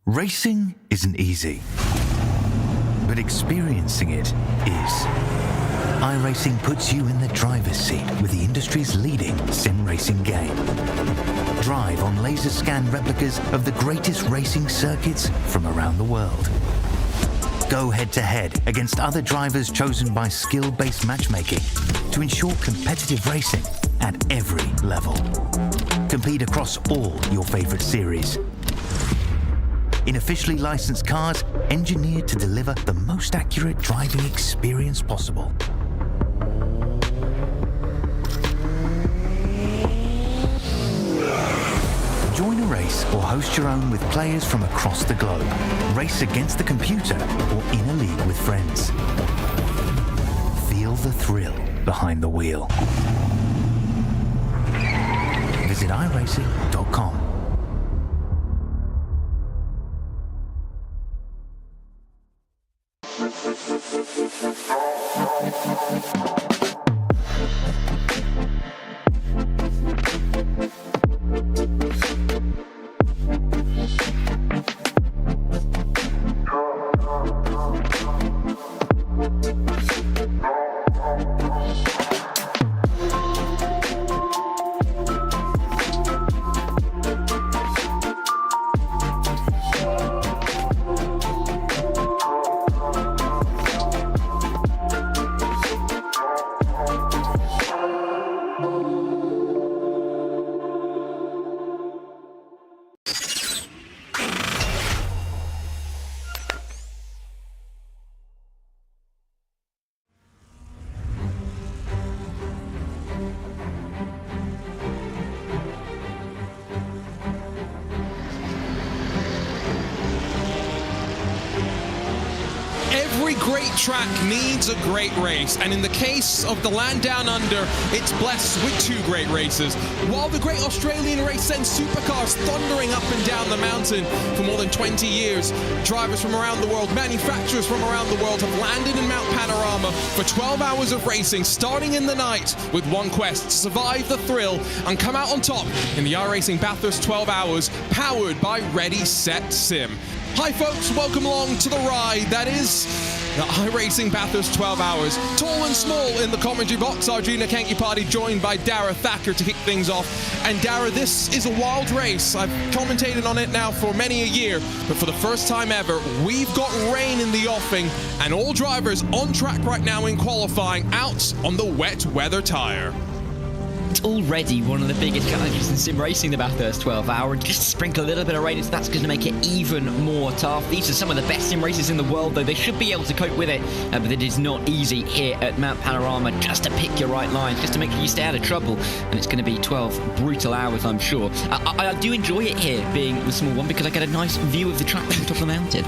Racing isn't easy, but experiencing it is. iRacing puts you in the driver's seat with the industry's leading sim racing game. Drive on laser scan replicas of the greatest racing circuits from around the world. Go head-to-head against other drivers chosen by skill-based matchmaking to ensure competitive racing at every level. Compete across all your favorite series in officially licensed cars engineered to deliver the most accurate driving experience possible. Join a race or host your own with players from across the globe. Race against the computer or in a league with friends. Feel the thrill behind the wheel. Visit iRacing.com. Every great track needs a great race, and in the case of the land down under, it's blessed with two great races. While the great Australian race sends supercars thundering up and down the mountain for more than 20 years, drivers from around the world, manufacturers from around the world have landed in Mount Panorama for 12 hours of racing, starting in the night with one quest: to survive the thrill and come out on top in the iRacing Bathurst 12 hours, powered by Ready, Set, Sim. Hi folks, welcome along to the ride that is the iRacing Bathurst 12 hours. Tall and small in the commentary box, Arjuna Kankipati joined by Dara Thacker to kick things off. And Dara, this is a wild race. I've commentated on it now for many a year, but for the first time ever, we've got rain in the offing and all drivers on track right now in qualifying out on the wet weather tyre. It's already one of the biggest challenges in sim racing, the Bathurst 12 hour, and just to sprinkle a little bit of rain into that's going to make it even more tough. These are some of the best sim races in the world, though. They should be able to cope with it, but it is not easy here at Mount Panorama just to pick your right lines, just to make sure you stay out of trouble, and it's going to be 12 brutal hours, I'm sure. I do enjoy it here, being the small one, because I get a nice view of the track from the top of the mountain.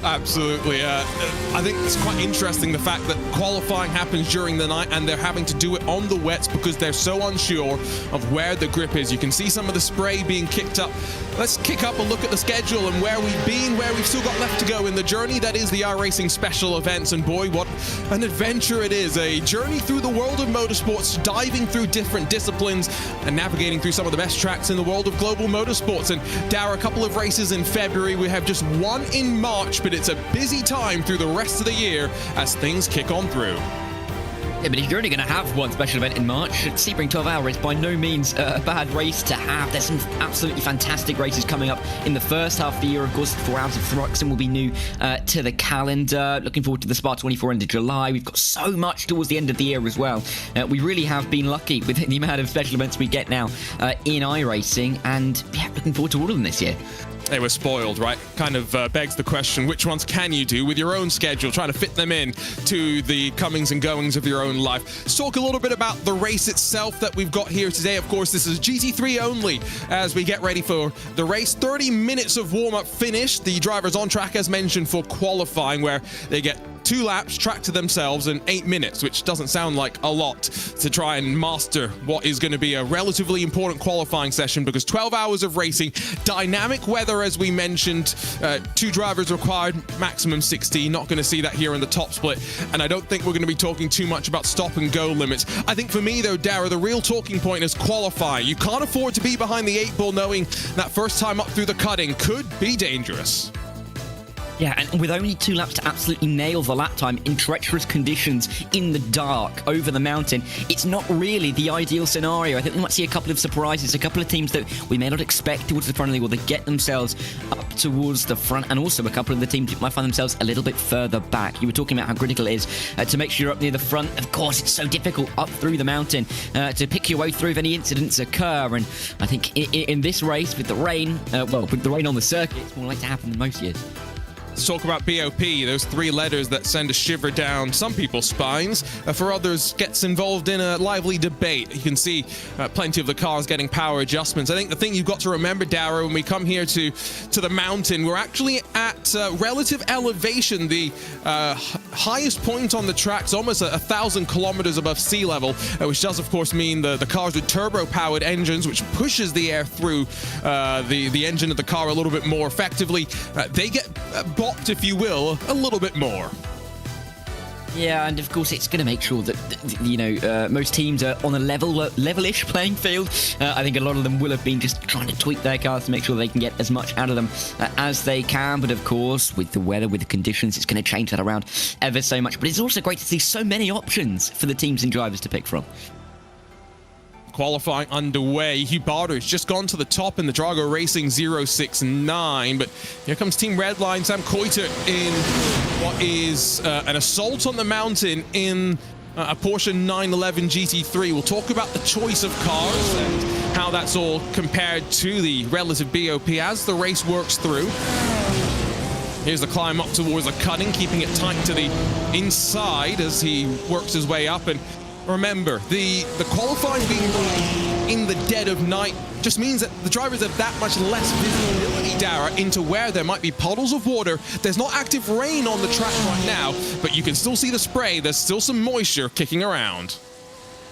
Absolutely. I think it's quite interesting, the fact that qualifying happens during the night and they're having to do it on the wets because they're so unsure of where the grip is. You can see some of the spray being kicked up. Let's kick up and look at the schedule and where we've been, where we've still got left to go in the journey that is the iRacing special events. And boy, what an adventure it is. A journey through the world of motorsports, diving through different disciplines and navigating through some of the best tracks in the world of global motorsports. And Dara, a couple of races in February. We have just one in March, but it's a busy time through the rest of the year as things kick on through. Yeah, but if you're only going to have one special event in March, Sebring 12 Hour is by no means a bad race to have. There's some absolutely fantastic races coming up in the first half of the year. Of course, 4 hours of Thruxton will be new to the calendar. Looking forward to the Spa 24 end of July. We've got so much towards the end of the year as well. We really have been lucky with the amount of special events we get now in iRacing, and yeah, looking forward to all of them this year. They were spoiled, right? Kind of begs the question, which ones can you do with your own schedule, trying to fit them in to the comings and goings of your own life. Let's talk a little bit about the race itself that we've got here today. Of course, this is GT3 only as we get ready for the race. 30 minutes of warm-up finished. The drivers on track, as mentioned, for qualifying, where they get 2 laps, track to themselves in 8 minutes, which doesn't sound like a lot to try and master what is going to be a relatively important qualifying session, because 12 hours of racing, dynamic weather as we mentioned, 2 drivers required, maximum 16, not going to see that here in the top split, and I don't think we're going to be talking too much about stop and go limits. I think for me though, Dara, the real talking point is qualifying. You can't afford to be behind the 8 ball knowing that first time up through the cutting could be dangerous. Yeah, and with only 2 laps to absolutely nail the lap time in treacherous conditions in the dark over the mountain, it's not really the ideal scenario. I think we might see a couple of surprises, a couple of teams that we may not expect towards the front of the league, or they get themselves up towards the front, and also a couple of the teams that might find themselves a little bit further back. You were talking about how critical it is to make sure you're up near the front. Of course, it's so difficult up through the mountain to pick your way through if any incidents occur, and I think in this race with the rain, with the rain on the circuit, it's more likely to happen than most years. Let's talk about BOP, those 3 letters that send a shiver down some people's spines. For others, gets involved in a lively debate. You can see plenty of the cars getting power adjustments. I think the thing you've got to remember, Dara, when we come here to the mountain, we're actually at relative elevation. The highest point on the track is almost 1,000 kilometers above sea level, which does, of course, mean the cars with turbo-powered engines, which pushes the air through the engine of the car a little bit more effectively. They get bopped, if you will, a little bit more. Yeah, and of course it's going to make sure that, most teams are on a level-ish playing field. I think a lot of them will have been just trying to tweak their cars to make sure they can get as much out of them as they can. But of course, with the weather, with the conditions, it's going to change that around ever so much. But it's also great to see so many options for the teams and drivers to pick from. Qualifying underway. Hugh Barter's just gone to the top in the Drago Racing 069, but here comes Team Redline, Sam Coiter in what is an assault on the mountain in a Porsche 911 GT3. We'll talk about the choice of cars and how that's all compared to the relative BOP as the race works through. Here's the climb up towards the cutting, keeping it tight to the inside as he works his way up. And remember, the qualifying being in the dead of night just means that the drivers have that much less visibility, Dara, into where there might be puddles of water. There's not active rain on the track right now, but you can still see the spray. There's still some moisture kicking around.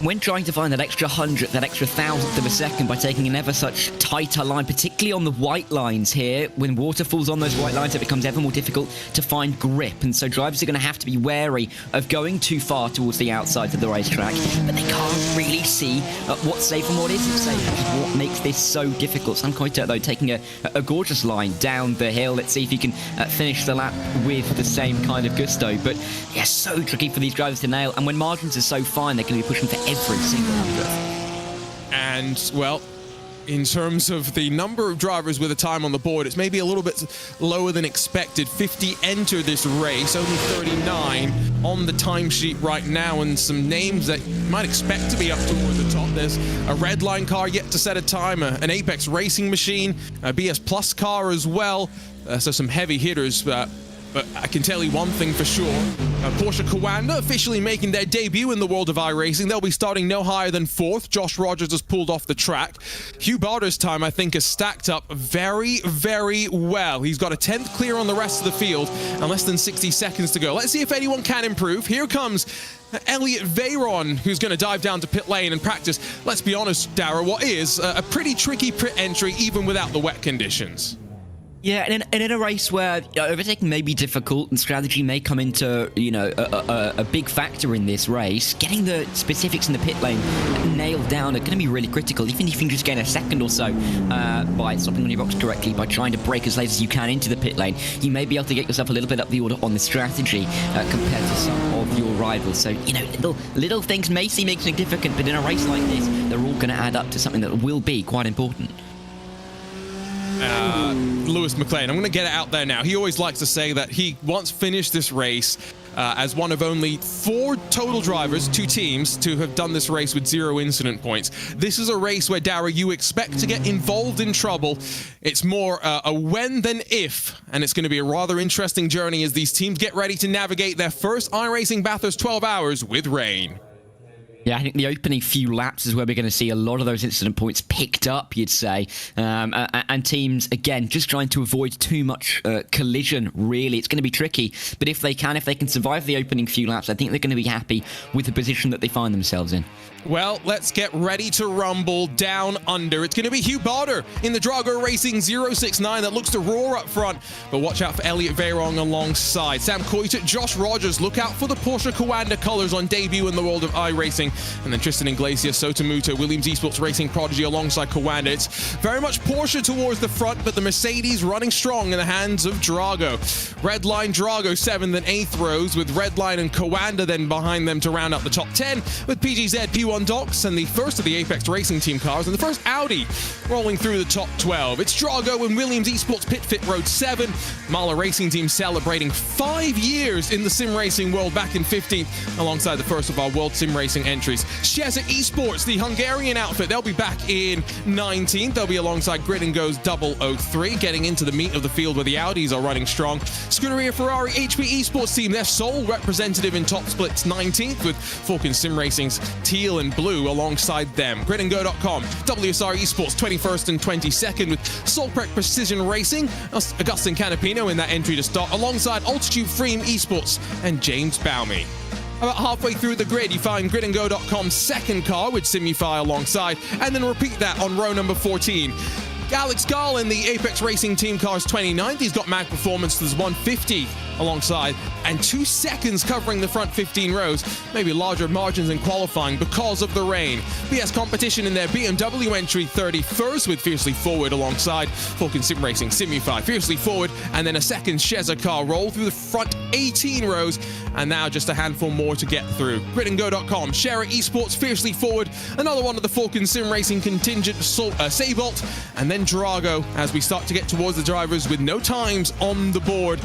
When trying to find that extra 100th, that extra 1,000th of a second by taking an ever such tighter line, particularly on the white lines here, when water falls on those white lines, it becomes ever more difficult to find grip. And so drivers are going to have to be wary of going too far towards the outside of the racetrack, but they can't really see what's safe and what isn't safe, which is what makes this so difficult. Sam Coiter, though, taking a gorgeous line down the hill. Let's see if he can finish the lap with the same kind of gusto. But yeah, so tricky for these drivers to nail. And when margins are so fine, they're going to be pushing for every single 100th. And, well, in terms of the number of drivers with a time on the board, it's maybe a little bit lower than expected. 50 enter this race, only 39 on the timesheet right now, and some names that you might expect to be up toward the top. There's a Redline car yet to set a time, an Apex Racing machine, a BS Plus car as well, so some heavy hitters. But I can tell you one thing for sure. Porsche Coanda officially making their debut in the world of iRacing. They'll be starting no higher than 4th. Josh Rogers has pulled off the track. Hugh Barter's time, I think, is stacked up very, very well. He's got a 10th clear on the rest of the field and less than 60 seconds to go. Let's see if anyone can improve. Here comes Elliot Veyron, who's going to dive down to pit lane and practice. Let's be honest, Dara, what is a pretty tricky pit entry even without the wet conditions. Yeah, and in a race where overtaking may be difficult and strategy may come into, a big factor in this race, getting the specifics in the pit lane nailed down are going to be really critical. Even if you can just gain a second or so by stopping on your box correctly, by trying to brake as late as you can into the pit lane, you may be able to get yourself a little bit up the order on the strategy compared to some of your rivals. So, little things may seem insignificant, but in a race like this, they're all going to add up to something that will be quite important. Lewis McLean, I'm going to get it out there now. He always likes to say that he once finished this race as one of only 4 total drivers, 2 teams, to have done this race with 0 incident points. This is a race where, Dara, you expect to get involved in trouble. It's more a when than if, and it's going to be a rather interesting journey as these teams get ready to navigate their first iRacing Bathurst 12 hours with rain. Yeah, I think the opening few laps is where we're going to see a lot of those incident points picked up, you'd say. And teams, again, just trying to avoid too much collision, really. It's going to be tricky. But if they can survive the opening few laps, I think they're going to be happy with the position that they find themselves in. Well, let's get ready to rumble down under. It's going to be Hugh Barter in the Drago Racing 069 that looks to roar up front. But watch out for Elliot Veyrong alongside. Sam Coyte, Josh Rogers, look out for the Porsche Coanda colours on debut in the world of iRacing. And then Tristan Iglesias, Sotomuto, Williams Esports Racing Prodigy alongside Coanda. It's very much Porsche towards the front, but the Mercedes running strong in the hands of Drago. Redline Drago 7th and 8th rows, with Redline and Coanda then behind them to round up the top 10, with PGZ, P1 Docs, and the first of the Apex Racing Team cars, and the first Audi rolling through the top 12. It's Drago and Williams Esports Pit Fit Road 7. Mahler Racing Team celebrating 5 years in the sim racing world back in 15th, alongside the first of our world sim racing entries. Sheza Esports, the Hungarian outfit, they'll be back in 19th. They'll be alongside Grid and Go's 003, getting into the meat of the field where the Audis are running strong. Scuderia Ferrari HP Esports team, their sole representative in top splits, 19th, with Falcon Sim Racing's teal and blue alongside them. Gridandgo.com, WSR Esports 21st and 22nd, with Solprec Precision Racing, Augustin Canapino in that entry to start, alongside Altitude Freem Esports and James Baume. About halfway through the grid, you find Gridandgo.com's second car with Simify alongside, and then repeat that on row number 14. Alex Gall in the Apex Racing Team Cars 29th. He's got mag performance to 150 alongside, and 2 seconds covering the front 15 rows. Maybe larger margins in qualifying because of the rain. BS Competition in their BMW entry 31st, with Fiercely Forward alongside Falcon Sim Racing Simify. Fiercely Forward, and then a second Sheza car roll through the front 18 rows, and now just a handful more to get through. Gridandgo.com, Shera Esports, Fiercely Forward, another one of the Falcon Sim Racing contingent, Saybolt, and then Drago as we start to get towards the drivers with no times on the board.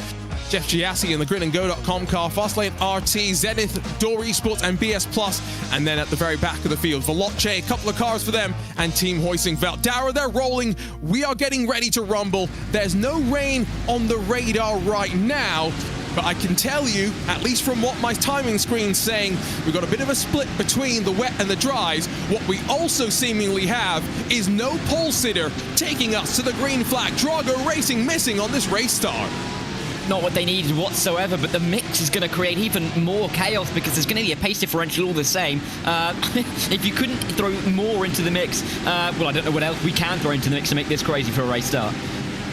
Jeff Giassi in the Gridandgo.com car, Fastlane RT, Zenith, Door Esports, and BS Plus, and then at the very back of the field, Veloce, a couple of cars for them, and Team Hoising Valdarra, they're rolling. We are getting ready to rumble. There's no rain on the radar right now, but I can tell you, at least from what my timing screen's saying, we've got a bit of a split between the wet and the dries. What we also seemingly have is no pole sitter taking us to the green flag. Drago Racing missing on this race start. Not what they needed whatsoever, but the mix is going to create even more chaos because there's going to be a pace differential all the same. If you couldn't throw more into the mix, well, I don't know what else we can throw into the mix to make this crazy for a race start.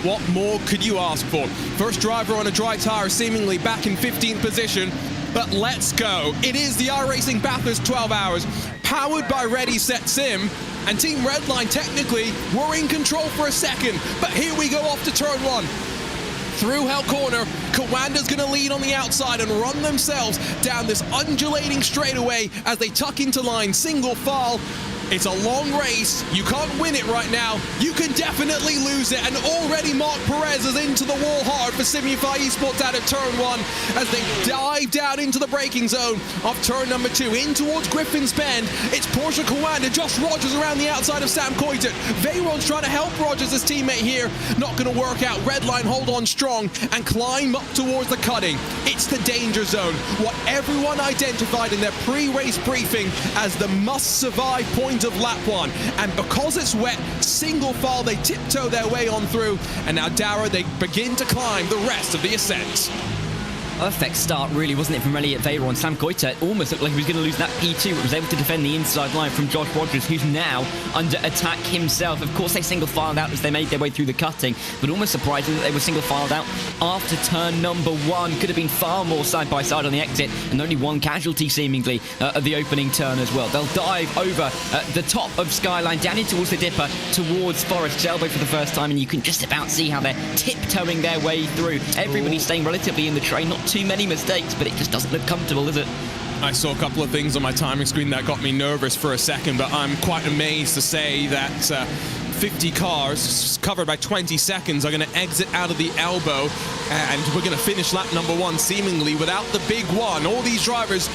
What more could you ask for? First driver on a dry tyre, seemingly back in 15th position. But let's go. It is the iRacing Bathurst 12 Hours, powered by Ready Set Sim. And Team Redline, technically, were in control for a second. But here we go off to turn 1. Through Hell Corner, Coanda's going to lead on the outside and run themselves down this undulating straightaway as they tuck into line, single file. It's a long race. You can't win it right now. You can definitely lose it. And already Mark Perez is into the wall hard for Simify Esports out of turn 1 as they dive down into the braking zone of turn number 2 in towards Griffin's Bend. It's Porsche Coanda, Josh Rogers around the outside of Sam Coyte. Veyron's trying to help Rogers, his teammate here. Not going to work out. Redline hold on strong and climb up towards the cutting. It's the danger zone. What everyone identified in their pre-race briefing as the must-survive point of lap 1, and because it's wet, single file, they tiptoe their way on through, and now Darragh, they begin to climb the rest of the ascent. Perfect start, really, wasn't it, from Elliot Veyron? Sam Coyte almost looked like he was going to lose that P2, but was able to defend the inside line from Josh Rogers, who's now under attack himself. Of course, they single-filed out as they made their way through the cutting, but almost surprising that they were single-filed out after turn number 1. Could have been far more side-by-side on the exit, and only one casualty, seemingly, at the opening turn as well. They'll dive over the top of Skyline, down in towards the dipper, towards Forest's Elbow for the first time, and you can just about see how they're tiptoeing their way through. Everybody staying relatively in the train, not too many mistakes, but it just doesn't look comfortable, does it? I saw a couple of things on my timing screen that got me nervous for a second, but I'm quite amazed to say that 50 cars covered by 20 seconds are going to exit out of the elbow, and we're going to finish lap number 1 seemingly without the big one. All these drivers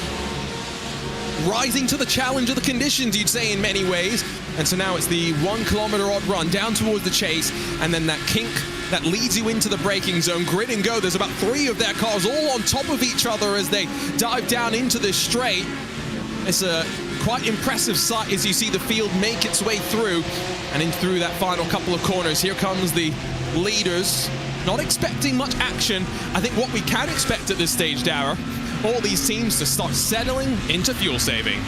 rising to the challenge of the conditions, you'd say, in many ways. And so now it's the 1 kilometer odd run down towards the chase, and then that kink that leads you into the braking zone. Grid and Go, there's about 3 of their cars all on top of each other as they dive down into this straight. It's a quite impressive sight as you see the field make its way through and in through that final couple of corners. Here comes the leaders. Not expecting much action. I think what we can expect at this stage, Dara, all these teams to start settling into fuel saving.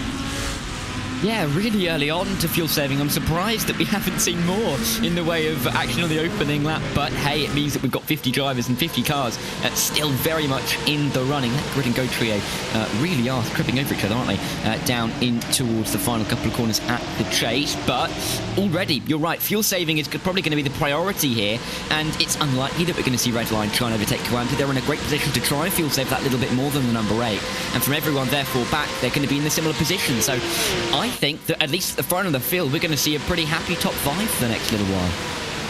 Yeah, really early on to fuel saving. I'm surprised that we haven't seen more in the way of action on the opening lap, but hey, it means that we've got 50 drivers and 50 cars still very much in the running. That grid and go trio really are tripping over each other, aren't they? Down in towards the final couple of corners at the chase, but already, you're right, fuel saving is probably going to be the priority here, and it's unlikely that we're going to see Redline try and overtake Coanda. They're in a great position to try and fuel save that little bit more than the number 8, and from everyone therefore back, they're going to be in a similar position, so I think that at least at the front of the field, we're going to see a pretty happy top 5 for the next little while.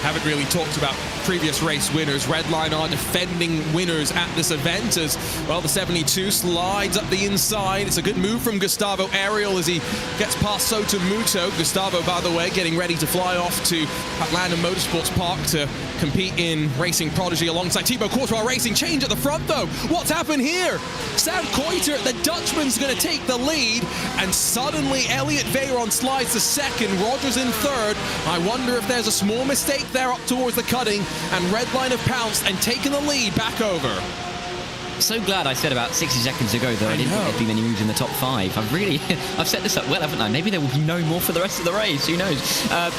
Haven't really talked about previous race winners. Redline are defending winners at this event as, well, the 72 slides up the inside. It's a good move from Gustavo Ariel as he gets past Soto Muto. Gustavo, by the way, getting ready to fly off to Atlanta Motorsports Park to compete in Racing Prodigy alongside Thibaut Courtois Racing. Change at the front, though. What's happened here? Sam Coiter, the Dutchman's going to take the lead, and suddenly Elliot Veyron slides to second, Rogers in third. I wonder if there's a small mistake there up towards the cutting, and Redline have pounced and taken the lead back over. So glad I said about 60 seconds ago that I didn't think there'd be many moves in the top 5. I've set this up well, haven't I? Maybe there will be no more for the rest of the race. Who knows?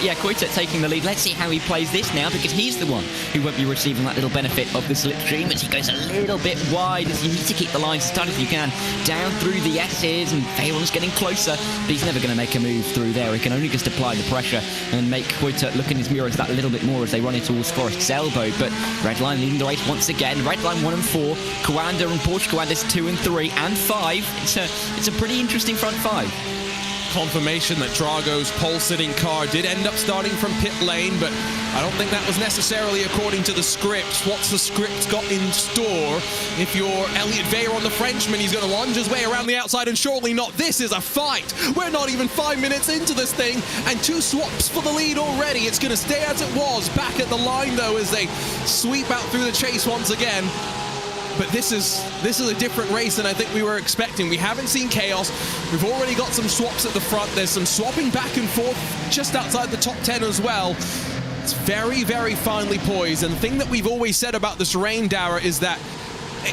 Yeah, Coiter taking the lead. Let's see how he plays this now, because he's the one who won't be receiving that little benefit of the slipstream as he goes a little bit wide, as you need to keep the lines as tight as you can down through the S's, and Veyron's getting closer, but he's never going to make a move through there. He can only just apply the pressure and make Coiter look in his mirrors that little bit more as they run in towards Forest's elbow. But Redline leading the race once again. Redline 1 and 4. Coanda and Porsche Coanda's 2 and 3 and 5. It's a pretty interesting front 5. Confirmation that Drago's pole-sitting car did end up starting from pit lane, but I don't think that was necessarily according to the script. What's the script got in store? If you're Elliot Veyron, the Frenchman, he's going to lunge his way around the outside, and surely not. This is a fight. We're not even 5 minutes into this thing, and 2 swaps for the lead already. It's going to stay as it was. Back at the line, though, as they sweep out through the chase once again. But this is a different race than I think we were expecting. We haven't seen chaos. We've already got some swaps at the front. There's some swapping back and forth just outside the top 10 as well. It's very, very finely poised. And the thing that we've always said about this rain, Dara, is that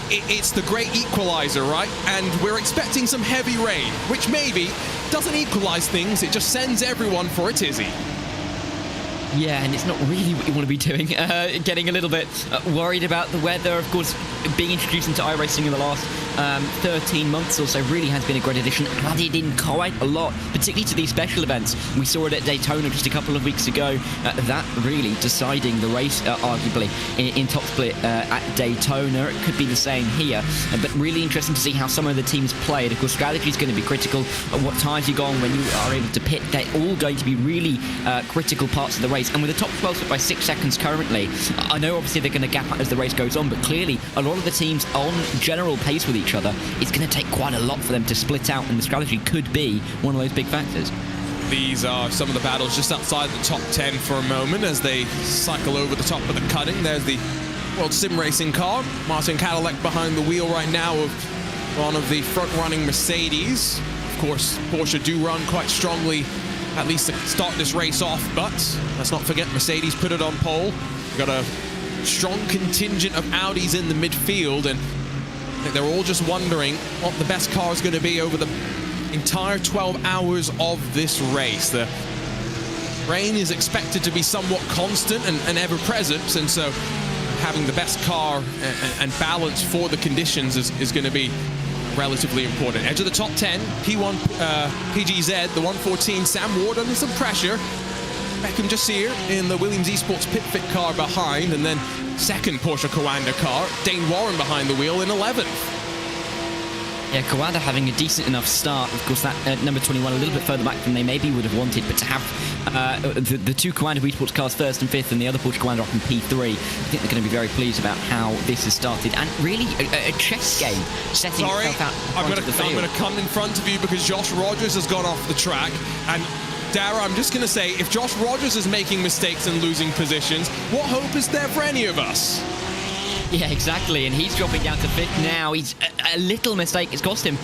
it's the great equalizer, right? And we're expecting some heavy rain, which maybe doesn't equalize things. It just sends everyone for a tizzy. Yeah, and it's not really what you want to be doing. Getting a little bit worried about the weather. Of course, being introduced into iRacing in the last 13 months or so really has been a great addition. Added in quite a lot, particularly to these special events. We saw it at Daytona just a couple of weeks ago. That really deciding the race, arguably, in top split at Daytona. It could be the same here, but really interesting to see how some of the teams played. Of course, strategy is going to be critical. What tires you go on when you are able to pit, they're all going to be really critical parts of the race. And with the top 12 split by 6 seconds currently, I know obviously they're going to gap out as the race goes on, but clearly a lot of the teams on general pace with each other, it's going to take quite a lot for them to split out, and the strategy could be one of those big factors. These are some of the battles just outside the top 10 for a moment as they cycle over the top of the cutting. There's the World Sim Racing car. Martin Cadillac behind the wheel right now of one of the front-running Mercedes. Of course, Porsche do run quite strongly, at least to start this race off, but let's not forget Mercedes put it on pole. We've got a strong contingent of Audis in the midfield, and I think they're all just wondering what the best car is going to be over the entire 12 hours of this race. The rain is expected to be somewhat constant and ever-present, and so having the best car and balance for the conditions is going to be relatively important. Edge of the top 10, P1 PGZ, the 114, Sam Ward under some pressure. Beckham Jasir in the Williams Esports Pit Fit car behind, and then second Porsche Coanda car, Dane Warren behind the wheel in 11th. Yeah, Coanda having a decent enough start. Of course, that number 21 a little bit further back than they maybe would have wanted, but to have the 2 Coanda Esports cars first and fifth and the other Porsche Coanda up in P3, I think they're going to be very pleased about how this has started. And really, a chess game setting itself out in front of the field. I'm going to come in front of you because Josh Rogers has gone off the track, and Dara, I'm just going to say, if Josh Rogers is making mistakes and losing positions, what hope is there for any of us? Yeah, exactly, and he's dropping down to 5th now. He's a little mistake. It's cost him,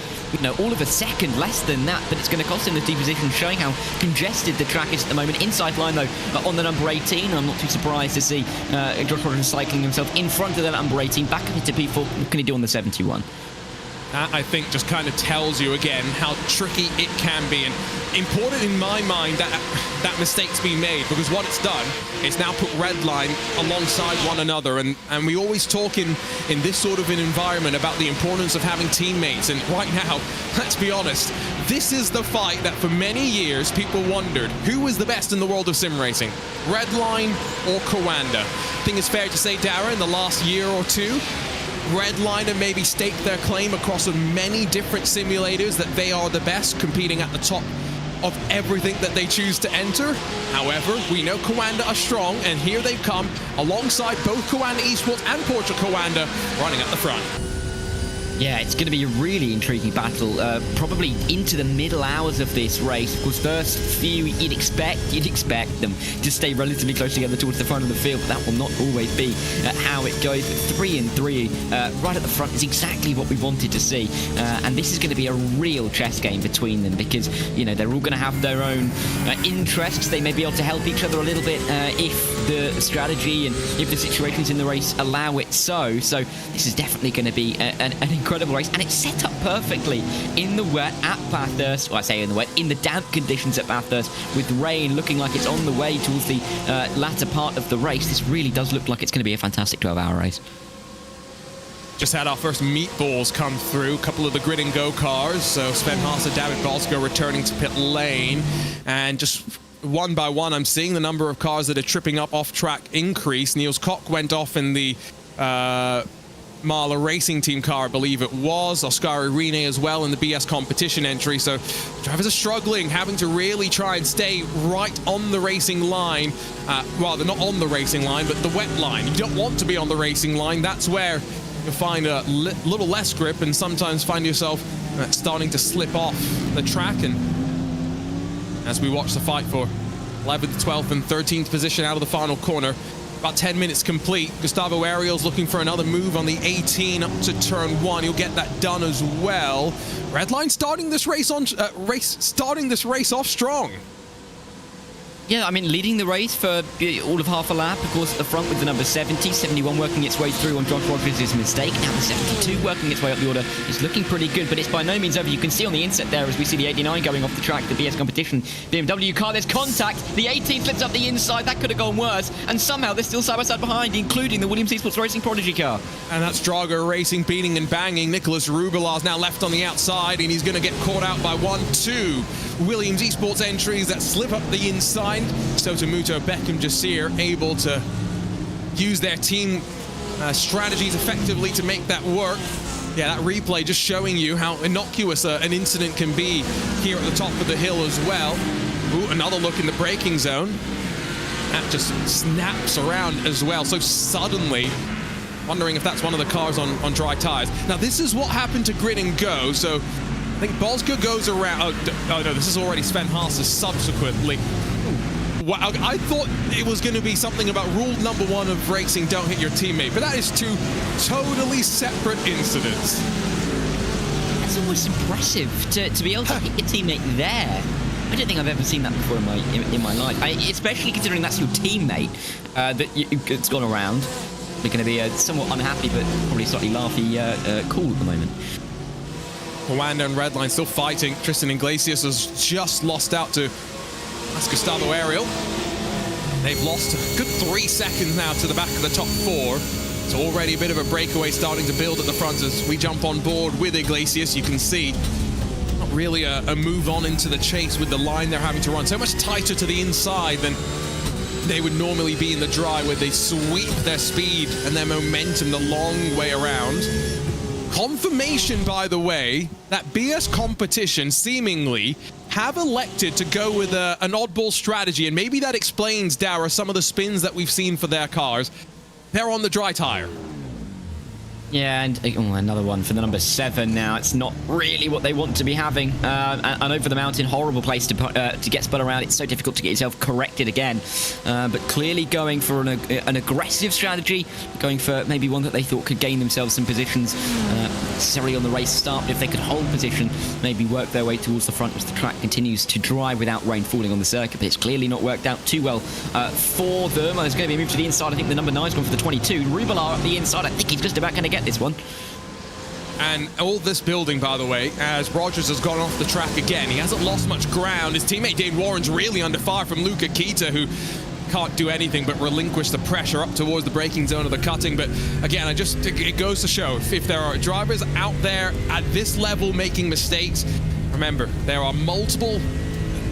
all of a second less than that, but it's going to cost him the 2 positions, showing how congested the track is at the moment. Inside line, though, on the number 18. I'm not too surprised to see Josh Rogers cycling himself in front of the number 18, back up into P4. What can he do on the 71? That, I think, just kind of tells you again how tricky it can be, and important in my mind that mistake's been made, because what it's done is now put Redline alongside one another, and we always talk in this sort of an environment about the importance of having teammates, and right now, let's be honest, this is the fight that for many years people wondered who was the best in the world of sim racing, Redline or Coanda. I think it's fair to say, Dara, in the last year or two, Redline have maybe staked their claim across many different simulators that they are the best, competing at the top of everything that they choose to enter. However, we know Coanda are strong, and here they've come alongside both Coanda Esports and Porsche Coanda running at the front. Yeah, it's going to be a really intriguing battle, probably into the middle hours of this race. Of course, first few, you'd expect them to stay relatively close together towards the front of the field, but that will not always be how it goes. But 3 and 3 right at the front is exactly what we wanted to see, and this is going to be a real chess game between them, because they're all going to have their own interests. They may be able to help each other a little bit if the strategy and if the situations in the race allow it so this is definitely going to be an incredible race, and it's set up perfectly in the wet at Bathurst. Well, I say in the wet, in the damp conditions at Bathurst, with rain looking like it's on the way towards the latter part of the race. This really does look like it's going to be a fantastic 12-hour race. Just had our first meatballs come through, a couple of the grid and go cars. So Sven Haas and David Balsko returning to pit lane, and just one by one I'm seeing the number of cars that are tripping up off track increase. Niels Koch went off in the Marla Racing Team car, I believe it was. Oscar Irene as well in the BS competition entry. So drivers are struggling, having to really try and stay right on the racing line. Well, they're not on the racing line, but the wet line. You don't want to be on the racing line. That's where you'll find a little less grip, and sometimes find yourself starting to slip off the track. And as we watch the fight for 11th, 12th and 13th position out of the final corner, about 10 minutes complete. Gustavo Ariel's looking for another move on the 18 up to turn 1. He'll get that done as well. Redline starting this race off strong. Yeah, I mean, leading the race for all of half a lap, of course, at the front with the number 70, 71 working its way through on Josh Rogers' mistake. Now the 72 working its way up the order is looking pretty good, but it's by no means over. You can see on the inset there, as we see the 89 going off the track, the BS competition BMW car, there's contact. The 18 slips up the inside. That could have gone worse, and somehow they're still side by side behind, including the Williams Esports Racing Prodigy car. And that's Drago Racing beating and banging. Nicholas Rubilar's now left on the outside, and he's going to get caught out by 1-2 Williams Esports entries that slip up the inside. Sotomuto, Beckham, Jasir able to use their team strategies effectively to make that work. Yeah, that replay just showing you how innocuous an incident can be here at the top of the hill as well. Ooh, another look in the braking zone. That just snaps around as well. So suddenly, wondering if that's one of the cars on dry tires. Now, this is what happened to Grid and Go. So I think Balska goes around. Oh no, this is already Sven Haas subsequently. Wow, I thought it was going to be something about rule number 1 of racing, don't hit your teammate, but that is 2 totally separate incidents. That's almost impressive to be able to hit your teammate there. I don't think I've ever seen that before in my life, especially considering that's your teammate that's gone around. They're going to be somewhat unhappy, but probably slightly laughy cool at the moment. Coanda and Redline still fighting. Tristan Iglesias has just lost out to Gustavo Ariel. They've lost a good 3 seconds now to the back of the top 4. It's already a bit of a breakaway starting to build at the front as we jump on board with Iglesias. You can see not really a move on into the chase with the line they're having to run. So much tighter to the inside than they would normally be in the dry, where they sweep their speed and their momentum the long way around. Confirmation, by the way, that BS competition seemingly have elected to go with an oddball strategy, and maybe that explains, Dara, some of the spins that we've seen for their cars. They're on the dry tire. Yeah, and another one for the number 7 now. It's not really what they want to be having. And over the mountain, horrible place to get spun around. It's so difficult to get yourself corrected again. But clearly going for an aggressive strategy, going for maybe one that they thought could gain themselves some positions necessarily on the race start. But if they could hold position, maybe work their way towards the front as the track continues to dry without rain falling on the circuit. But it's clearly not worked out too well for them. There's going to be a move to the inside. I think the number 9's gone for the 22. Rubelar at the inside. I think he's just about going to get this one. And all this building, by the way, as Rogers has gone off the track again. He hasn't lost much ground. His teammate Dane Warren's really under fire from Luca Kita, who can't do anything but relinquish the pressure up towards the braking zone of the cutting. But again, it goes to show, if there are drivers out there at this level making mistakes, remember, there are multiple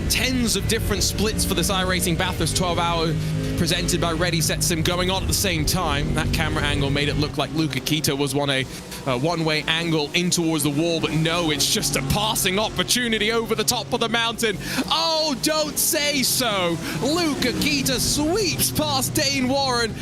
tens of different splits for this iRacing Bathurst 12-hour presented by Ready Set Sim going on at the same time. That camera angle made it look like Luca Kita was a one-way angle in towards the wall, but no, it's just a passing opportunity over the top of the mountain. Oh, don't say so. Luca Kita sweeps past Dane Warren.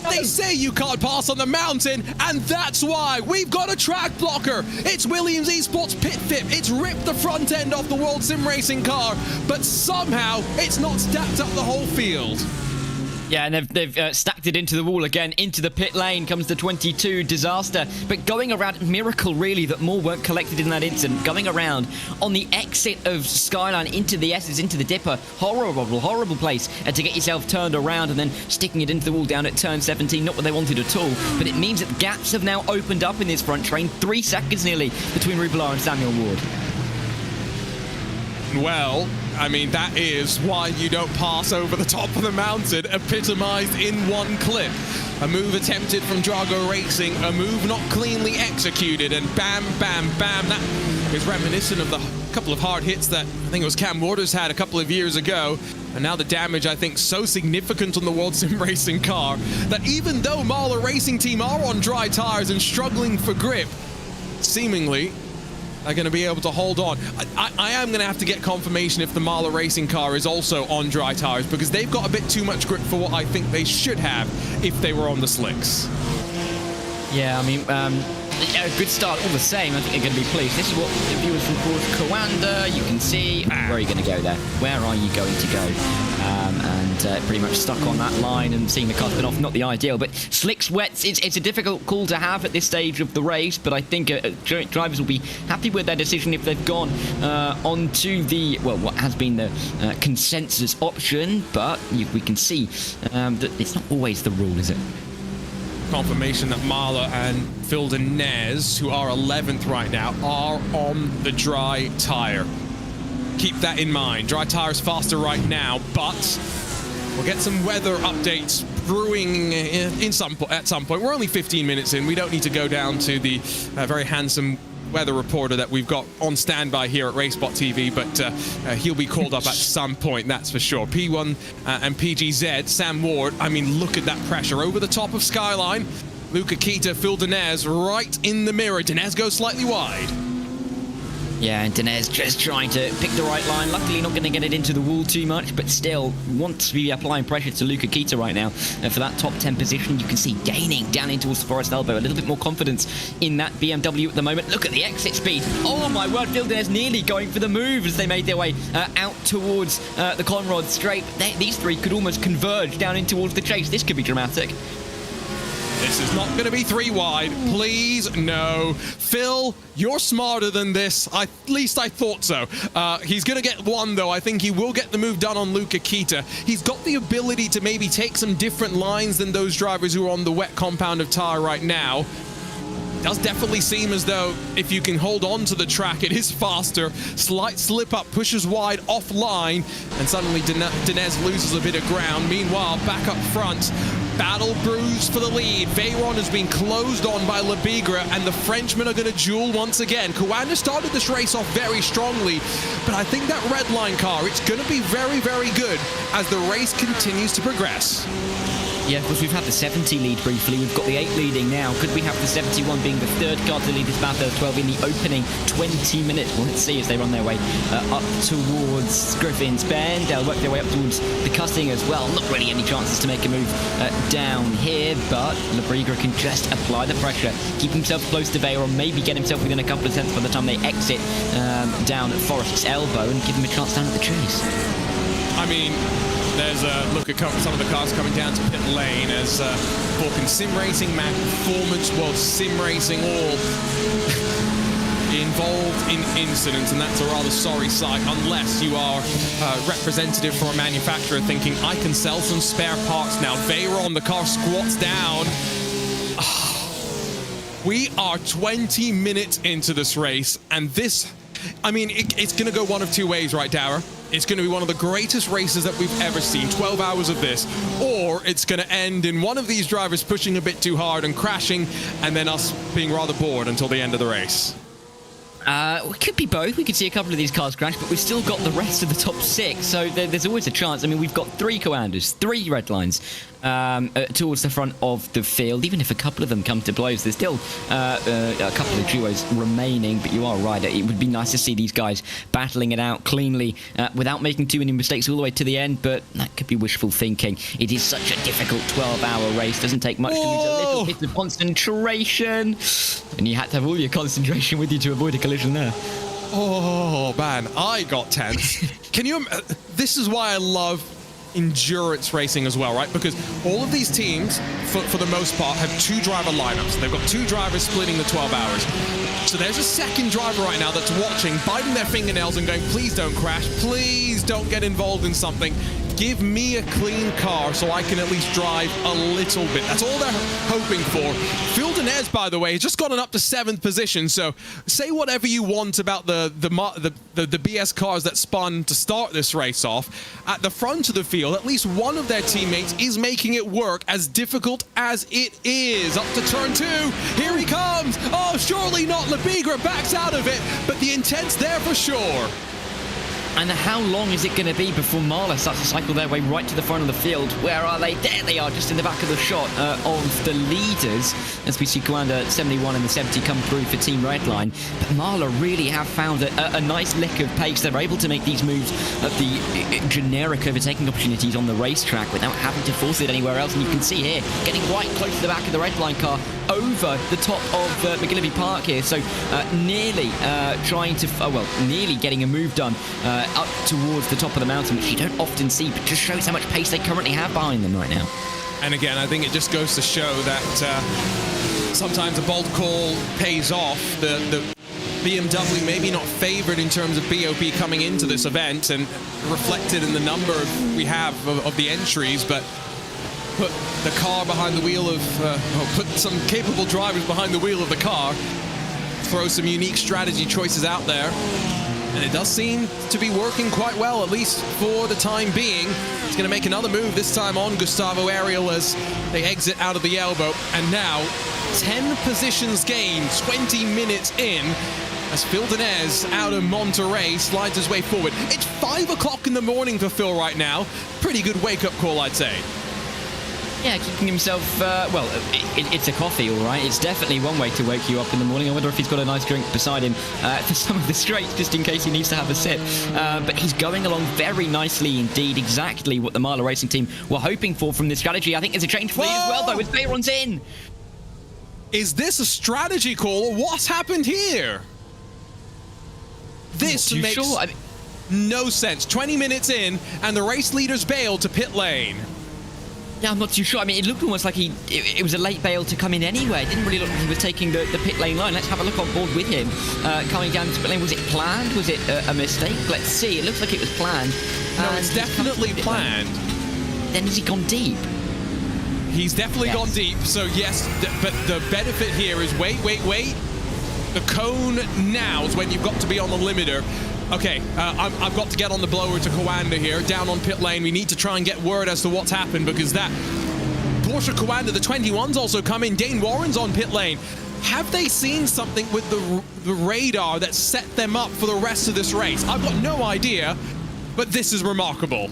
They say you can't pass on the mountain, and that's why we've got a track blocker. It's Williams Esports Pit Fip. It's ripped the front end off the World Sim Racing car, but somehow it's not stacked up the whole field. Yeah, and they've stacked it into the wall again. Into the pit lane comes the 22 Disaster. But going around, miracle really that more weren't collected in that incident. Going around on the exit of Skyline into the S's, into the Dipper. Horrible place to get yourself turned around and then sticking it into the wall down at turn 17. Not what they wanted at all. But it means that gaps have now opened up in this front train. 3 seconds nearly between Rubelar and Samuel Ward. Well, I mean, that is why you don't pass over the top of the mountain, epitomized in one clip. A move attempted from Drago Racing, a move not cleanly executed, and bam, bam, bam. That is reminiscent of the couple of hard hits that I think it was Cam Waters had a couple of years ago. And now the damage, I think, so significant on the World Sim Racing car that even though Mahler Racing Team are on dry tires and struggling for grip, seemingly are going to be able to hold on. I am going to have to get confirmation if the Mahler Racing car is also on dry tires, because they've got a bit too much grip for what I think they should have if they were on the slicks. Yeah, I mean, a good start all the same. I think they're going to be pleased. This is what the viewers from Porsche Coanda, you can see. Where are you going to go there? Where are you going to go? And pretty much stuck on that line and seeing the car spin off, not the ideal. But slicks, wets, it's a difficult call to have at this stage of the race, but I think drivers will be happy with their decision if they've gone onto the, well, what has been the consensus option, but we can see that it's not always the rule, is it? Confirmation that Mahler and Phil Denez, who are 11th right now, are on the dry tire. Keep that in mind. Dry tires faster right now, but we'll get some weather updates brewing at some point. We're only 15 minutes in. We don't need to go down to the very handsome weather reporter that we've got on standby here at Racebot TV, but he'll be called up at some point, that's for sure. P1 and PGZ, Sam Ward, I mean, look at that pressure over the top of Skyline. Luca Kita, Phil Denez right in the mirror. Denez goes slightly wide. Yeah, and Denez just trying to pick the right line. Luckily not going to get it into the wall too much, but still wants to be applying pressure to Luca Kita right now. For that top 10 position, you can see gaining down in towards the Forest Elbow. A little bit more confidence in that BMW at the moment. Look at the exit speed. Oh my word, Phil Denez nearly going for the move as they made their way out towards the Conrod Straight. These three could almost converge down in towards the chase. This could be dramatic. This is not going to be 3 wide. Please, no. Phil, you're smarter than this. At least I thought so. He's going to get 1, though. I think he will get the move done on Luca Kita. He's got the ability to maybe take some different lines than those drivers who are on the wet compound of tire right now. Does definitely seem as though if you can hold on to the track, it is faster. Slight slip up, pushes wide offline, and suddenly Denez loses a bit of ground. Meanwhile, back up front, battle brews for the lead. Veyron has been closed on by Lebigra, and the Frenchmen are going to duel once again. Coanda started this race off very strongly, but I think that red line car, it's going to be very, very good as the race continues to progress. Yeah, of course, we've had the 70 lead briefly. We've got the 8 leading now. Could we have the 71 being the third car to lead this Bathurst 12 in the opening 20 minutes? Well, let's see as they run their way up towards Griffin's Bend. They'll work their way up towards the cutting as well. Not really any chances to make a move down here, but Labriga can just apply the pressure, keep himself close to Bayer, or maybe get himself within a couple of tenths by the time they exit down at Forest's elbow and give him a chance down at the chase. I mean, there's a look at some of the cars coming down to pit lane as Falcon Sim Racing, Mac Performance, World Sim Racing, all involved in incidents, and that's a rather sorry sight unless you are representative for a manufacturer thinking, I can sell some spare parts now. Veyron, the car squats down. We are 20 minutes into this race, and this, I mean, it's going to go one of two ways, right, Dower? It's going to be one of the greatest races that we've ever seen, 12 hours of this, or it's going to end in one of these drivers pushing a bit too hard and crashing, and then us being rather bored until the end of the race. It could be both. We could see a couple of these cars crash, but we've still got the rest of the top 6, so there's always a chance. I mean, we've got 3 Coanders, 3 red lines towards the front of the field. Even if a couple of them come to blows, there's still a couple of duos remaining, but you are right. It would be nice to see these guys battling it out cleanly without making too many mistakes all the way to the end, but that could be wishful thinking. It is such a difficult 12-hour race. Doesn't take much to lose a little bit of concentration, and you had to have all your concentration with you to avoid a collision there. Oh, man, I got tense. Can you... this is why I love endurance racing as well, right? Because all of these teams, for the most part, have 2 driver lineups. They've got 2 drivers splitting the 12 hours. So there's a second driver right now that's watching, biting their fingernails and going, please don't crash, please don't get involved in something. Give me a clean car so I can at least drive a little bit. That's all they're hoping for. Phil Denez, by the way, has just gotten up to 7th position, so say whatever you want about the BS cars that spun to start this race off. At the front of the field, at least one of their teammates is making it work, as difficult as it is. Up to turn 2, here he comes! Oh, surely not. Labigra backs out of it, but the intent's there for sure. And how long is it going to be before Marla starts to cycle their way right to the front of the field? Where are they? There they are, just in the back of the shot of the leaders, as we see Coanda 71 and the 70 come through for Team Redline. But Marla really have found a nice lick of pace. They're able to make these moves at the generic overtaking opportunities on the racetrack without having to force it anywhere else. And you can see here, getting right close to the back of the Redline car, over the top of McGillivray Park here. So nearly trying to, nearly getting a move done up towards the top of the mountain, which you don't often see, but just shows how much pace they currently have behind them right now. And again, I think it just goes to show that sometimes a bold call pays off. The BMW maybe not favored in terms of BOP coming into this event, and reflected in the number we have of the entries, but put the car behind the wheel of, put some capable drivers behind the wheel of the car, throw some unique strategy choices out there. And it does seem to be working quite well, at least for the time being. He's going to make another move, this time on Gustavo Ariel, as they exit out of the elbow. And now, 10 positions gained, 20 minutes in, as Phil Denez out of Monterey slides his way forward. It's 5 o'clock in the morning for Phil right now. Pretty good wake-up call, I'd say. Yeah, keeping himself, it's a coffee, all right. It's definitely one way to wake you up in the morning. I wonder if he's got a nice drink beside him for some of the straights, just in case he needs to have a sip. But he's going along very nicely indeed, exactly what the Marla Racing team were hoping for from this strategy. I think there's a change for me as well, though, as Bayron's in. Is this a strategy call, or what's happened here? This makes no sense. 20 minutes in, and the race leaders bailed to pit lane. Yeah, I'm not too sure. I mean, it looked almost like it was a late bail to come in anyway. It didn't really look like he was taking the pit lane line. Let's have a look on board with him. Coming down to pit lane, was it planned? Was it a mistake? Let's see. It looks like it was planned. No, it's definitely planned. Then has he gone deep? He's definitely gone deep, so yes, but the benefit here is wait. The cone now is when you've got to be on the limiter. Okay, I've got to get on the blower to Coanda here, down on pit lane. We need to try and get word as to what's happened, because that Porsche Coanda, the 21's also come in. Dane Warren's on pit lane. Have they seen something with the radar that set them up for the rest of this race? I've got no idea, but this is remarkable.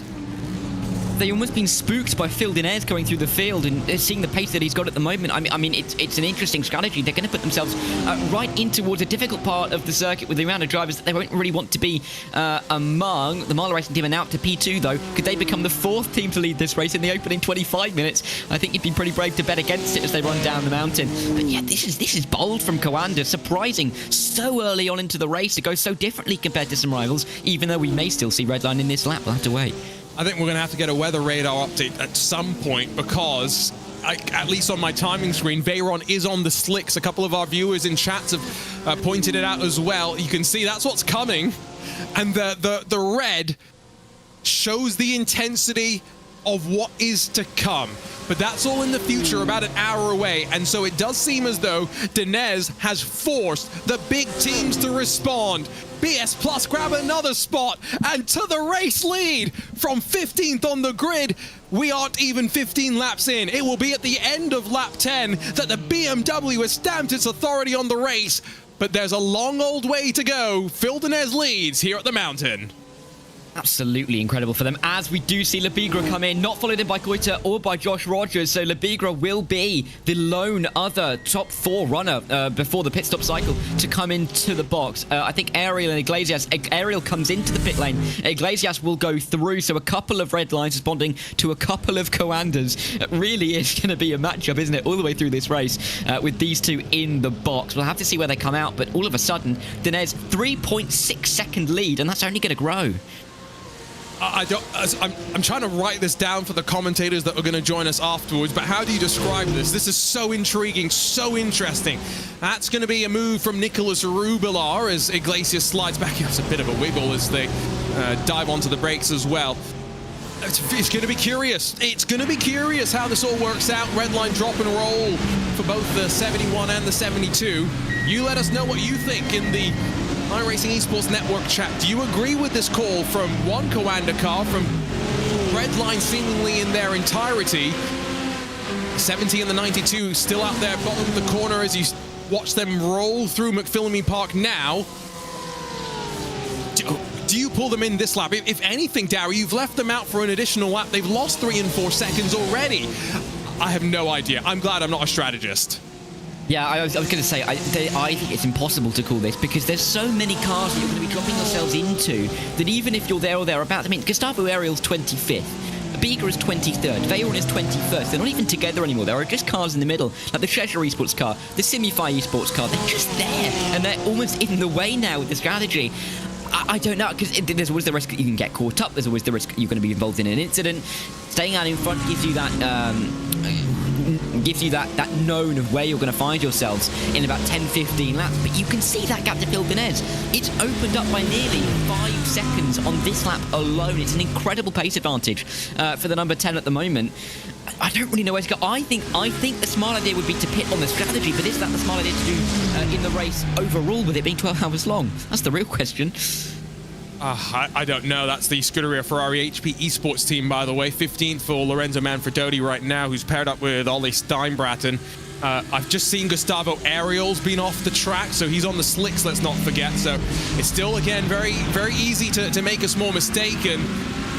they almost been spooked by Phil Dinez going through the field and seeing the pace that he's got at the moment. I mean, it's an interesting strategy. They're going to put themselves right in towards a difficult part of the circuit with the amount of drivers that they won't really want to be among. The Marla Racing team are now up to P2, though. Could they become the 4th team to lead this race in the opening 25 minutes? I think you'd be pretty brave to bet against it as they run down the mountain. But yeah, this is bold from Coanda. Surprising so early on into the race to go so differently compared to some rivals, even though we may still see Redline in this lap. We'll have to wait. I think we're going to have to get a weather radar update at some point because, at least on my timing screen, Veyron is on the slicks. A couple of our viewers in chats have pointed it out as well. You can see that's what's coming. And the red shows the intensity of what is to come. But that's all in the future, about an hour away. And so it does seem as though Dinez has forced the big teams to respond. BS Plus grab another spot and to the race lead from 15th on the grid. We aren't even 15 laps in. It will be at the end of lap 10 that the BMW has stamped its authority on the race. But there's a long old way to go. Phil Dinez leads here at the mountain. Absolutely incredible for them, as we do see Lebigra come in, not followed in by Goiter or by Josh Rogers, so Lebigra will be the lone other top 4 runner before the pit stop cycle to come into the box. I think Ariel and Iglesias, Ariel comes into the pit lane, Iglesias will go through, so a couple of red lines responding to a couple of Coanders. It really is going to be a matchup, isn't it, all the way through this race with these two in the box. We'll have to see where they come out, but all of a sudden, Dinez 3.6 second lead, and that's only going to grow. I'm trying to write this down for the commentators that are going to join us afterwards, but how do you describe this? This is so intriguing, so interesting. That's going to be a move from Nicolas Rubilar as Iglesias slides back. It's a bit of a wiggle as they dive onto the brakes as well. It's going to be curious. It's going to be curious how this all works out. Redline drop and roll for both the 71 and the 72. You let us know what you think in the iRacing Esports Network chat. Do you agree with this call from one Coanda car, from Redline seemingly in their entirety? 70 and the 92 still out there bottom of the corner as you watch them roll through McPhillamy Park now. Do you pull them in this lap? If anything, Darry, you've left them out for an additional lap. They've lost 3 and 4 seconds already. I have no idea. I'm glad I'm not a strategist. Yeah, I was going to say, I think it's impossible to call this because there's so many cars that you're going to be dropping yourselves into that even if you're there or thereabouts, I mean, Gustavo Ariel's 25th, Biga is 23rd, Veyron is 21st. They're not even together anymore. There are just cars in the middle, like the Cheshire Esports car, the Simify Esports car. They're just there, and they're almost in the way now with the strategy. I don't know, because there's always the risk that you can get caught up. There's always the risk you're going to be involved in an incident. Staying out in front gives you that known of where you're going to find yourselves in about 10-15 laps. But you can see that gap to Phil Dinez. It's opened up by nearly 5 seconds on this lap alone. It's an incredible pace advantage for the number 10 at the moment. I don't really know where to go. I think the smart idea would be to pit on the strategy, but is that the smart idea to do in the race overall with it being 12 hours long? That's the real question. I don't know. That's the Scuderia Ferrari HP Esports team, by the way. 15th for Lorenzo Manfredoni right now, who's paired up with Ollie Steinbraten. I've just seen Gustavo Ariel's been off the track, so he's on the slicks, let's not forget. So it's still, again, very, very easy to make a small mistake. And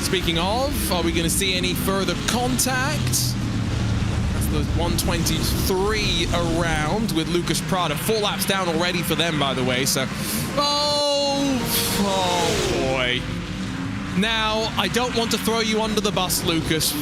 speaking of, are we going to see any further contact? That's the 123 around with Lucas Prada. 4 laps down already for them, by the way. So, oh boy. Now, I don't want to throw you under the bus, Lucas,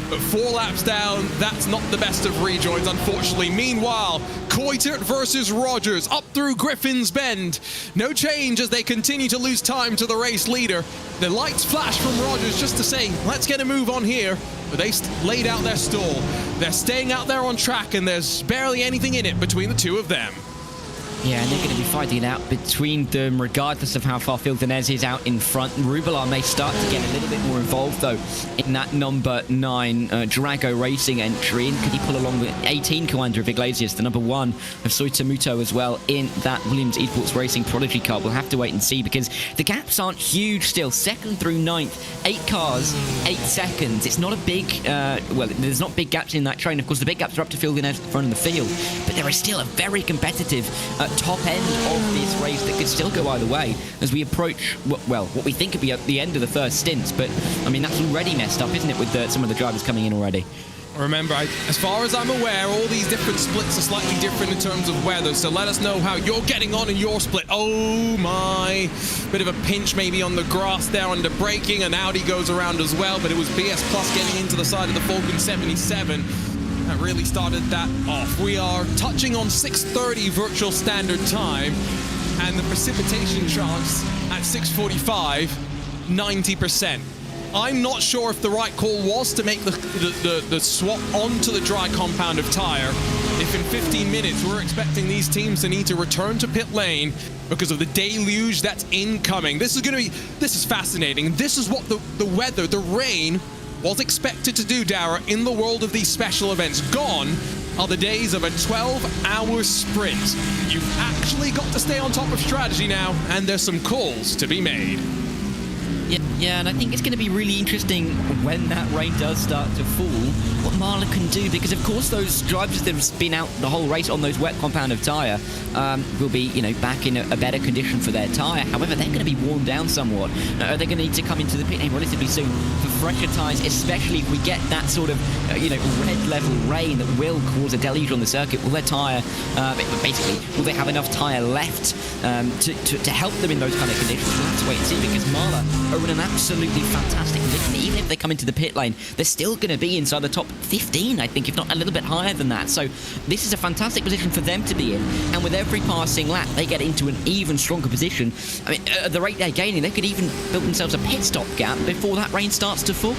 but 4 laps down, that's not the best of rejoins, unfortunately. Meanwhile, Coitert versus Rogers up through Griffin's Bend. No change as they continue to lose time to the race leader. The lights flash from Rogers just to say, let's get a move on here. But they laid out their stall. They're staying out there on track, and there's barely anything in it between the two of them. Yeah, and they're going to be fighting it out between them regardless of how far Phil Dinez is out in front. Rubilar may start to get a little bit more involved, though, in that number 9 Drago Racing entry. And could he pull along with 18 Coanda of Iglesias, the number 1 of Soitamuto as well, in that Williams Esports Racing Prodigy car? We'll have to wait and see, because the gaps aren't huge still. 2nd through 9th, 8 cars, 8 seconds. It's not a big, well, there's not big gaps in that train. Of course, the big gaps are up to Phil Dinez at the front of the field, but there is still a very competitive top end of this race that could still go either way as we approach, well, what we think could be at the end of the first stints. But, I mean, that's already messed up, isn't it, with some of the drivers coming in already? Remember, as far as I'm aware, all these different splits are slightly different in terms of weather, so let us know how you're getting on in your split. Oh my, bit of a pinch maybe on the grass there under braking, and Audi goes around as well, but it was BS Plus getting into the side of the Falcon 77. That really started that off. We are touching on 6:30 virtual standard time, and the precipitation chance at 6:45, 90%. I'm not sure if the right call was to make the swap onto the dry compound of tyre. If in 15 minutes we're expecting these teams to need to return to pit lane because of the deluge that's incoming. This is fascinating. This is what the weather, the rain, was expected to do, Dara, in the world of these special events. Gone are the days of a 12-hour sprint. You've actually got to stay on top of strategy now, and there's some calls to be made. Yeah, and I think it's going to be really interesting when that rain does start to fall, what Marla can do, because of course those drivers that have been out the whole race on those wet compound of tyre will be, back in a better condition for their tyre. However, they're going to be worn down somewhat. They're going to need to come into the pit lane relatively soon for fresher tyres, especially if we get that sort of, red level rain that will cause a deluge on the circuit. Will their tyre, basically, will they have enough tyre left to help them in those kind of conditions? We'll have to wait and see, because Marla are in an absolutely fantastic position. Even if they come into the pit lane, they're still going to be inside the top 15, I think, if not a little bit higher than that. So this is a fantastic position for them to be in, and with every passing lap, they get into an even stronger position. I mean, at the rate they're gaining, they could even build themselves a pit stop gap before that rain starts to fall.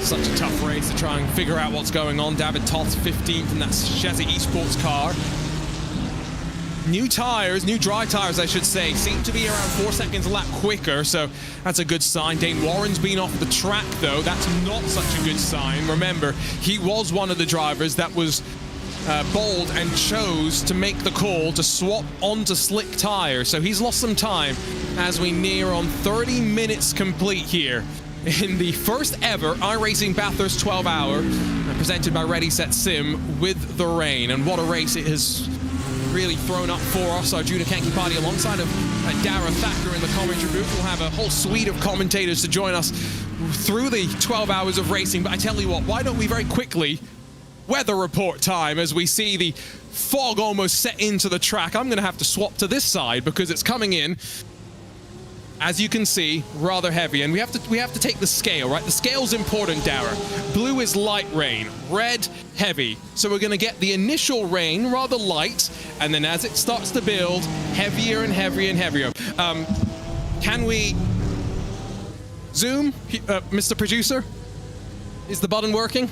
Such a tough race to try and figure out what's going on. David Toth's 15th in that Chesney Esports car. New tyres, new dry tyres I should say, seem to be around 4 seconds a lap quicker, so that's a good sign. Dane Warren's been off the track though, that's not such a good sign. Remember, he was one of the drivers that was bold and chose to make the call to swap onto slick tyres, so he's lost some time as we near on 30 minutes complete here in the first ever iRacing Bathurst 12-hour presented by Ready Set Sim with the rain. And what a race it has really thrown up for us. Our Judah Kenki party alongside of Dara Thacker in the commentary booth. We'll have a whole suite of commentators to join us through the 12 hours of racing. But I tell you what, why don't we very quickly, weather report time, as we see the fog almost set into the track. I'm going to have to swap to this side because it's coming in, as you can see, rather heavy, and we have to take the scale, right? The scale's important, Dara. Blue is light rain, red heavy. So we're going to get the initial rain rather light, and then as it starts to build, heavier and heavier and heavier. Can we zoom, Mr. Producer? Is the button working?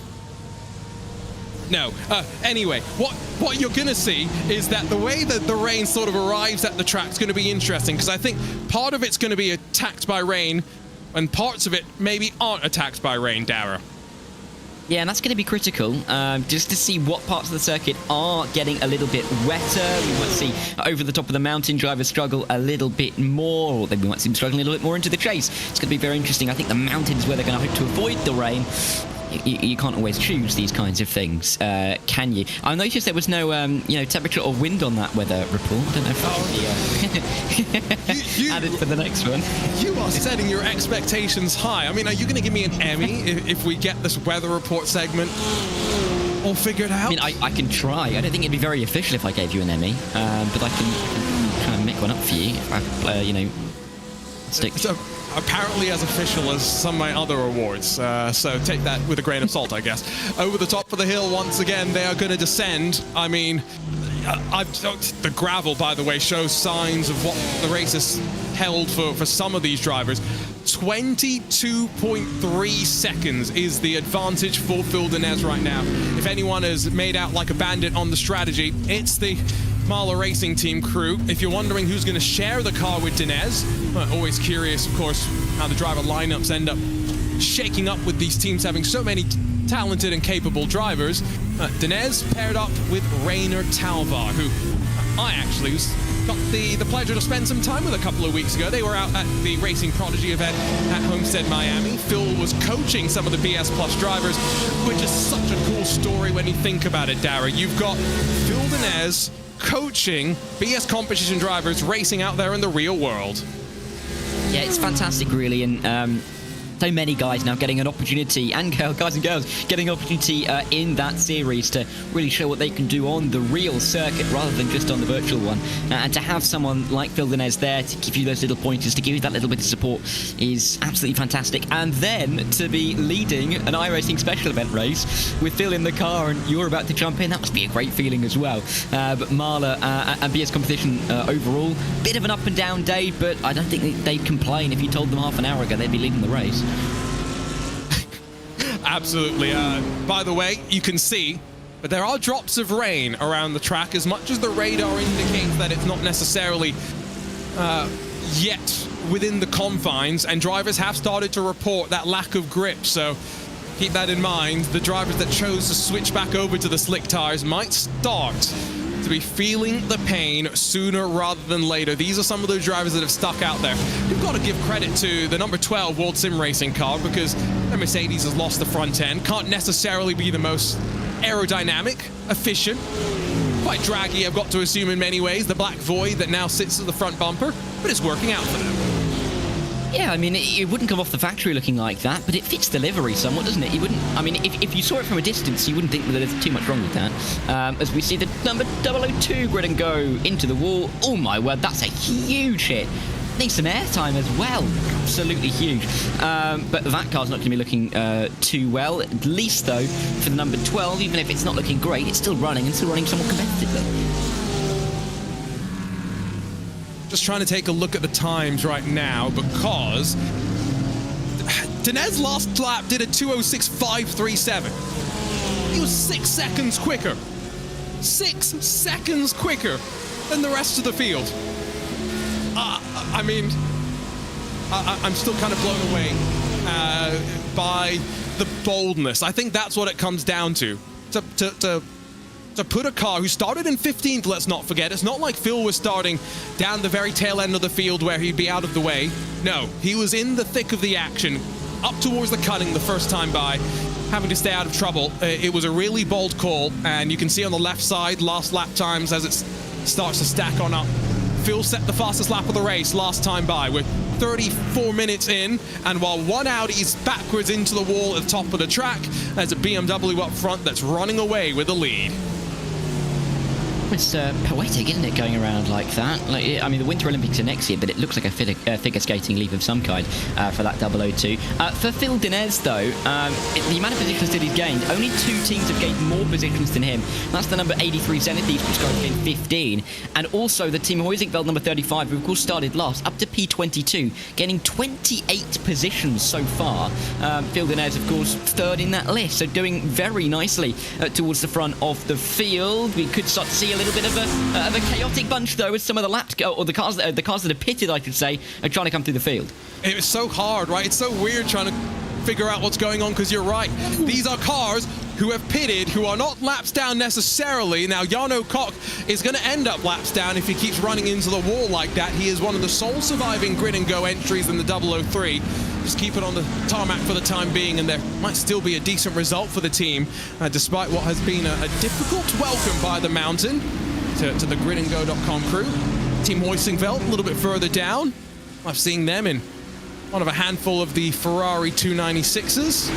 No. Anyway, what you're going to see is that the way that the rain sort of arrives at the track is going to be interesting, because I think part of it's going to be attacked by rain and parts of it maybe aren't attacked by rain, Dara. Yeah, and that's going to be critical, just to see what parts of the circuit are getting a little bit wetter. We might see over the top of the mountain drivers struggle a little bit more, or we might see them struggling a little bit more into the chase. It's going to be very interesting. I think the mountains where they're going to hope to avoid the rain. You can't always choose these kinds of things, can you? I noticed there was no, temperature or wind on that weather report. I don't know if you added for the next one. You are setting your expectations high. I mean, are you going to give me an Emmy if we get this weather report segment all figured out? I mean, I can try. I don't think it'd be very official if I gave you an Emmy, but I can try and make one up for you if I, stick. So, apparently as official as some of my other awards, so take that with a grain of salt, I guess. Over the top of the hill once again, they are going to descend. I mean, the gravel, by the way, shows signs of what the race has held for some of these drivers. 22.3 seconds is the advantage for Phil Dinez right now. If anyone is made out like a bandit on the strategy, it's the Marla Racing Team crew. If you're wondering who's going to share the car with Dinez, always curious, of course, how the driver lineups end up shaking up with these teams having so many talented and capable drivers. Dinez paired up with Rainer Talvar, who I actually got the pleasure to spend some time with a couple of weeks ago. They were out at the Racing Prodigy event at Homestead, Miami. Phil was coaching some of the BS Plus drivers, which is such a cool story when you think about it, Dara. You've got Phil Dinez coaching BS competition drivers racing out there in the real world. Yeah, it's fantastic, really, and so many guys now getting an opportunity, and guys and girls getting an opportunity in that series to really show what they can do on the real circuit rather than just on the virtual one. And to have someone like Phil Dinez there to give you those little pointers, to give you that little bit of support is absolutely fantastic. And then to be leading an iRacing special event race with Phil in the car and you're about to jump in, that must be a great feeling as well. But Marla and BS competition overall, bit of an up and down day, but I don't think they'd complain if you told them half an hour ago they'd be leading the race. Absolutely. By the way, you can see that there are drops of rain around the track, as much as the radar indicates that it's not necessarily yet within the confines, and drivers have started to report that lack of grip. So keep that in mind. The drivers that chose to switch back over to the slick tires might start to be feeling the pain sooner rather than later. These are some of those drivers that have stuck out there. You've got to give credit to the number 12 World Sim Racing car, because the Mercedes has lost the front end. Can't necessarily be the most aerodynamic, efficient, quite draggy, I've got to assume in many ways, the black void that now sits at the front bumper, but it's working out for them. Yeah, I mean, it wouldn't come off the factory looking like that, but it fits the livery somewhat, doesn't it? You wouldn't, I mean, if you saw it from a distance, you wouldn't think that there's too much wrong with that. As we see the number 002 grid and go into the wall. Oh my word, that's a huge hit. Needs some airtime as well. Absolutely huge. But that car's not going to be looking too well. At least, though, for the number 12, even if it's not looking great, it's still running and still running somewhat competitively. Just trying to take a look at the times right now, because Dinez last lap did a 2:06.537. He was 6 seconds quicker. 6 seconds quicker than the rest of the field. I mean, I'm still kind of blown away by the boldness. I think that's what it comes down to. To put a car who started in 15th, let's not forget. It's not like Phil was starting down the very tail end of the field where he'd be out of the way. No, he was in the thick of the action, up towards the cutting the first time by, having to stay out of trouble. It was a really bold call, and you can see on the left side, last lap times as it starts to stack on up. Phil set the fastest lap of the race last time by. We're 34 minutes in, and while one Audi's backwards into the wall at the top of the track, there's a BMW up front that's running away with the lead. It's poetic, isn't it, going around like that? Like, I mean, the Winter Olympics are next year, but it looks like a figure skating leap of some kind for that 002. For Phil Dinez, though, the amount of positions that he's gained, only 2 teams have gained more positions than him. That's the number 83 Zenith, which got in 15, and also the Team Huizinfeld number 35, who of course started last, up to P22, gaining 28 positions so far. Phil Dinez, of course, third in that list, so doing very nicely towards the front of the field. We could start to see a little bit of a chaotic bunch, though, as some of the laps or the cars that are pitted, I should say, are trying to come through the field. It was so hard, right? It's so weird trying to figure out what's going on, because you're right. These are cars who have pitted, who are not laps down necessarily. Now, Jarno Koch is going to end up laps down if he keeps running into the wall like that. He is one of the sole surviving grid and go entries in the 003. Just keep it on the tarmac for the time being, and there might still be a decent result for the team, despite what has been a difficult welcome by the mountain to the gridandgo.com crew. Team Huizinfeld a little bit further down. I'm seeing them in one of a handful of the Ferrari 296s.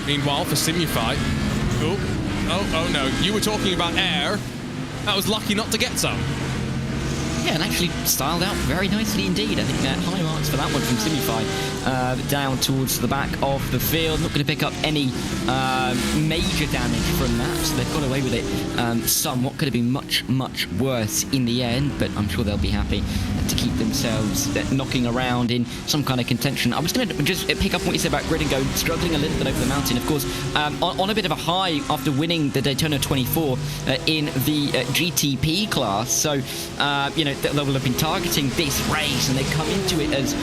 Meanwhile, for Simufy, oh no, you were talking about air. That was lucky not to get some. Yeah, and actually styled out very nicely indeed. I think high marks for that one from Simufy. Down towards the back of the field. Not going to pick up any major damage from that, so they've got away with it somewhat. Could have been much, much worse in the end, but I'm sure they'll be happy to keep themselves knocking around in some kind of contention. I was going to just pick up what you said about Grid and Go struggling a little bit over the mountain. Of course, on a bit of a high after winning the Daytona 24 in the GTP class. So, you know, they will have been targeting this race, and they come into it as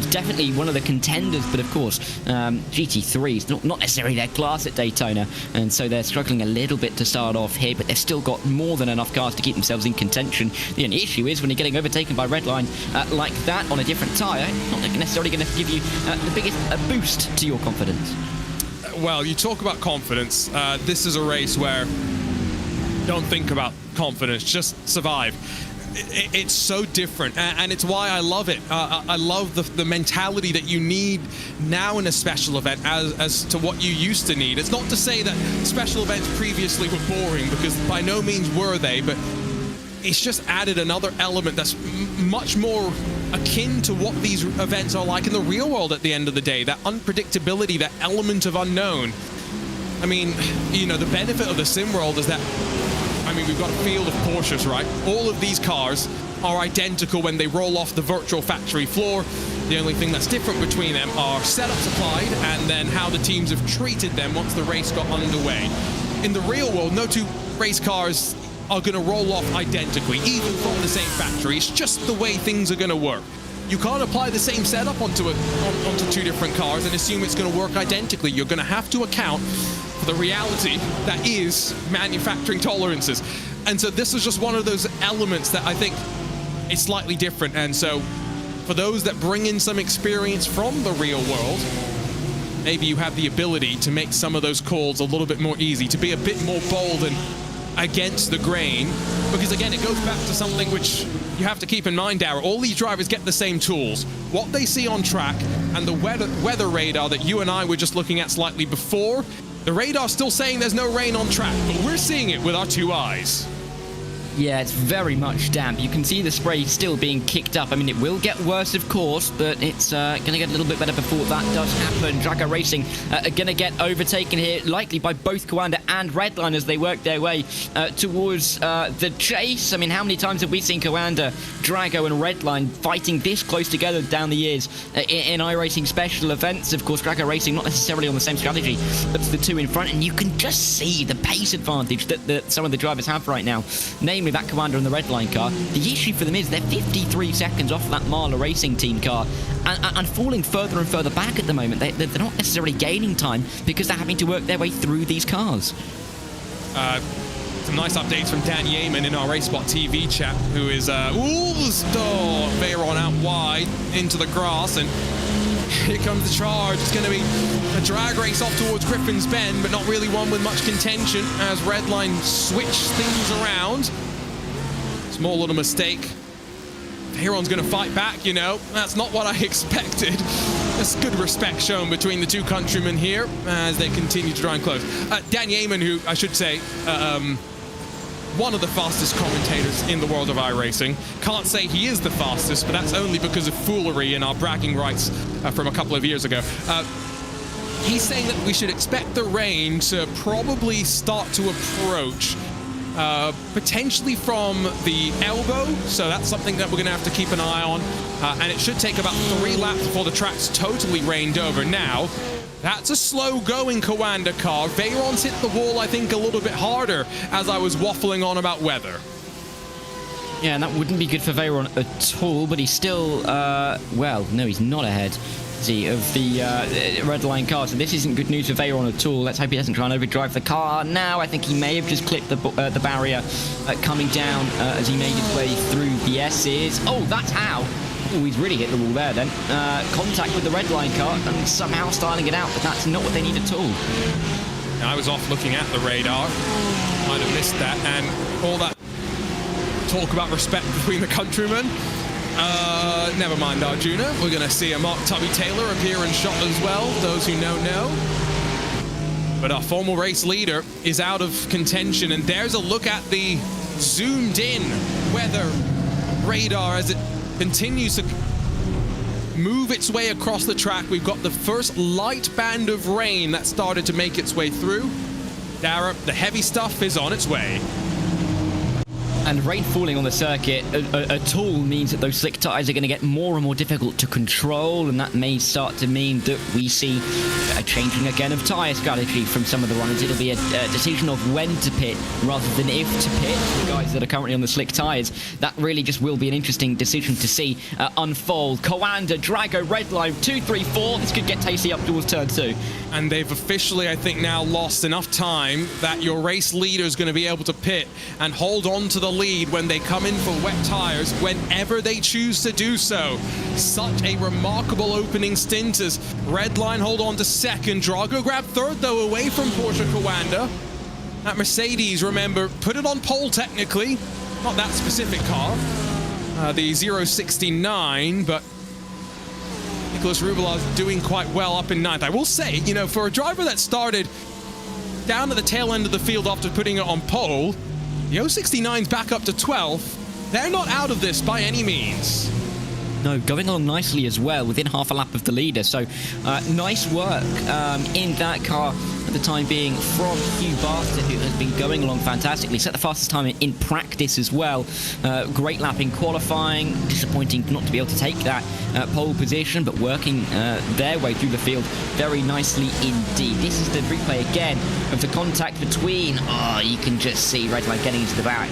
definitely one of the contenders, but of course GT3 is not necessarily their class at Daytona, and so they're struggling a little bit to start off here, but they've still got more than enough cars to keep themselves in contention. The only issue is when you're getting overtaken by Redline like that on a different tyre, not necessarily going to give you the biggest boost to your confidence. Well, you talk about confidence. This is a race where Don't think about confidence, just survive. It's so different, and it's why I love it. I love the mentality that you need now in a special event as to what you used to need. It's not to say that special events previously were boring, because by no means were they, but it's just added another element that's much more akin to what these events are like in the real world at the end of the day. That unpredictability, that element of unknown. I mean, you know, the benefit of the sim world is that, I mean, we've got a field of Porsches, right? All of these cars are identical when they roll off the virtual factory floor. The only thing that's different between them are setups applied and then how the teams have treated them once the race got underway. In the real world, no two race cars are going to roll off identically, even from the same factory. It's just the way things are going to work. You can't apply the same setup onto two different cars and assume it's going to work identically. You're going to have to account for the reality that is manufacturing tolerances. And so this is just one of those elements that I think is slightly different. And so for those that bring in some experience from the real world, maybe you have the ability to make some of those calls a little bit more easy, to be a bit more bold and against the grain, because again, it goes back to something which you have to keep in mind, Darragh. All these drivers get the same tools. What they see on track and the weather radar that you and I were just looking at slightly before, the radar's still saying there's no rain on track, but we're seeing it with our 2 eyes. Yeah, it's very much damp. You can see the spray still being kicked up. I mean, it will get worse, of course, but it's going to get a little bit better before that does happen. Drago Racing are going to get overtaken here, likely by both Coanda and Redline as they work their way towards the chase. I mean, how many times have we seen Coanda, Drago and Redline fighting this close together down the years in iRacing special events? Of course, Drago Racing not necessarily on the same strategy, but it's the two in front, and you can just see the pace advantage that some of the drivers have right now. Namely, that Commander and the Redline car. The issue for them is they're 53 seconds off that Marla Racing Team car and falling further and further back at the moment. They're not necessarily gaining time because they're having to work their way through these cars. Some nice updates from Dan Yeaman in our RaceSpot TV chat, who is Veyron out wide into the grass, and here comes the charge. It's going to be a drag race off towards Griffin's Bend, but not really one with much contention as Redline switch things around. Small little mistake. Veyron's going to fight back, you know. That's not what I expected. There's good respect shown between the two countrymen here as they continue to try and close. Dan Yeaman, who I should say, one of the fastest commentators in the world of iRacing. Can't say he is the fastest, but that's only because of foolery in our bragging rights from a couple of years ago. He's saying that we should expect the rain to probably start to approach potentially from the elbow, so that's something that we're going to have to keep an eye on, and it should take about 3 laps before the track's totally rained over. Now, that's a slow-going Coanda car. Veyron's hit the wall, I think, a little bit harder as I was waffling on about weather. Yeah, and that wouldn't be good for Veyron at all, but he's still, well, no, he's not ahead of the Redline car, so this isn't good news for Veyron at all. Let's hope he doesn't try and overdrive the car now. I think he may have just clipped the barrier coming down as he made his way through the S's. Oh, that's how. Oh, he's really hit the wall there then. Contact with the Redline car and somehow styling it out, but that's not what they need at all. I was off looking at the radar. Might have missed that, and all that talk about respect between the countrymen. Never mind Arjuna. We're going to see a Mark Tubby Taylor appear in shot as well. Those who know. But our former race leader is out of contention, and there's a look at the zoomed in weather radar as it continues to move its way across the track. We've got the first light band of rain that started to make its way through. Darragh, the heavy stuff is on its way. And rain falling on the circuit at all means that those slick tyres are going to get more and more difficult to control, and that may start to mean that we see a changing again of tyre strategy from some of the runners. It'll be a decision of when to pit rather than if to pit. The guys that are currently on the slick tyres, that really just will be an interesting decision to see unfold. Coanda, Drago, Redline, 2, 3, 4. This could get tasty up towards turn 2. And they've officially, I think, now lost enough time that your race leader is going to be able to pit and hold on to the lead when they come in for wet tires whenever they choose to do so. Such a remarkable opening stint as Redline hold on to second. Drago grab third, though, away from Porsche Coanda. That Mercedes, remember, put it on pole technically, not that specific car, the 069, but Nicholas Rubelard's doing quite well up in ninth. I will say, you know, for a driver that started down at the tail end of the field after putting it on pole, the 069's back up to 12th. They're not out of this by any means. No, going along nicely as well, within half a lap of the leader. So, nice work in that car for the time being from Hugh Barter, who has been going along fantastically. Set the fastest time in practice as well. Great lap in qualifying. Disappointing not to be able to take that pole position, but working their way through the field very nicely indeed. This is the replay again of the contact between, you can just see Redline getting into the back.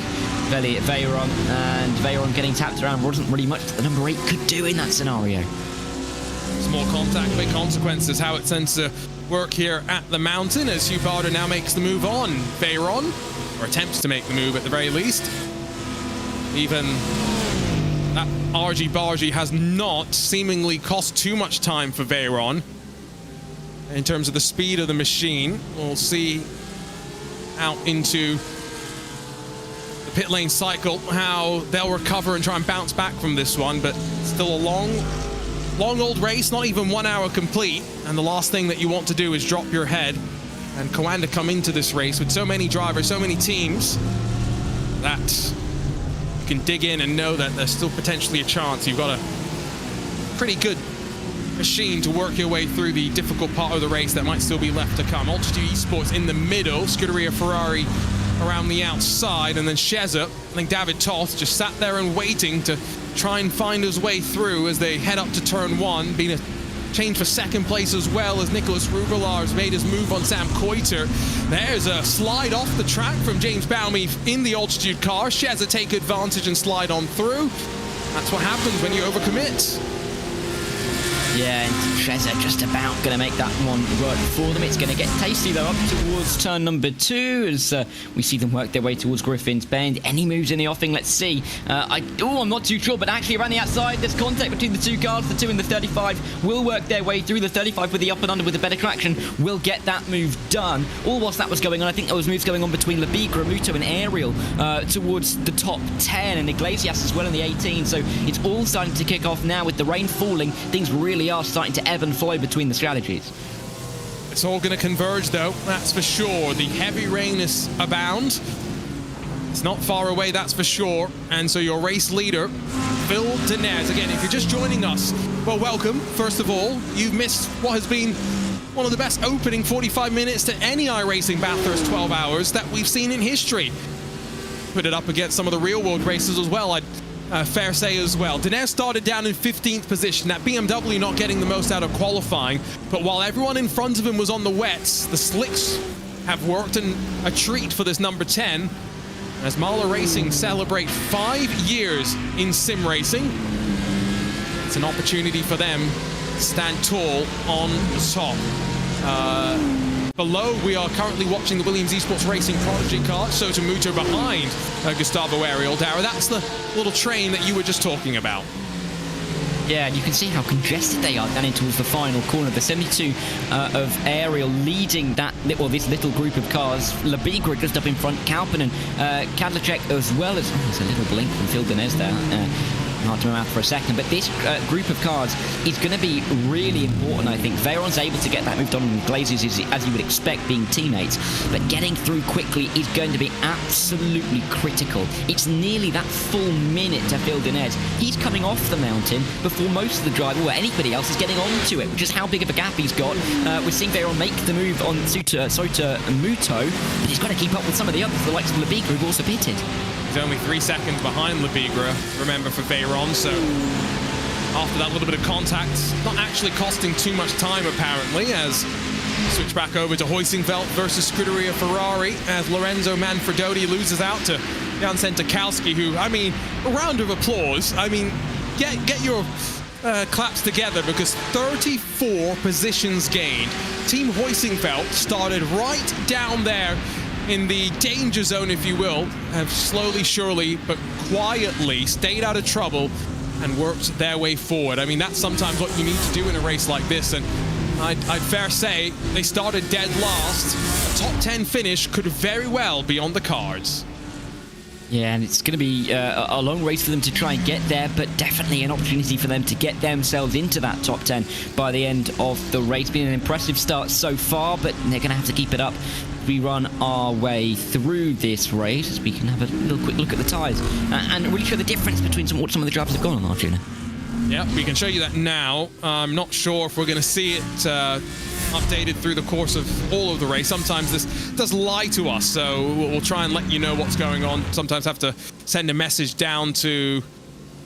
Veyron, and Veyron getting tapped around. Wasn't really much that the number 8 could do in that scenario. Small contact, big consequences, how it tends to work here at the mountain as Hugh Barter now makes the move on Veyron, or attempts to make the move at the very least. Even that argy-bargy has not seemingly cost too much time for Veyron in terms of the speed of the machine. We'll see out into pit lane cycle how they'll recover and try and bounce back from this one, but still a long old race, not even 1 hour complete, and the last thing that you want to do is drop your head. And Coanda come into this race with so many drivers, so many teams, that you can dig in and know that there's still potentially a chance. You've got a pretty good machine to work your way through the difficult part of the race that might still be left to come. Altitude Esports in the middle, Scuderia Ferrari around the outside, and then Sheza, I think David Toth just sat there and waiting to try and find his way through as they head up to turn 1, being a change for second place as well as Nicholas Rubelard's made his move on Sam Coiter. There's a slide off the track from James Baume in the altitude car. Sheza take advantage and slide on through. That's what happens when you overcommit. Yeah, and Sheza just about going to make that one work for them. It's going to get tasty, though, up towards turn number 2 as we see them work their way towards Griffin's Bend. Any moves in the offing? Let's see. I'm not too sure, but actually around the outside, there's contact between the two cars. The 2 and the 35 will work their way through. The 35 with the up and under with the better traction will get that move done. All whilst that was going on, I think there was moves going on between Labigra, Muto and Ariel towards the top 10, and Iglesias as well in the 18. So it's all starting to kick off now with the rain falling. Things really are starting to ebb and flow between the strategies. It's all going to converge, though, that's for sure. The heavy rain is abound. It's not far away, that's for sure. And so your race leader, Phil Denez. Again, if you're just joining us, well, welcome. First of all, you've missed what has been one of the best opening 45 minutes to any iRacing Bathurst 12 hours that we've seen in history. Put it up against some of the real-world races as well, I'd fair say as well. Denez started down in 15th position. That BMW not getting the most out of qualifying, but while everyone in front of him was on the wets, the slicks have worked, and a treat for this number 10 as Mahler Racing celebrate 5 years in sim racing. It's an opportunity for them to stand tall on top. Below, we are currently watching the Williams Esports Racing Prodigy car, Sota Muto behind Gustavo Ariel. Dara, that's the little train that you were just talking about. Yeah, and you can see how congested they are down in towards the final corner. The 72 of Ariel leading this little group of cars. Labigra just up in front, Kalpin and Kadlacek as well as... there's a little blink from Phil Denez there. Hard to remember for a second, but this group of cars is going to be really important, I think. Veyron's able to get that moved on, and Glazes is, as you would expect, being teammates, but getting through quickly is going to be absolutely critical. It's nearly that full minute to Phil Denez. He's coming off the mountain before most of the driver or anybody else is getting onto it, which is how big of a gap he's got. We're seeing Veyron make the move on Sota and Muto, but he's got to keep up with some of the others, the likes of Labigra, who've also pitted. He's only 3 seconds behind Labigra, remember, for Veyron, so after that little bit of contact, not actually costing too much time, apparently, as switch back over to Hoisingveld versus Scuderia Ferrari, as Lorenzo Manfredotti loses out to Jansen Tokowski, who, I mean, a round of applause. I mean, get your claps together, because 34 positions gained. Team Hoisingveld started right down there in the danger zone, if you will, have slowly, surely, but quietly stayed out of trouble and worked their way forward. I mean, that's sometimes what you need to do in a race like this, and I'd fair say they started dead last. A top 10 finish could very well be on the cards. Yeah, and it's going to be a long race for them to try and get there, but definitely an opportunity for them to get themselves into that top 10 by the end of the race. Been an impressive start so far, but they're going to have to keep it up. We run our way through this race as we can have a little quick look at the tyres and really show the difference between what some of the drivers have gone on, Arjuna. Yeah, we can show you that now. I'm not sure if we're going to see it updated through the course of all of the race. Sometimes this does lie to us, so we'll try and let you know what's going on. Sometimes have to send a message down to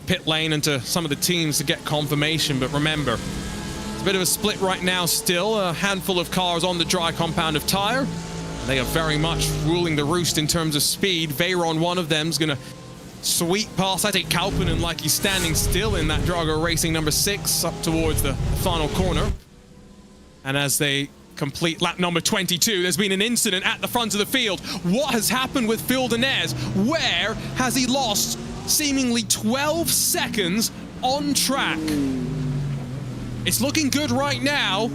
pit lane and to some of the teams to get confirmation, but remember, it's a bit of a split right now still. A handful of cars on the dry compound of tyre. They are very much ruling the roost in terms of speed. Veyron, one of them, is going to sweep past. I think Kauppinen like he's standing still in that Drago Racing number 6 up towards the final corner. And as they complete lap number 22, there's been an incident at the front of the field. What has happened with Phil Denez? Where has he lost seemingly 12 seconds on track? It's looking good right now,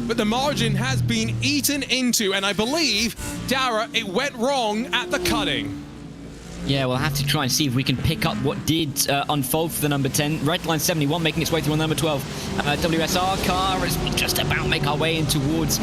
but the margin has been eaten into, and I believe, Dara, it went wrong at the cutting. Yeah, we'll have to try and see if we can pick up what did unfold for the number 10. Redline 71 making its way through on number 12. WSR car as we just about make our way in towards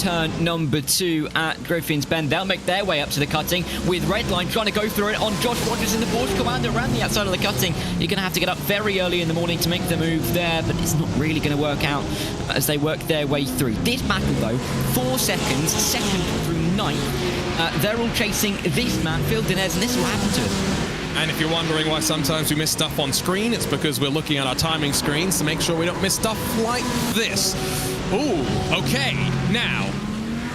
turn number 2 at Grotfians Bend. They'll make their way up to the cutting with Redline trying to go through it on Josh Rogers in the Porsche Commander around the outside of the cutting. You're going to have to get up very early in the morning to make the move there, but it's not really going to work out as they work their way through. This battle, though, 4 seconds, 2nd through 9th. They're all chasing this man, Phil Denez, and this will happen to him. And if you're wondering why sometimes we miss stuff on screen, it's because we're looking at our timing screens to make sure we don't miss stuff like this. Ooh, okay, now,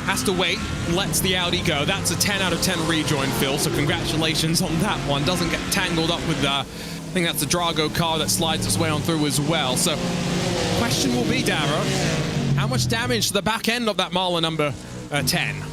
has to wait, lets the Audi go. That's a 10 out of 10 rejoin, Phil, so congratulations on that one. Doesn't get tangled up with, I think that's the Drago car that slides its way on through as well. So, question will be, Dara, how much damage to the back end of that Marla number 10?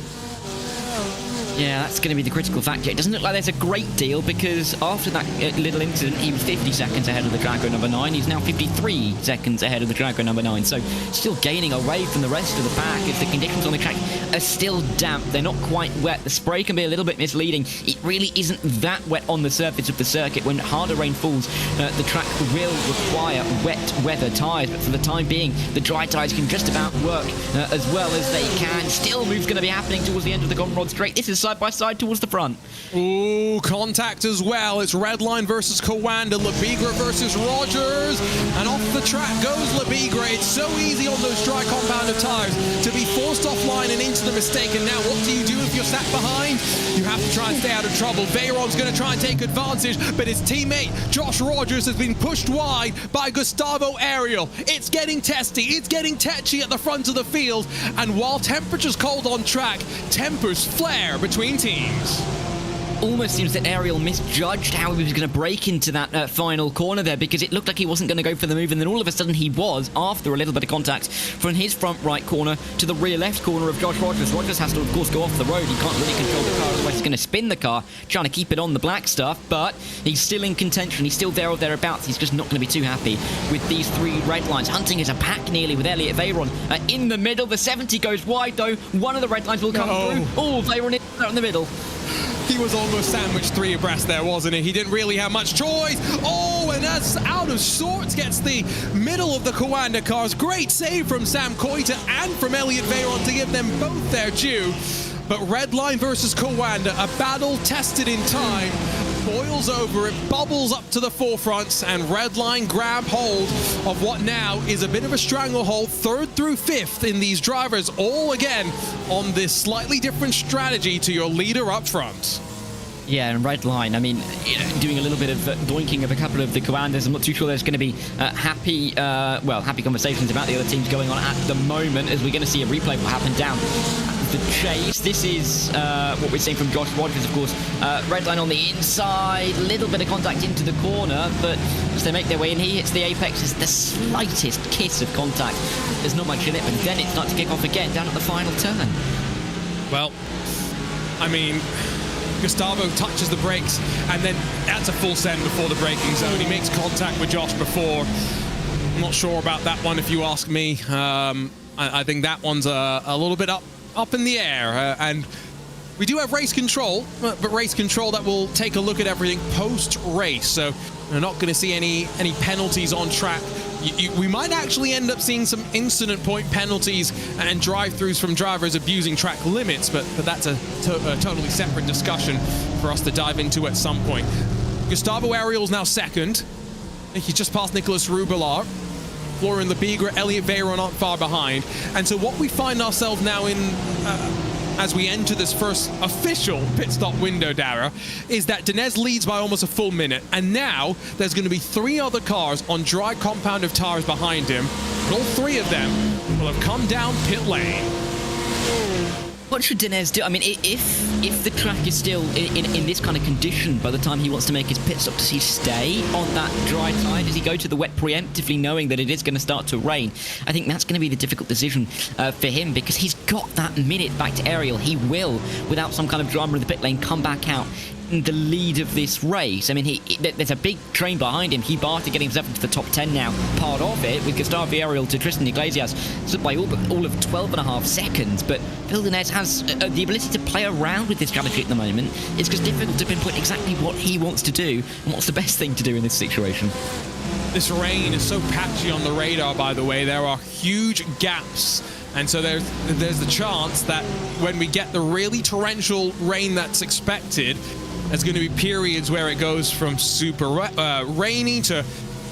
Yeah, that's going to be the critical factor. It doesn't look like there's a great deal because after that little incident, he was 50 seconds ahead of the Drago number 9. He's now 53 seconds ahead of the Drago number 9. So still gaining away from the rest of the pack as the conditions on the track are still damp. They're not quite wet. The spray can be a little bit misleading. It really isn't that wet on the surface of the circuit. When harder rain falls, the track will require wet weather tyres. But for the time being, the dry tyres can just about work as well as they can. Still moves going to be happening towards the end of the Golden Rod Straight. This is side by side towards the front. Ooh, contact as well. It's Redline versus Coanda, Lebigra versus Rogers, and off the track goes Lebigra. It's so easy on those dry compounded tires to be forced offline and into the mistake. And now what do you do if you're sat behind? You have to try and stay out of trouble. Veyron's going to try and take advantage, but his teammate Josh Rogers has been pushed wide by Gustavo Ariel. It's getting testy, it's getting tetchy at the front of the field, and while temperature's cold on track, tempers flare between teams. Almost seems that Ariel misjudged how he was going to break into that final corner there because it looked like he wasn't going to go for the move, and then all of a sudden he was, after a little bit of contact from his front right corner to the rear left corner of Josh Rogers. Rogers has to, of course, go off the road. He can't really control the car, otherwise he's going to spin the car, trying to keep it on the black stuff, but he's still in contention. He's still there or thereabouts. He's just not going to be too happy with these 3 red lines. Hunting is a pack nearly with Elliot Veyron in the middle. The 70 goes wide, though. One of the red lines will come through. Oh, Veyron is out in the middle. He was almost sandwiched 3 abreast there, wasn't he? He didn't really have much choice. Oh, and that's out of sorts. Gets the middle of the Coanda cars. Great save from Sam Koita and from Elliot Veyron to give them both their due. But Redline versus Coanda, a battle tested in time, boils over, it bubbles up to the forefront, and Redline grab hold of what now is a bit of a stranglehold, 3rd through 5th in these drivers, all again on this slightly different strategy to your leader up front. Yeah, and Redline, I mean, doing a little bit of doinking of a couple of the Coanders. I'm not too sure there's going to be happy conversations about the other teams going on at the moment, as we're going to see a replay will happen down the chase. This is what we're seeing from Josh Rogers, of course. Redline on the inside, little bit of contact into the corner, but as they make their way in, he hits the apex. It's the slightest kiss of contact. There's not much in it, but then it starts to kick off again down at the final turn. Well, I mean, Gustavo touches the brakes, and then that's a full send before the braking zone. He makes contact with Josh before. I'm not sure about that one, if you ask me. I think that one's a little bit up in the air, and we do have race control, but race control that will take a look at everything post-race, so we're not going to see any penalties on track. We might actually end up seeing some incident point penalties and drive-throughs from drivers abusing track limits, but that's a totally separate discussion for us to dive into at some point. Gustavo Ariel's now second. He just passed Nicolas Rubelar. Florian Lebigra, Elliot Veyron aren't far behind. And so what we find ourselves now in, as we enter this first official pit stop window, Dara, is that Denez leads by almost a full minute. And now there's going to be 3 other cars on dry compound of tires behind him. And all 3 of them will have come down pit lane. What should Denez do? I mean, if the track is still in this kind of condition by the time he wants to make his pit stop, does he stay on that dry tire? Does he go to the wet preemptively knowing that it is going to start to rain? I think that's going to be the difficult decision for him, because he's got that minute back to Ariel. He will, without some kind of drama in the pit lane, come back out in the lead of this race. I mean, there's a big train behind him. Hibata getting himself into the top 10 now, part of it, with Gustavo Ariel to Tristan Iglesias, so by all of 12.5 seconds. But Phil Denez has the ability to play around with this strategy at the moment. It's just difficult to pinpoint exactly what he wants to do and what's the best thing to do in this situation. This rain is so patchy on the radar, by the way. There are huge gaps. And so there's the chance that when we get the really torrential rain that's expected, there's going to be periods where it goes from super rainy to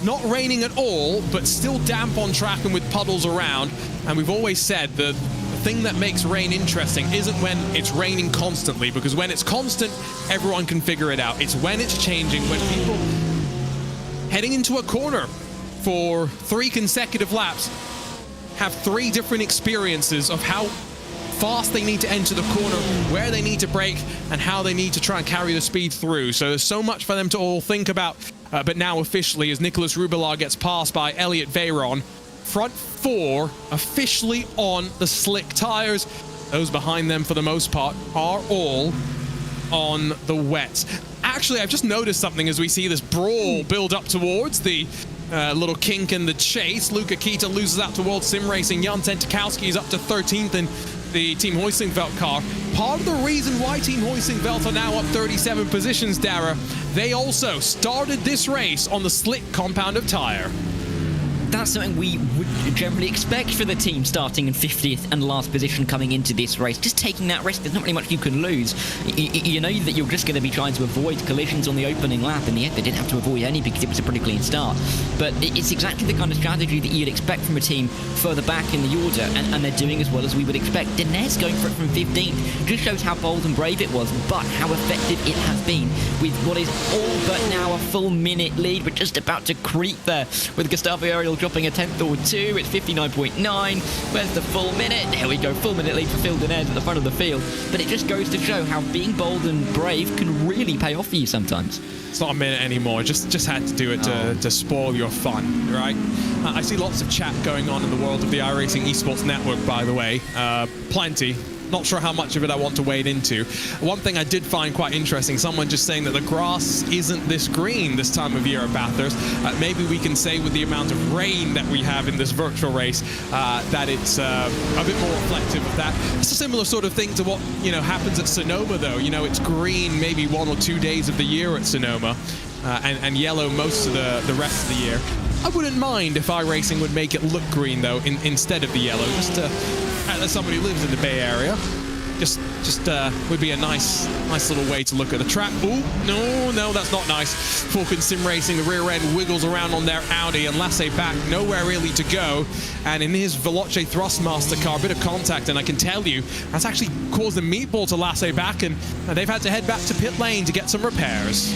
not raining at all, but still damp on track and with puddles around. And we've always said the thing that makes rain interesting isn't when it's raining constantly, because when it's constant, everyone can figure it out. It's when it's changing, when people heading into a corner for 3 consecutive laps have 3 different experiences of how fast they need to enter the corner, where they need to brake, and how they need to try and carry the speed through. So there's so much for them to all think about. But now officially, as Nicolas Rubelar gets passed by Elliot Veyron, front 4 officially on the slick tires. Those behind them, for the most part, are all on the wets. Actually, I've just noticed something as we see this brawl build up towards the little kink in the chase. Luca Kita loses out to World Sim Racing. Jan Tentikowski is up to 13th in the Team Huizingveld car. Part of the reason why Team Huizingveld are now up 37 positions, Dara, they also started this race on the slick compound of tire. That's something we would generally expect for the team starting in 50th and last position coming into this race. Just taking that risk, there's not really much you can lose. You know that you're just going to be trying to avoid collisions on the opening lap. In the end, they didn't have to avoid any because it was a pretty clean start. But it's exactly the kind of strategy that you'd expect from a team further back in the order, and they're doing as well as we would expect. Denez going for it from 15th just shows how bold and brave it was, but how effective it has been with what is all but now a full minute lead. We're just about to creep there with Gustavo Ariel dropping a 10th or 2. It's 59.9. Where's the full minute? There we go, full minute lead for Phil Denez at the front of the field. But it just goes to show how being bold and brave can really pay off for you sometimes. It's not a minute anymore. Just had to do it to spoil your fun, right? I see lots of chat going on in the world of the iRacing Esports Network, by the way. Plenty. Not sure how much of it I want to wade into. One thing I did find quite interesting, someone just saying that the grass isn't this green this time of year at Bathurst. Maybe we can say with the amount of rain that we have in this virtual race that it's a bit more reflective of that. It's a similar sort of thing to what happens at Sonoma, though. It's green maybe 1 or 2 days of the year at Sonoma, and yellow most of the rest of the year. I wouldn't mind if iRacing would make it look green, though, instead of the yellow, just to, as somebody who lives in the Bay Area, just would be a nice little way to look at the track. Oh, no, that's not nice. Falcon Sim Racing, the rear end wiggles around on their Audi, and Lasse back, nowhere really to go. And in his Veloce Thrustmaster car, a bit of contact, and I can tell you, that's actually caused a meatball to Lasse back, and they've had to head back to pit lane to get some repairs.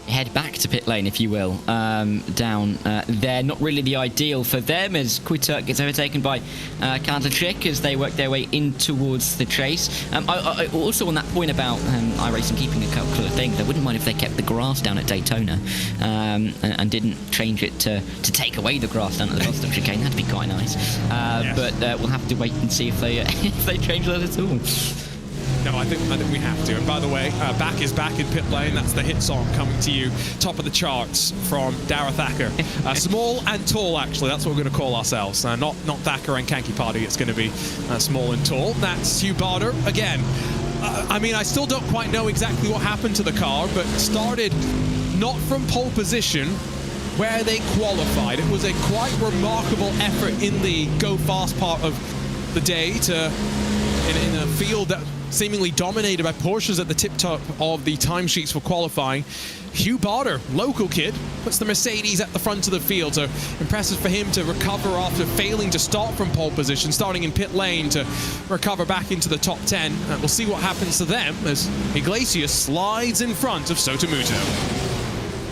Head back to pit lane, if you will, down there. Not really the ideal for them, as Quiturk gets overtaken by Kazachik as they work their way in towards the chase. I also, on that point about iRacing keeping a couple of things, I wouldn't mind if they kept the grass down at Daytona and didn't change it to take away the grass down at the Boston chicane. That'd be quite nice. Yes. But we'll have to wait and see if they change that at all. No, I think we have to. And by the way, Back is Back in pit lane. That's the hit song coming to you, top of the charts from Dara Thacker. Small and tall, actually. That's what we're going to call ourselves. Not Thacker and Kanky Party. It's going to be small and tall. That's Hugh Barter again. I mean, I still don't quite know exactly what happened to the car, but started not from pole position where they qualified. It was a quite remarkable effort in the go fast part of the day in a field that seemingly dominated by Porsches at the tip top of the timesheets for qualifying. Hugh Barter, local kid, puts the Mercedes at the front of the field, so impressive for him to recover after failing to start from pole position, starting in pit lane to recover back into the top 10. We'll see what happens to them as Iglesias slides in front of Sotomuto.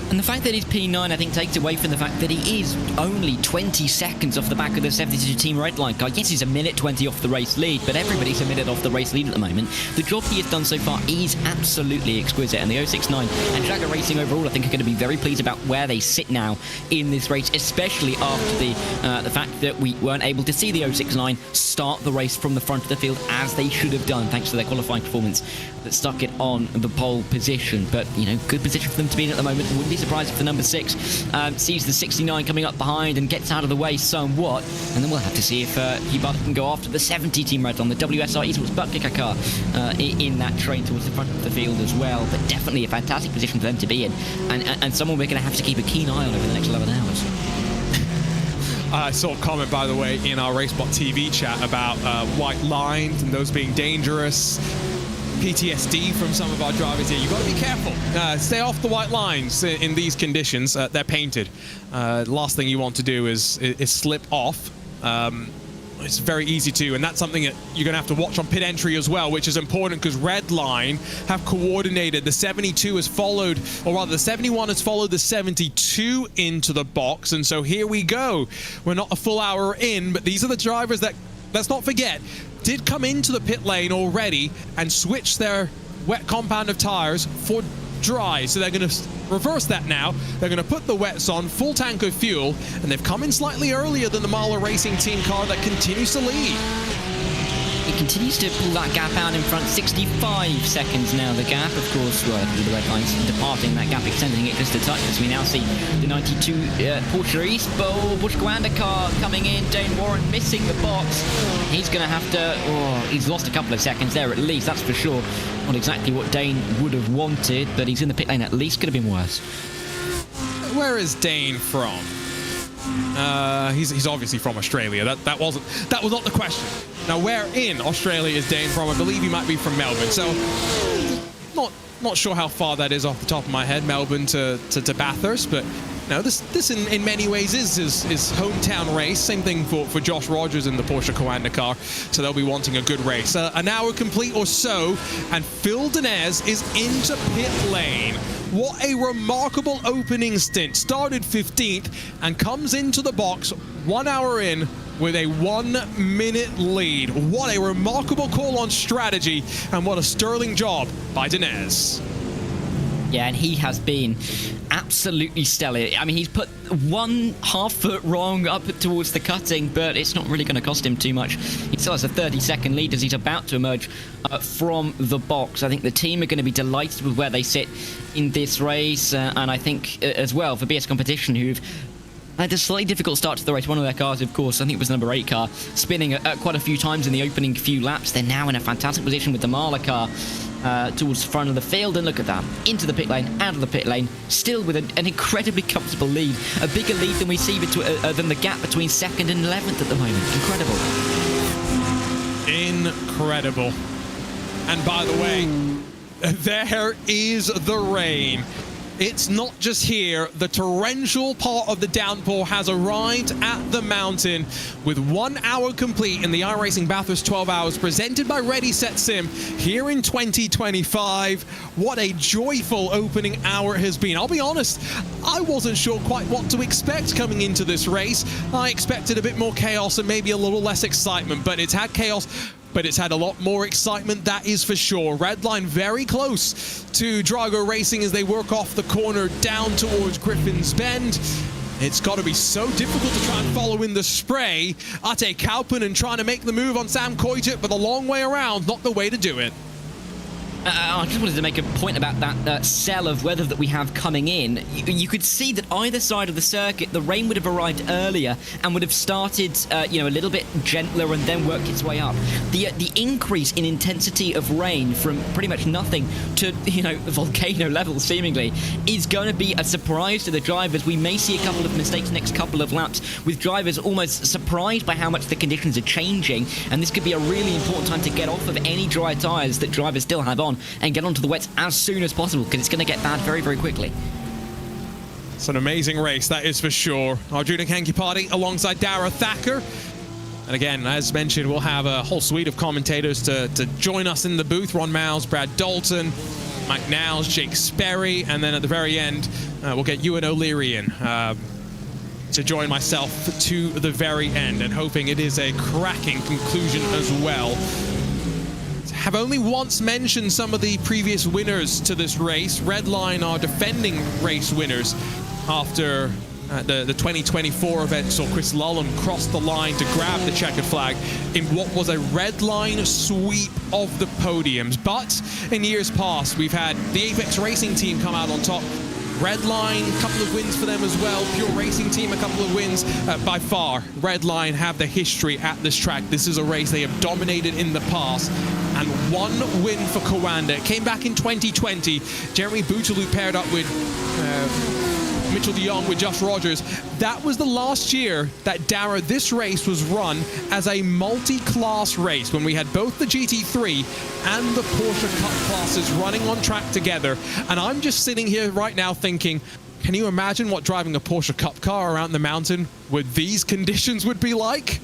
And the fact that he's P9, I think, takes away from the fact that he is only 20 seconds off the back of the 72 Team Redline car. Yes, he's a minute 20 off the race lead, but everybody's a minute off the race lead at the moment. The job he has done so far is absolutely exquisite, and the 069 and Jagger Racing overall, I think, are going to be very pleased about where they sit now in this race, especially after the fact that we weren't able to see the 069 start the race from the front of the field as they should have done, thanks to their qualifying performance that stuck it on the pole position. But, you know, good position for them to be in at the moment. Wouldn't be surprised if the number 6 sees the 69 coming up behind and gets out of the way somewhat. And then we'll have to see if Hugh Barter can go after the 70 Team Red on the WSR Esports butt kicker car in that train towards the front of the field as well. But definitely a fantastic position for them to be in, and someone we're going to have to keep a keen eye on over the next 11 hours. I saw a comment, by the way, in our RaceBot TV chat about white lines and those being dangerous. PTSD from some of our drivers here. You've got to be careful. Stay off the white lines in these conditions. They're painted. Last thing you want to do is slip off. It's very easy to, and that's something that you're going to have to watch on pit entry as well, which is important because Redline have coordinated. The 72 has followed, or rather the 71 has followed the 72 into the box, and so here we go. We're not a full hour in, but these are the drivers that, let's not forget, did come into the pit lane already and switch their wet compound of tires for dry. So they're going to reverse that now. They're going to put the wets on, full tank of fuel, and they've come in slightly earlier than the Mahler Racing Team car that continues to lead. He continues to pull that gap out in front. 65 seconds now, the gap. Of course, with the red lines departing, that gap extending it just a touch as we now see the 92 Porsche East Busch Guanda car coming in. Dane Warren missing the box. He's going to have to... Oh, he's lost a couple of seconds there at least, that's for sure. Not exactly what Dane would have wanted, but he's in the pit lane at least. Could have been worse. Where is Dane from? He's obviously from Australia. That was not the question. Now, where in Australia is Dane from? I believe he might be from Melbourne. So, not sure how far that is off the top of my head, Melbourne to Bathurst. But no, this in many ways is his hometown race. Same thing for Josh Rogers in the Porsche Coanda car. So they'll be wanting a good race. An hour complete or so, and Phil Denez is into pit lane. What a remarkable opening stint. Started 15th and comes into the box 1 hour in with a 1 minute lead. What a remarkable call on strategy, and what a sterling job by Denez. Yeah, and he has been absolutely stellar. I mean, he's put 1/2 foot wrong up towards the cutting, but it's not really going to cost him too much. He still has a 30-second lead as he's about to emerge from the box. I think the team are going to be delighted with where they sit in this race, and I think as well for BS Competition, who've had a slightly difficult start to the race. One of their cars, of course, I think it was the number 8 car, spinning quite a few times in the opening few laps. They're now in a fantastic position with the Mahler car towards the front of the field, and look at that, into the pit lane, out of the pit lane, still with an incredibly comfortable lead, a bigger lead than we see than the gap between 2nd and 11th at the moment. Incredible. And by the way, there is the rain. It's not just here. The torrential part of the downpour has arrived at the mountain with 1 hour complete in the iRacing Bathurst 12 Hours presented by Ready Set Sim here in 2025. What a joyful opening hour it has been. I'll be honest, I wasn't sure quite what to expect coming into this race. I expected a bit more chaos and maybe a little less excitement, but it's had chaos. But it's had a lot more excitement, that is for sure. Redline very close to Drago Racing as they work off the corner down towards Griffin's Bend. It's got to be so difficult to try and follow in the spray. Ate Kaupen and trying to make the move on Sam Koitit, but the long way around, not the way to do it. I just wanted to make a point about that cell of weather that we have coming in. You could see that either side of the circuit, the rain would have arrived earlier and would have started, a little bit gentler and then worked its way up. The increase in intensity of rain from pretty much nothing to, volcano levels seemingly is going to be a surprise to the drivers. We may see a couple of mistakes next couple of laps with drivers almost surprised by how much the conditions are changing, and this could be a really important time to get off of any dry tyres that drivers still have on and get onto the wets as soon as possible, because it's going to get bad very, very quickly. It's an amazing race, that is for sure. Arjuna Kankipati alongside Dara Thacker. And again, as mentioned, we'll have a whole suite of commentators to join us in the booth. Ron Miles, Brad Dalton, Mike Niles, Jake Sperry, and then at the very end, we'll get Ewan O'Leary in to join myself to the very end, and hoping it is a cracking conclusion as well. Have only once mentioned some of the previous winners to this race. Redline are defending race winners after the 2024 event saw Chris Lullum cross the line to grab the checkered flag in what was a Redline sweep of the podiums. But in years past, we've had the Apex Racing team come out on top. Redline, a couple of wins for them as well. Pure Racing team, a couple of wins. By far, Redline have the history at this track. This is a race they have dominated in the past. And one win for Kawanda. It came back in 2020. Jeremy Bouteloup paired up with Mitchell de Jong with Josh Rogers. That was the last year that, Dara, this race was run as a multi-class race, when we had both the GT3 and the Porsche Cup classes running on track together. And I'm just sitting here right now thinking, can you imagine what driving a Porsche Cup car around the mountain with these conditions would be like?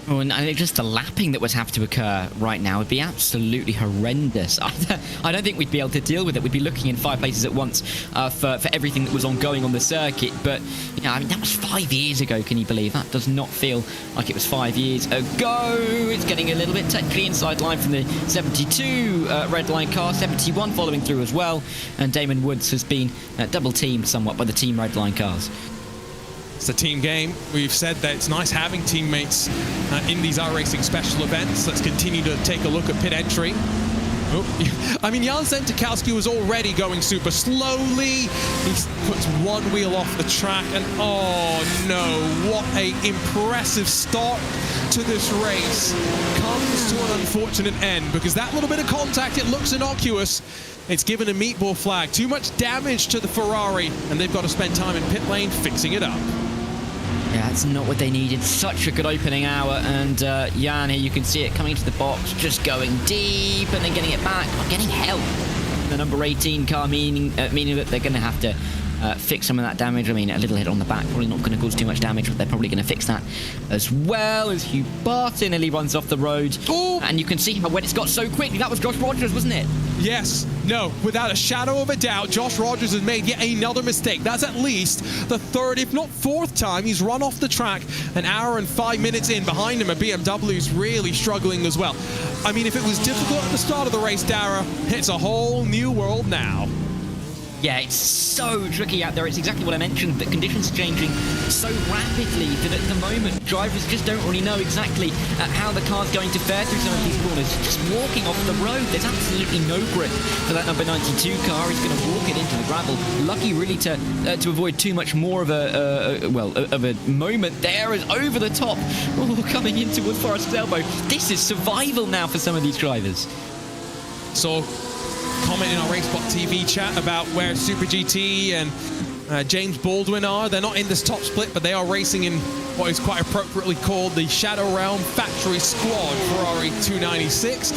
Oh, and just the lapping that would have to occur right now would be absolutely horrendous. I don't think we'd be able to deal with it. We'd be looking in 5 places at once for everything that was ongoing on the circuit. But, that was 5 years ago, can you believe? That does not feel like it was 5 years ago. It's getting a little bit touchy inside line from the 72 red line car, 71 following through as well. And Damon Woods has been double-teamed somewhat by the team red line cars. It's a team game. We've said that it's nice having teammates in these iRacing special events. Let's continue to take a look at pit entry. Jan Zentikowski was already going super slowly. He puts one wheel off the track, and oh no, what a impressive start to this race. Comes to an unfortunate end, because that little bit of contact, it looks innocuous. It's given a meatball flag. Too much damage to the Ferrari, and they've got to spend time in pit lane fixing it up. Yeah, that's not what they needed. Such a good opening hour, and Jan here, you can see it coming into the box, just going deep and then getting it back, getting help. The number 18 car, meaning that they're going to have to fix some of that damage. A little hit on the back, probably not going to cause too much damage, but they're probably going to fix that as well, as Hugh Barton nearly runs off the road. Ooh. And you can see how when it's got so quickly. That was Josh Rogers, wasn't it? Yes. No, without a shadow of a doubt, Josh Rogers has made yet another mistake. That's at least the third, if not fourth time he's run off the track an hour and 5 minutes in. Behind him, a BMW's really struggling as well. If it was difficult at the start of the race, Dara, it's a whole new world now. Yeah, it's so tricky out there. It's exactly what I mentioned, that conditions are changing so rapidly that at the moment, drivers just don't really know exactly how the car's going to fare through some of these corners. Just walking off the road, there's absolutely no grip for that number 92 car. He's going to walk it into the gravel. Lucky really to avoid too much more of a moment there, as over the top. Oh, coming in towards Forrest's elbow. This is survival now for some of these drivers. So, comment in our RaceBot TV chat about where Super GT and James Baldwin are. They're not in this top split, but they are racing in what is quite appropriately called the Shadow Realm Factory Squad Ferrari 296.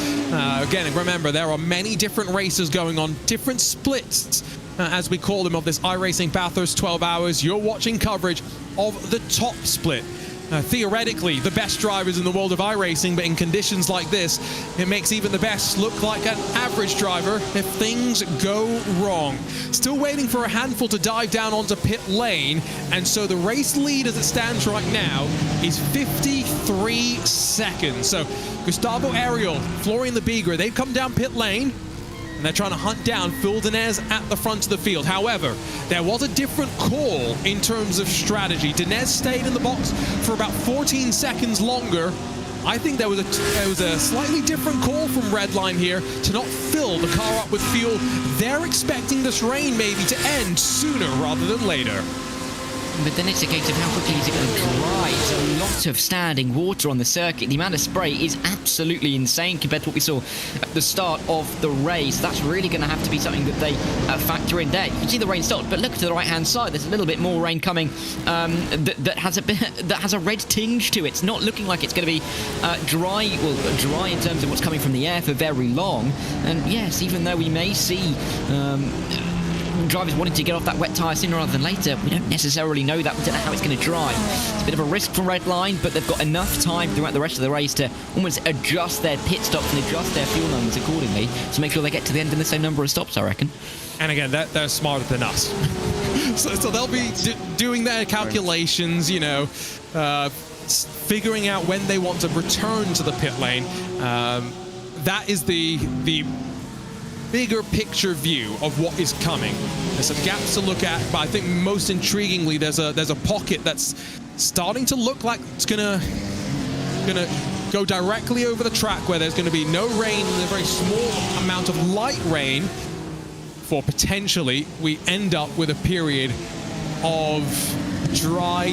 Again, remember, there are many different races going on, different splits, as we call them, of this iRacing Bathurst 12 hours. You're watching coverage of the top split. Theoretically, the best drivers in the world of iRacing, but in conditions like this, it makes even the best look like an average driver if things go wrong. Still waiting for a handful to dive down onto pit lane, and so the race lead as it stands right now is 53 seconds. So Gustavo Ariel, Florian Lebigra, they've come down pit lane, and they're trying to hunt down Phil Dinez at the front of the field. However, there was a different call in terms of strategy. Dinez stayed in the box for about 14 seconds longer I think there was a slightly different call from Redline here to not fill the car up with fuel. They're expecting this rain maybe to end sooner rather than later. But then it's a case of how quickly is it going to dry. It's a lot of standing water on the circuit. The amount of spray is absolutely insane compared to what we saw at the start of the race. That's really going to have to be something that they factor in there. You can see the rain stopped, but look to the right-hand side. There's a little bit more rain coming that has a red tinge to it. It's not looking like it's going to be dry in terms of what's coming from the air for very long. And yes, even though we may see drivers wanting to get off that wet tyre sooner rather than later, we don't necessarily know that. We don't know how it's going to dry. It's a bit of a risk for Redline, but they've got enough time throughout the rest of the race to almost adjust their pit stops and adjust their fuel numbers accordingly to make sure they get to the end in the same number of stops, I reckon. And again, they're smarter than us. so they'll be doing their calculations, you know, figuring out when they want to return to the pit lane. That is the bigger picture view of what is coming. There's some gaps to look at, but I think most intriguingly, there's a pocket that's starting to look like it's gonna go directly over the track, where there's going to be no rain and a very small amount of light rain, for potentially we end up with a period of dry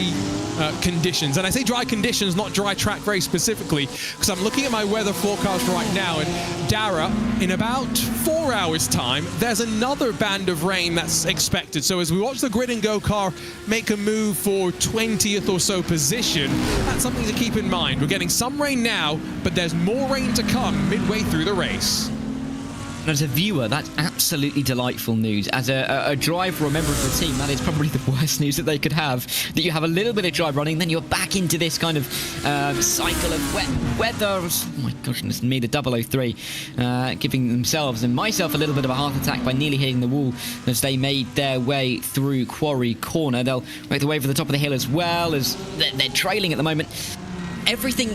conditions. And I say dry conditions, not dry track very specifically, because I'm looking at my weather forecast right now, and Dara, in about 4 hours time, there's another band of rain that's expected. So as we watch the Grid and Go car make a move for 20th or so position, that's something to keep in mind. We're getting some rain now, but there's more rain to come midway through the race. And as a viewer, that's absolutely delightful news. As a driver or a member of the team, that is probably the worst news that they could have. That you have a little bit of dry running, then you're back into this kind of cycle of wet weather. Oh my goodness me, the 003 giving themselves and myself a little bit of a heart attack by nearly hitting the wall as they made their way through Quarry Corner. They'll make their way over the top of the hill as well, as they're trailing at the moment. Everything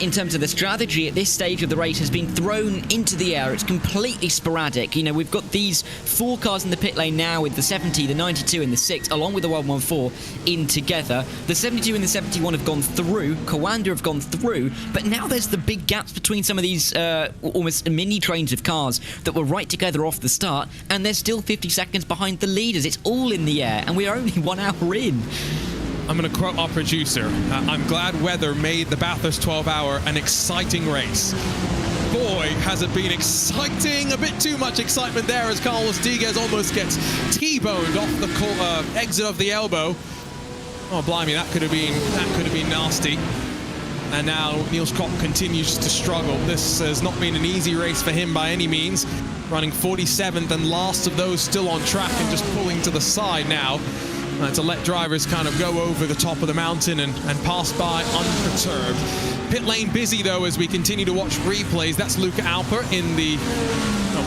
in terms of the strategy at this stage of the race has been thrown into the air. It's completely sporadic. You know, we've got these 4 cars in the pit lane now with the 70, the 92 and the 6, along with the 114 in together. The 72 and the 71 have gone through. Coanda have gone through. But now there's the big gaps between some of these almost mini trains of cars that were right together off the start. And they're still 50 seconds behind the leaders. It's all in the air. And we're only 1 hour in. I'm going to quote our producer. I'm glad weather made the Bathurst 12-hour an exciting race. Boy, has it been exciting. A bit too much excitement there as Carlos Diguez almost gets T-boned off the exit of the elbow. Oh, blimey, that could have been nasty. And now Niels Kopp continues to struggle. This has not been an easy race for him by any means. Running 47th and last of those still on track and just pulling to the side now. To let drivers kind of go over the top of the mountain and pass by unperturbed. Pit lane busy, though, as we continue to watch replays. That's Luca Alper in the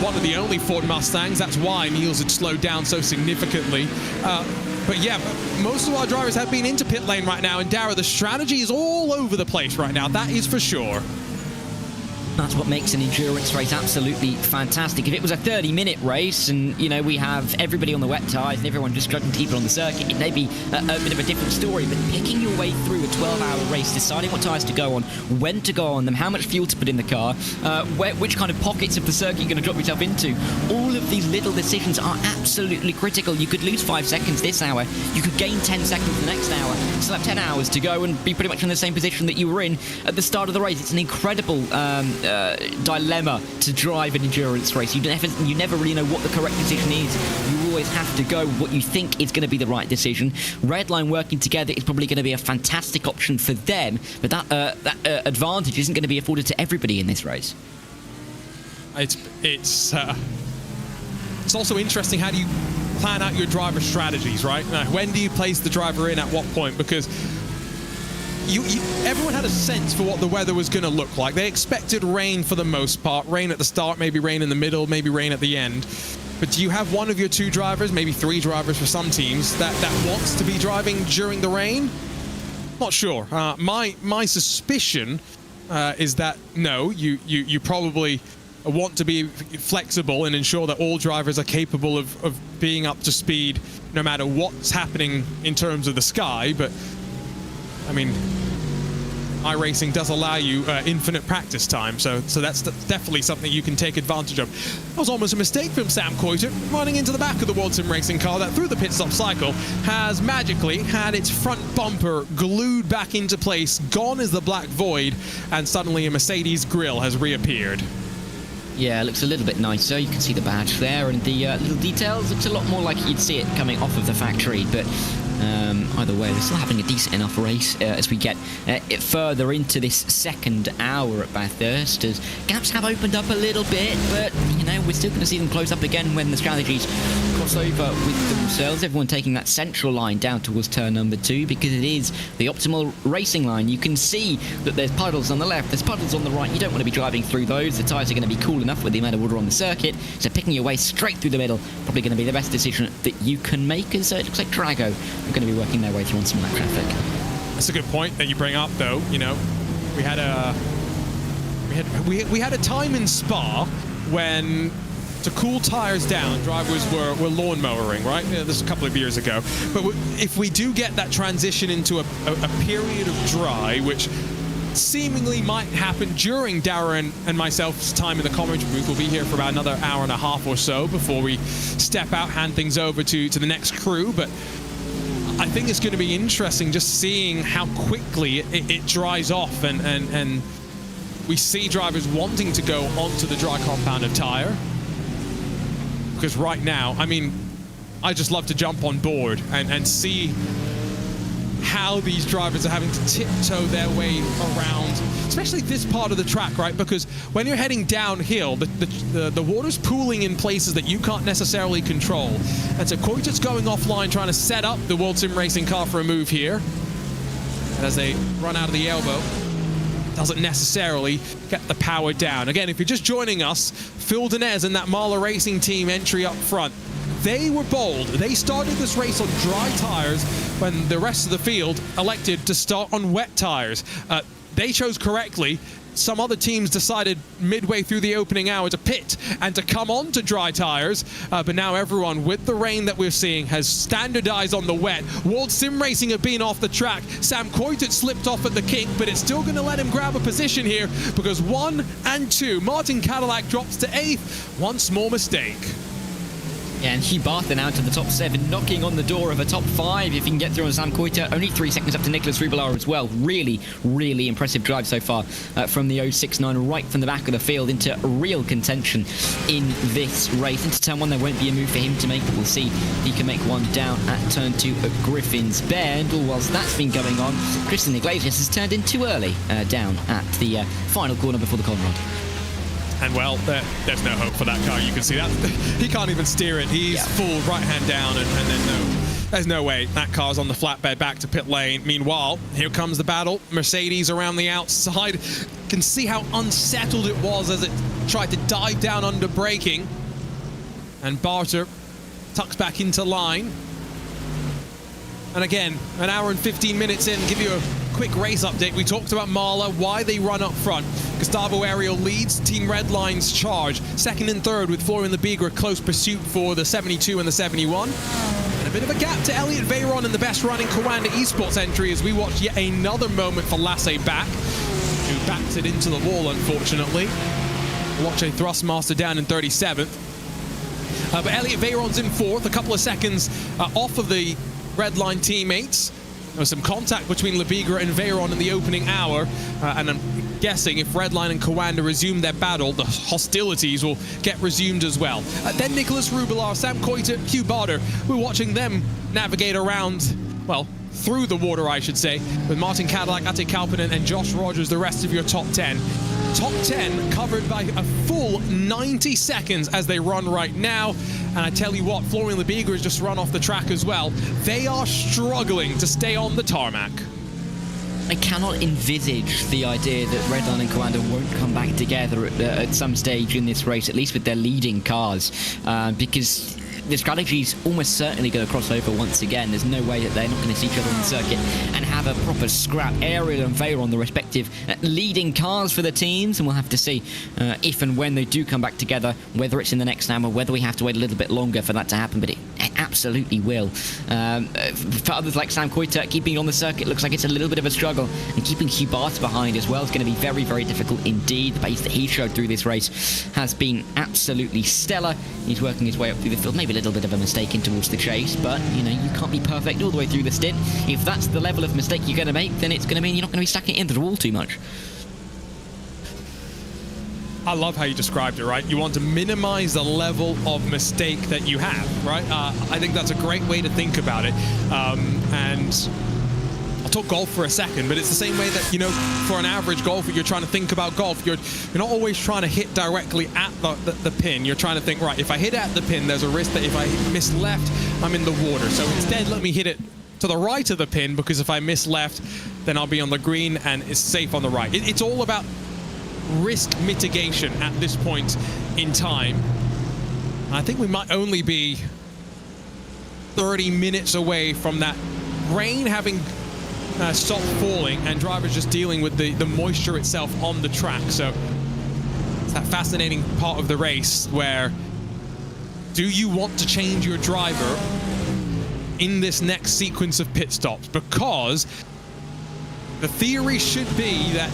one of the only Ford Mustangs. That's why Niels had slowed down so significantly. But yeah, most of our drivers have been into pit lane right now. And Dara, the strategy is all over the place right now. That is for sure. That's what makes an endurance race absolutely fantastic. If it was a 30-minute race and, you know, we have everybody on the wet tyres and everyone just struggling to keep it on the circuit, it may be a bit of a different story. But picking your way through a 12-hour race, deciding what tyres to go on, when to go on them, how much fuel to put in the car, which kind of pockets of the circuit you're going to drop yourself into, all of these little decisions are absolutely critical. You could lose 5 seconds this hour. You could gain 10 seconds the next hour. Still have 10 hours to go and be pretty much in the same position that you were in at the start of the race. It's an incredible dilemma to drive an endurance race. You never really know what the correct decision is. You always have to go with what you think is going to be the right decision. Redline working together is probably going to be a fantastic option for them, but that advantage isn't going to be afforded to everybody in this race. It's also interesting, how do you plan out your driver strategies, right? When do you place the driver in at what point? Because everyone had a sense for what the weather was going to look like. They expected rain for the most part. Rain at the start, maybe rain in the middle, maybe rain at the end. But do you have one of your 2 drivers, maybe 3 drivers for some teams, that wants to be driving during the rain? Not sure. My suspicion is that no, you probably want to be flexible and ensure that all drivers are capable of being up to speed no matter what's happening in terms of the sky. But I mean, iRacing does allow you infinite practice time, so that's definitely something you can take advantage of. That was almost a mistake from Sam Coiter, running into the back of the World Sim Racing car that through the pit stop cycle has magically had its front bumper glued back into place. Gone is the black void, and suddenly a Mercedes grille has reappeared. Yeah, it looks a little bit nicer. You can see the badge there, and the little details. Looks a lot more like you'd see it coming off of the factory, but either way, they're still having a decent enough race as we get further into this second hour at Bathurst, as gaps have opened up a little bit, but, you know, we're still going to see them close up again when the strategies cross over with themselves. Everyone taking that central line down towards turn number 2, because it is the optimal racing line. You can see that there's puddles on the left, there's puddles on the right. You don't want to be driving through those. The tyres are going to be cool enough with the amount of water on the circuit, so picking your way straight through the middle probably going to be the best decision that you can make, as it looks like Drago are going to be working their way through on some of that traffic. That's a good point that you bring up, though. You know, we had a time in Spa when, to cool tires down, drivers were lawn mowering, right? Yeah, this is a couple of years ago. But if we do get that transition into a period of dry, which seemingly might happen during Darren and myself's time in the commentary booth, we'll be here for about another hour and a half or so before we step out, hand things over to the next crew. But I think it's going to be interesting just seeing how quickly it dries off, and we see drivers wanting to go onto the dry compounded tire. Because right now, I mean, I just love to jump on board and see how these drivers are having to tiptoe their way around, especially this part of the track, right? Because when you're heading downhill, the water's pooling in places that you can't necessarily control. And so Coiter's going offline, trying to set up the World Sim Racing car for a move here. And as they run out of the elbow, doesn't necessarily get the power down. Again, if you're just joining us, Phil Denez and that Marla Racing team entry up front, they were bold. They started this race on dry tires when the rest of the field elected to start on wet tires. They chose correctly. Some other teams decided midway through the opening hour to pit and to come on to dry tires, but now everyone, with the rain that we're seeing, has standardized on the wet. World Sim Racing have been off the track. Sam Coiter slipped off at the kink, but it's still going to let him grab a position here, because 1 and 2, Martin Cadillac drops to 8th. One small mistake. Yeah, and Hugh Barton out to the top 7, knocking on the door of a top 5 if he can get through on Sam Coiter. Only 3 seconds up to Nicholas Rubilar as well. Really, really impressive drive so far from the 069, right from the back of the field into real contention in this race. Into turn 1, there won't be a move for him to make, but we'll see if he can make one down at turn 2 at Griffin's Bend. All whilst that's been going on, Christian Iglesias has turned in too early down at the final corner before the Conrad. And well, there's no hope for that car. You can see that. He can't even steer it. He's full right hand down, and then there's no way. That car's on the flatbed back to pit lane. Meanwhile, here comes the battle. Mercedes around the outside. Can see how unsettled it was as it tried to dive down under braking. And Barter tucks back into line. And again, an hour and 15 minutes in, give you a quick race update. We talked about Marla, why they run up front. Gustavo Ariel leads Team Redline's charge. Second and third with Florian Lebigra, close pursuit for the 72 and the 71. And a bit of a gap to Elliot Veyron in the best running Coanda Esports entry as we watch yet another moment for Lasse Back, who backs it into the wall, unfortunately. Watch a Thrustmaster down in 37th. But Elliot Veyron's in 4th, a couple of seconds off of the Redline teammates. There was some contact between Lebigra and Veyron in the opening hour, and I'm guessing if Redline and Coanda resume their battle, the hostilities will get resumed as well. Then Nicholas Rubilar, Sam Coiter, Hugh Barter, we're watching them navigate around, well, through the water, I should say, with Martin Cadillac, Ate Kalpinen, and Josh Rogers, the rest of your top 10. Top 10 covered by a full 90 seconds as they run right now. And I tell you what, Florian Lebigra has just run off the track as well. They are struggling to stay on the tarmac. I cannot envisage the idea that Redline and Coanda won't come back together at some stage in this race, at least with their leading cars, because the strategy's almost certainly going to cross over once again. There's no way that they're not going to see each other on the circuit and have a proper scrap. Ariel and Veyron, the respective leading cars for the teams, and we'll have to see if and when they do come back together, whether it's in the next hour, whether we have to wait a little bit longer for that to happen. But It absolutely will. For others like Sam Coiter, keeping on the circuit looks like it's a little bit of a struggle, and keeping Hubert behind as well is going to be very, very difficult indeed. The pace that he showed through this race has been absolutely stellar. He's working his way up through the field, maybe a little bit of a mistake in towards the chase, but you know, you can't be perfect all the way through the stint. If that's the level of mistake you're going to make, then it's going to mean you're not going to be stacking it into the wall too much. I love how you described it, right? You want to minimize the level of mistake that you have, right? I think that's a great way to think about it. And I'll talk golf for a second, but it's the same way that, you know, for an average golfer, you're trying to think about golf. You're not always trying to hit directly at the pin. You're trying to think, right, if I hit at the pin, there's a risk that if I miss left, I'm in the water. So instead, let me hit it to the right of the pin, because if I miss left, then I'll be on the green and it's safe on the right. It's all about risk mitigation at this point in time. I think we might only be 30 minutes away from that rain having stopped falling and drivers just dealing with the moisture itself on the track. So it's that fascinating part of the race where, do you want to change your driver in this next sequence of pit stops? Because the theory should be that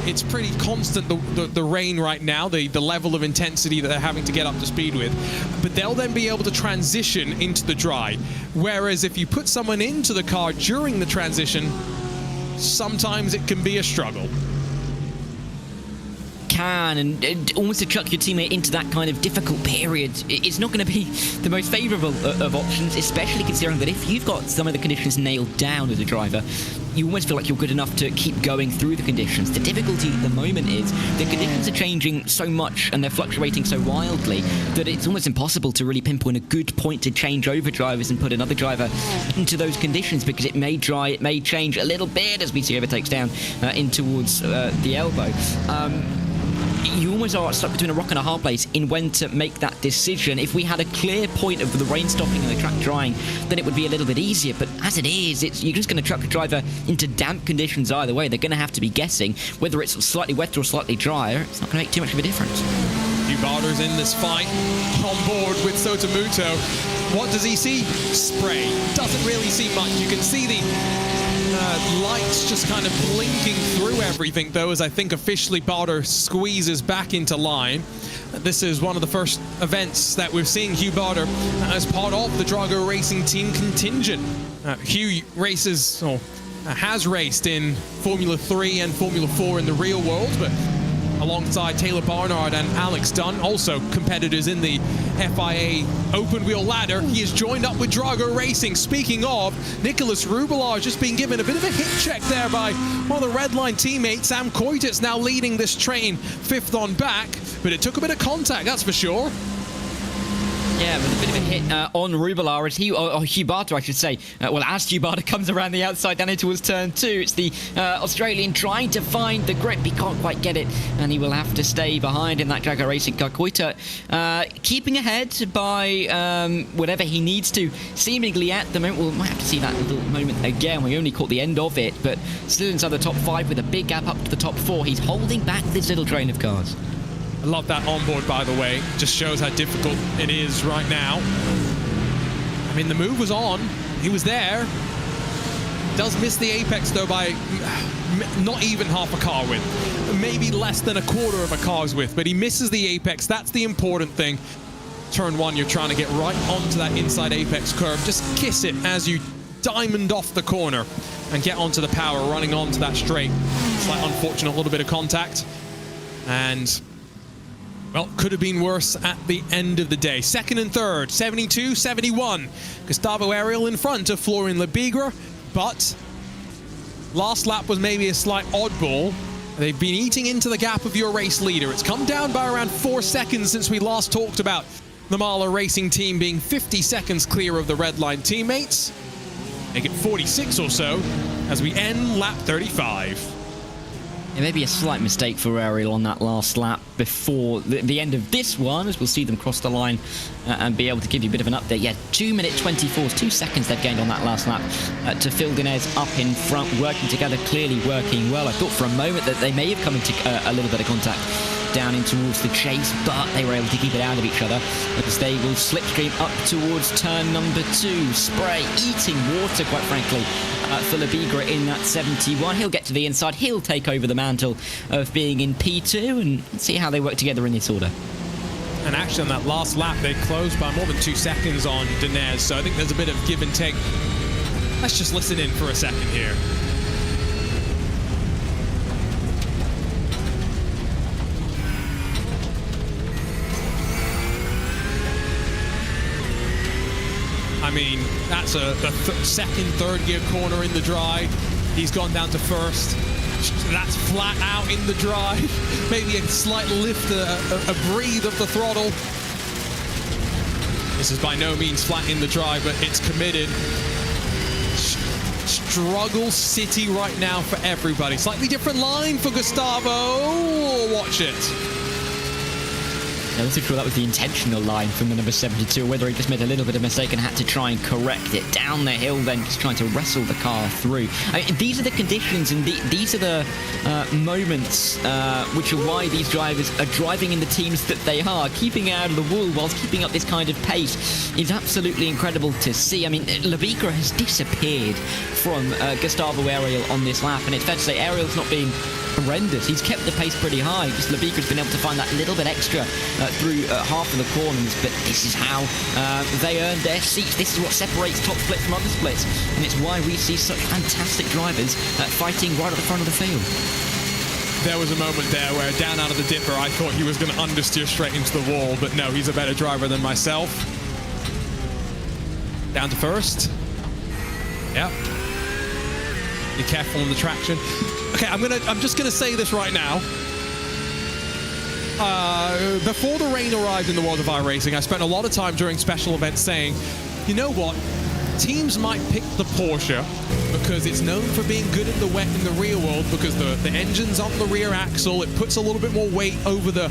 it's pretty constant, the rain right now, the level of intensity that they're having to get up to speed with. But they'll then be able to transition into the dry. Whereas if you put someone into the car during the transition, sometimes it can be a struggle. And almost to chuck your teammate into that kind of difficult period, it's not going to be the most favourable of options, especially considering that if you've got some of the conditions nailed down as a driver, you almost feel like you're good enough to keep going through the conditions. The difficulty at the moment is the conditions are changing so much and they're fluctuating so wildly that it's almost impossible to really pinpoint a good point to change over drivers and put another driver into those conditions, because it may dry, it may change a little bit as BT overtakes down in towards the elbow. You almost are stuck between a rock and a hard place in when to make that decision. If we had a clear point of the rain stopping and the track drying, then it would be a little bit easier. But as it is, you're just going to chuck the driver into damp conditions either way. They're going to have to be guessing whether it's slightly wetter or slightly drier. It's not going to make too much of a difference. Hubert's in this fight, on board with Sotomuto. What does he see? Spray. Doesn't really see much. You can see the lights just kind of blinking through everything, though, as I think officially Barter squeezes back into line. This is one of the first events that we're seeing Hugh Barter as part of the Drago Racing team contingent. Hugh races, or has raced in Formula 3 and Formula 4 in the real world, but alongside Taylor Barnard and Alex Dunn, also competitors in the FIA open wheel ladder. He has joined up with Drago Racing. Speaking of, Nicholas Rubelar just being given a bit of a hit check there by one of the Redline teammates. Sam Coiter's now leading this train, fifth on back, but it took a bit of contact, that's for sure. Yeah, with a bit of a hit on Rubelar as Huberta, I should say. As Huberta comes around the outside down in towards turn 2, it's the Australian trying to find the grip. He can't quite get it, and he will have to stay behind in that Drago Racing car. Coiter keeping ahead by whatever he needs to, seemingly at the moment. We might have to see that little moment again. We only caught the end of it, but still inside the top 5 with a big gap up to the top 4. He's holding back this little train of cars. I love that onboard, by the way. Just shows how difficult it is right now. I mean, the move was on. He was there. Does miss the apex, though, by not even half a car width. Maybe less than a quarter of a car's width, but he misses the apex. That's the important thing. Turn 1, you're trying to get right onto that inside apex curve. Just kiss it as you diamond off the corner and get onto the power, running onto that straight. Slight unfortunate little bit of contact. And well, could have been worse at the end of the day. Second and third, 72-71. Gustavo Ariel in front of Florian Lebigra, but last lap was maybe a slight oddball. They've been eating into the gap of your race leader. It's come down by around 4 seconds since we last talked about the Mahler Racing team being 50 seconds clear of the Redline teammates. Make it 46 or so as we end lap 35. It may be a slight mistake for Ariel on that last lap before the end of this one, as we'll see them cross the line and be able to give you a bit of an update. Yeah, 2 minute 24, 2 seconds they've gained on that last lap to Phil Dinez up in front, working together, clearly working well. I thought for a moment that they may have come into a little bit of contact down in towards the chase, but they were able to keep it out of each other as they will slipstream up towards turn number 2. Spray eating water, quite frankly, for Labigra in that 71. He'll get to the inside. He'll take over the mantle of being in P2 and see how they work together in this order. And actually on that last lap, they closed by more than 2 seconds on Dinez, so I think there's a bit of give and take. Let's just listen in for a second here. I mean, that's the second, third gear corner in the dry. He's gone down to first. That's flat out in the dry. Maybe a slight lift, a breathe of the throttle. This is by no means flat in the dry, but it's committed. Struggle city right now for everybody. Slightly different line for Gustavo. Watch it. I wasn't sure that was the intentional line from the number 72, or whether he just made a little bit of mistake and had to try and correct it. Down the hill then, just trying to wrestle the car through. I mean, these are the conditions and these are the moments which are why these drivers are driving in the teams that they are. Keeping out of the wool whilst keeping up this kind of pace is absolutely incredible to see. I mean, Labigra has disappeared from Gustavo Ariel on this lap, and it's fair to say Ariel's not been horrendous. He's kept the pace pretty high. Just Labigra's been able to find that little bit extra through half of the corners, but this is how they earn their seats. This is what separates top split from other splits, and it's why we see such fantastic drivers fighting right at the front of the field. There was a moment there where down out of the dipper, I thought he was going to understeer straight into the wall, but no, he's a better driver than myself. Down to first. Yep. Be careful on the traction. Okay, I'm just gonna say this right now. Before the rain arrived in the world of iRacing, I spent a lot of time during special events saying, you know what? Teams might pick the Porsche because it's known for being good in the wet in the real world, because the engine's on the rear axle. It puts a little bit more weight over the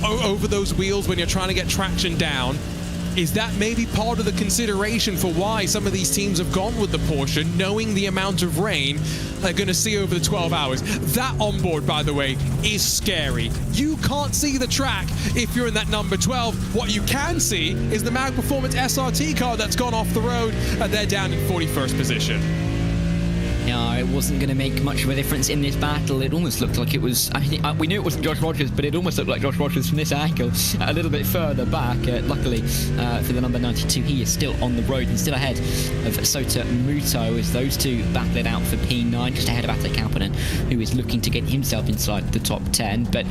over those wheels when you're trying to get traction down. Is that maybe part of the consideration for why some of these teams have gone with the Porsche, knowing the amount of rain they're going to see over the 12 hours? That onboard, by the way, is scary. You can't see the track if you're in that number 12. What you can see is the Mag Performance SRT car that's gone off the road, and they're down in 41st position. No, it wasn't going to make much of a difference in this battle. It almost looked like it was... I mean, we knew it wasn't Josh Rogers, but it almost looked like Josh Rogers from this angle, a little bit further back. Luckily, for the number 92, he is still on the road and still ahead of Sota Muto, as those two battle it out for P9, just ahead of Ate Kauppinen, who is looking to get himself inside the top 10. But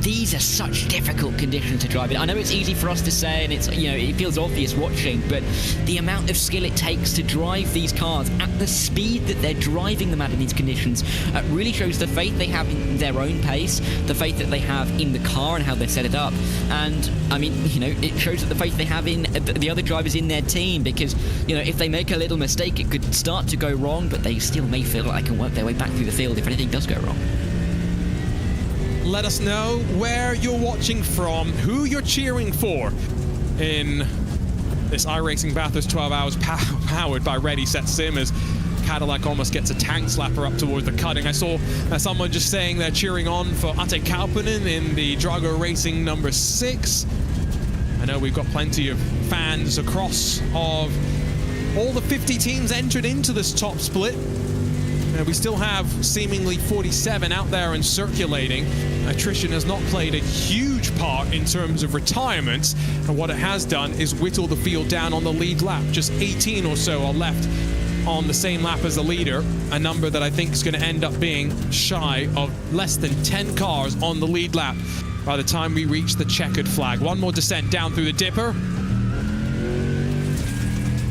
these are such difficult conditions to drive in. I know it's easy for us to say, and it's, you know, it feels obvious watching, but the amount of skill it takes to drive these cars at the speed that they're driving them at in these conditions really shows the faith they have in their own pace, the faith that they have in the car and how they set it up. And I mean, you know, it shows that the faith they have in the other drivers in their team, because, you know, if they make a little mistake, it could start to go wrong, but they still may feel like they can work their way back through the field if anything does go wrong. Let us know where you're watching from, who you're cheering for in this iRacing Bathurst 12 hours powered by Ready, Set, Sim, as Cadillac almost gets a tank slapper up towards the cutting. I saw someone just saying they're cheering on for Ate Kauppinen in the Drago Racing number 6. I know we've got plenty of fans across of all the 50 teams entered into this top split. We still have seemingly 47 out there and circulating. Attrition has not played a huge part in terms of retirements, and what it has done is whittle the field down on the lead lap. Just 18 or so are left on the same lap as the leader, a number that I think is going to end up being shy of less than 10 cars on the lead lap by the time we reach the checkered flag. One more descent down through the dipper.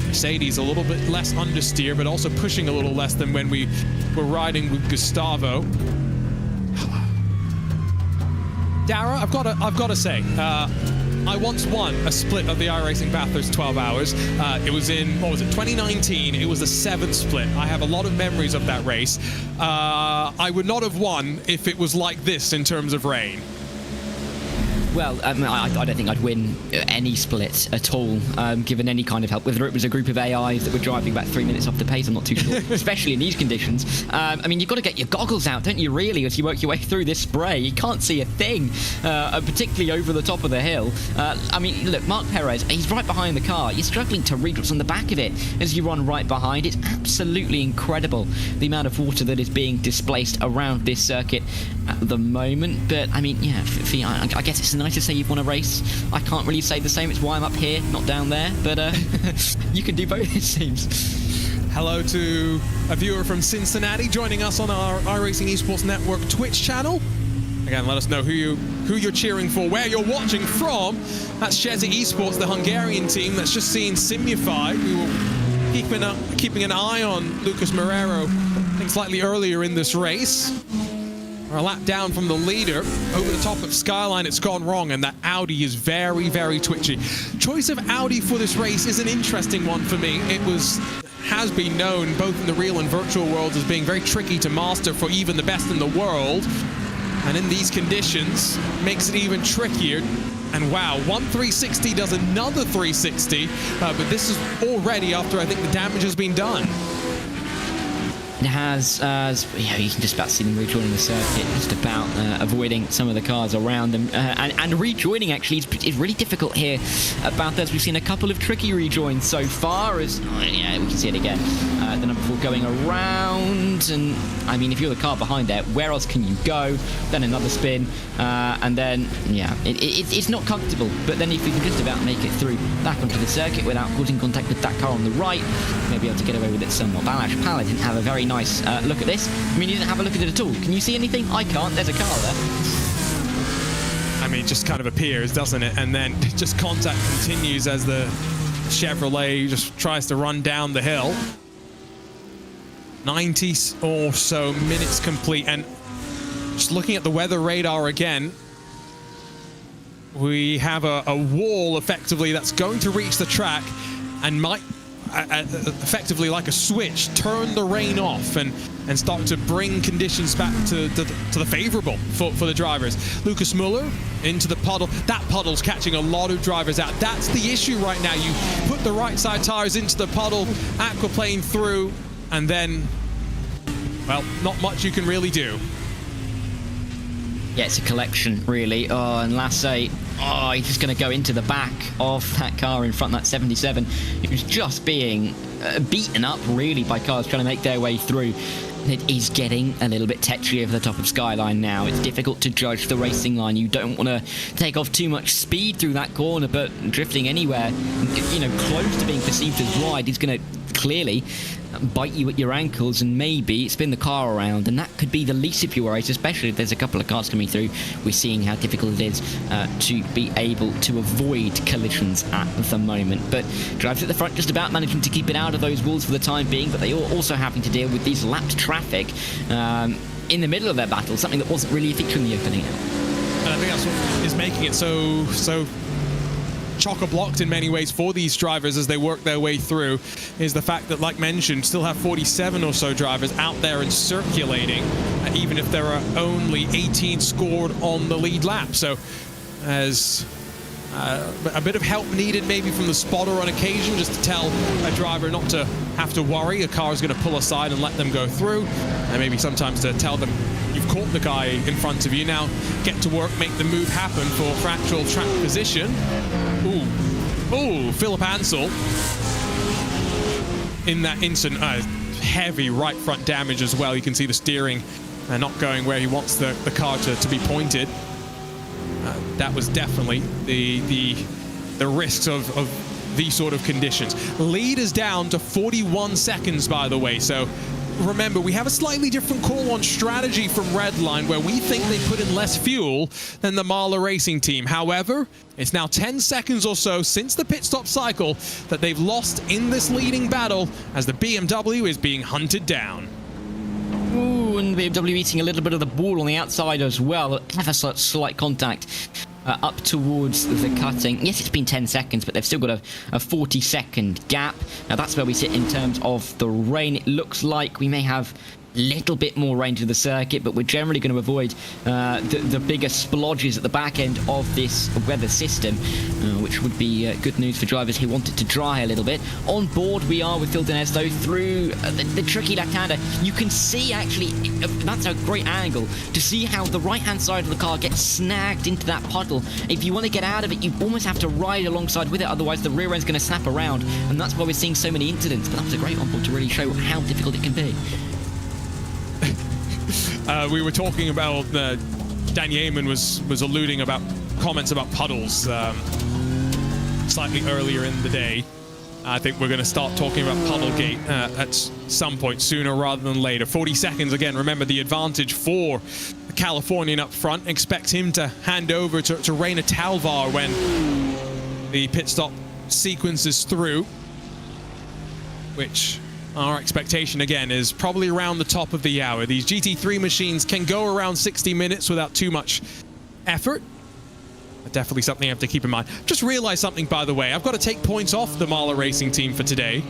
Mercedes a little bit less understeer, but also pushing a little less than when we were riding with Gustavo. Dara, I've got to say, I once won a split of the iRacing Bathurst 12 hours. It was in, 2019. It was the 7th split. I have a lot of memories of that race. I would not have won if it was like this in terms of rain. Well, I don't think I'd win any split at all, given any kind of help. Whether it was a group of AIs that were driving about 3 minutes off the pace, I'm not too sure, especially in these conditions. I mean, you've got to get your goggles out, don't you, really, as you work your way through this spray. You can't see a thing, particularly over the top of the hill. I mean, look, Mark Perez, he's right behind the car. You're struggling to read what's on the back of it as you run right behind. It's absolutely incredible, the amount of water that is being displaced around this circuit at the moment. But, I mean, yeah, I guess it's nice to say you've won a race. I can't really say the same. It's why I'm up here, not down there. But you can do both, it seems. Hello to a viewer from Cincinnati joining us on our iRacing Esports Network Twitch channel. Again, let us know who you're cheering for, where you're watching from. That's Shezzy Esports, the Hungarian team that's just seen Simufied. We were keeping an eye on Lucas Moreira, I think slightly earlier in this race. We're a lap down from the leader. Over the top of Skyline, it's gone wrong, and that Audi is very, very twitchy. Choice of Audi for this race is an interesting one for me. It has been known, both in the real and virtual worlds, as being very tricky to master for even the best in the world. And in these conditions, makes it even trickier. And wow, one 360 does another 360, but this is already after I think the damage has been done. It has, you can just about see them rejoining the circuit, just about avoiding some of the cars around them. And rejoining, actually, is really difficult here at Bathurst. We've seen a couple of tricky rejoins so far, as, yeah, we can see it again. The number 4 going around, and, I mean, if you're the car behind there, where else can you go? Then another spin, and then, yeah, it's not comfortable. But then if you can just about make it through back onto the circuit without causing contact with that car on the right, maybe able to get away with it somewhat. Balash Pala didn't have a very nice look at this. I mean, you didn't have a look at it at all. Can you see anything? I can't. There's a car there. I mean, it just kind of appears, doesn't it? And then just contact continues as the Chevrolet just tries to run down the hill. 90 or so minutes complete, and just looking at the weather radar again, we have a wall effectively that's going to reach the track and might effectively, like a switch, turn the rain off and start to bring conditions back to the favorable for the drivers. Lucas Muller into the puddle. That puddle's catching a lot of drivers out. That's the issue right now. You put the right side tires into the puddle, aquaplane through, and then, well, not much you can really do. Yeah, it's a collection, really. Oh, and Lasse, he's just going to go into the back of that car in front of that 77. It was just being beaten up, really, by cars trying to make their way through. It is getting a little bit tetchy over the top of Skyline now. It's difficult to judge the racing line. You don't want to take off too much speed through that corner, but drifting anywhere, you know, close to being perceived as wide, is going to clearly bite you at your ankles and maybe spin the car around, and that could be the least of your worries, especially if there's a couple of cars coming through. We're seeing how difficult it is to be able to avoid collisions at the moment, but drivers at the front just about managing to keep it out of those walls for the time being, but they are also having to deal with these lapped traffic in the middle of their battle, something that wasn't really a feature in the opening. And I think that's what is making it so chock-a-blocked in many ways for these drivers as they work their way through, is the fact that, like mentioned, still have 47 or so drivers out there and circulating, even if there are only 18 scored on the lead lap. So as a bit of help needed maybe from the spotter on occasion, just to tell a driver not to have to worry, a car is going to pull aside and let them go through, and maybe sometimes to tell them you've caught the guy in front of you, now get to work, make the move happen for actual track position. Ooh, Philip Ansel in that instant, heavy right front damage as well. You can see the steering not going where he wants the car to be pointed. That was definitely the risks of these sort of conditions. Lead is down to 41 seconds, by the way, so remember, we have a slightly different call on strategy from Redline, where we think they put in less fuel than the Marla Racing team. However, it's now 10 seconds or so since the pit stop cycle that they've lost in this leading battle as the BMW is being hunted down. Ooh, and BMW eating a little bit of the ball on the outside as well. Ever such slight contact up towards the cutting. Yes, it's been 10 seconds, but they've still got a 40-second gap. Now, that's where we sit in terms of the rain. It looks like we may have little bit more range of the circuit, but we're generally going to avoid the bigger splodges at the back end of this weather system, which would be good news for drivers who want it to dry a little bit. On board we are with Phil Denez, though, through the tricky left-hander. You can see, actually, that's a great angle, to see how the right-hand side of the car gets snagged into that puddle. If you want to get out of it, you almost have to ride alongside with it, otherwise the rear end's going to snap around, and that's why we're seeing so many incidents. But that was a great onboard to really show how difficult it can be. We were talking about Dan Yeaman was alluding about comments about puddles slightly earlier in the day. I think we're going to start talking about Puddlegate at some point sooner rather than later. 40 seconds again. Remember the advantage for the Californian up front. Expect him to hand over to Rainer Talvar when the pit stop sequence is through, which our expectation again is probably around the top of the hour. These GT3 machines can go around 60 minutes without too much effort. Definitely something you have to keep in mind. Just realized something, by the way. I've got to take points off the iRacing team for today.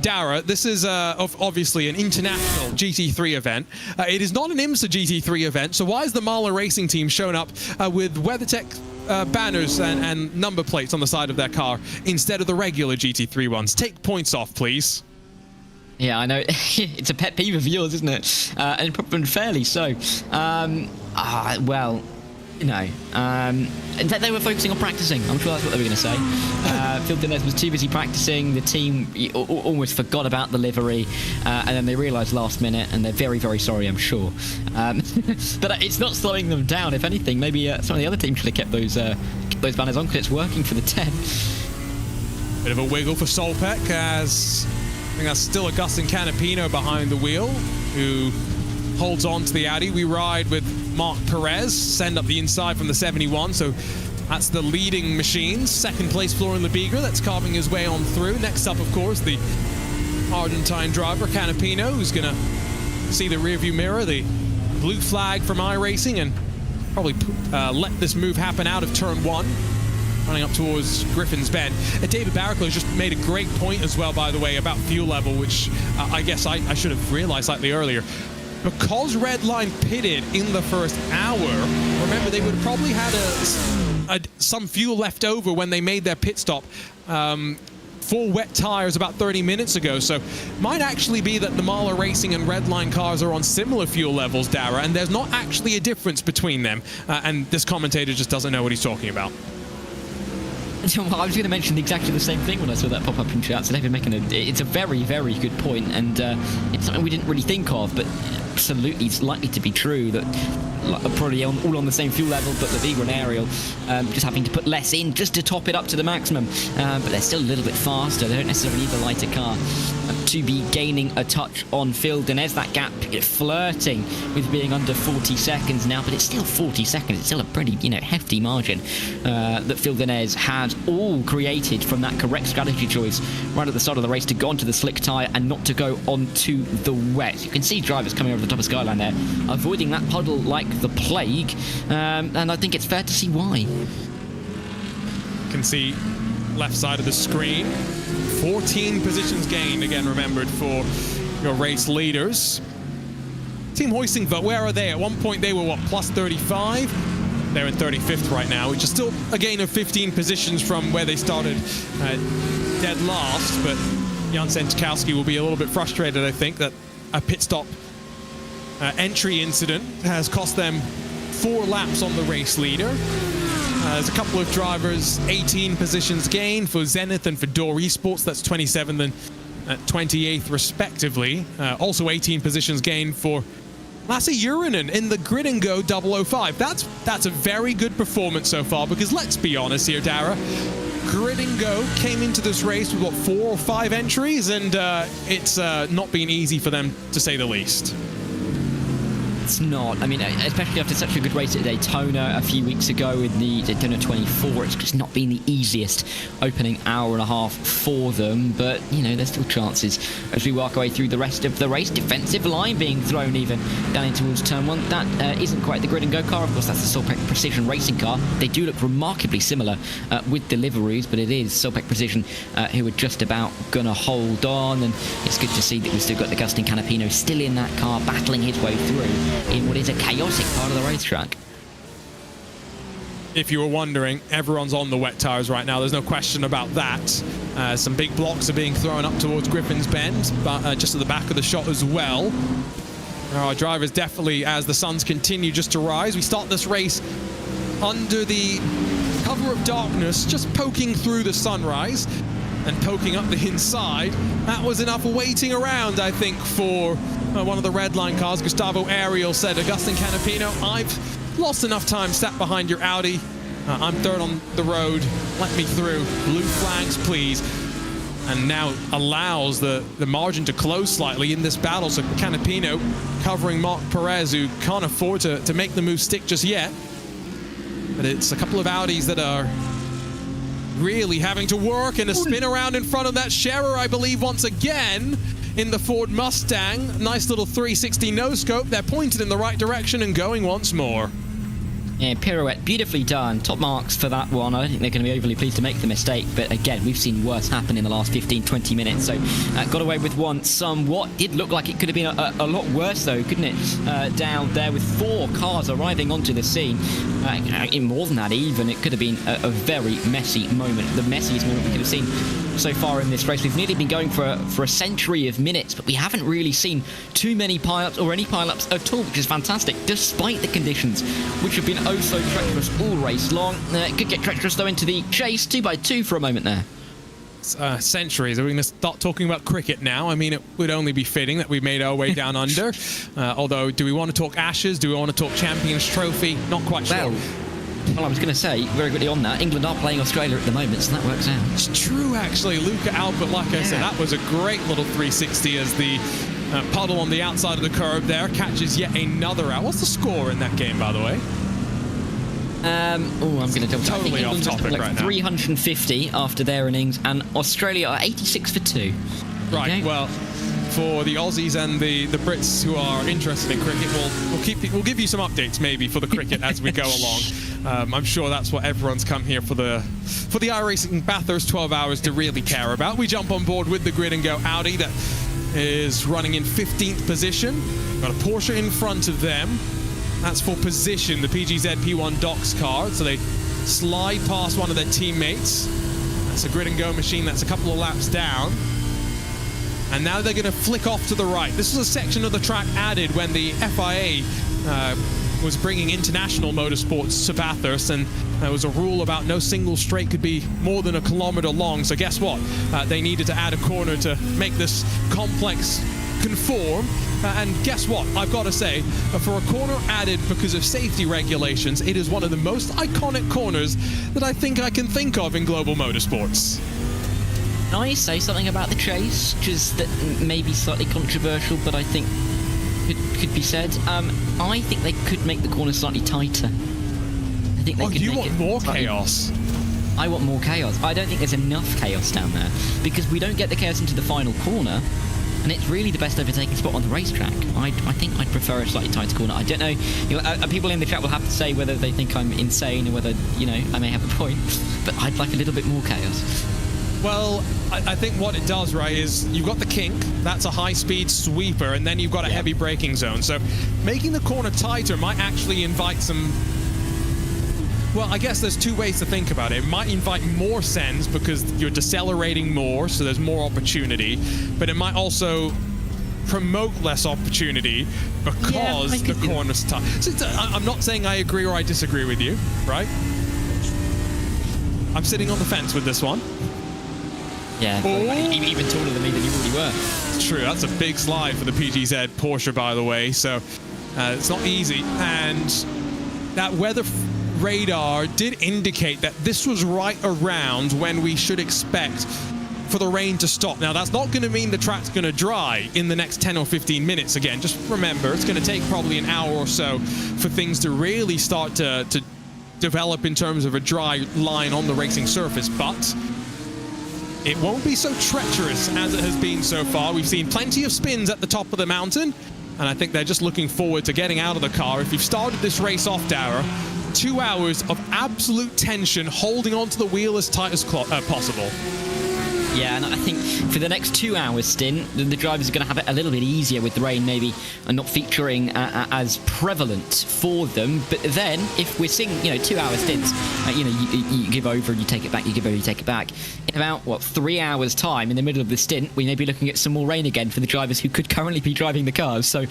Dara, this is obviously an international GT3 event. It is not an IMSA GT3 event, so why is the iRacing team showing up with WeatherTech banners and number plates on the side of their car instead of the regular GT3 ones? Take points off, please. Yeah, I know. It's a pet peeve of yours, isn't it? And probably fairly so. Well, you know, they were focusing on practicing. I'm sure that's what they were going to say. Phil Denez was too busy practicing. The team almost forgot about the livery, and then they realised last minute, and they're very, very sorry, I'm sure. But it's not slowing them down. If anything, maybe some of the other teams should have kept those banners on, because it's working for the 10. Bit of a wiggle for Solpec, as I think that's still Agustin Canapino behind the wheel, who holds on to the Audi. We ride with Marc Perez, send up the inside from the 71, so that's the leading machines. Second place, Florian Lebigra, that's carving his way on through. Next up, of course, the Argentine driver, Canapino, who's going to see the rearview mirror, the blue flag from iRacing, and probably let this move happen out of turn 1. Running up towards Griffin's Bend. David Barraclough just made a great point as well, by the way, about fuel level, which I guess I should have realized slightly earlier. Because Redline pitted in the first hour, remember they would have probably had some fuel left over when they made their pit stop for wet tires about 30 minutes ago. So might actually be that the iRacing and Redline cars are on similar fuel levels, Dara, and there's not actually a difference between them. And this commentator just doesn't know what he's talking about. Well, I was going to mention exactly the same thing when I saw that pop up in chat. So they've been making it's a very, very good point, and it's something we didn't really think of, but absolutely it's likely to be true that probably all on the same fuel level, but Lebigra and Ariel just having to put less in just to top it up to the maximum. But they're still a little bit faster. They don't necessarily need the lighter car to be gaining a touch on Phil Denez. That gap flirting with being under 40 seconds now, but it's still 40 seconds. It's still a pretty, hefty margin that Phil Denez had all created from that correct strategy choice right at the start of the race to go onto the slick tyre and not to go onto the wet. You can see drivers coming over the top of Skyline there, avoiding that puddle like the plague, and I think it's fair to see why. You can see left side of the screen, 14 positions gained, again remembered for your race leaders. Team Hoisting, but where are they? At one point they were, what, plus 35? They're in 35th right now, which is still a gain of 15 positions from where they started dead last, but Jan Sendikowski will be a little bit frustrated, I think, that a pit stop entry incident has cost them 4 laps on the race leader. There's a couple of drivers, 18 positions gained for Zenith and for Door Esports. That's 27th and 28th respectively. Also 18 positions gained for Lasse Jurinen in the Grid and Go 005. That's a very good performance so far, because let's be honest here, Dara. Grid and Go came into this race with, what, 4 or 5 entries, and it's not been easy for them, to say the least. It's not. I mean, especially after such a good race at Daytona a few weeks ago in the Daytona 24, it's just not been the easiest opening hour and a half for them. But, you know, there's still chances as we work our way through the rest of the race. Defensive line being thrown even down in towards turn one. That isn't quite the Grid and Go car. Of course, that's the Solpec Precision Racing car. They do look remarkably similar with the liveries, but it is Solpec Precision who are just about going to hold on. And it's good to see that we've still got Agustin Canapino still in that car, battling his way through in what is a chaotic part of the racetrack. If you were wondering, everyone's on the wet tires right now. There's no question about that. Some big blocks are being thrown up towards Griffin's Bend, but just at the back of the shot as well. Our drivers definitely, as the suns continue just to rise, we start this race under the cover of darkness, just poking through the sunrise and poking up the inside. That was enough waiting around, I think, for one of the red line cars. Gustavo Ariel said, Agustin Canapino, I've lost enough time sat behind your Audi. I'm third on the road. Let me through. Blue flags, please. And now allows the margin to close slightly in this battle. So Canapino covering Marc Perez, who can't afford to make the move stick just yet. But it's a couple of Audis that are really having to work, and a spin around in front of that Scherer, I believe, once again in the Ford Mustang. Nice little 360 no-scope. They're pointed in the right direction and going once more. Yeah, pirouette, beautifully done. Top marks for that one. I don't think they're going to be overly pleased to make the mistake, but again, we've seen worse happen in the last 15-20 minutes, so got away with one somewhat. Did look like it could have been a lot worse, though, couldn't it? Down there with 4 cars arriving onto the scene. In more than that, even, it could have been a very messy moment. The messiest moment we could have seen so far in this race. We've nearly been going for a century of minutes, but we haven't really seen too many pile-ups or any pile-ups at all, which is fantastic, despite the conditions, which have been oh so treacherous all race long. It could get treacherous, though, into the chase. 2x2 for a moment there. Centuries. Are we going to start talking about cricket now? I mean, it would only be fitting that we made our way down under. Although, do we want to talk Ashes? Do we want to talk Champions Trophy? Not quite sure. Well, I was going to say, very quickly on that, England are playing Australia at the moment, so that works out. It's true, actually. Luca Albert, like I said, that was a great little 360 as the puddle on the outside of the curb there catches yet another out. What's the score in that game, by the way? I'm going to double check. Totally off topic like right now. 350 after their innings, and Australia are 86 for 2. Right, well, for the Aussies and the Brits who are interested in cricket, we'll give you some updates maybe for the cricket as we go along. I'm sure that's what everyone's come here for the iRacing Bathurst 12 hours to really care about. We jump on board with the Grid and Go Audi that is running in 15th position. Got a Porsche in front of them. That's for position, the PGZ P1 Docks car. So they slide past one of their teammates. That's a Grid and Go machine that's a couple of laps down. And now they're going to flick off to the right. This was a section of the track added when the FIA was bringing international motorsports to Bathurst, and there was a rule about no single straight could be more than 1 kilometer long. So guess what? They needed to add a corner to make this complex conform. And guess what? I've got to say, for a corner added because of safety regulations, it is one of the most iconic corners that I think I can think of in global motorsports. Can I say something about the chase? Just that may be slightly controversial, but I think could be said. I think they could make the corner slightly tighter. I think they could you make want more chaos? I want more chaos. I don't think there's enough chaos down there, because we don't get the chaos into the final corner, and it's really the best overtaking spot on the racetrack. I think I'd prefer a slightly tighter corner. I don't know, people in the chat will have to say whether they think I'm insane or whether, I may have a point, but I'd like a little bit more chaos. Well, I think what it does, right, is you've got the kink, that's a high-speed sweeper, and then you've got a heavy braking zone. So making the corner tighter might actually invite some... Well, I guess there's 2 ways to think about it. It might invite more sends because you're decelerating more, so there's more opportunity. But it might also promote less opportunity because the corner's tight. So I'm not saying I agree or I disagree with you, right? I'm sitting on the fence with this one. Yeah, even taller than me than you already were. It's true, that's a big slide for the PGZ Porsche, by the way, so it's not easy. And that weather radar did indicate that this was right around when we should expect for the rain to stop. Now, that's not going to mean the track's going to dry in the next 10 or 15 minutes. Again, just remember, it's going to take probably an hour or so for things to really start to develop in terms of a dry line on the racing surface, but it won't be so treacherous as it has been so far. We've seen plenty of spins at the top of the mountain, and I think they're just looking forward to getting out of the car. If you've started this race off, Dara, 2 hours of absolute tension, holding onto the wheel as tight as possible. Yeah, and I think for the next 2 hours stint, the drivers are going to have it a little bit easier with the rain maybe and not featuring as prevalent for them. But then, if we're seeing, 2 hour stints, you give over and you take it back, you give over, you take it back. In about, 3 hours time, in the middle of the stint, we may be looking at some more rain again for the drivers who could currently be driving the cars. So,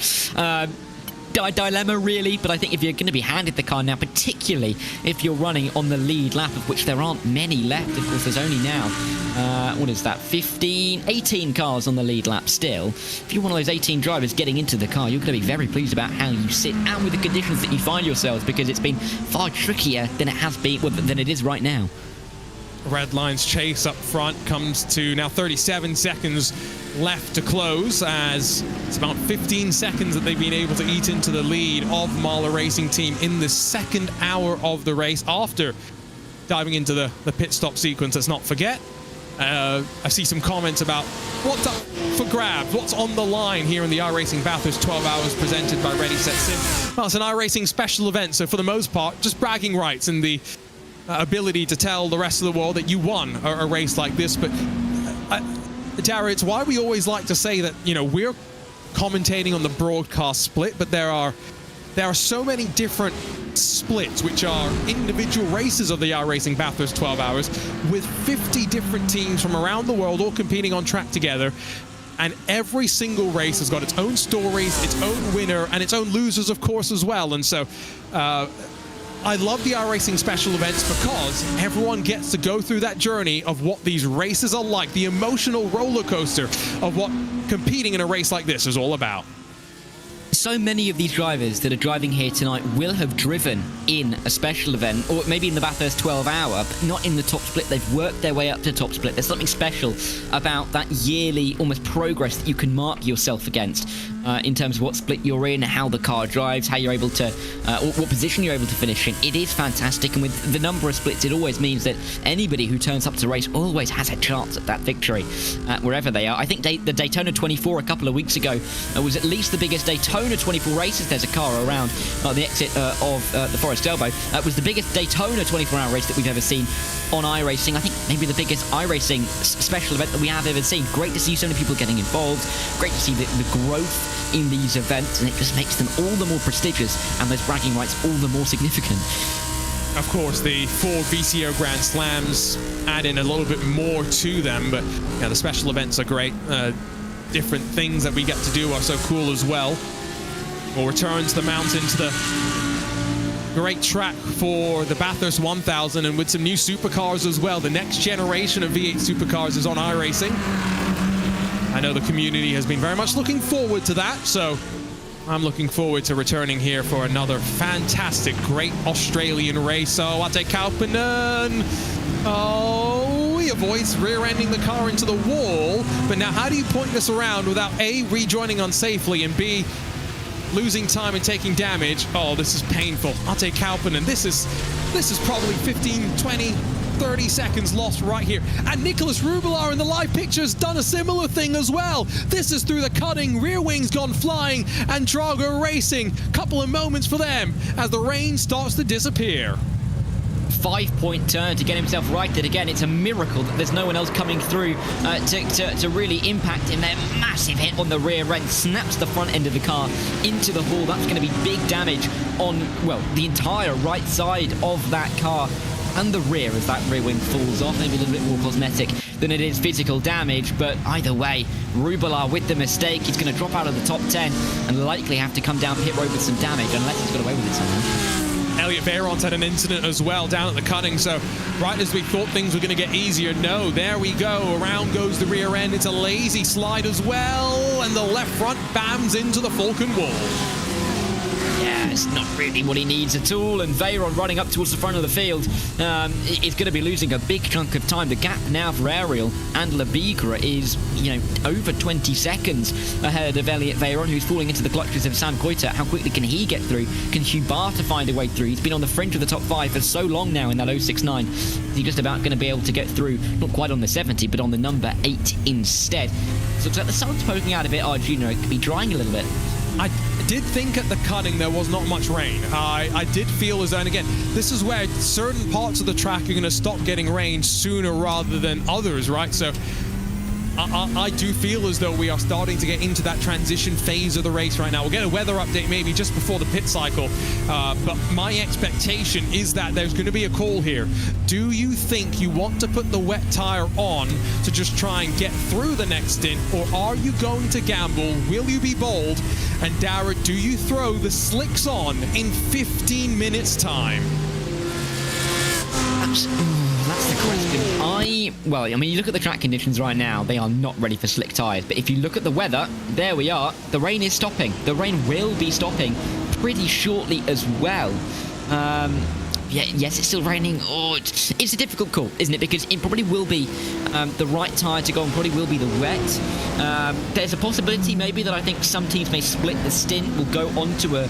dilemma really, but I think if you're going to be handed the car now, particularly if you're running on the lead lap, of which there aren't many left, of course there's only now, 18 cars on the lead lap still. If you're one of those 18 drivers getting into the car, you're going to be very pleased about how you sit and with the conditions that you find yourselves, because it's been far trickier than it has been, than it is right now. Red Lions chase up front comes to now 37 seconds left to close, as it's about 15 seconds that they've been able to eat into the lead of Mahler Racing Team in the second hour of the race. After diving into the pit stop sequence, let's not forget, I see some comments about what's up for grabs, what's on the line here in the iRacing Bathurst 12 Hours presented by Ready Set Sim. Well, it's an iRacing special event, so for the most part, just bragging rights and the ability to tell the rest of the world that you won a race like this. But Dara, it's why we always like to say that, we're commentating on the broadcast split, but there are so many different splits, which are individual races of the iRacing Bathurst 12 Hours, with 50 different teams from around the world all competing on track together. And every single race has got its own stories, its own winner, and its own losers, of course, as well. And so I love the iRacing special events because everyone gets to go through that journey of what these races are like, the emotional roller coaster of what competing in a race like this is all about. So many of these drivers that are driving here tonight will have driven in a special event, or maybe in the Bathurst 12 Hour, but not in the top split. They've worked their way up to top split. There's something special about that yearly almost progress that you can mark yourself against in terms of what split you're in, how the car drives, how you're able to, what position you're able to finish in. It is fantastic, and with the number of splits, it always means that anybody who turns up to race always has a chance at that victory, wherever they are. I think the Daytona 24 a couple of weeks ago was at least the biggest Daytona 24 races. There's a car around the exit of the Forest Elbow. Was the biggest Daytona 24-hour race that we've ever seen on iRacing. I think maybe the biggest iRacing special event that we have ever seen. Great to see so many people getting involved. Great to see the growth in these events, and it just makes them all the more prestigious and those bragging rights all the more significant. Of course, the 4 VCO Grand Slams add in a little bit more to them, but the special events are great. Different things that we get to do are so cool as well. We'll return to the mountain, to the great track for the Bathurst 1000, and with some new supercars as well. The next generation of V8 supercars is on iRacing. I know the community has been very much looking forward to that, so I'm looking forward to returning here for another fantastic, great Australian race. So Ate Kauppinen, he avoids rear-ending the car into the wall, but now how do you point this around without A, rejoining unsafely, and B, losing time and taking damage? Oh, this is painful. Ate Kauppinen, this is probably 15, 20, 30 seconds lost right here. And Nicholas Rubelar in the live pictures done a similar thing as well. This is through the cutting, rear wings gone flying, and Drago Racing. Couple of moments for them as the rain starts to disappear. 5-point turn to get himself righted again. It's a miracle that there's no one else coming through to really impact him there. Massive hit on the rear end, snaps the front end of the car into the wall. That's going to be big damage on, well, the entire right side of that car and the rear as that rear wing falls off. Maybe a little bit more cosmetic than it is physical damage, but either way, Rubelar with the mistake. He's going to drop out of the top 10 and likely have to come down pit road with some damage, unless he's got away with it somehow. Elliot Veron's had an incident as well down at the cutting, so right as we thought things were going to get easier, no, there we go. Around goes the rear end. It's a lazy slide as well, and the left front bams into the Falcon wall. Yeah, it's not really what he needs at all, and Veyron running up towards the front of the field is going to be losing a big chunk of time. The gap now for Ariel and Labigre is, over 20 seconds ahead of Elliot Veyron, who's falling into the clutches of Sam Coiter. How quickly can he get through? Can Hugh Barter find a way through? He's been on the fringe of the top 5 for so long now in that 069. He's just about going to be able to get through, not quite on the 70, but on the number 8 instead. So it's like the sun's poking out a bit, Arjuna. It could be drying a little bit. I did think at the cutting there was not much rain. I did feel as though, and again, this is where certain parts of the track are going to stop getting rain sooner rather than others, right? So I do feel as though we are starting to get into that transition phase of the race right now. We'll get a weather update maybe just before the pit cycle, but my expectation is that there's going to be a call here. Do you think you want to put the wet tire on to just try and get through the next stint, or are you going to gamble? Will you be bold? And Dara, do you throw the slicks on in 15 minutes time? That's the question. You look at the track conditions right now, they are not ready for slick tyres. But if you look at the weather, there we are. The rain is stopping. The rain will be stopping pretty shortly as well. Yes, it's still raining. Oh, it's a difficult call, isn't it? Because it probably will be the right tyre to go on, probably will be the wet. There's a possibility maybe that I think some teams may split the stint, will go onto a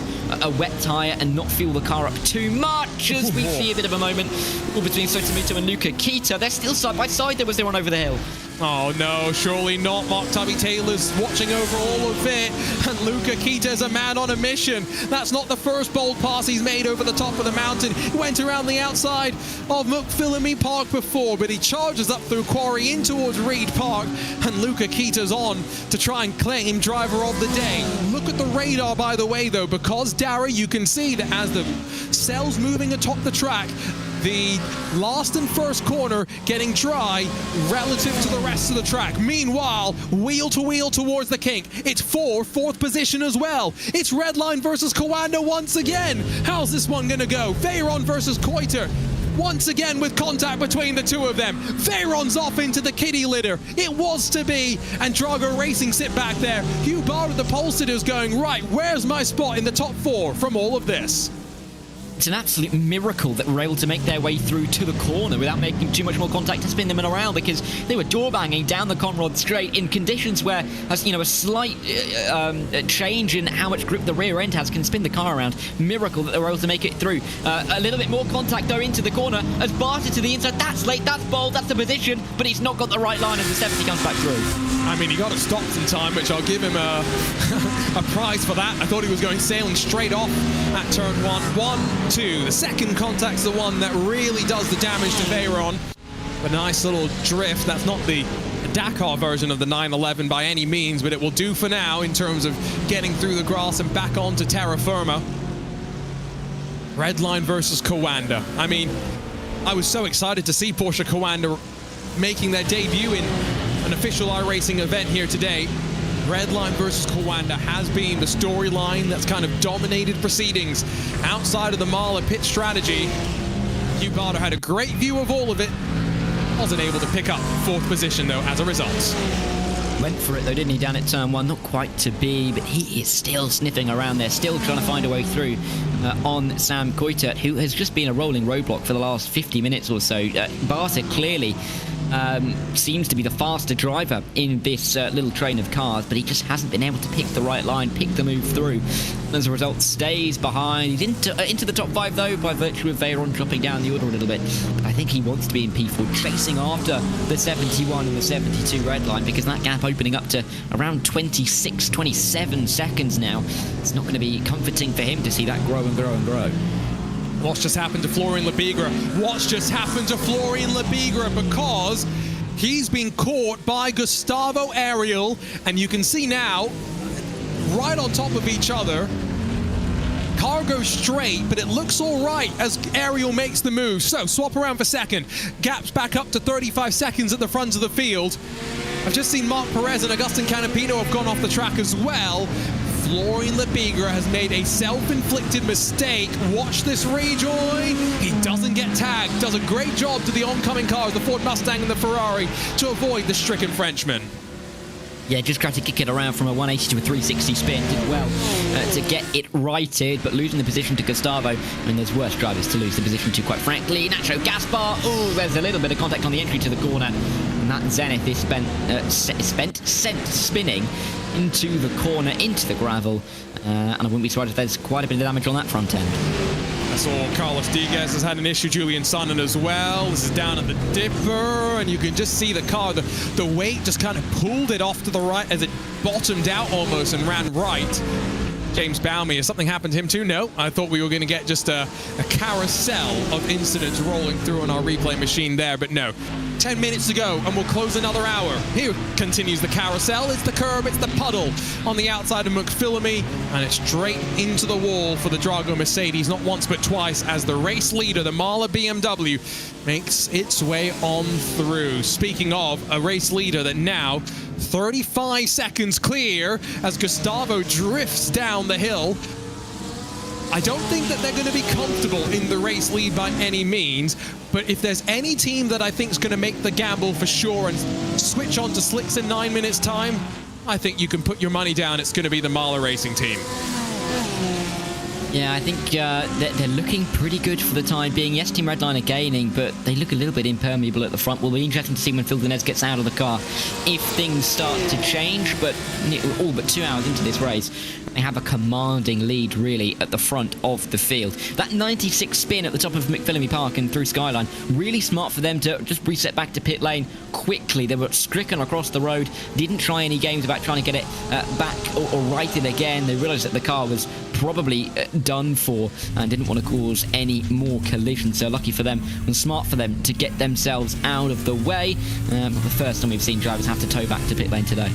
wet tyre and not fuel the car up too much, as we see a bit of a moment between Sotomato and Luca Kita. They're still side by side there as they run over the hill. Oh no, surely not. Mark Tubby Taylor's watching over all of it, and Luca Kita's a man on a mission. That's not the first bold pass he's made over the top of the mountain. He went around the outside of McPhillamy Park before, but he charges up through Quarry in towards Reed Park, and Luca Kita's on to try and claim driver of the day. Look at the radar, by the way, though, because, Dara, you can see that as the cell's moving atop the track, the last and first corner getting dry relative to the rest of the track. Meanwhile, wheel to wheel towards the kink. It's fourth position as well. It's Redline versus Coanda once again. How's this one gonna go? Veyron versus Coiter. Once again with contact between the two of them. Veyron's off into the kitty litter. It was to be. And Drago Racing sit back there. Hugh Barter, the pole sitters, going, right, where's my spot in the top 4 from all of this? It's an absolute miracle that we're able to make their way through to the corner without making too much more contact to spin them around, because they were door banging down the Conrod straight in conditions where, as a slight change in how much grip the rear end has can spin the car around. Miracle that they were able to make it through. A little bit more contact though into the corner as Barter to the inside. That's late, that's bold, that's the position, but he's not got the right line as the 70 comes back through. I mean, he got to stop some time, which I'll give him a prize for that. I thought he was going sailing straight off at turn 1, 2. The second contact's the one that really does the damage to Veyron. A nice little drift. That's not the Dakar version of the 911 by any means, but it will do for now in terms of getting through the grass and back onto terra firma. Redline versus Coanda. I mean, I was so excited to see Porsche Coanda making their debut in an official iRacing event here today. Redline versus Coanda has been the storyline that's kind of dominated proceedings outside of the Mahler pit strategy. Hugh Barter had a great view of all of it. Wasn't able to pick up 4th position, though, as a result. Went for it, though, didn't he, down at turn 1? Not quite to be, but he is still sniffing around there, still trying to find a way through on Sam Coiter, who has just been a rolling roadblock for the last 50 minutes or so. Barter clearly seems to be the faster driver in this little train of cars, but he just hasn't been able to pick the right line, pick the move through. As a result, stays behind. He's into the top 5, though, by virtue of Veyron dropping down the order a little bit. But I think he wants to be in P4, chasing after the 71 and the 72 red line, because that gap opening up to around 26, 27 seconds now. It's not going to be comforting for him to see that grow and grow and grow. What's just happened to Florian Labigre? What's just happened to Florian Labigre? Because he's been caught by Gustavo Ariel, and you can see now, right on top of each other, car goes straight, but it looks all right as Ariel makes the move. So, swap around for second. Gaps back up to 35 seconds at the front of the field. I've just seen Mark Perez and Agustin Canapino have gone off the track as well. Florian Labigre has made a self-inflicted mistake. Watch this rejoin. He doesn't get tagged. Does a great job to the oncoming cars, the Ford Mustang and the Ferrari, to avoid the stricken Frenchman. Yeah, just tried to kick it around from a 180 to a 360 spin. Did well to get it righted, but losing the position to Gustavo. I mean, there's worse drivers to lose the position to, quite frankly. Nacho Gaspar. Oh, there's a little bit of contact on the entry to the corner. And that Zenith is sent spinning into the corner, into the gravel. And I wouldn't be surprised if there's quite a bit of damage on that front end. I saw Carlos Diguez has had an issue, Julian Sonnen as well. This is down at the dipper, and you can just see the car, the weight just kind of pulled it off to the right as it bottomed out almost and ran right. James Baume, has something happened to him too? No, I thought we were going to get just a carousel of incidents rolling through on our replay machine there, but no. 10 minutes to go and we'll close another hour. Here continues the carousel. It's the curb, it's the puddle on the outside of McPhillamy, and it's straight into the wall for the Drago Mercedes, not once but twice, as the race leader, the Mahler BMW, makes its way on through. Speaking of a race leader that now 35 seconds clear as Gustavo drifts down the hill. I don't think that they're going to be comfortable in the race lead by any means, but if there's any team that I think is going to make the gamble for sure and switch on to slicks in 9 minutes time, I think you can put your money down it's going to be the Mahler Racing team. Yeah, I think they're looking pretty good for the time being. Yes, Team Redline are gaining, but they look a little bit impermeable at the front. Will be interesting to see when Phil Denez gets out of the car if things start to change, but all but 2 hours into this race, they have a commanding lead, really, at the front of the field. That 96 spin at the top of McPhillamy Park and through Skyline, really smart for them to just reset back to pit lane quickly. They were stricken across the road, didn't try any games about trying to get it back or righted again. They realised that the car was probably done for and didn't want to cause any more collisions. So lucky for them and smart for them to get themselves out of the way. The first time we've seen drivers have to tow back to pit lane today.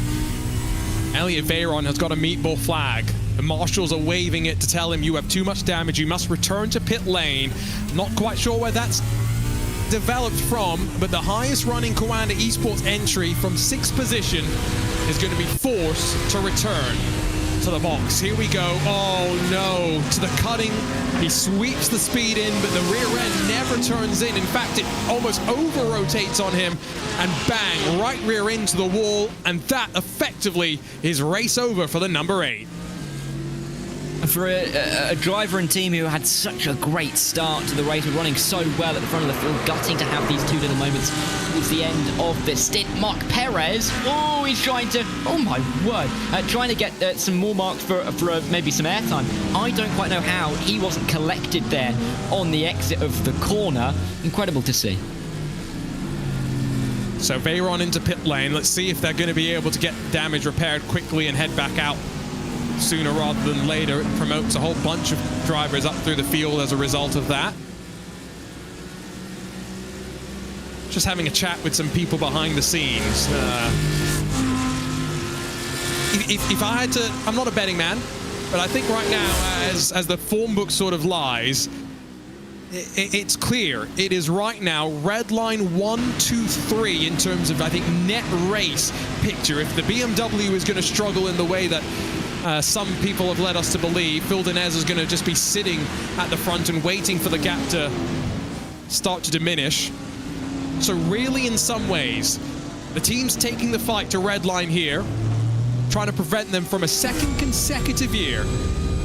Elliot Veyron has got a meatball flag. The marshals are waving it to tell him you have too much damage, you must return to pit lane. Not quite sure where that's developed from, but the highest running Coanda Esports entry from 6th position is going to be forced to return to the box. Here we go. Oh no, to the cutting. He sweeps the speed in, but the rear end never turns in. In fact, it almost over-rotates on him, and bang, right rear into the wall, and that effectively is race over for the number 8. For a driver and team who had such a great start to the race, were running so well at the front of the field, gutting to have these 2 little moments towards the end of the stint. Mark Perez, oh, he's trying to, oh my word, trying to get some more marks for maybe some airtime. I don't quite know how he wasn't collected there on the exit of the corner. Incredible to see. So Veyron into pit lane. Let's see if they're going to be able to get damage repaired quickly and head back out sooner rather than later. It promotes a whole bunch of drivers up through the field as a result of that. Just having a chat with some people behind the scenes. If I had to, I'm not a betting man, but I think right now, as the form book sort of lies, it's clear. It is right now red line 1, 2, 3 in terms of, I think, net race picture. If the BMW is going to struggle in the way that some people have led us to believe, Phil Denez is going to just be sitting at the front and waiting for the gap to start to diminish. So really, in some ways, the team's taking the fight to redline here, trying to prevent them from a second consecutive year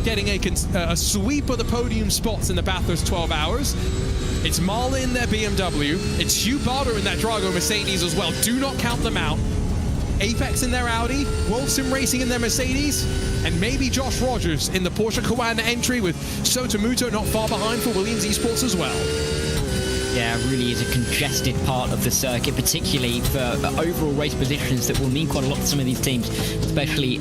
getting a sweep of the podium spots in the Bathurst 12 hours. It's Mahler in their BMW. It's Hugh Barter in that Drago Mercedes as well. Do not count them out. Apex in their Audi, World Sim Racing in their Mercedes, and maybe Josh Rogers in the Porsche Coanda entry, with Sotomuto not far behind for Williams Esports as well. Yeah, it really is a congested part of the circuit, particularly for overall race positions that will mean quite a lot to some of these teams, especially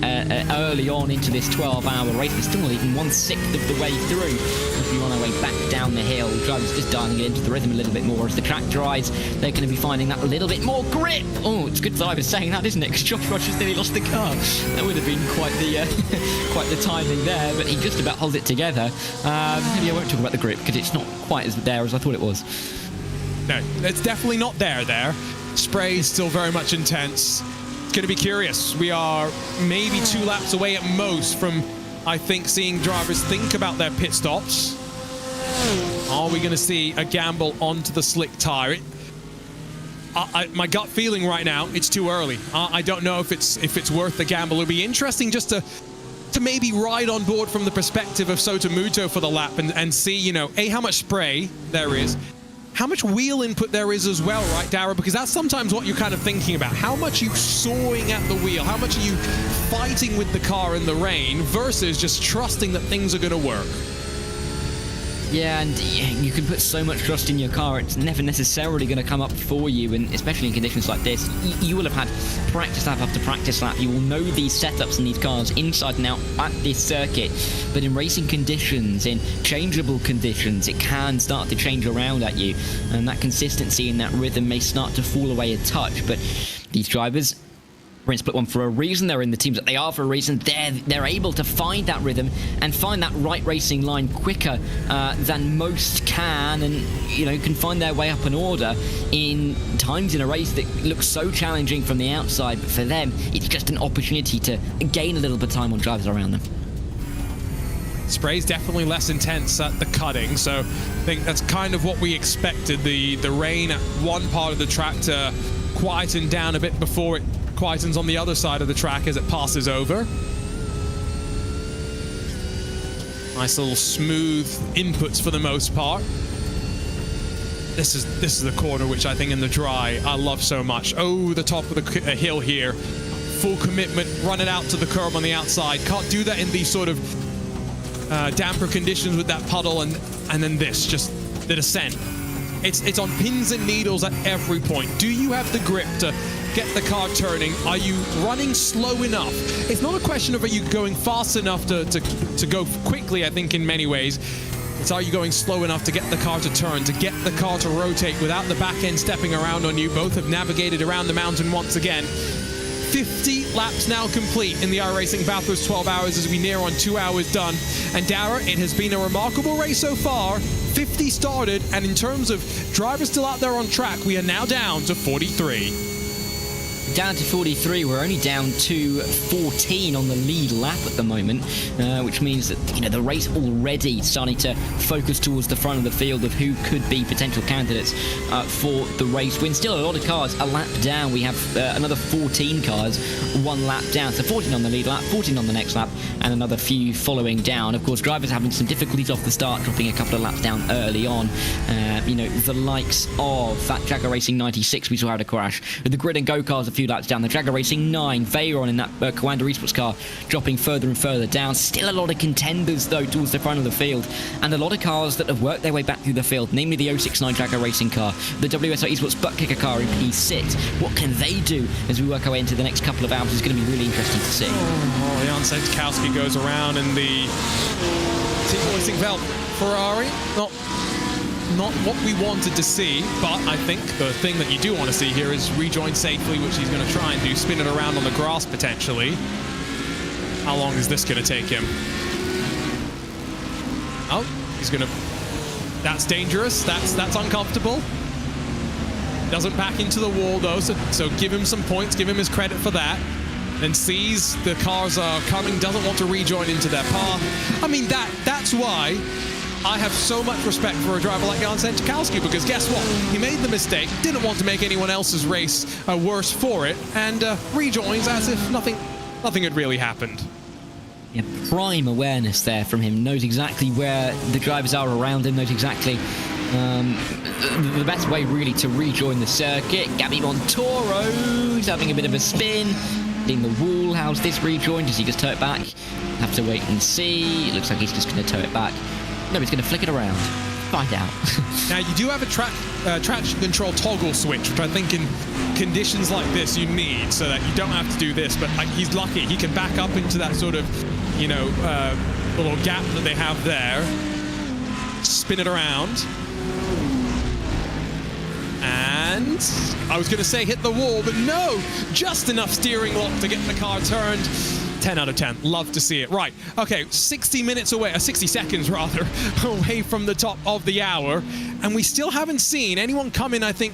early on into this 12-hour race. They're still not even 1/6 of the way through as we run our way back down the hill. Drivers just dialing it into the rhythm a little bit more. As the track dries, they're going to be finding that a little bit more grip. Oh, it's good that I was saying that, isn't it? Because Josh Rogers nearly lost the car. That would have been quite the timing there, but he just about holds it together. Maybe I won't talk about the grip because it's not quite as there as I thought it was. No, it's definitely not there. Spray is still very much intense. It's going to be curious. We are maybe 2 laps away at most from, I think, seeing drivers think about their pit stops. Are we going to see a gamble onto the slick tyre? my gut feeling right now, it's too early. I don't know if it's worth the gamble. It'll be interesting just to maybe ride on board from the perspective of Sotomuto for the lap and see, you know, how much spray there is, how much wheel input there is as well, right, Dara? Because that's sometimes what you're kind of thinking about. How much are you sawing at the wheel? How much are you fighting with the car in the rain versus just trusting that things are going to work? Yeah, and you can put so much trust in your car, it's never necessarily going to come up for you, and especially in conditions like this, you will have had practice lap after practice lap. You will know these setups in these cars inside and out at this circuit, but in racing conditions, in changeable conditions, it can start to change around at you, and that consistency and that rhythm may start to fall away a touch. But these drivers, we're in split one for a reason. They're in the teams that they are for a reason. They're able to find that rhythm and find that right racing line quicker than most can, and you know, can find their way up an order in times in a race that looks so challenging from the outside. But for them, it's just an opportunity to gain a little bit of time on drivers around them. Spray's definitely less intense at the cutting, so I think that's kind of what we expected. The rain at one part of the track to quieten down a bit before it quietens on the other side of the track as it passes over. Nice little smooth inputs for the most part. This is the corner which I think in the dry I love so much. Oh, the top of the hill here. Full commitment, run it out to the curb on the outside. Can't do that in these sort of damper conditions with that puddle, and then this, just the descent. It's on pins and needles at every point. Do you have the grip to get the car turning? Are you running slow enough? It's not a question of are you going fast enough to go quickly, I think, in many ways. It's are you going slow enough to get the car to turn, to get the car to rotate without the back end stepping around on you. Both have navigated around the mountain once again. 50 laps now complete in the iRacing Bathurst 12 hours as we near on 2 hours done. And Dara, it has been a remarkable race so far. 50 started, and in terms of drivers still out there on track, we are now down to 43. Down to 43, we're only down to 14 on the lead lap at the moment, which means that, you know, the race already starting to focus towards the front of the field of who could be potential candidates for the race win. Still a lot of cars a lap down. We have another 14 cars 1 lap down, so 14 on the lead lap, 14 on the next lap, and another few following down. Of course, drivers having some difficulties off the start, dropping a couple of laps down early on. You know, the likes of that Jaguar Racing 96 we saw had a crash. With the Grid and Go cars a few laps down, the Jaguar Racing 9, Veyron in that Coanda Esports car dropping further and further down. Still a lot of contenders though towards the front of the field, and a lot of cars that have worked their way back through the field, namely the 069 Jaguar Racing car, the WSR Esports butt kicker car in P6. What can they do as we work our way into the next couple of hours is going to be really interesting to see. Jan Sekowski goes around in the Team Racing Veld Ferrari. Not what we wanted to see, but I think the thing that you do want to see here is rejoin safely, which he's going to try and do, spin it around on the grass potentially. How long is this going to take him? Oh, he's going to... That's dangerous. That's uncomfortable. Doesn't back into the wall though, so give him some points, give him his credit for that. Then sees the cars are coming, doesn't want to rejoin into their path. I mean, that's why I have so much respect for a driver like Jan Sekowski, because guess what? He made the mistake, didn't want to make anyone else's race worse for it, and rejoins as if nothing had really happened. Yeah, prime awareness there from him. Knows exactly where the drivers are around him, knows exactly the best way really to rejoin the circuit. Gabby Montoro's having a bit of a spin. In the wall, how's this rejoin? Does he just tow it back? Have to wait and see. It looks like he's just going to tow it back. No, he's going to flick it around. Find out. Now, you do have a traction control toggle switch, which I think in conditions like this you need, so that you don't have to do this. But he's lucky. He can back up into that sort of, you know, little gap that they have there. Spin it around. And I was going to say hit the wall, but no, just enough steering lock to get the car turned. 10 out of 10. Love to see it. Right. Okay, 60 minutes away, 60 seconds rather, away from the top of the hour. And we still haven't seen anyone come in, I think,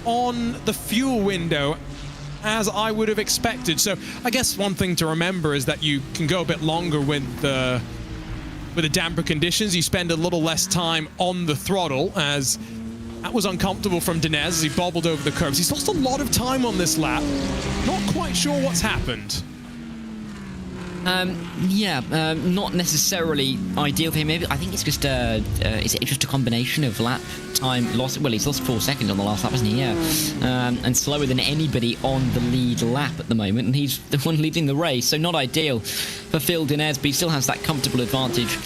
on the fuel window as I would have expected. So I guess one thing to remember is that you can go a bit longer with the damper conditions. You spend a little less time on the throttle as That was uncomfortable from Dinez as he bobbled over the curbs. He's lost a lot of time on this lap. Not quite sure what's happened. Not necessarily ideal for him. Maybe I think it's just is it just a combination of lap time loss? Well, he's lost 4 seconds on the last lap, hasn't he? Yeah, and slower than anybody on the lead lap at the moment, and he's the one leading the race. So not ideal for Phil Dinez, but he still has that comfortable advantage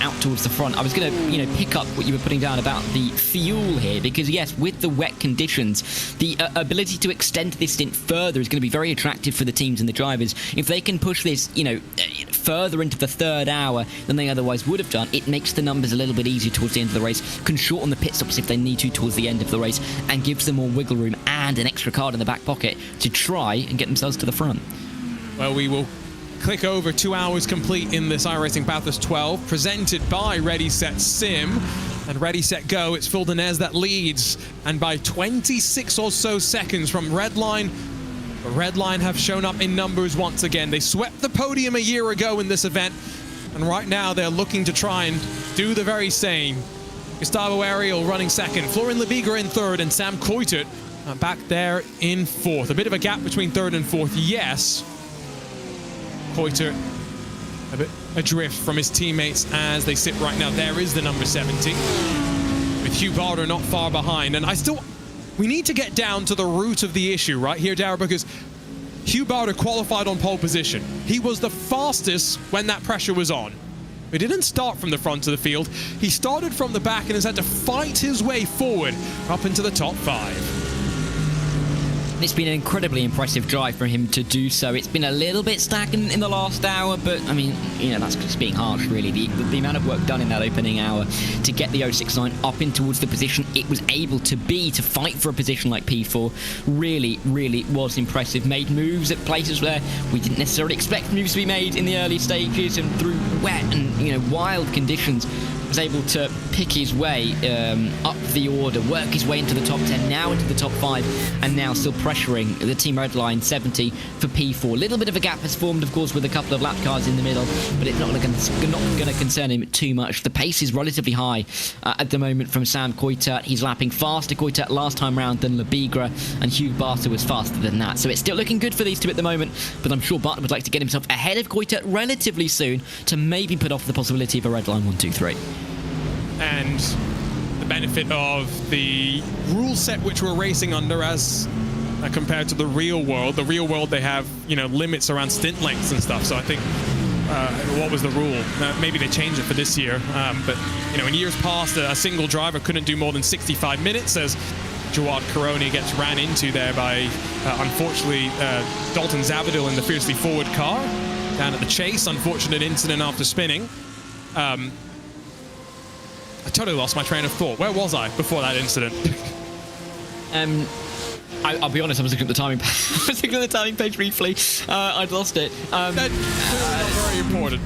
out towards the front. I was going to, pick up what you were putting down about the fuel here, because yes, with the wet conditions, the ability to extend this stint further is going to be very attractive for the teams and the drivers. If they can push this, further into the third hour than they otherwise would have done, it makes the numbers a little bit easier towards the end of the race, can shorten the pit stops if they need to towards the end of the race, and gives them more wiggle room and an extra card in the back pocket to try and get themselves to the front. Well, we will click over 2 hours complete in this iRacing Bathurst 12, presented by Ready Set Sim. And Ready Set Go, it's Phil Dinez that leads, and by 26 or so seconds from Redline. The Redline have shown up in numbers once again. They swept the podium a year ago in this event, and right now they're looking to try and do the very same. Gustavo Ariel running second, Florian Lebigra in third, and Sam Coitert back there in fourth. A bit of a gap between third and fourth, yes. Coitert a bit adrift from his teammates as they sit right now. There is the number 70, with Hugh Barter not far behind. And we need to get down to the root of the issue right here, Dara, because Hugh Barter qualified on pole position. He was the fastest when that pressure was on. He didn't start from the front of the field. He started from the back and has had to fight his way forward up into the top 5. It's been an incredibly impressive drive for him to do so. It's been a little bit stagnant in the last hour, but I mean, that's just being harsh, really. The amount of work done in that opening hour to get the 069 up in towards the position it was able to be, to fight for a position like P4, really, really was impressive. Made moves at places where we didn't necessarily expect moves to be made in the early stages, and through wet and wild conditions, was able to pick his way up the order, work his way into the top 10, now into the top 5, and now still pressuring the Team Redline 70 for P4. A little bit of a gap has formed, of course, with a couple of lap cars in the middle, but it's not going to concern him too much. The pace is relatively high at the moment from Sam Coitert. He's lapping faster, Coitert, last time round than Lebigra, and Hugh Barter was faster than that. So it's still looking good for these two at the moment, but I'm sure Barter would like to get himself ahead of Coitert relatively soon to maybe put off the possibility of a Redline 1-2-3. And the benefit of the rule set which we're racing under as compared to the real world. The real world, they have, limits around stint lengths and stuff. So I think, what was the rule? Maybe they changed it for this year. But, in years past, a single driver couldn't do more than 65 minutes as Jawad Karoni gets ran into there by, unfortunately, Dalton Zavadil in the fiercely forward car down at the chase. Unfortunate incident after spinning. I totally lost my train of thought. Where was I before that incident? I'll be honest, I was looking at the timing page. I was looking at the timing page briefly. I'd lost it. That's not very important.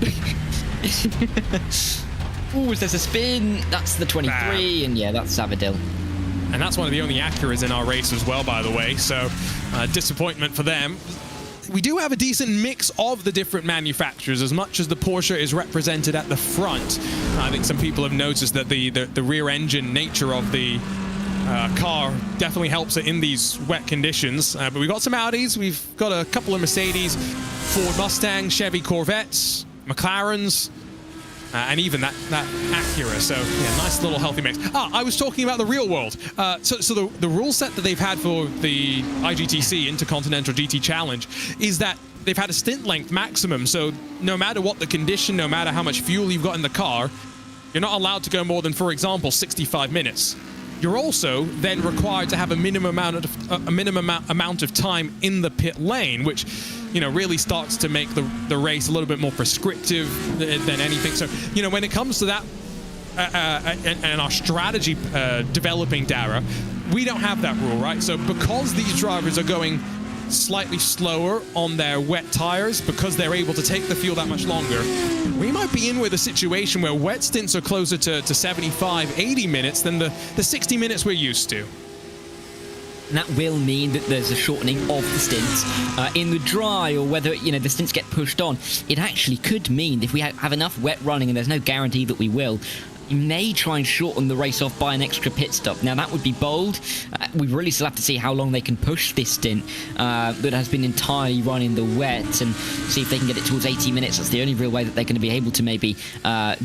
Ooh, there's a spin. That's the 23, and yeah, that's Zavadil. And that's one of the only Acuras in our race as well, by the way. So, disappointment for them. We do have a decent mix of the different manufacturers, as much as the Porsche is represented at the front. I think some people have noticed that the rear engine nature of the car definitely helps it in these wet conditions. But we've got some Audis, we've got a couple of Mercedes, Ford Mustangs, Chevy Corvettes, McLarens, and even that Acura. So, yeah, nice little healthy mix. I was talking about the real world. So the rule set that they've had for the IGTC, Intercontinental GT Challenge, is that they've had a stint length maximum. So no matter what the condition, no matter how much fuel you've got in the car, you're not allowed to go more than, for example, 65 minutes. You're also then required to have a minimum amount of time in the pit lane, which, really starts to make the race a little bit more prescriptive than anything. So, when it comes to that and our strategy developing, Dara, we don't have that rule, right? So because these drivers are going slightly slower on their wet tires, because they're able to take the fuel that much longer, we might be in with a situation where wet stints are closer to 75, 80 minutes than the 60 minutes we're used to. And that will mean that there's a shortening of the stints in the dry, or whether, the stints get pushed on. It actually could mean, if we have enough wet running, and there's no guarantee that we will, He may try and shorten the race off by an extra pit stop. Now, that would be bold. We really still have to see how long they can push this stint that has been entirely run in the wet, and see if they can get it towards 80 minutes. That's the only real way that they're going to be able to maybe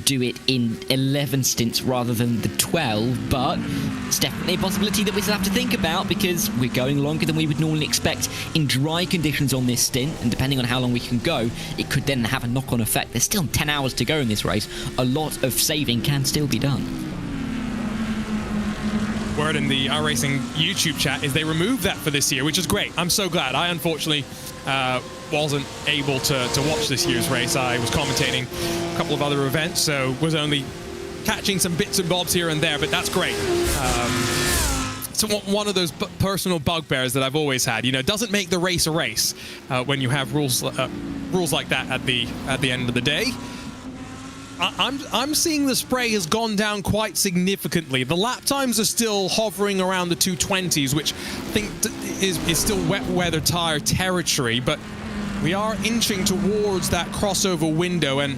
do it in 11 stints rather than the 12, but it's definitely a possibility that we still have to think about, because we're going longer than we would normally expect in dry conditions on this stint, and depending on how long we can go, it could then have a knock-on effect. There's still 10 hours to go in this race. A lot of saving can still be done. Word in the iRacing YouTube chat is they removed that for this year, which is great. I'm so glad. I unfortunately wasn't able to watch this year's race. I was commentating a couple of other events, so was only catching some bits and bobs here and there, but that's great. It's one of those personal bugbears that I've always had. You know, it doesn't make the race a race when you have rules like that at the end of the day. I'm seeing the spray has gone down quite significantly. The lap times are still hovering around the 220s, which I think is still wet weather tire territory, but we are inching towards that crossover window, and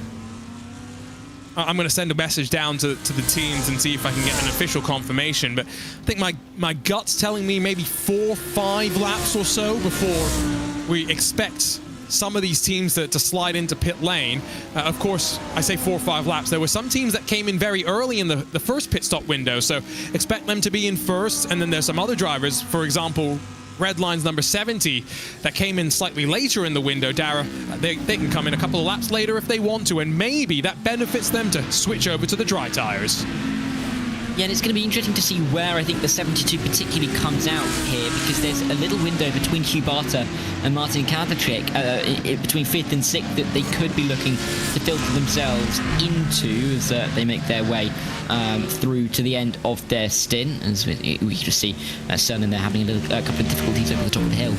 I'm going to send a message down to the teams and see if I can get an official confirmation. But I think my gut's telling me maybe 4 or 5 laps or so before we expect some of these teams to slide into pit lane. Of course, I say 4 or 5 laps. There were some teams that came in very early in the first pit stop window, so expect them to be in first. And then there's some other drivers, for example, Red Line's number 70, that came in slightly later in the window. Dara, they can come in a couple of laps later if they want to, and maybe that benefits them to switch over to the dry tires. Yeah, and it's going to be interesting to see where I think the 72 particularly comes out here, because there's a little window between Hugh Barter and Martin Kavacek, between 5th and 6th, that they could be looking to filter themselves into as they make their way through to the end of their stint. As we can just see Sun and they're having a couple of difficulties over the top of the hill.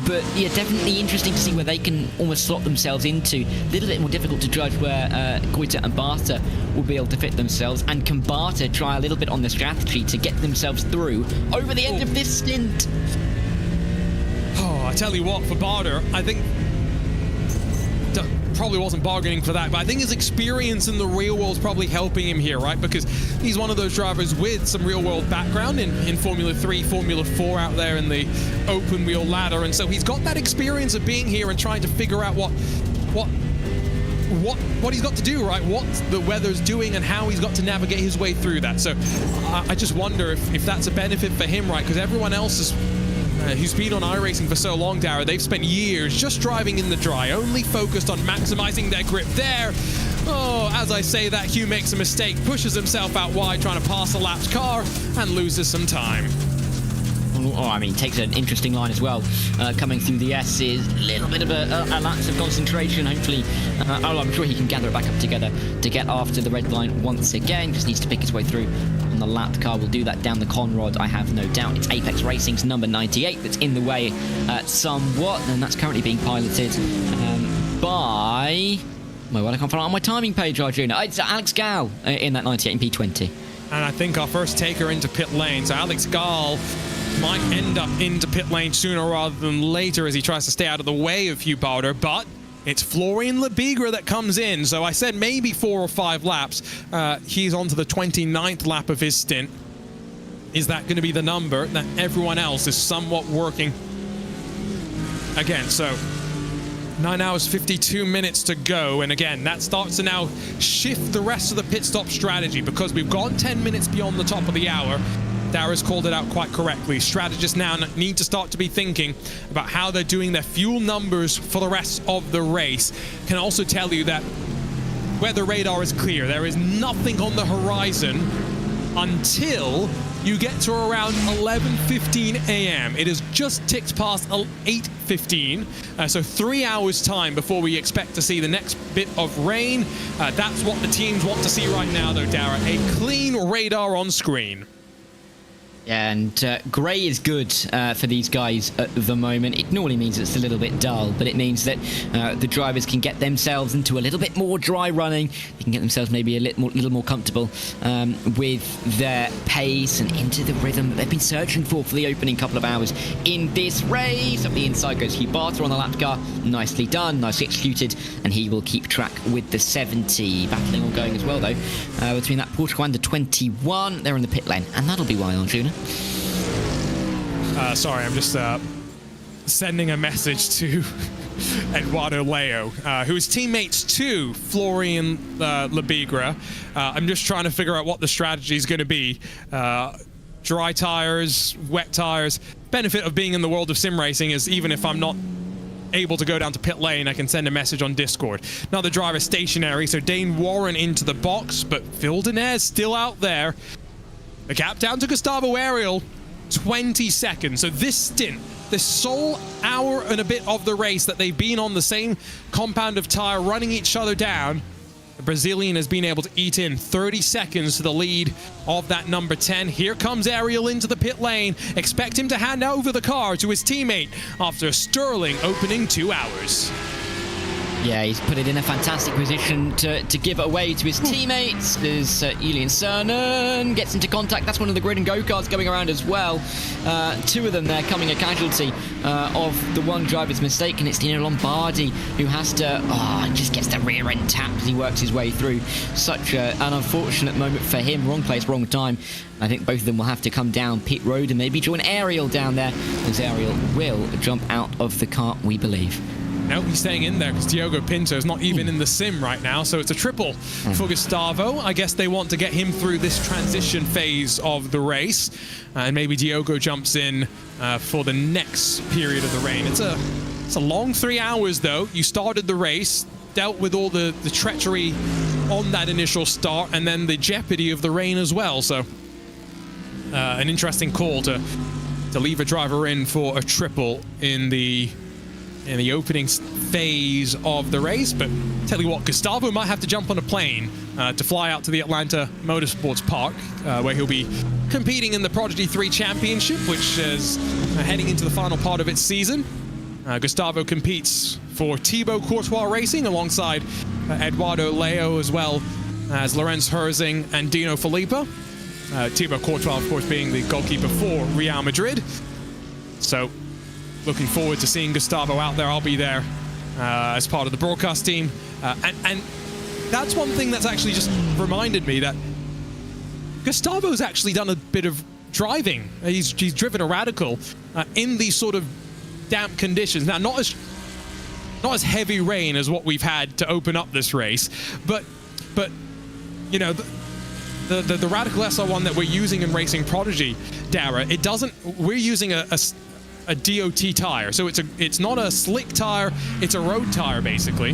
But yeah, definitely interesting to see where they can almost slot themselves into. A little bit more difficult to judge where Goiter and Barter will be able to fit themselves, and can Barter try a little bit on the strategy to get themselves through over the end of this stint. Oh, I tell you what, for Barter, I think probably wasn't bargaining for that, but I think his experience in the real world is probably helping him here, right? Because he's one of those drivers with some real world background in Formula 3, Formula 4 out there in the open wheel ladder, and so he's got that experience of being here and trying to figure out what he's got to do, right? What the weather's doing and how he's got to navigate his way through that. So I just wonder if that's a benefit for him, right? Because everyone else is who's been on iRacing for so long, Dara, they've spent years just driving in the dry, only focused on maximizing their grip there. Oh, as I say that, Hugh makes a mistake, pushes himself out wide, trying to pass a lapped car, and loses some time. Oh, I mean, takes an interesting line as well. Coming through the S is a little bit of a lapse of concentration. Hopefully, I'm sure he can gather it back up together to get after the red line once again. Just needs to pick his way through on the lapped car. Will do that down the Conrod, I have no doubt. It's Apex Racing's number 98 that's in the way somewhat, and that's currently being piloted by... Well, I can't find it on my timing page, Arjuna. It's Alex Gall in that 98 in P20. And I think our first taker into pit lane, so Alex Gall might end up into pit lane sooner rather than later as he tries to stay out of the way of Hugh Barter, but it's Florian Lebigra that comes in. So I said maybe 4 or 5 laps. He's on to the 29th lap of his stint. Is that going to be the number that everyone else is somewhat working again? So 9 hours, 52 minutes to go. And again, that starts to now shift the rest of the pit stop strategy, because we've gone 10 minutes beyond the top of the hour. Dara's called it out quite correctly. Strategists now need to start to be thinking about how they're doing their fuel numbers for the rest of the race. Can also tell you that weather radar is clear. There is nothing on the horizon until you get to around 11:15 a.m. It has just ticked past 8:15, so 3 hours time before we expect to see the next bit of rain. That's what the teams want to see right now, though, Dara. A clean radar on screen. And grey is good for these guys at the moment. It normally means it's a little bit dull, but it means that the drivers can get themselves into a little bit more dry running. They can get themselves maybe a little more comfortable with their pace and into the rhythm that they've been searching for the opening couple of hours in this race. Up the inside goes Hugh Barter on the lap car. Nicely done, nicely executed, and he will keep track with the 70. Battling on going as well, though, between that Portugal and the 21. They're in the pit lane, and that'll be why, aren't you? Sorry, I'm just sending a message to Eduardo Leo, who is teammates to Florian Labigra. I'm just trying to figure out what the strategy is going to be. Dry tires, wet tires. Benefit of being in the world of sim racing is even if I'm not able to go down to pit lane, I can send a message on Discord. Now the driver is stationary, so Dane Warren into the box, but Phil Denair's still out there. The gap down to Gustavo Ariel, 20 seconds. So this stint, this sole hour and a bit of the race that they've been on the same compound of tire, running each other down, the Brazilian has been able to eat in 30 seconds to the lead of that number 10. Here comes Ariel into the pit lane. Expect him to hand over the car to his teammate after a sterling opening 2 hours. Yeah, he's put it in a fantastic position to give it away to his teammates. There's Julian Cernan gets into contact. That's one of the grid and go-karts going around as well. Two of them there coming a casualty of the one driver's mistake, and it's Dino Lombardi who has to, just gets the rear end tapped as he works his way through. Such an unfortunate moment for him. Wrong place, wrong time. I think both of them will have to come down pit road and maybe join Ariel down there, as Ariel will jump out of the car, we believe. No, he's staying in there because Diogo Pinto is not even in the sim right now, so it's a triple for Gustavo. I guess they want to get him through this transition phase of the race, and maybe Diogo jumps in for the next period of the rain. It's a long 3 hours, though. You started the race, dealt with all the treachery on that initial start, and then the jeopardy of the rain as well. So an interesting call to leave a driver in for a triple in the opening phase of the race. But tell you what, Gustavo might have to jump on a plane to fly out to the Atlanta Motorsports Park, where he'll be competing in the Prodigy 3 Championship, which is heading into the final part of its season. Gustavo competes for Thibaut Courtois Racing alongside Eduardo Leo, as well as Lorenz Herzing and Dino Filippo. Thibaut Courtois, of course, being the goalkeeper for Real Madrid. So looking forward to seeing Gustavo out there. I'll be there as part of the broadcast team. And that's one thing that's actually just reminded me that Gustavo's actually done a bit of driving. He's driven a Radical in these sort of damp conditions. Now, not as heavy rain as what we've had to open up this race, but you know, the Radical SR1 that we're using in Racing Prodigy, Dara, it doesn't. We're using a DOT tire, so it's not a slick tire, it's a road tire basically,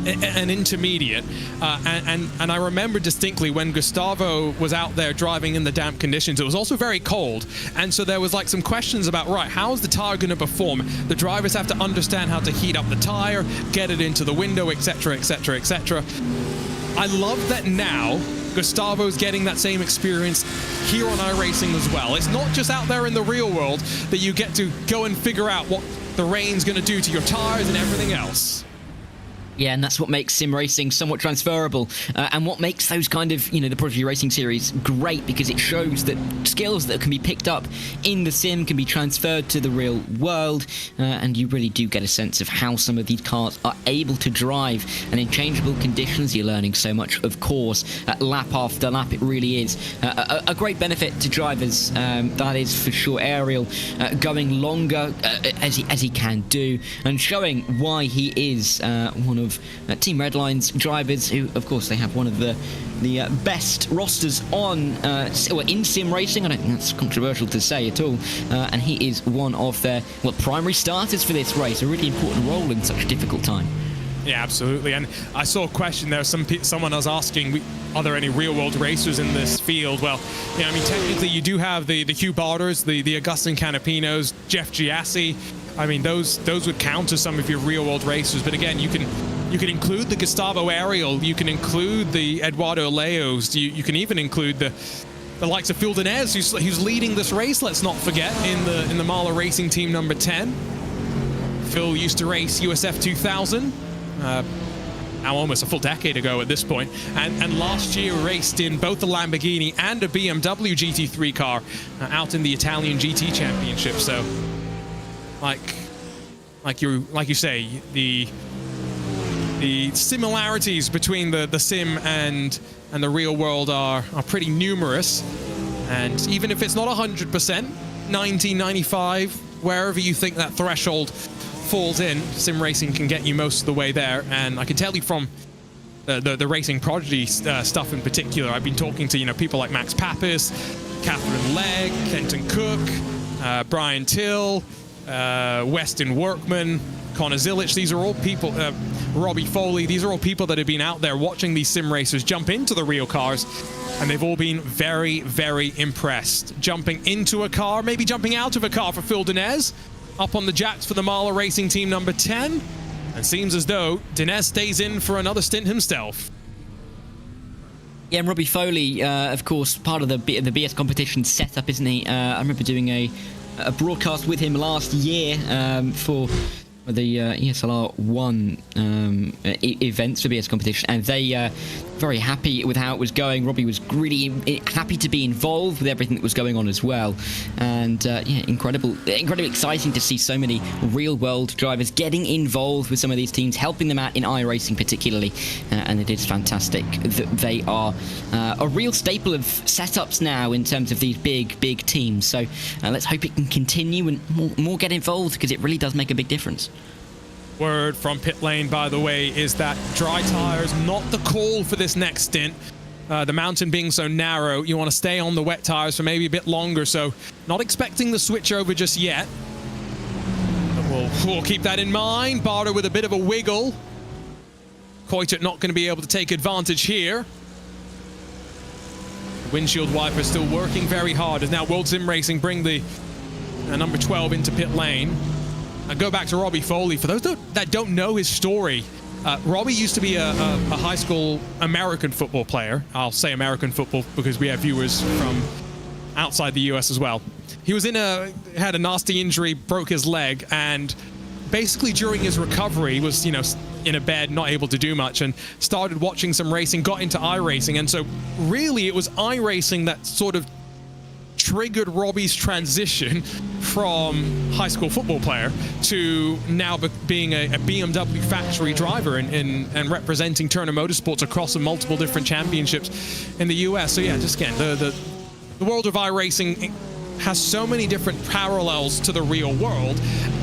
an intermediate, and I remember distinctly when Gustavo was out there driving in the damp conditions. It was also very cold, and so there was like some questions about, right, how is the tire going to perform? The drivers have to understand how to heat up the tire, get it into the window, etc, etc, etc. I love that now Gustavo's getting that same experience here on iRacing as well. It's not just out there in the real world that you get to go and figure out what the rain's going to do to your tires and everything else. Yeah, and that's what makes sim racing somewhat transferable, and what makes those kind of, the Prodigy Racing Series great, because it shows that skills that can be picked up in the sim can be transferred to the real world, and you really do get a sense of how some of these cars are able to drive, and in changeable conditions you're learning so much, of course, lap after lap. It really is a great benefit to drivers, that is for sure. Ariel going longer as he can do, and showing why he is one of Team Redline's drivers, who, of course, they have one of the best rosters on in sim racing. I don't think that's controversial to say at all. And he is one of their primary starters for this race. A really important role in such a difficult time. Yeah, absolutely. And I saw a question there. Someone was asking, are there any real-world racers in this field? Well, I mean, technically you do have the Hugh Barters, the Augustin Canapinos, Jeff Giassi. I mean, those would count as some of your real-world racers. But again, you can include the Gustavo Ariel, you can include the Eduardo Leos, you can even include the the likes of Phil Denez, who's leading this race, let's not forget, in the Marla Racing Team number 10. Phil used to race USF 2000, now almost a full decade ago at this point, and last year raced in both the Lamborghini and a BMW GT3 car out in the Italian GT Championship. So, like you say, the similarities between the sim and the real world are pretty numerous. And even if it's not 100%, 90, 95, wherever you think that threshold falls in, sim racing can get you most of the way there. And I can tell you from the Racing Prodigy stuff in particular, I've been talking to people like Max Pappas, Catherine Legg, Kenton Cook, Brian Till, Weston Workman, Connor Zilic. These are all people, Robbie Foley, these are all people that have been out there watching these sim racers jump into the real cars, and they've all been very, very impressed. Jumping into a car, maybe jumping out of a car for Phil Denez, up on the jacks for the Marla Racing Team number 10. And seems as though Denez stays in for another stint himself. Yeah, and Robbie Foley, of course, part of the BS competition setup, isn't he? I remember doing a broadcast with him last year for the ESLR 1 events for BS competition, and they very happy with how it was going. Robbie was really happy to be involved with everything that was going on as well, and yeah, incredibly exciting to see so many real-world drivers getting involved with some of these teams, helping them out in iRacing particularly, and it is fantastic that they are a real staple of setups now in terms of these big teams. So let's hope it can continue and more get involved, because it really does make a big difference. Word from pit lane, by the way, is that dry tires not the call for this next stint. The mountain being so narrow, you want to stay on the wet tires for maybe a bit longer, so not expecting the switch over just yet. But we'll keep that in mind. Barter with a bit of a wiggle. Coitet not going to be able to take advantage here. The windshield wiper still working very hard, as now World Sim Racing bring the number 12 into pit lane. I go back to Robbie Foley. For those that don't know his story, Robbie used to be a high school American football player. I'll say American football because we have viewers from outside the US as well. He was had a nasty injury, broke his leg, and basically during his recovery was, in a bed, not able to do much, and started watching some racing, got into iRacing. And so really it was iRacing that sort of triggered Robbie's transition from high school football player to now being a BMW factory driver and representing Turner Motorsports across multiple different championships in the US. So yeah, just again, the world of iRacing has so many different parallels to the real world.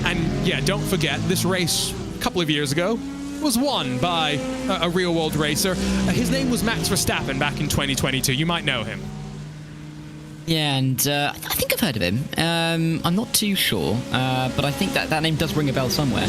And yeah, don't forget, this race a couple of years ago was won by a real world racer. His name was Max Verstappen back in 2022. You might know him. Yeah, and I think I've heard of him. I'm not too sure, but I think that name does ring a bell somewhere.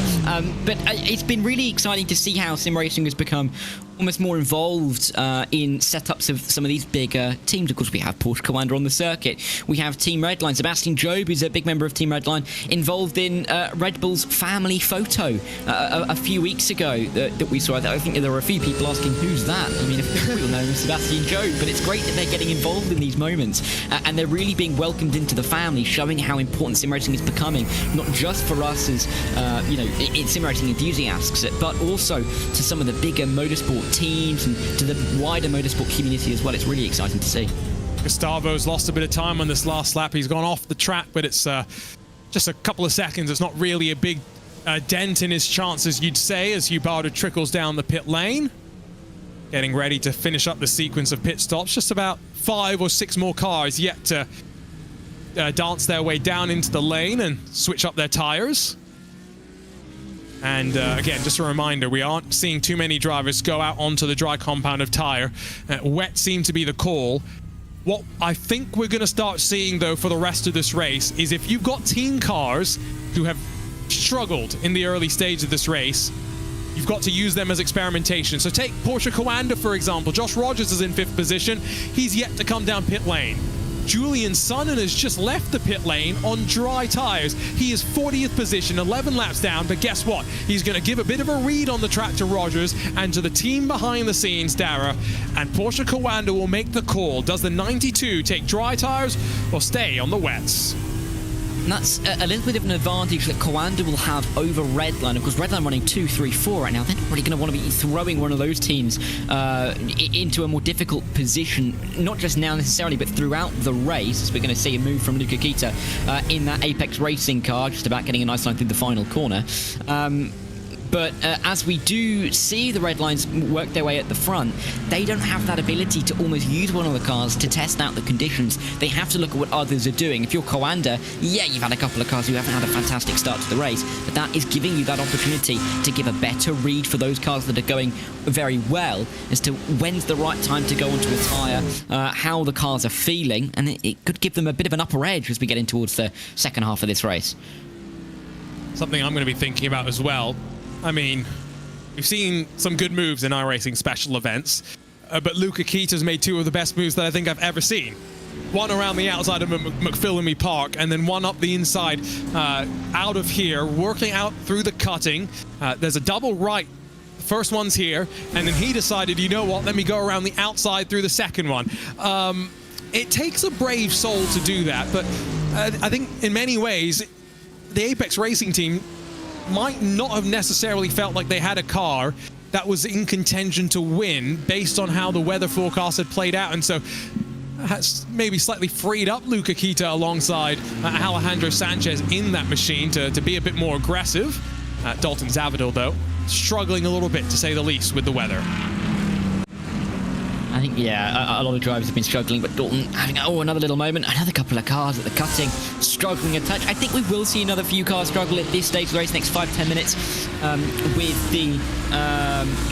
But it's been really exciting to see how sim racing has become almost more involved in setups of some of these bigger teams. Of course, we have Porsche Commander on the circuit. We have Team Redline. Sebastian Job, who's a big member of Team Redline, involved in Red Bull's family photo a few weeks ago that we saw. I think there were a few people asking, who's that? I mean, if we all know Sebastian Job, but it's great that they're getting involved in these moments, and they're really being welcomed into the family, showing how important sim racing is becoming, not just for us as sim racing enthusiasts, but also to some of the bigger motorsport teams and to the wider motorsport community as well. It's really exciting to see. Gustavo's lost a bit of time on this last lap. He's gone off the track, but it's just a couple of seconds. It's not really a big dent in his chances, you'd say, as Hubardo trickles down the pit lane, getting ready to finish up the sequence of pit stops. Just about 5 or 6 more cars yet to dance their way down into the lane and switch up their tires. And again, just a reminder, we aren't seeing too many drivers go out onto the dry compound of tire. Wet seemed to be the call. What I think we're going to start seeing, though, for the rest of this race is if you've got team cars who have struggled in the early stage of this race, you've got to use them as experimentation. So take Porsche Coanda, for example. Josh Rogers is in 5th position. He's yet to come down pit lane. Julian Sonnen has just left the pit lane on dry tires. He is 40th position, 11 laps down, but guess what? He's going to give a bit of a read on the track to Rogers and to the team behind the scenes, Dara, and Porsche Coanda will make the call. Does the 92 take dry tires or stay on the wets? And that's a little bit of an advantage that Coanda will have over Redline. Of course, Redline running 2, 3, 4 right now. They're not really going to want to be throwing one of those teams into a more difficult position, not just now necessarily, but throughout the race, as we're going to see a move from Luca Kita in that Apex Racing car, just about getting a nice line through the final corner. But as we do see the red lines work their way at the front, they don't have that ability to almost use one of the cars to test out the conditions. They have to look at what others are doing. If you're Coanda, yeah, you've had a couple of cars who haven't had a fantastic start to the race, but that is giving you that opportunity to give a better read for those cars that are going very well as to when's the right time to go onto a tyre, how the cars are feeling, and it could give them a bit of an upper edge as we get in towards the second half of this race. Something I'm going to be thinking about as well. I mean, we've seen some good moves in iRacing special events, but Luca Keita's made two of the best moves that I think I've ever seen. One around the outside of McPhillamy Park, and then one up the inside out of here, working out through the cutting. There's a double right. The first one's here, and then he decided, you know what, let me go around the outside through the second one. It takes a brave soul to do that, but I think in many ways, the Apex Racing team might not have necessarily felt like they had a car that was in contention to win based on how the weather forecast had played out, and so has maybe slightly freed up Luca Kita alongside Alejandro Sanchez in that machine to be a bit more aggressive. Dalton Zavadil, though, struggling a little bit, to say the least, with the weather. I think, yeah, a lot of drivers have been struggling, but Dalton having, another little moment. Another couple of cars at the cutting, struggling a touch. I think we will see another few cars struggle at this stage of the race, next 5-10 minutes, with the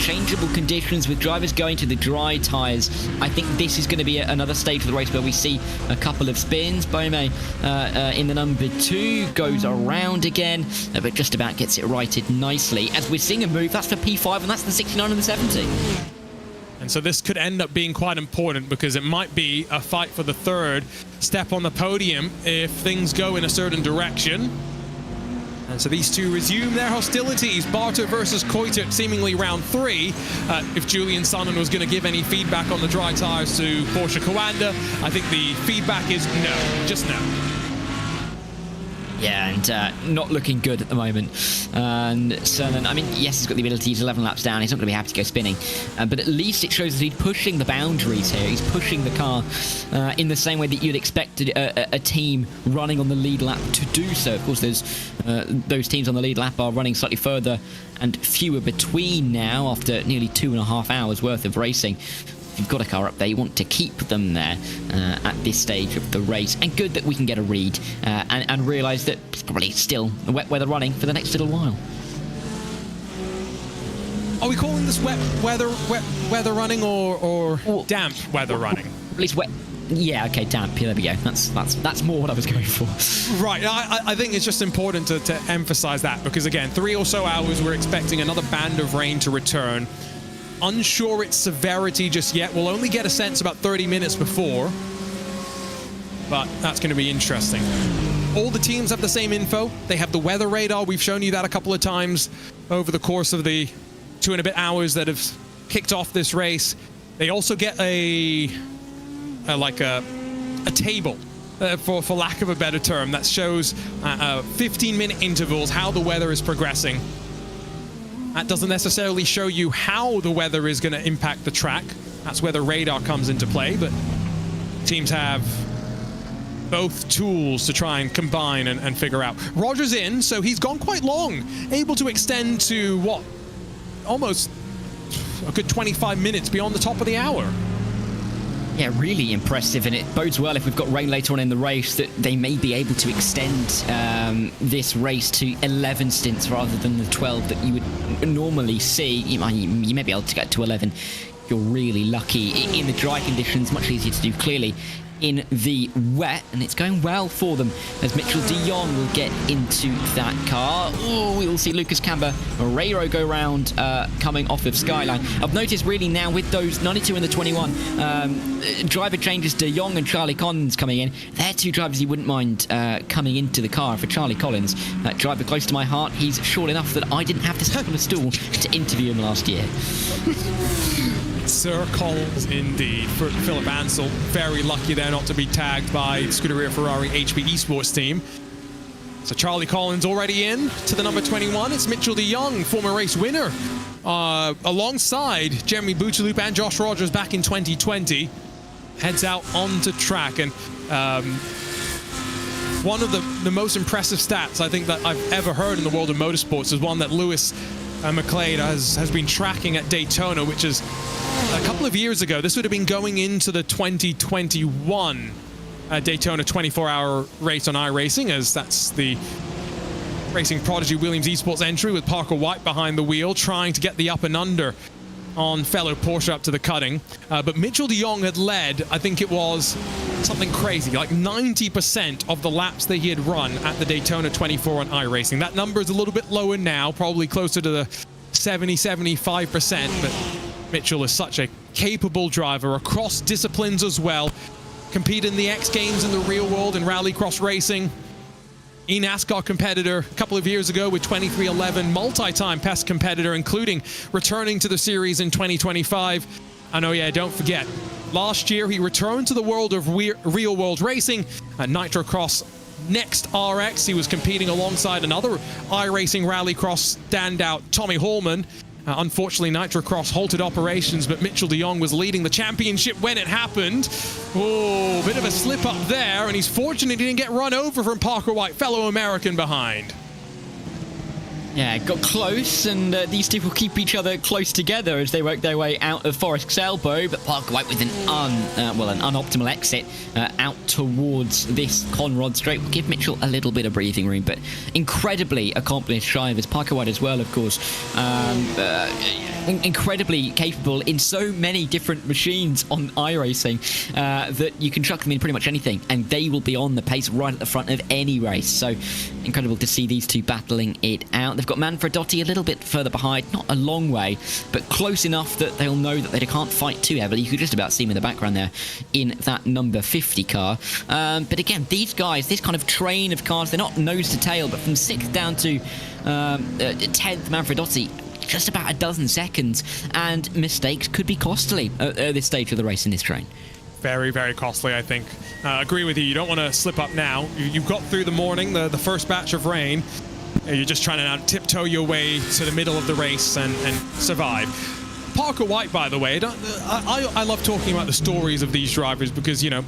changeable conditions, with drivers going to the dry tyres. I think this is going to be another stage of the race where we see a couple of spins. Bome in the number 2 goes around again, but just about gets it righted nicely. As we're seeing a move, that's for P5, and that's the 69 and the 70. And so this could end up being quite important, because it might be a fight for the third step on the podium if things go in a certain direction. And so these two resume their hostilities. Barter versus Koiter, seemingly round 3. If Julian Sonnen was going to give any feedback on the dry tyres to Porsche Coanda, I think the feedback is no, just no. Yeah, and not looking good at the moment. And Cernan, I mean, yes, he's got the ability, he's 11 laps down, he's not going to be happy to go spinning. But at least it shows that he's pushing the boundaries here. He's pushing the car in the same way that you'd expect a team running on the lead lap to do so. Of course, those teams on the lead lap are running slightly further and fewer between now after nearly 2.5 hours worth of racing. If you've got a car up there, you want to keep them there at this stage of the race. And good that we can get a read and realise that it's probably still wet weather running for the next little while. Are we calling this wet weather running or damp weather running? At least wet. Yeah, okay, damp. Yeah, there we go. That's more what I was going for. Right. I think it's just important to emphasise that, because again, 3 or so hours, we're expecting another band of rain to return. Unsure its severity just yet. We'll only get a sense about 30 minutes before, but that's going to be interesting. All the teams have the same info. They have the weather radar. We've shown you that a couple of times over the course of the 2 and a bit hours that have kicked off this race. They also get a table, for lack of a better term, that shows 15-minute intervals how the weather is progressing. That doesn't necessarily show you how the weather is going to impact the track. That's where the radar comes into play, but teams have both tools to try and combine and figure out. Roger's in, so he's gone quite long, able to extend to, what, almost a good 25 minutes beyond the top of the hour. Yeah, really impressive, and it bodes well if we've got rain later on in the race that they may be able to extend this race to 11 stints rather than the 12 that you would normally see. You may be able to get to 11. You're really lucky. In the dry conditions, much easier to do clearly in the wet, and it's going well for them as Mitchell de Jong will get into that car. Oh, we will see Lucas Camber Moreiro go round coming off of Skyline. I've noticed really now with those 92 and the 21 driver changes, de Jong and Charlie Collins coming in. They're two drivers you wouldn't mind coming into the car. For Charlie Collins, that driver close to my heart, he's short enough that I didn't have to sit on a stool to interview him last year. Sir Collins indeed. For Philip Ansel, very lucky there not to be tagged by Scuderia Ferrari HP Esports team. So Charlie Collins already in to the number 21. It's Mitchell de Jong, former race winner, alongside Jeremy Bouchaloop and Josh Rogers back in 2020. Heads out onto track, and one of the most impressive stats I think that I've ever heard in the world of motorsports is one that Lewis McLeod has been tracking at Daytona, which is a couple of years ago. This would have been going into the 2021 Daytona 24-hour race on iRacing, as that's the Racing Prodigy Williams Esports entry with Parker White behind the wheel, trying to get the up and under on fellow Porsche up to the cutting. But Mitchell de Jong had led, I think it was something crazy, like 90% of the laps that he had run at the Daytona 24 on iRacing. That number is a little bit lower now, probably closer to the 70-75%, but Mitchell is such a capable driver across disciplines as well. Competed in the X Games in the real world in rallycross racing. E-NASCAR competitor a couple of years ago with 2311, multi-time PES competitor, including returning to the series in 2025. And oh yeah, don't forget, last year he returned to the world of real world racing at Nitrocross Next RX. He was competing alongside another iRacing rallycross standout, Tommy Hallman. Unfortunately, Nitrocross halted operations, but Mitchell de Jong was leading the championship when it happened. Oh, bit of a slip up there, and he's fortunate he didn't get run over from Parker White, fellow American behind. Yeah, got close, and these two will keep each other close together as they work their way out of Forest Elbow, but Parker White with an unoptimal exit out towards this Conrod straight will give Mitchell a little bit of breathing room, but incredibly accomplished drivers. Parker White as well, of course, incredibly capable in so many different machines on iRacing that you can chuck them in pretty much anything, and they will be on the pace right at the front of any race. So incredible to see these two battling it out. They've got Manfredotti a little bit further behind, not a long way, but close enough that they'll know that they can't fight too heavily. You could just about see them in the background there in that number 50 car. But again, these guys, this kind of train of cars, they're not nose to tail, but from 6th down to 10th, Manfredotti, just about a dozen seconds, and mistakes could be costly at this stage of the race in this train. Very, very costly, I think. Agree with you. You don't want to slip up now. You've got through the morning, the first batch of rain. You're just trying to now tiptoe your way to the middle of the race and survive. Parker White, by the way, I love talking about the stories of these drivers because, you know,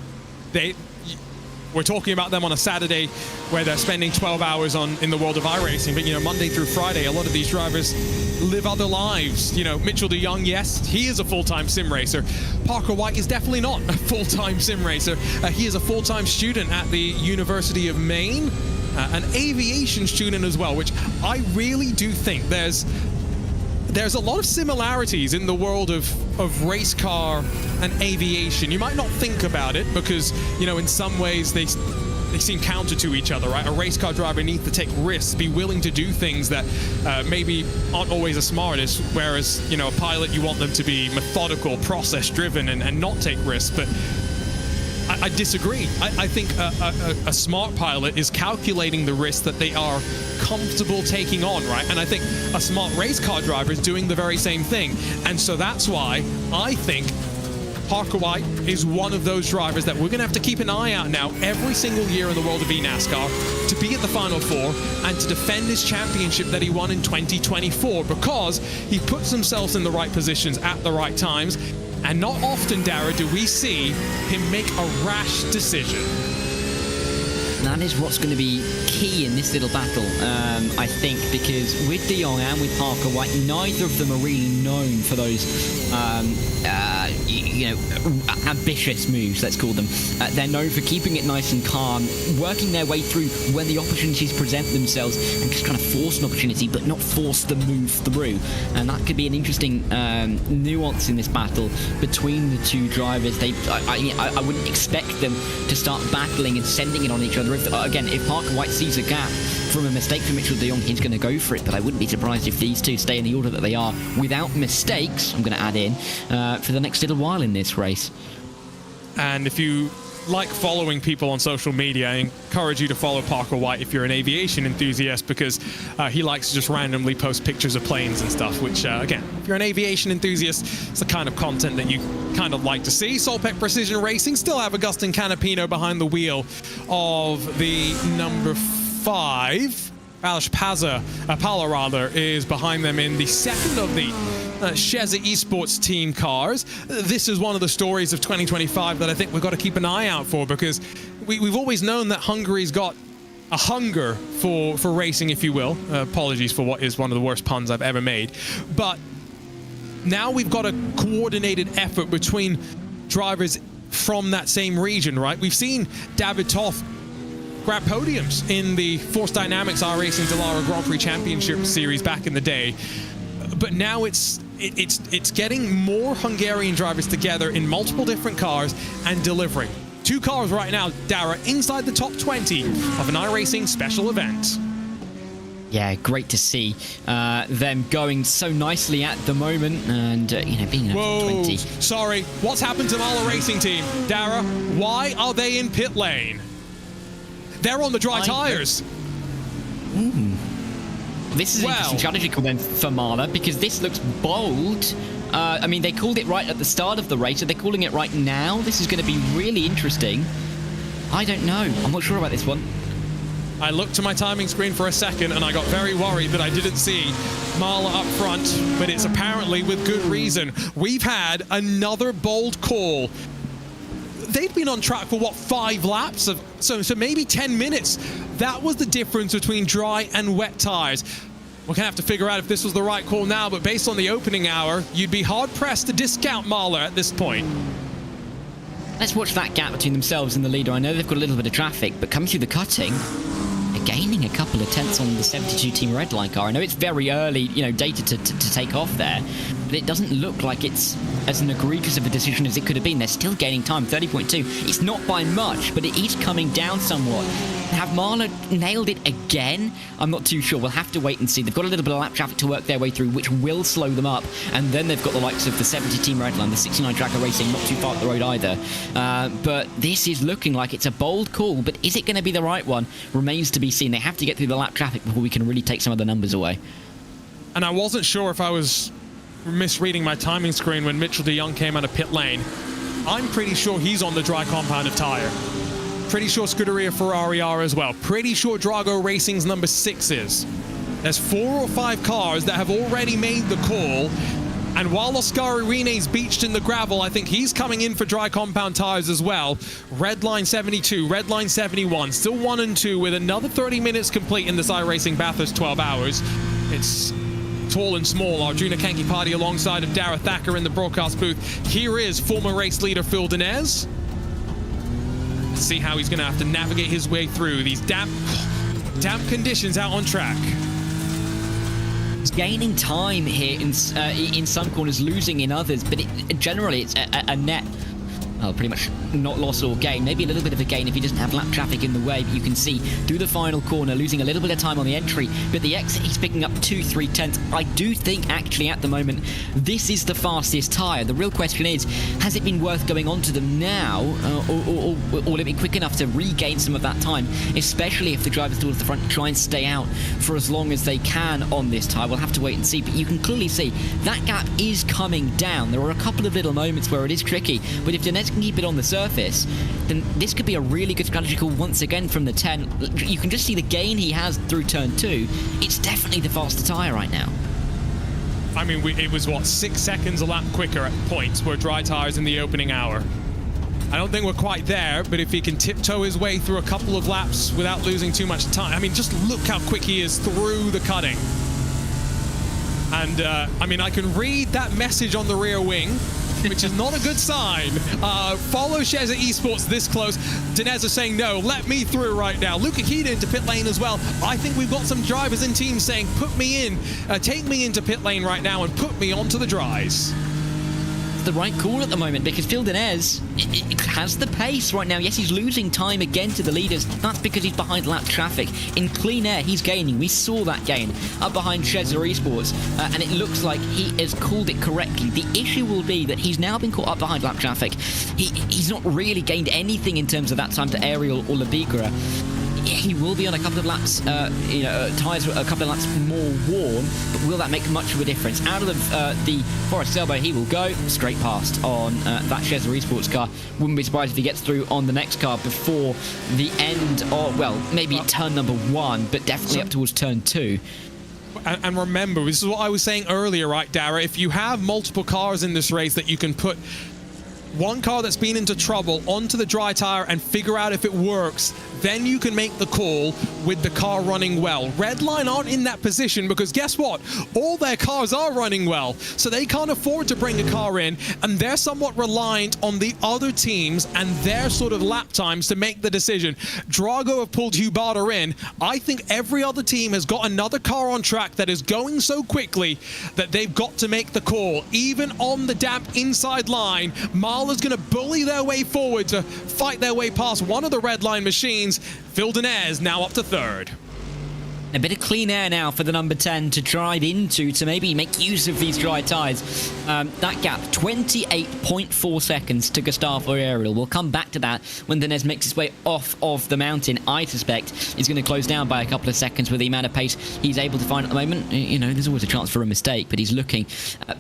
we're talking about them on a Saturday where they're spending 12 hours in the world of iRacing, but, you know, Monday through Friday, a lot of these drivers live other lives. You know, Mitchell de Jong, yes, he is a full-time sim racer. Parker White is definitely not a full-time sim racer. He is a full-time student at the University of Maine, an aviation student as well, which I really do think there's a lot of similarities in the world of race car and aviation. You might not think about it because, you know, in some ways they seem counter to each other, right? A race car driver needs to take risks, be willing to do things that maybe aren't always the smartest, whereas, you know, a pilot, you want them to be methodical, process-driven, and not take risks. But I disagree. I think a smart pilot is calculating the risk that they are comfortable taking on, right? And I think a smart race car driver is doing the very same thing. And so that's why I think Parker White is one of those drivers that we're going to have to keep an eye out now every single year in the world of e-NASCAR to be at the Final Four and to defend his championship that he won in 2024, because he puts himself in the right positions at the right times. And not often, Dara, do we see him make a rash decision. that is what's going to be key in this little battle, I think, because with De Jong and with Parker White, neither of them are really known for those, ambitious moves, let's call them. They're known for keeping it nice and calm, working their way through when the opportunities present themselves, and just trying to force an opportunity, but not force the move through. And that could be an interesting nuance in this battle between the two drivers. I wouldn't expect them to start battling and sending it on each other. If Parker White sees a gap from a mistake from Mitchell de Jong, he's going to go for it, but I wouldn't be surprised if these two stay in the order that they are without mistakes, I'm going to add in, for the next little while in this race. And if you like following people on social media, I encourage you to follow Parker White if you're an aviation enthusiast, because he likes to just randomly post pictures of planes and stuff, which, again, if you're an aviation enthusiast, it's the kind of content that you kind of like to see. Solpec Precision Racing still have Agustin Canapino behind the wheel of the number 5. Alish Pala is behind them in the second of the Sheza Esports team cars. This is one of the stories of 2025 that I think we've got to keep an eye out for, because we've always known that Hungary's got a hunger for racing, if you will. Apologies for what is one of the worst puns I've ever made. But now we've got a coordinated effort between drivers from that same region, right? We've seen David Toth grab podiums in the Force Dynamics iRacing Dallara Grand Prix Championship Series back in the day. But now it's getting more Hungarian drivers together in multiple different cars and delivering. 2 cars right now, Dara, inside the top 20 of an iRacing special event. Yeah, great to see them going so nicely at the moment, and being in the top 20. Sorry, what's happened to Mala Racing Team? Dara, why are they in pit lane? They're on the dry tires. This is interesting strategical then for Mala, because this looks bold. They called it right at the start of the race, so they're calling it right now. This is going to be really interesting. I don't know. I'm not sure about this one. I looked to my timing screen for a second and I got very worried that I didn't see Mala up front, but it's apparently with good reason. We've had another bold call. They'd been on track for, 5 laps? So maybe 10 minutes. That was the difference between dry and wet tires. We're going to have to figure out if this was the right call now, but based on the opening hour, you'd be hard-pressed to discount Mala at this point. Let's watch that gap between themselves and the leader. I know they've got a little bit of traffic, but coming through the cutting, they're gaining a couple of tenths on the 72 Team Redline car. I know it's very early, data to take off there, but it doesn't look like it's as an egregious of a decision as it could have been. They're still gaining time, 30.2. It's not by much, but it is coming down somewhat. Have Mala nailed it again? I'm not too sure. We'll have to wait and see. They've got a little bit of lap traffic to work their way through, which will slow them up. And then they've got the likes of the 70 Team Redline, the 69 Dragger Racing, not too far up the road either. But this is looking like it's a bold call, but is it going to be the right one? Remains to be seen. They have to get through the lap traffic before we can really take some of the numbers away. And I wasn't sure if I was misreading my timing screen when Mitchell de Jong came out of pit lane. I'm pretty sure he's on the dry compounded tire. Pretty sure Scuderia Ferrari are as well. Pretty sure Drago Racing's number 6 is. There's 4 or 5 cars that have already made the call. And while Oscar Irine's beached in the gravel, I think he's coming in for dry compound tires as well. Redline 72, Redline 71, still 1 and 2 with another 30 minutes complete in this iRacing Bathurst 12 hours. It's tall and small. Arjuna Kankipati alongside of Dara Thacker in the broadcast booth. Here is former race leader Phil Dinez. See how he's going to have to navigate his way through these damp conditions out on track. He's gaining time here in some corners, losing in others, but generally it's a net. Well, pretty much not loss or gain. Maybe a little bit of a gain if he doesn't have lap traffic in the way, but you can see through the final corner, losing a little bit of time on the entry, but the exit he's picking up 2-3 tenths. I do think actually at the moment this is the fastest tyre. The real question is, has it been worth going on to them now, or will it be quick enough to regain some of that time, especially if the drivers towards the front try and stay out for as long as they can on this tyre? We'll have to wait and see, but you can clearly see that gap is coming down. There are a couple of little moments where it is tricky, but if Dinez can keep it on the surface, then this could be a really good strategy call once again from the 10. You can just see the gain he has through turn 2. It's definitely the faster tyre right now. I mean, it was, 6 seconds a lap quicker at points where dry tyres in the opening hour. I don't think we're quite there, but if he can tiptoe his way through a couple of laps without losing too much time, I mean, just look how quick he is through the cutting. And, I mean, I can read that message on the rear wing, which is not a good sign. Follow Sheza Esports this close. Dinez is saying, no, let me through right now. Luca Kida into pit lane as well. I think we've got some drivers in teams saying, put me in, take me into pit lane right now and put me onto the dries. The right call at the moment because Phil Dinez has the pace right now. Yes, he's losing time again to the leaders. That's because he's behind lap traffic. In clean air, he's gaining. We saw that gain up behind Sheza Esports, and it looks like he has called it correctly. The issue will be that he's now been caught up behind lap traffic. He's not really gained anything in terms of that time to Ariel or Labigra. He will be on a couple of laps, tyres a couple of laps more warm, but will that make much of a difference? Out of the Forest Elbow, he will go straight past on that Sheza Esports car. Wouldn't be surprised if he gets through on the next car before the end of, well, maybe turn number 1, but definitely up towards turn 2. And remember, this is what I was saying earlier, right, Dara? If you have multiple cars in this race that you can put one car that's been into trouble onto the dry tire and figure out if it works, then you can make the call with the car running well. Redline aren't in that position because guess what? All their cars are running well, so they can't afford to bring a car in, and they're somewhat reliant on the other teams and their sort of lap times to make the decision. Drago have pulled Hubada in. I think every other team has got another car on track that is going so quickly that they've got to make the call. Even on the damp inside line, Marla's going to bully their way forward to fight their way past one of the Redline machines. Phil Dinez now up to 3rd. A bit of clean air now for the number 10 to drive into to maybe make use of these dry tyres. That gap, 28.4 seconds to Gustavo Ariel. We'll come back to that when Dinez makes his way off of the mountain. I suspect he's going to close down by a couple of seconds with the amount of pace he's able to find at the moment. You know, there's always a chance for a mistake, but he's looking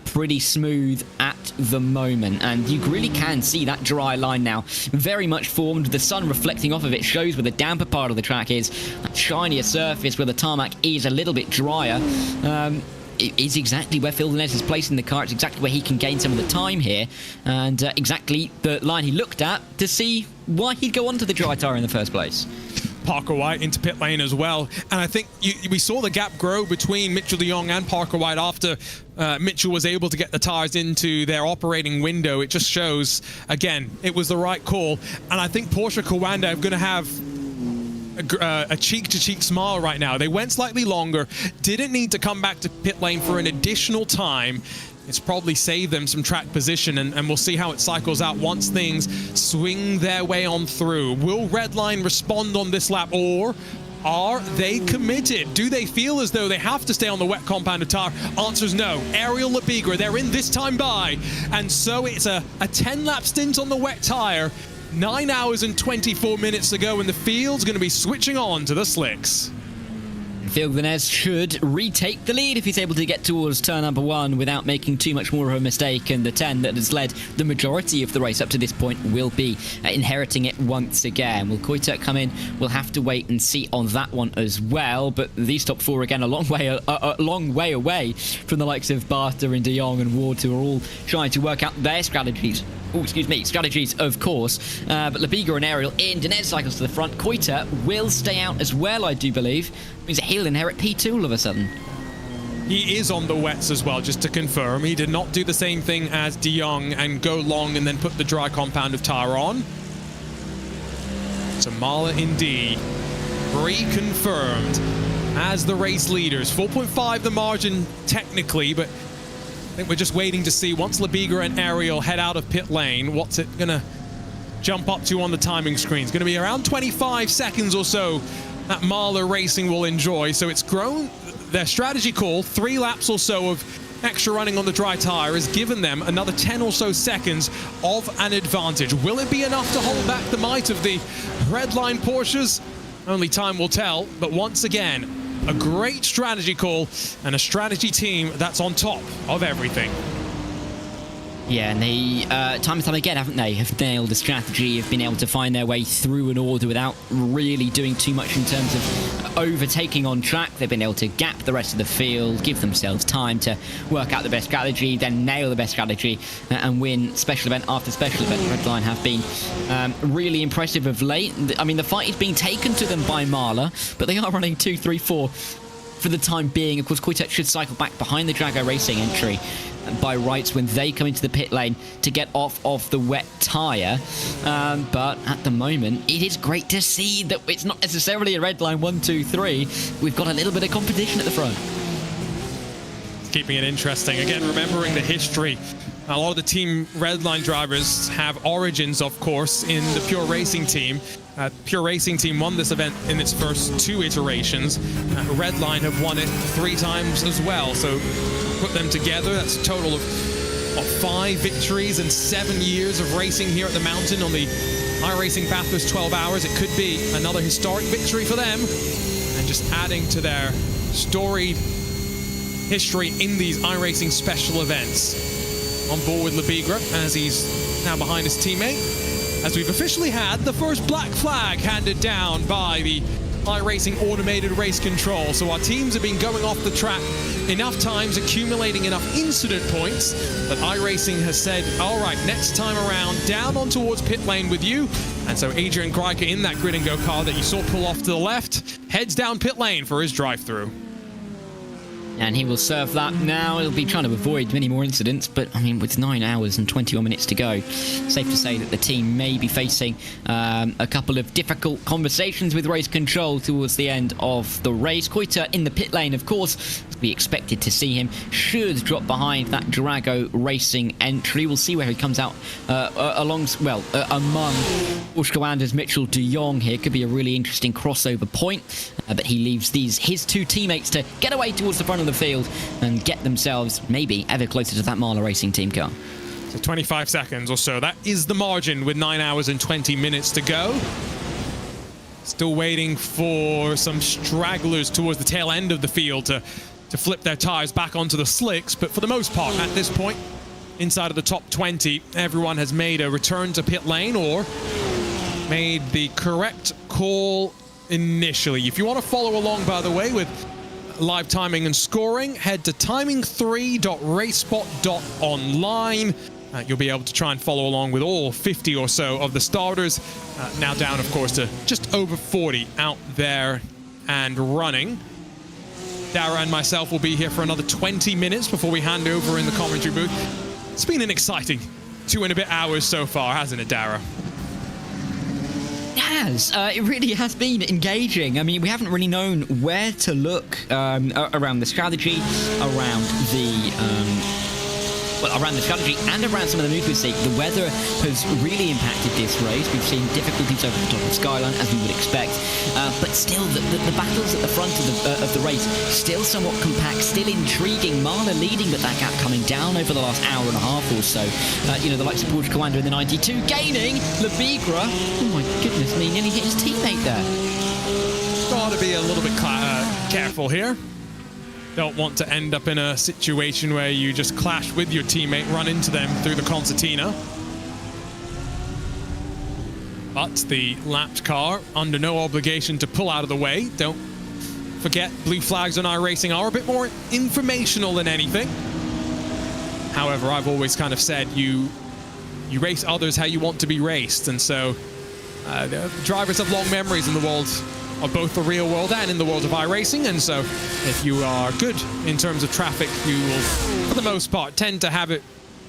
pretty smooth at the moment. And you really can see that dry line now very much formed. The sun reflecting off of it shows where the damper part of the track is. That shinier surface where the tarmac is a little bit drier. It is exactly where Phil Dinez is placing the car. It's exactly where he can gain some of the time here, and exactly the line he looked at to see why he'd go onto the dry tyre in the first place. Parker White into pit lane as well, and I think we saw the gap grow between Mitchell de Jong and Parker White after Mitchell was able to get the tyres into their operating window. It just shows, again, it was the right call, and I think Porsche Kawanda are going to have a cheek-to-cheek smile right now. They went slightly longer, didn't need to come back to pit lane for an additional time. It's probably saved them some track position, and we'll see how it cycles out once things swing their way on through. Will Redline respond on this lap, or are they committed? Do they feel as though they have to stay on the wet compounded tire? Answer's no. Ariel Labigra, they're in this time by, and so it's a 10-lap stint on the wet tire. 9 hours and 24 minutes to go, and the field's going to be switching on to the slicks. Phil Dinez should retake the lead if he's able to get towards turn number 1 without making too much more of a mistake, and the 10 that has led the majority of the race up to this point will be inheriting it once again. Will Koiter come in? We'll have to wait and see on that one as well, but these top 4 again a long way away from the likes of Barter and De Jong and Ward, who are all trying to work out their strategies. Strategies, of course. But Labiga and Ariel in. Dinez cycles to the front. Koiter will stay out as well, I do believe. Means that he'll inherit P2 all of a sudden. He is on the wets as well, just to confirm. He did not do the same thing as De Jong and go long and then put the dry compound of tire on. So Marla indeed reconfirmed as the race leaders. 4.5 the margin technically, but I think we're just waiting to see, once Labiga and Ariel head out of pit lane, what's it going to jump up to on the timing screen? It's going to be around 25 seconds or so that Marla Racing will enjoy. So it's grown, their strategy call, 3 laps or so of extra running on the dry tire has given them another 10 or so seconds of an advantage. Will it be enough to hold back the might of the Redline Porsches? Only time will tell, but once again, a great strategy call and a strategy team that's on top of everything. Yeah, and they, time and time again, haven't they, have nailed the strategy, have been able to find their way through an order without really doing too much in terms of overtaking on track. They've been able to gap the rest of the field, give themselves time to work out the best strategy, then nail the best strategy, and win special event after special event. Redline have been really impressive of late. I mean, the fight is being taken to them by Marla, but they are running 2, 3, 4 for the time being. Of course, Quartet should cycle back behind the Drago Racing entry by rights when they come into the pit lane to get off of the wet tyre. But at the moment, it is great to see that it's not necessarily a red line 1, 2, 3. We've got a little bit of competition at the front. Keeping it interesting. Again, remembering the history. A lot of the Team Redline drivers have origins, of course, in the Pure Racing team. Pure Racing team won this event in its first 2 iterations. Redline have won it 3 times as well. So put them together, that's a total of 5 victories and 7 years of racing here at the mountain on the iRacing Bathurst 12 hours. It could be another historic victory for them, and just adding to their storied history in these iRacing special events. On board with Lebigra as he's now behind his teammate, as we've officially had the first black flag handed down by the iRacing automated race control. So our teams have been going off the track enough times, accumulating enough incident points, that iRacing has said, all right, next time around, down on towards pit lane with you. And so Adrian Greiker in that grid and go car that you saw pull off to the left, heads down pit lane for his drive-through. And he will serve that now. He'll be trying to avoid many more incidents, but I mean, with 9 hours and 21 minutes to go, safe to say that the team may be facing a couple of difficult conversations with race control towards the end of the race. Koita in the pit lane, of course, as we expected to see him, should drop behind that Drago Racing entry. We'll see where he comes out among Ushko Anders, Mitchell de Jong here. Could be a really interesting crossover point, but he leaves his 2 teammates to get away towards the front of the field and get themselves maybe ever closer to that Marla Racing team car. So 25 seconds or so. That is the margin with 9 hours and 20 minutes to go. Still waiting for some stragglers towards the tail end of the field to flip their tires back onto the slicks. But for the most part, at this point, inside of the top 20, everyone has made a return to pit lane or made the correct call initially. If you want to follow along, by the way, with live timing and scoring, head to timing3.racespot.online. You'll be able to try and follow along with all 50 or so of the starters. Now down, of course, to just over 40 out there and running. Dara and myself will be here for another 20 minutes before we hand over in the commentary booth. It's been an exciting 2 and a bit hours so far, hasn't it, Dara? It really has been engaging. I mean, we haven't really known where to look around the strategy, around the strategy and around some of the moves we see. The weather has really impacted this race. We've seen difficulties over the top of Skyline, as we would expect, but still the battles at the front of the race still somewhat compact, still intriguing. Marla leading, but that gap coming down over the last hour and a half or so. The likes of Portugal Commander in the 92 gaining. Lebigra, oh my goodness me, nearly hit his teammate there. Got to be a little bit careful here. Don't want to end up in a situation where you just clash with your teammate, run into them through the concertina. But the lapped car under no obligation to pull out of the way. Don't forget, blue flags on iRacing are a bit more informational than anything. However, I've always kind of said you race others how you want to be raced, and so drivers have long memories in the world of both the real world and in the world of iRacing, and so if you are good in terms of traffic, you will, for the most part, tend to have it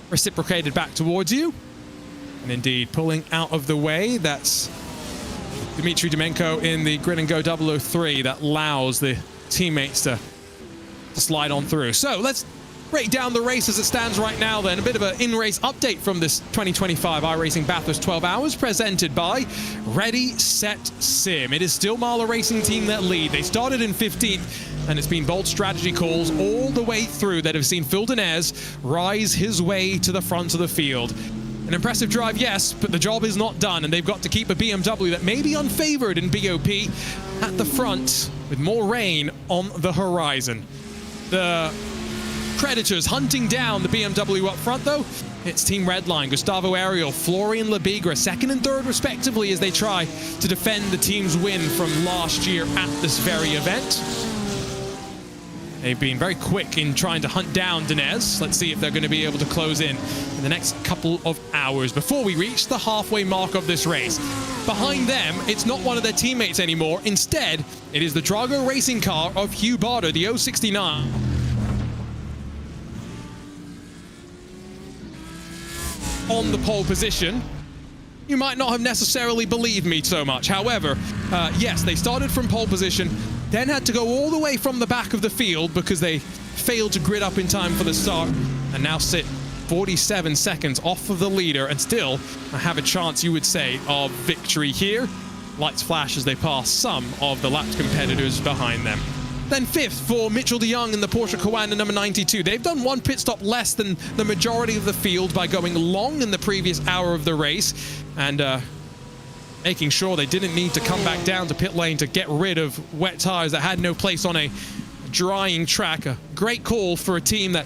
reciprocated back towards you. And indeed, pulling out of the way, that's Dmitry Domenko in the Grid and Go 003 that allows the teammates to slide on through. So let's break down the race as it stands right now then. A bit of an in-race update from this 2025 iRacing Bathurst 12 hours presented by Ready, Set, Sim. It is still Marla Racing Team that lead. They started in 15th, and it's been bold strategy calls all the way through that have seen Phil Denez rise his way to the front of the field. An impressive drive, yes, but the job is not done, and they've got to keep a BMW that may be unfavored in BOP at the front with more rain on the horizon. The Predators hunting down the BMW up front, though. It's Team Redline, Gustavo Ariel, Florian Labigra, second and third respectively, as they try to defend the team's win from last year at this very event. They've been very quick in trying to hunt down Dinez. Let's see if they're going to be able to close in the next couple of hours before we reach the halfway mark of this race. Behind them, it's not one of their teammates anymore. Instead, it is the Drago racing car of Hugh Barter, the 069. On the pole position. You might not have necessarily believed me so much. However, yes, they started from pole position, then had to go all the way from the back of the field because they failed to grid up in time for the start, and now sit 47 seconds off of the leader and still have a chance, you would say, of victory here. Lights flash as they pass some of the lapped competitors behind them. Then fifth for Mitchell de Jong in the Porsche Coanda number 92. They've done one pit stop less than the majority of the field by going long in the previous hour of the race and making sure they didn't need to come back down to pit lane to get rid of wet tires that had no place on a drying track. A great call for a team that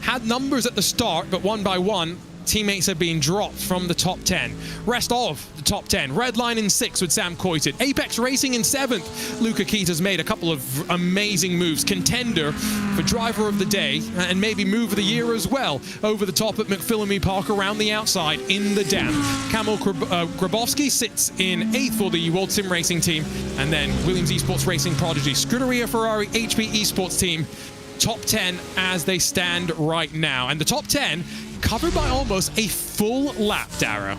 had numbers at the start, but one by one, teammates have been dropped from the top 10. Rest of the top 10. Redline in 6th with Sam Coited. Apex Racing in 7th. Luca Keita's made a couple of amazing moves. Contender for driver of the day and maybe move of the year as well. Over the top at McPhillamy Park, around the outside in the dam. Kamil Grabowski sits in 8th for the World Sim Racing team. And then Williams Esports Racing prodigy Scuderia Ferrari HP Esports team. Top 10 as they stand right now. And the top 10 covered by almost a full lap, Darrow.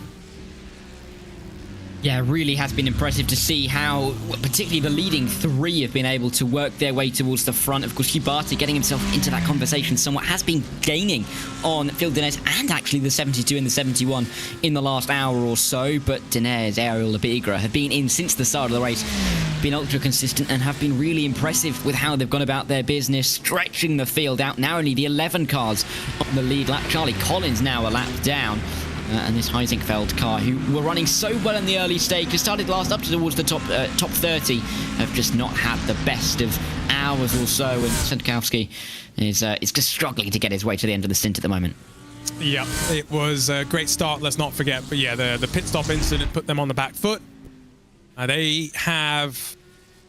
Yeah, really has been impressive to see how, particularly the leading three, have been able to work their way towards the front. Of course, Hubati getting himself into that conversation somewhat has been gaining on Phil Dinez and actually the 72 and the 71 in the last hour or so. But Dinez, Ariel Labigra have been in since the start of the race, been ultra consistent and have been really impressive with how they've gone about their business, stretching the field out. Now only the 11 cars on the lead lap. Charlie Collins now a lap down. And this Heisinfeld car, who were running so well in the early stage, has started last up towards the top 30, have just not had the best of hours or so. And Sendkowski is just struggling to get his way to the end of the stint at the moment. Yeah, it was a great start, let's not forget. But yeah, the pit stop incident put them on the back foot. They have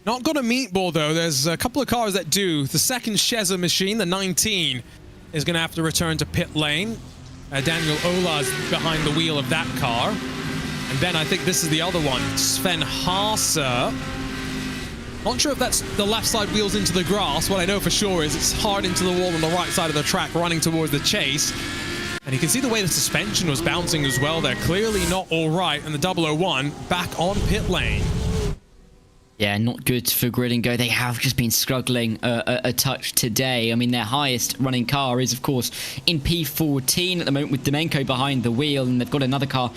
not got a meatball, though. There's a couple of cars that do. The second Sheza machine, the 19, is going to have to return to pit lane. Daniel Ola's behind the wheel of that car. And then I think this is the other one, Sven Haase. Not sure if that's the left side wheels into the grass. What I know for sure is it's hard into the wall on the right side of the track, running towards the chase. And you can see the way the suspension was bouncing as well. They're clearly not all right. And the 001 back on pit lane. Yeah, not good for Grid and Go. They have just been struggling a touch today. I mean, their highest running car is, of course, in P14 at the moment with Domenko behind the wheel, and they've got another car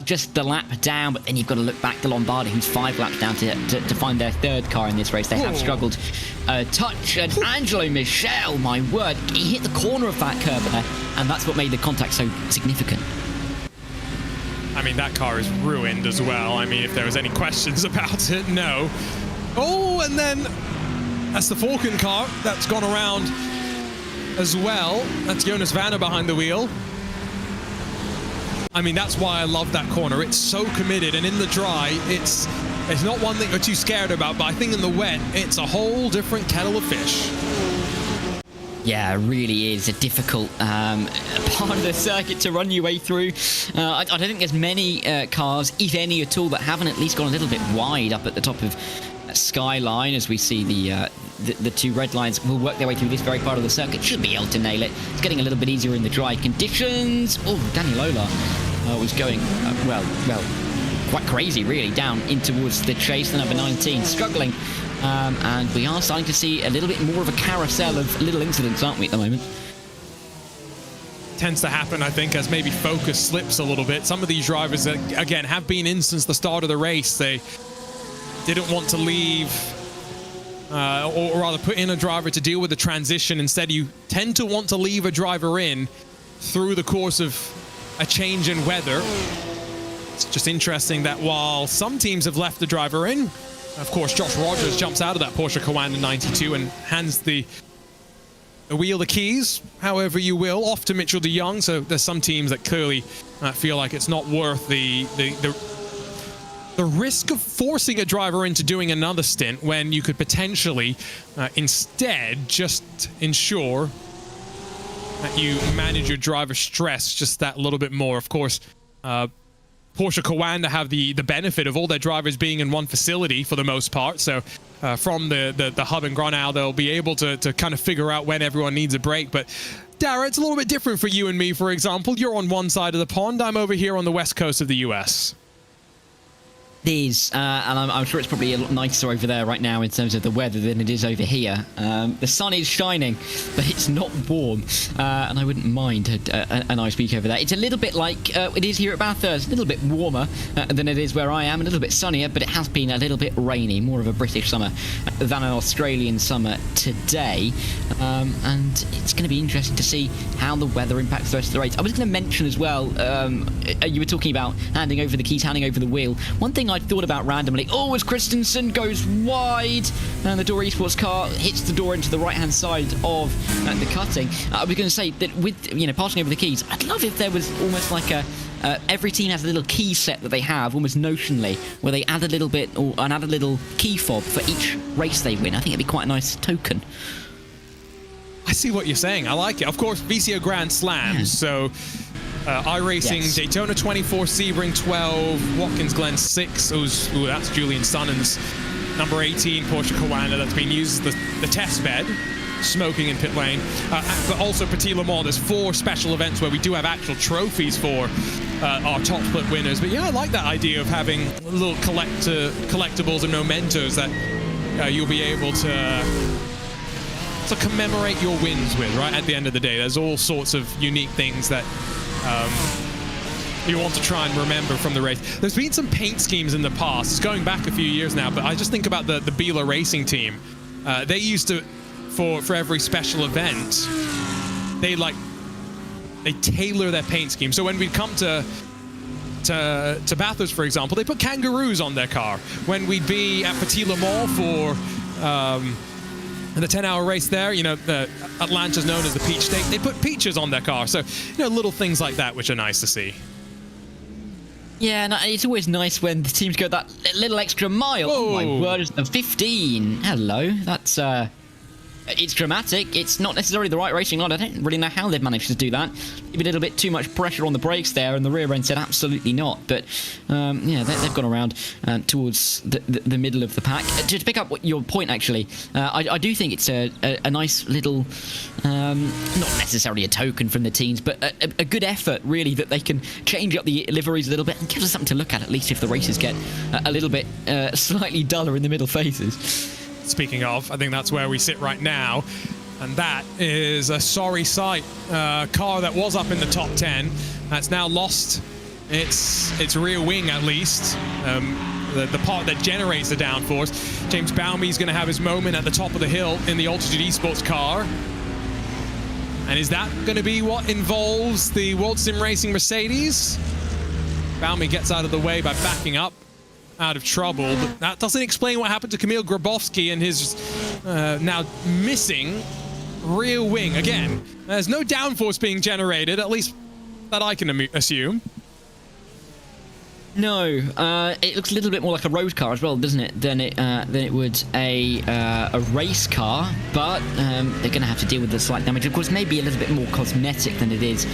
just the lap down, but then you've got to look back to Lombardi, who's 5 laps down to find their third car in this race. They have struggled a touch, and Angelo Michel, my word, he hit the corner of that curb there, and that's what made the contact so significant. I mean, that car is ruined as well. I mean, if there was any questions about it, no. Oh, and then that's the Falcon car that's gone around as well. That's Jonas Vanner behind the wheel. I mean, that's why I love that corner. It's so committed, and in the dry, it's not one that you're too scared about, but I think in the wet, it's a whole different kettle of fish. Yeah, it really is a difficult part of the circuit to run your way through. I don't think there's many cars, if any at all, that haven't at least gone a little bit wide up at the top of Skyline, as we see the two red lines will work their way through this very part of the circuit. Should be able to nail it. It's getting a little bit easier in the dry conditions. Oh, Daniel Ola was going, well, quite crazy, really, down in towards the chase, the number 19, struggling. And we are starting to see a little bit more of a carousel of little incidents, aren't we, at the moment? Tends to happen, I think, as maybe focus slips a little bit. Some of these drivers, again, have been in since the start of the race. They didn't want to leave, or rather put in a driver to deal with the transition. Instead, you tend to want to leave a driver in through the course of a change in weather. It's just interesting that while some teams have left the driver in, of course, Josh Rogers jumps out of that Porsche Coanda 92 and hands the wheel the keys however you will, off to Mitchell de Jong. So there's some teams that clearly feel like it's not worth the risk of forcing a driver into doing another stint when you could potentially instead just ensure that you manage your driver stress just that little bit more. Of course, Porsche Coanda have the benefit of all their drivers being in one facility for the most part. So from the hub in Gronau, they'll be able to kind of figure out when everyone needs a break. But Dara, it's a little bit different for you and me, for example. You're on one side of the pond. I'm over here on the west coast of the US. It is, and I'm sure it's probably a lot nicer over there right now in terms of the weather than it is over here. The sun is shining, but it's not warm, and I wouldn't mind a nice week over there. It's a little bit like it is here at Bathurst, a little bit warmer than it is where I am, a little bit sunnier, but it has been a little bit rainy, more of a British summer than an Australian summer today, and it's going to be interesting to see how the weather impacts the rest of the race. I was going to mention as well, you were talking about handing over the keys, handing over the wheel. One thing I thought about randomly, as Christensen goes wide and the Door Esports car hits the door into the right-hand side of the cutting, I was going to say that with, passing over the keys, I'd love if there was almost like every team has a little key set that they have, almost notionally, where they add a little bit, and add a little key fob for each race they win. I think it'd be quite a nice token. I see what you're saying. I like it. Of course, VCO Grand Slams, so iRacing, yes. Daytona 24, Sebring 12, Watkins Glen 6. That's Julian Sunnen's number 18 Porsche Coanda that's been used as the test bed, smoking in pit lane. But also Petit Le Mans, there's 4 special events where we do have actual trophies for our top split winners. But yeah, I like that idea of having little collectibles and mementos that you'll be able to commemorate your wins with, right? At the end of the day, there's all sorts of unique things that you want to try and remember from the race. There's been some paint schemes in the past. It's going back a few years now, but I just think about the Biela Racing team. They used to, for every special event, they tailor their paint scheme. So when we come to Bathurst, for example, they put kangaroos on their car. When we'd be at Petit Le Mans for the 10-hour race there, Atlanta's known as the Peach State. They put peaches on their car. So, little things like that, which are nice to see. Yeah, and it's always nice when the teams go that little extra mile. Whoa. Oh, my word, it's the 15. Hello. That's, it's dramatic. It's not necessarily the right racing line. I don't really know how they've managed to do that. Maybe a little bit too much pressure on the brakes there, and the rear end said absolutely not. But yeah, they've gone around towards the middle of the pack. To pick up your point, actually, I do think it's a nice little, not necessarily a token from the teams, but a good effort, really, that they can change up the liveries a little bit and give us something to look at least if the races get a little bit slightly duller in the middle phases. Speaking of, I think that's where we sit right now, and that is a sorry sight. Car that was up in the top 10 that's now lost its rear wing, at least the part that generates the downforce. James Baumy's going to have his moment at the top of the hill in the Altitude Esports car, and is that going to be what involves the World Sim Racing Mercedes? Baumy gets out of the way by backing up out of trouble, but that doesn't explain what happened to Kamil Grabowski and his now missing rear wing. Again, there's no downforce being generated, at least that I can assume. No, it looks a little bit more like a road car as well, doesn't it, than it would a race car, but they're going to have to deal with the slight damage. Of course, maybe a little bit more cosmetic than it is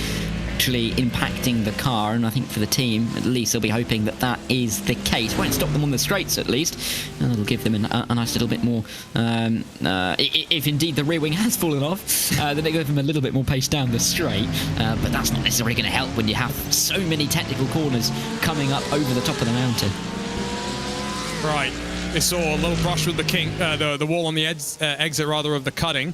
actually impacting the car, and I think for the team, at least, they'll be hoping that that is the case. Won't stop them on the straights, at least, and it'll give them a nice little bit more, if indeed the rear wing has fallen off, then they give them a little bit more pace down the straight, but that's not necessarily going to help when you have so many technical corners coming up over the top of the mountain. Right, they saw a little brush with the wall on the exit rather of the cutting,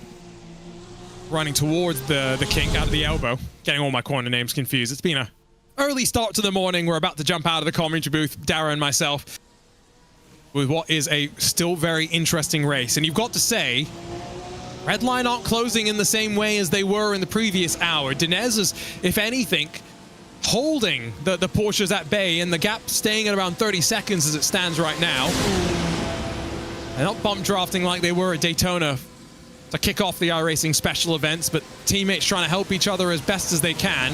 running towards the kink out of the elbow. Getting all my corner names confused. It's been an early start to the morning. We're about to jump out of the commentary booth, Dara and myself, with what is a still very interesting race. And you've got to say, Redline aren't closing in the same way as they were in the previous hour. Dinez is, if anything, holding the Porsches at bay, and the gap staying at around 30 seconds as it stands right now. They're not bump drafting like they were at Daytona to kick off the iRacing special events, but teammates trying to help each other as best as they can.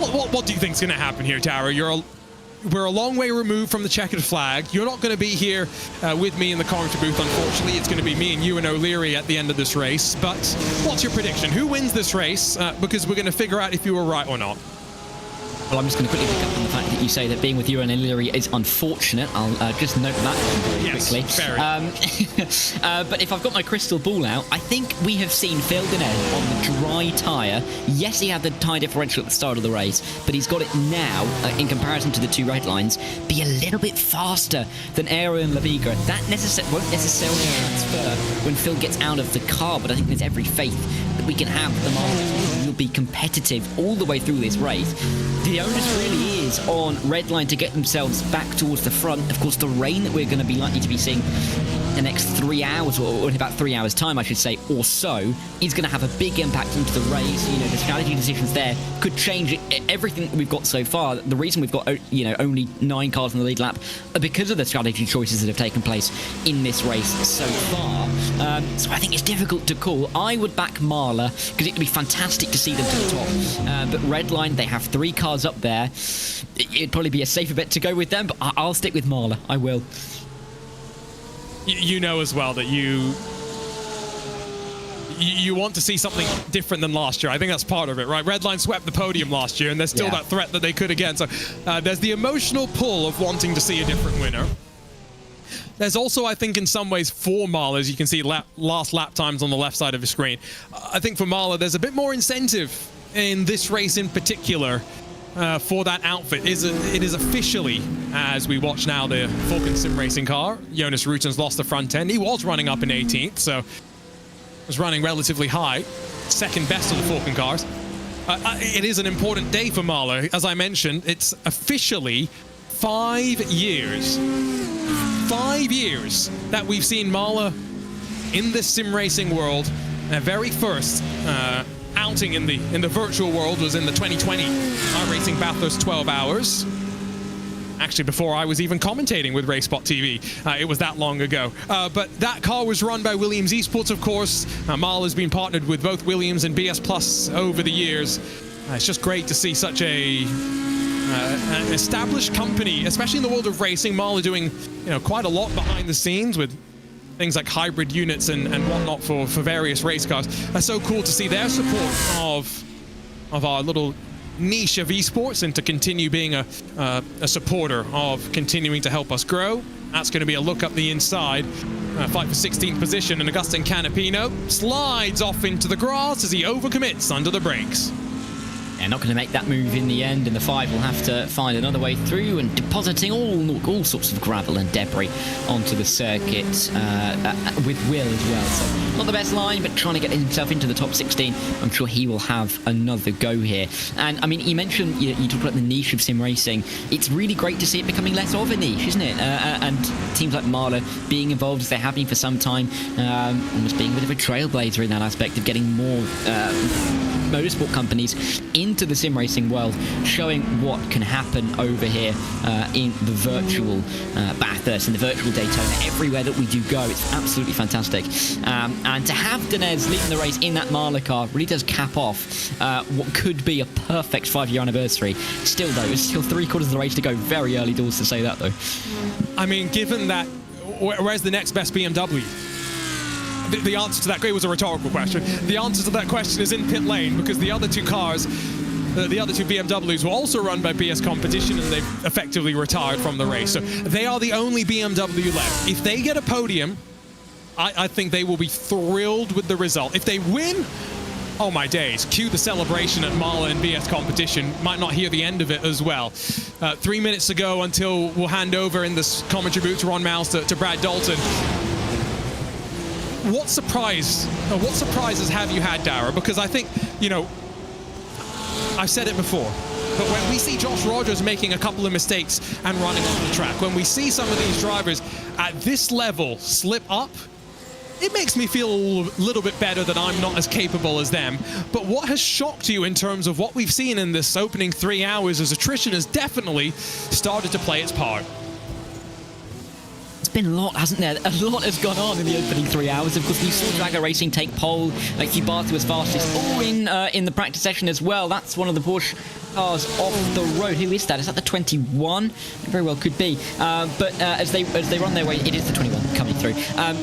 What do you think is going to happen here, Tara? We're a long way removed from the checkered flag. You're not going to be here with me in the commentary booth, unfortunately. It's going to be me and you and O'Leary at the end of this race. But what's your prediction? Who wins this race? Because we're going to figure out if you were right or not. Well, I'm just going to quickly pick up on the fact that you say that being with you and O'Leary is unfortunate. I'll just note that very quickly. Very. But if I've got my crystal ball out, I think we have seen Phil Denez on the dry tyre. Yes, he had the tyre differential at the start of the race, but he's got it now, in comparison to the two red lines, be a little bit faster than Aero and La Viga. That won't necessarily transfer when Phil gets out of the car, but I think there's every faith that we can have the market will be competitive all the way through this race. The onus really is on Redline to get themselves back towards the front. Of course, the rain that we're going to be likely to be seeing the next 3 hours, or in about 3 hours' time, I should say, or so, is going to have a big impact into the race. You know, the strategy decisions there could change everything that we've got so far. The reason we've got, you know, only 9 cars in the lead lap are because of the strategy choices that have taken place in this race so far. So I think it's difficult to call. I would back Marla because it would be fantastic to see them to the top. But Redline, they have 3 cars up there. It'd probably be a safer bet to go with them, but I'll stick with Marla. I will. You know as well that you want to see something different than last year. I think that's part of it, right? Redline swept the podium last year, and there's still that threat that they could again. So there's the emotional pull of wanting to see a different winner. There's also, I think, in some ways, for Marla, as you can see last lap times on the left side of the screen, I think for Marla, there's a bit more incentive in this race in particular for that outfit. It is officially, as we watch now, the Falcon Sim Racing car. Jonas Ruten's lost the front end. He was running up in 18th, so was running relatively high. Second best of the Falcon cars. It is an important day for Marla. As I mentioned, it's officially 5 years. 5 years that we've seen Marla in this sim racing world. Their very first outing in the virtual world was in the 2020 iRacing Bathurst 12 Hours. Actually, before I was even commentating with RaceSpot TV. It was that long ago. But that car was run by Williams Esports, of course. Marla has been partnered with both Williams and BS Plus over the years. It's just great to see such an established company, especially in the world of racing. Marla doing, you know, quite a lot behind the scenes with things like hybrid units and whatnot for various race cars. It's so cool to see their support of our little niche of esports and to continue being a supporter of continuing to help us grow. That's going to be a look up the inside. Fight for 16th position, and Augustin Canapino slides off into the grass as he overcommits under the brakes. They're not going to make that move in the end, and the 5 will have to find another way through and depositing all sorts of gravel and debris onto the circuit with Will as well. So not the best line, but trying to get himself into the top 16. I'm sure he will have another go here. And I mean, you mentioned, you talked about the niche of sim racing. It's really great to see it becoming less of a niche, isn't it? And teams like Marla being involved as they have been for some time, almost being a bit of a trailblazer in that aspect of getting more motorsport companies into the sim racing world, showing what can happen over here in the virtual Bathurst and the virtual Daytona. Everywhere that we do go, it's absolutely fantastic. And to have Denez leading the race in that Marla car really does cap off what could be a perfect 5-year anniversary. Still, though, it's still 3/4 of the race to go. Very early doors to say that, though. I mean, given that, where's the next best BMW? The answer to that, it was a rhetorical question. The answer to that question is in pit lane, because the other 2 cars, the other 2 BMWs were also run by BS Competition, and they've effectively retired from the race. So they are the only BMW left. If they get a podium, I think they will be thrilled with the result. If they win, oh my days, cue the celebration at Marla and BS Competition. Might not hear the end of it as well. 3 minutes to go until we'll hand over in this commentary booth to Ron Mouse to Brad Dalton. What surprises have you had, Dara? Because I think, you know, I've said it before, but when we see Josh Rogers making a couple of mistakes and running off the track, when we see some of these drivers at this level slip up, it makes me feel a little bit better that I'm not as capable as them. But what has shocked you in terms of what we've seen in this opening 3 hours as attrition has definitely started to play its part? been a lot, hasn't there? A lot has gone on in the opening 3 hours. Of course, we saw Drago Racing take pole. Kubathi was fastest, all in the practice session as well. That's one of the Porsche cars off the road. Who is that? Is that the 21? It very well could be. But as they run their way, it is the 21 coming through.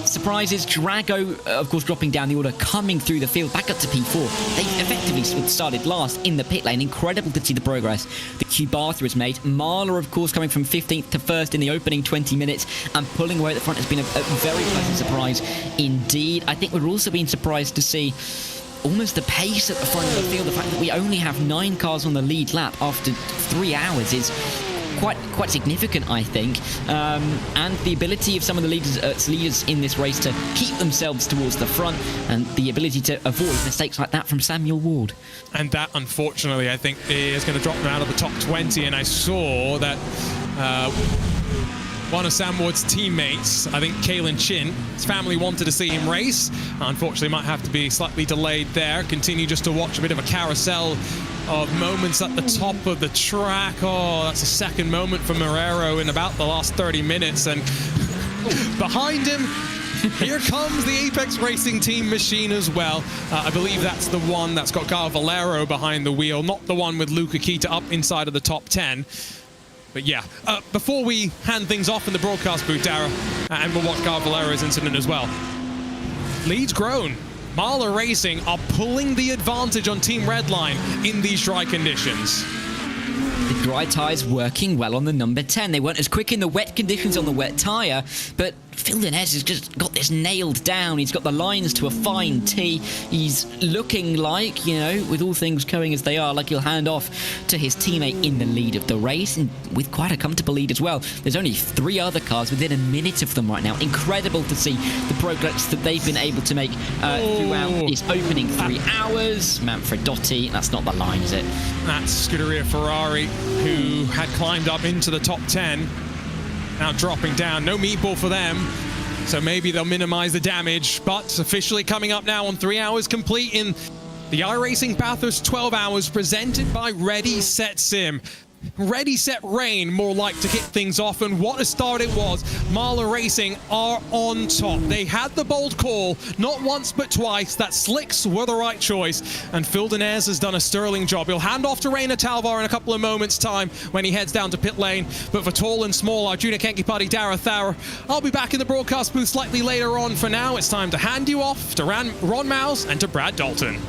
Surprises, Drago, of course, dropping down the order, coming through the field, back up to P4. They effectively started last in the pit lane. Incredible to see the progress that Kubathi has made. Marla, of course, coming from 15th to 1st in the opening 20 minutes and pulling away at the front has been a very pleasant surprise indeed. I think we're also being surprised to see almost the pace at the front of the field. The fact that we only have 9 cars on the lead lap after 3 hours is quite significant, I think. And the ability of some of the leaders in this race to keep themselves towards the front, and the ability to avoid mistakes like that from Samuel Ward. And that, unfortunately, I think is going to drop them out of the top 20. And I saw that one of Sam Ward's teammates, I think Kalen Chin, his family wanted to see him race. Unfortunately, might have to be slightly delayed there. Continue just to watch a bit of a carousel of moments at the top of the track. Oh, that's a second moment for Marrero in about the last 30 minutes. And behind him, here comes the Apex Racing Team machine as well. I believe that's the one that's got Gar Valero behind the wheel, not the one with Luca Kita up inside of the top 10. But yeah, before we hand things off in the broadcast booth, Dara, and we'll watch Gar Valero's incident as well. Lead's grown. Marla Racing are pulling the advantage on Team Redline in these dry conditions. The dry tyres working well on the number 10. They weren't as quick in the wet conditions on the wet tyre, but Phil Denez has just got this nailed down. He's got the lines to a fine T. He's looking like, you know, with all things going as they are, like he'll hand off to his teammate in the lead of the race, and with quite a comfortable lead as well. There's only 3 other cars within a minute of them right now. Incredible to see the progress that they've been able to make throughout this opening 3 hours. Manfredotti, that's not the line, is it? That's Scuderia Ferrari, who had climbed up into the top 10. Now dropping down, no meatball for them, so maybe they'll minimize the damage, but officially coming up now on 3 hours complete in the iRacing Bathurst 12 hours presented by Ready Set Sim. Ready Set Rain, more like to kick things off, and what a start it was. Marla Racing are on top. They had the bold call, not once but twice, that slicks were the right choice, and Phil Denez has done a sterling job. He'll hand off to Reina Talvar in a couple of moments' time when he heads down to pit lane, but for tall and small, Arjuna Kenkipati, Dara Thauer, I'll be back in the broadcast booth slightly later on. For now, it's time to hand you off to Ron Mouse and to Brad Dalton.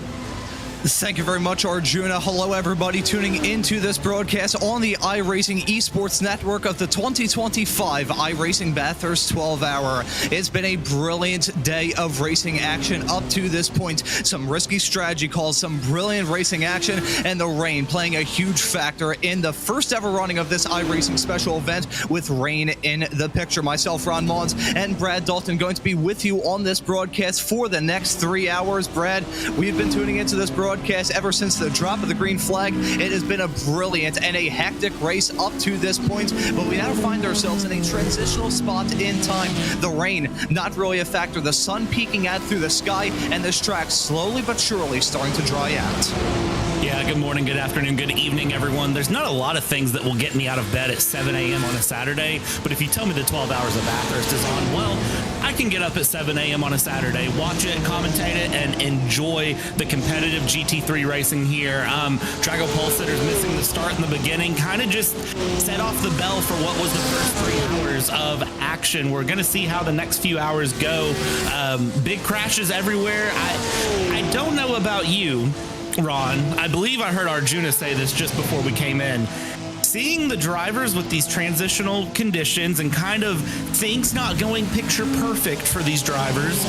Thank you very much, Arjuna. Hello, everybody tuning into this broadcast on the iRacing Esports Network of the 2025 iRacing Bathurst 12 Hour. It's been a brilliant day of racing action up to this point. Some risky strategy calls, some brilliant racing action, and the rain playing a huge factor in the first ever running of this iRacing special event with rain in the picture. Myself, Ron Mons, and Brad Dalton going to be with you on this broadcast for the next 3 hours. Brad, we've been tuning into this broadcast ever since the drop of the green flag. It has been a brilliant and a hectic race up to this point, but we now find ourselves in a transitional spot in time. The rain, not really a factor. The sun peeking out through the sky, and this track slowly but surely starting to dry out. Yeah, good morning, good afternoon, good evening, everyone. There's not a lot of things that will get me out of bed at 7 a.m. on a Saturday, but if you tell me the 12 hours of Bathurst is on, well, I can get up at 7 a.m. on a Saturday, watch it, commentate it, and enjoy the competitive GT3 racing here. Drago Polsitter's missing the start in the beginning, kind of just set off the bell for what was the first 3 hours of action. We're going to see how the next few hours go. Big crashes everywhere. I don't know about you, Ron. I believe I heard Arjuna say this just before we came in. Seeing the drivers with these transitional conditions and kind of things not going picture perfect for these drivers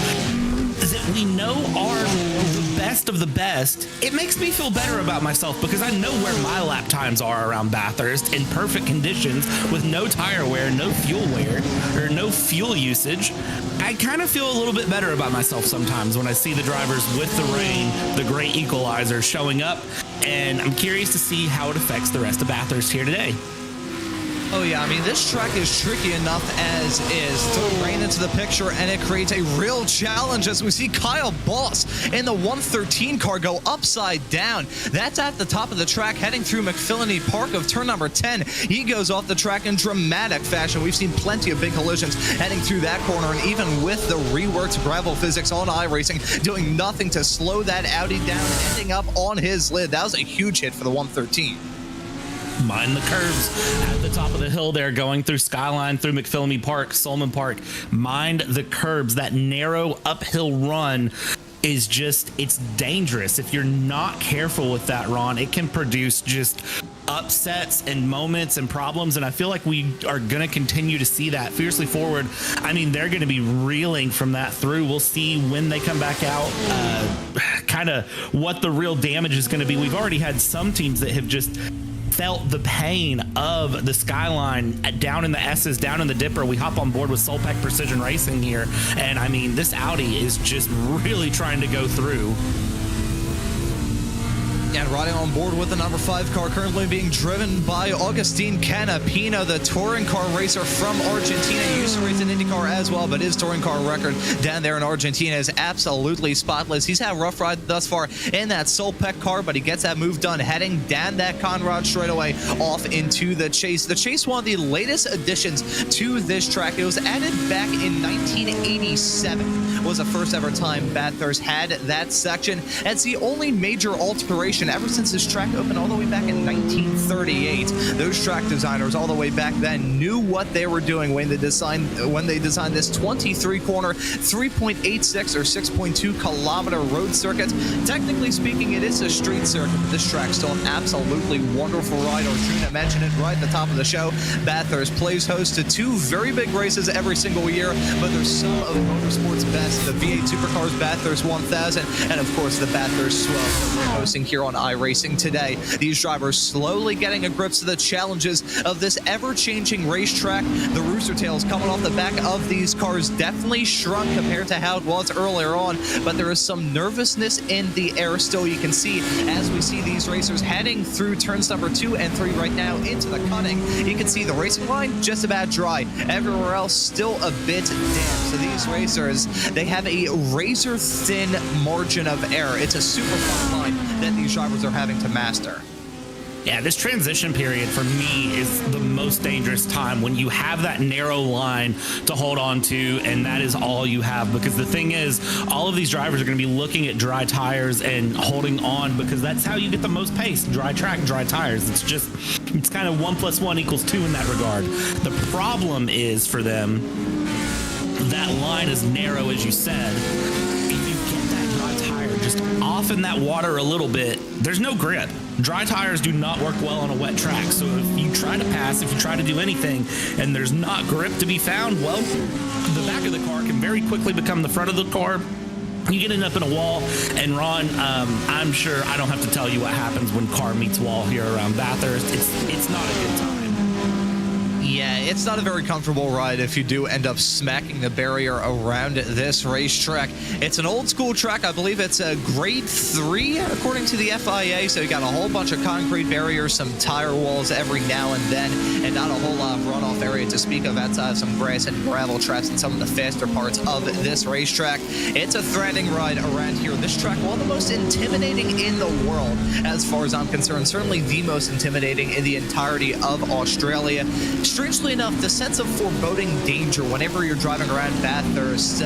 that we know are the best of the best, it makes me feel better about myself because I know where my lap times are around Bathurst in perfect conditions with no tire wear, no fuel wear, or no fuel usage. I kind of feel a little bit better about myself sometimes when I see the drivers with the rain, the great equalizer showing up, and I'm curious to see how it affects the rest of Bathurst here today. Oh yeah, I mean, this track is tricky enough as is. Throw rain into the picture, and it creates a real challenge as we see Kyle Boss in the 113 car go upside down. That's at the top of the track, heading through McPhillany Park of turn number 10. He goes off the track in dramatic fashion. We've seen plenty of big collisions heading through that corner, and even with the reworked gravel physics on iRacing, doing nothing to slow that Audi down, ending up on his lid. That was a huge hit for the 113. Mind the curves at the top of the hill there, going through Skyline, through McPhillany Park, Solman Park. Mind the curbs. That narrow uphill run is just, it's dangerous. If you're not careful with that, Ron, it can produce just upsets and moments and problems, and I feel like we are going to continue to see that. Fiercely Forward, I mean, they're going to be reeling from that through. We'll see when they come back out kind of what the real damage is going to be. We've already had some teams that have just felt the pain of the Skyline down in the S's, down in the Dipper. We hop on board with Solpeck Precision Racing here, and I mean, this Audi is just really trying to go through. And riding on board with the number 5 car, currently being driven by Agustin Canapino, the touring car racer from Argentina. He used to race in IndyCar as well, but his touring car record down there in Argentina is absolutely spotless. He's had a rough ride thus far in that Solpeck car, but he gets that move done, heading down that Conrad straightaway off into the Chase. The Chase, one of the latest additions to this track. It was added back in 1987. Was the first ever time Bathurst had that section. It's the only major alteration ever since this track opened all the way back in 1938. Those track designers all the way back then knew what they were doing when they designed this 23-corner, 3.86 or 6.2 kilometer road circuit. Technically speaking, it is a street circuit, but this track's still an absolutely wonderful ride. Arjuna mentioned it right at the top of the show. Bathurst plays host to 2 very big races every single year, but there's some of motorsport's best. The V8 Supercars Bathurst 1000, and of course the Bathurst 12 that we're hosting here on iRacing today. These drivers slowly getting a grip to the challenges of this ever-changing racetrack. The rooster tails coming off the back of these cars definitely shrunk compared to how it was earlier on, but there is some nervousness in the air still. You can see as we see these racers heading through turns number 2 and 3 right now into the cutting. You can see the racing line just about dry. Everywhere else still a bit damp. So these racers, they have a razor-thin margin of error. It's a super fun line that these drivers are having to master. Yeah, this transition period for me is the most dangerous time, when you have that narrow line to hold on to, and that is all you have. Because the thing is, all of these drivers are going to be looking at dry tires and holding on, because that's how you get the most pace. Dry track, dry tires. It's kind of 1 + 1 = 2 in that regard. The problem is for them, that line is narrow, as you said. If you get that dry tire just off in that water a little bit, there's no grip. Dry tires do not work well on a wet track. So if you try to pass, if you try to do anything, and there's not grip to be found, well, the back of the car can very quickly become the front of the car. You get it up in a wall, and Ron, I'm sure I don't have to tell you what happens when car meets wall here around Bathurst. It's not a good time. Yeah, it's not a very comfortable ride if you do end up smacking the barrier around this racetrack. It's an old school track. I believe it's a grade 3 according to the FIA. So you got a whole bunch of concrete barriers, some tire walls every now and then, and not a whole lot of runoff area to speak of outside of some grass and gravel traps in some of the faster parts of this racetrack. It's a threatening ride around here. This track, one of the most intimidating in the world, as far as I'm concerned. Certainly the most intimidating in the entirety of Australia. Strangely enough, the sense of foreboding danger whenever you're driving around Bathurst,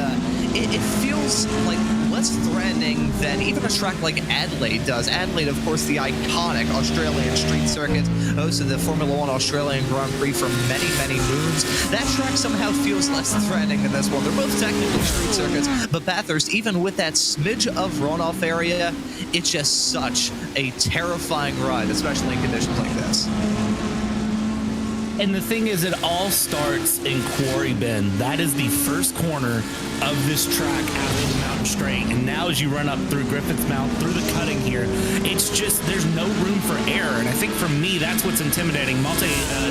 it feels like less threatening than even a track like Adelaide does. Adelaide, of course, the iconic Australian street circuit, hosted the Formula 1 Australian Grand Prix for many, many moons. That track somehow feels less threatening than this one. They're both technically street circuits, but Bathurst, even with that smidge of runoff area, it's just such a terrifying ride, especially in conditions like this. And the thing is, it all starts in Quarry Bend. That is the first corner of this track after the mountain straight. And now as you run up through Griffiths Mount, through the cutting here, it's just, there's no room for error. And I think for me, that's what's intimidating. Malte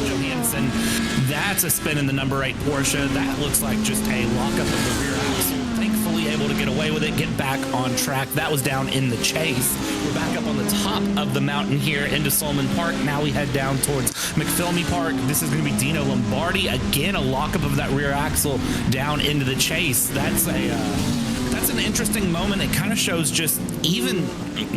Johansson, that's a spin in the number 8 Porsche. That looks like just a lockup of the rear axle. Thankfully able to get away with it, get back on track. That was down in the chase. We're back up on the top of the mountain here into Solomon Park. Now we head down towards McPhilmy Park. This is going to be Dino Lombardi. Again, a lockup of that rear axle down into the chase. That's an interesting moment. It kind of shows just even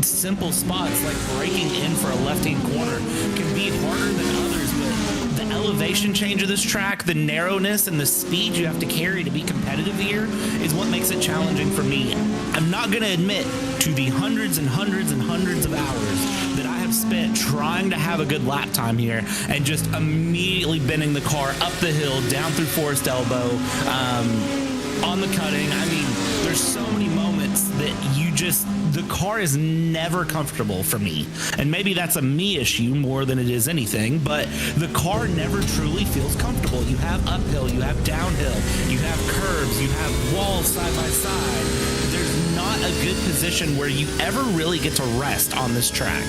simple spots like braking in for a left-hand corner can be harder than others, but the elevation change of this track, the narrowness and the speed you have to carry to be competitive here is what makes it challenging for me. I'm not going to admit to the hundreds and hundreds and hundreds of hours that I have spent trying to have a good lap time here and just immediately bending the car up the hill, down through Forest Elbow, on the cutting. I mean, there's so many moments that the car is never comfortable for me. And maybe that's a me issue more than it is anything, but the car never truly feels comfortable. You have uphill, you have downhill, you have curves, you have walls side by side. There's not a good position where you ever really get to rest on this track.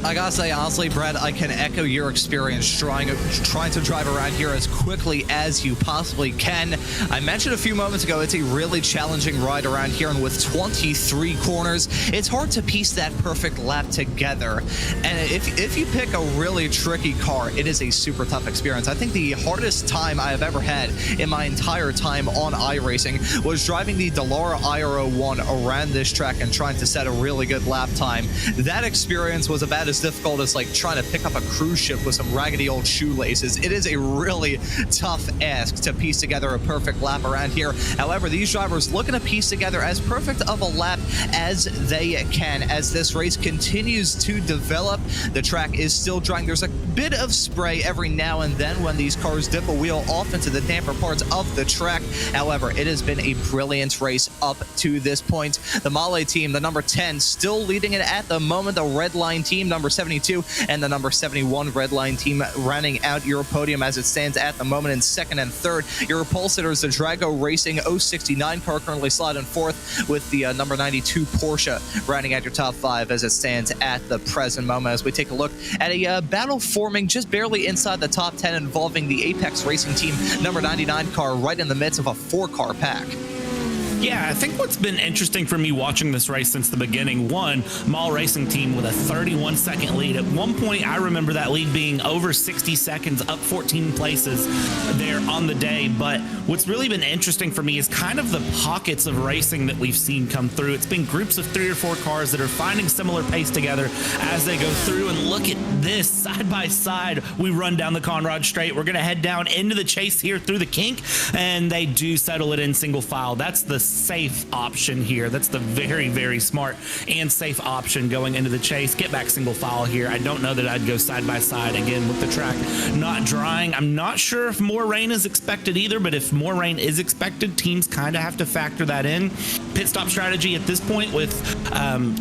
I gotta say, honestly, Brad, I can echo your experience trying to drive around here as quickly as you possibly can. I mentioned a few moments ago, it's a really challenging ride around here, and with 23 corners, it's hard to piece that perfect lap together. And if you pick a really tricky car, it is a super tough experience. I think the hardest time I have ever had in my entire time on iRacing was driving the Dallara IR01 around this track and trying to set a really good lap time. That experience was about as difficult as like trying to pick up a cruise ship with some raggedy old shoelaces. It is a really tough ask to piece together a perfect lap around here. However, these drivers looking to piece together as perfect of a lap as they can. As this race continues to develop, the track is still drying. There's a bit of spray every now and then when these cars dip a wheel off into the damper parts of the track. However, it has been a brilliant race up to this point. The Male team, the number 10, still leading it at the moment. The Red Line team, number 72, and the number 71 Red Line team rounding out your podium as it stands at the moment in second and third. Your pole sitters, the Drago Racing 069 car currently sliding fourth, with the number 92 Porsche rounding out your top five as it stands at the present moment. As we take a look at a battle forming just barely inside the top 10 involving the Apex Racing team number 99 car right in the midst of a 4-car pack. Yeah, I think what's been interesting for me watching this race since the beginning, one, Mall Racing team with a 31-second lead. At one point, I remember that lead being over 60 seconds, up 14 places there on the day. But what's really been interesting for me is kind of the pockets of racing that we've seen come through. It's been groups of 3 or 4 cars that are finding similar pace together as they go through. And look at this, side by side, we run down the Conrad Straight. We're going to head down into the chase here through the kink, and they do settle it in single file. That's the safe option here. That's the very, very smart and safe option going into the chase. Get back single file here. I don't know that I'd go side by side again with the track not drying. I'm not sure if more rain is expected either, but if more rain is expected, teams kind of have to factor that in. Pit stop strategy at this point with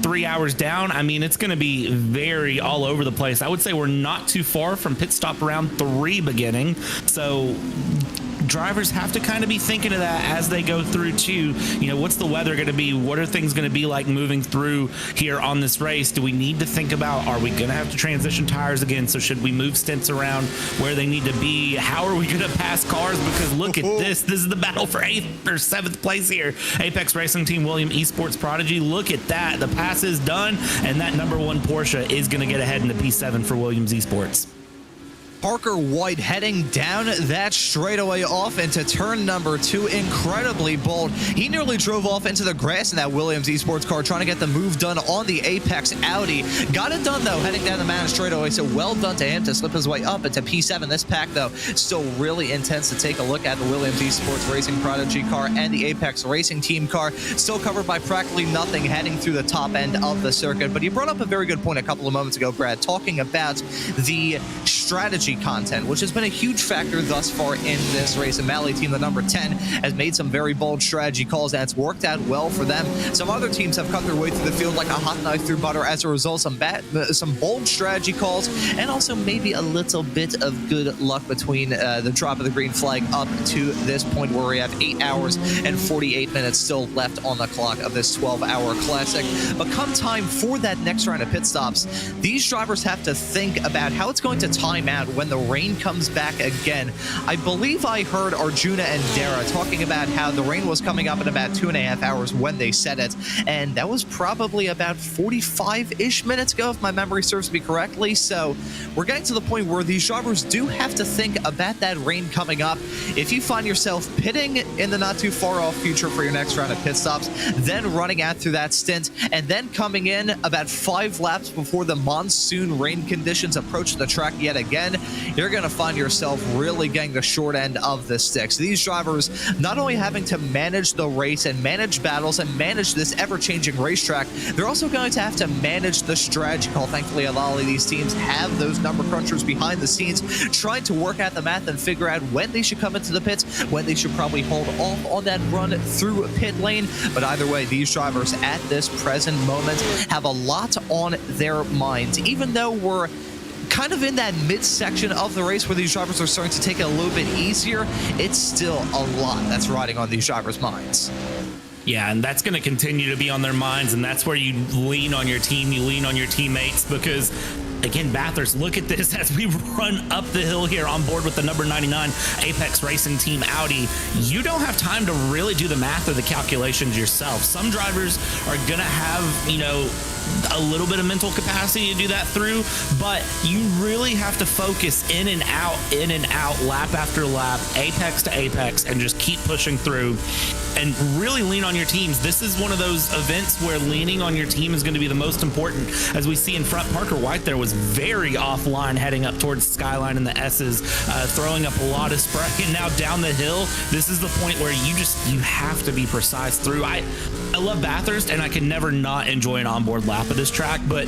3 hours down, I mean, it's going to be very all over the place. I would say we're not too far from pit stop round 3 beginning, so drivers have to kind of be thinking of that as they go through too. You know, what's the weather going to be? What are things going to be like moving through here on this race? Do we need to think about, are we going to have to transition tires again? So should we move stints around where they need to be? How are we going to pass cars? Because look at this. This is the battle for 8th or 7th place here. Apex Racing Team William Esports Prodigy. Look at that. The pass is done, and that number 1 Porsche is going to get ahead in the P7 for Williams Esports. Parker White heading down that straightaway off into turn number 2. Incredibly bold. He nearly drove off into the grass in that Williams Esports car trying to get the move done on the Apex Audi. Got it done, though, heading down the mountain straightaway, so well done to him to slip his way up into P7. This pack, though, still really intense to take a look at. The Williams Esports Racing Prodigy car and the Apex Racing Team car still covered by practically nothing heading through the top end of the circuit. But you brought up a very good point a couple of moments ago, Brad, talking about the strategy content, which has been a huge factor thus far in this race. And Mally team, the number 10, has made some very bold strategy calls, and it's worked out well for them. Some other teams have cut their way through the field like a hot knife through butter. As a result, some bold strategy calls, and also maybe a little bit of good luck between the drop of the green flag up to this point, where we have 8 hours and 48 minutes still left on the clock of this 12-hour classic. But come time for that next round of pit stops, these drivers have to think about how it's going to time out when the rain comes back again. I believe I heard Arjuna and Dara talking about how the rain was coming up in about 2.5 hours when they said it, and that was probably about 45-ish minutes ago, if my memory serves me correctly. So we're getting to the point where these drivers do have to think about that rain coming up. If you find yourself pitting in the not too far off future for your next round of pit stops, then running out through that stint, and then coming in about 5 laps before the monsoon rain conditions approach the track yet again, you're going to find yourself really getting the short end of the stick. So these drivers not only having to manage the race and manage battles and manage this ever-changing racetrack, they're also going to have to manage the strategy call. Thankfully, a lot of these teams have those number crunchers behind the scenes trying to work out the math and figure out when they should come into the pits, when they should probably hold off on that run through a pit lane. But either way, these drivers at this present moment have a lot on their minds. Even though we're kind of in that midsection of the race where these drivers are starting to take it a little bit easier, it's still a lot that's riding on these drivers' minds. Yeah, and that's going to continue to be on their minds, and that's where you lean on your team, you lean on your teammates, because again, Bathurst, look at this as we run up the hill here on board with the number 99 Apex Racing Team Audi. You don't have time to really do the math or the calculations yourself. Some drivers are going to have, you know, a little bit of mental capacity to do that through, but you really have to focus in and out, lap after lap, apex to apex, and just keep pushing through and really lean on your teams. This is one of those events where leaning on your team is going to be the most important. As we see in front, Parker White there was very offline heading up towards Skyline and the S's, throwing up a lot of spray. And now down the hill, this is the point where you have to be precise through. I love Bathurst, and I can never not enjoy an onboard lap of this track, but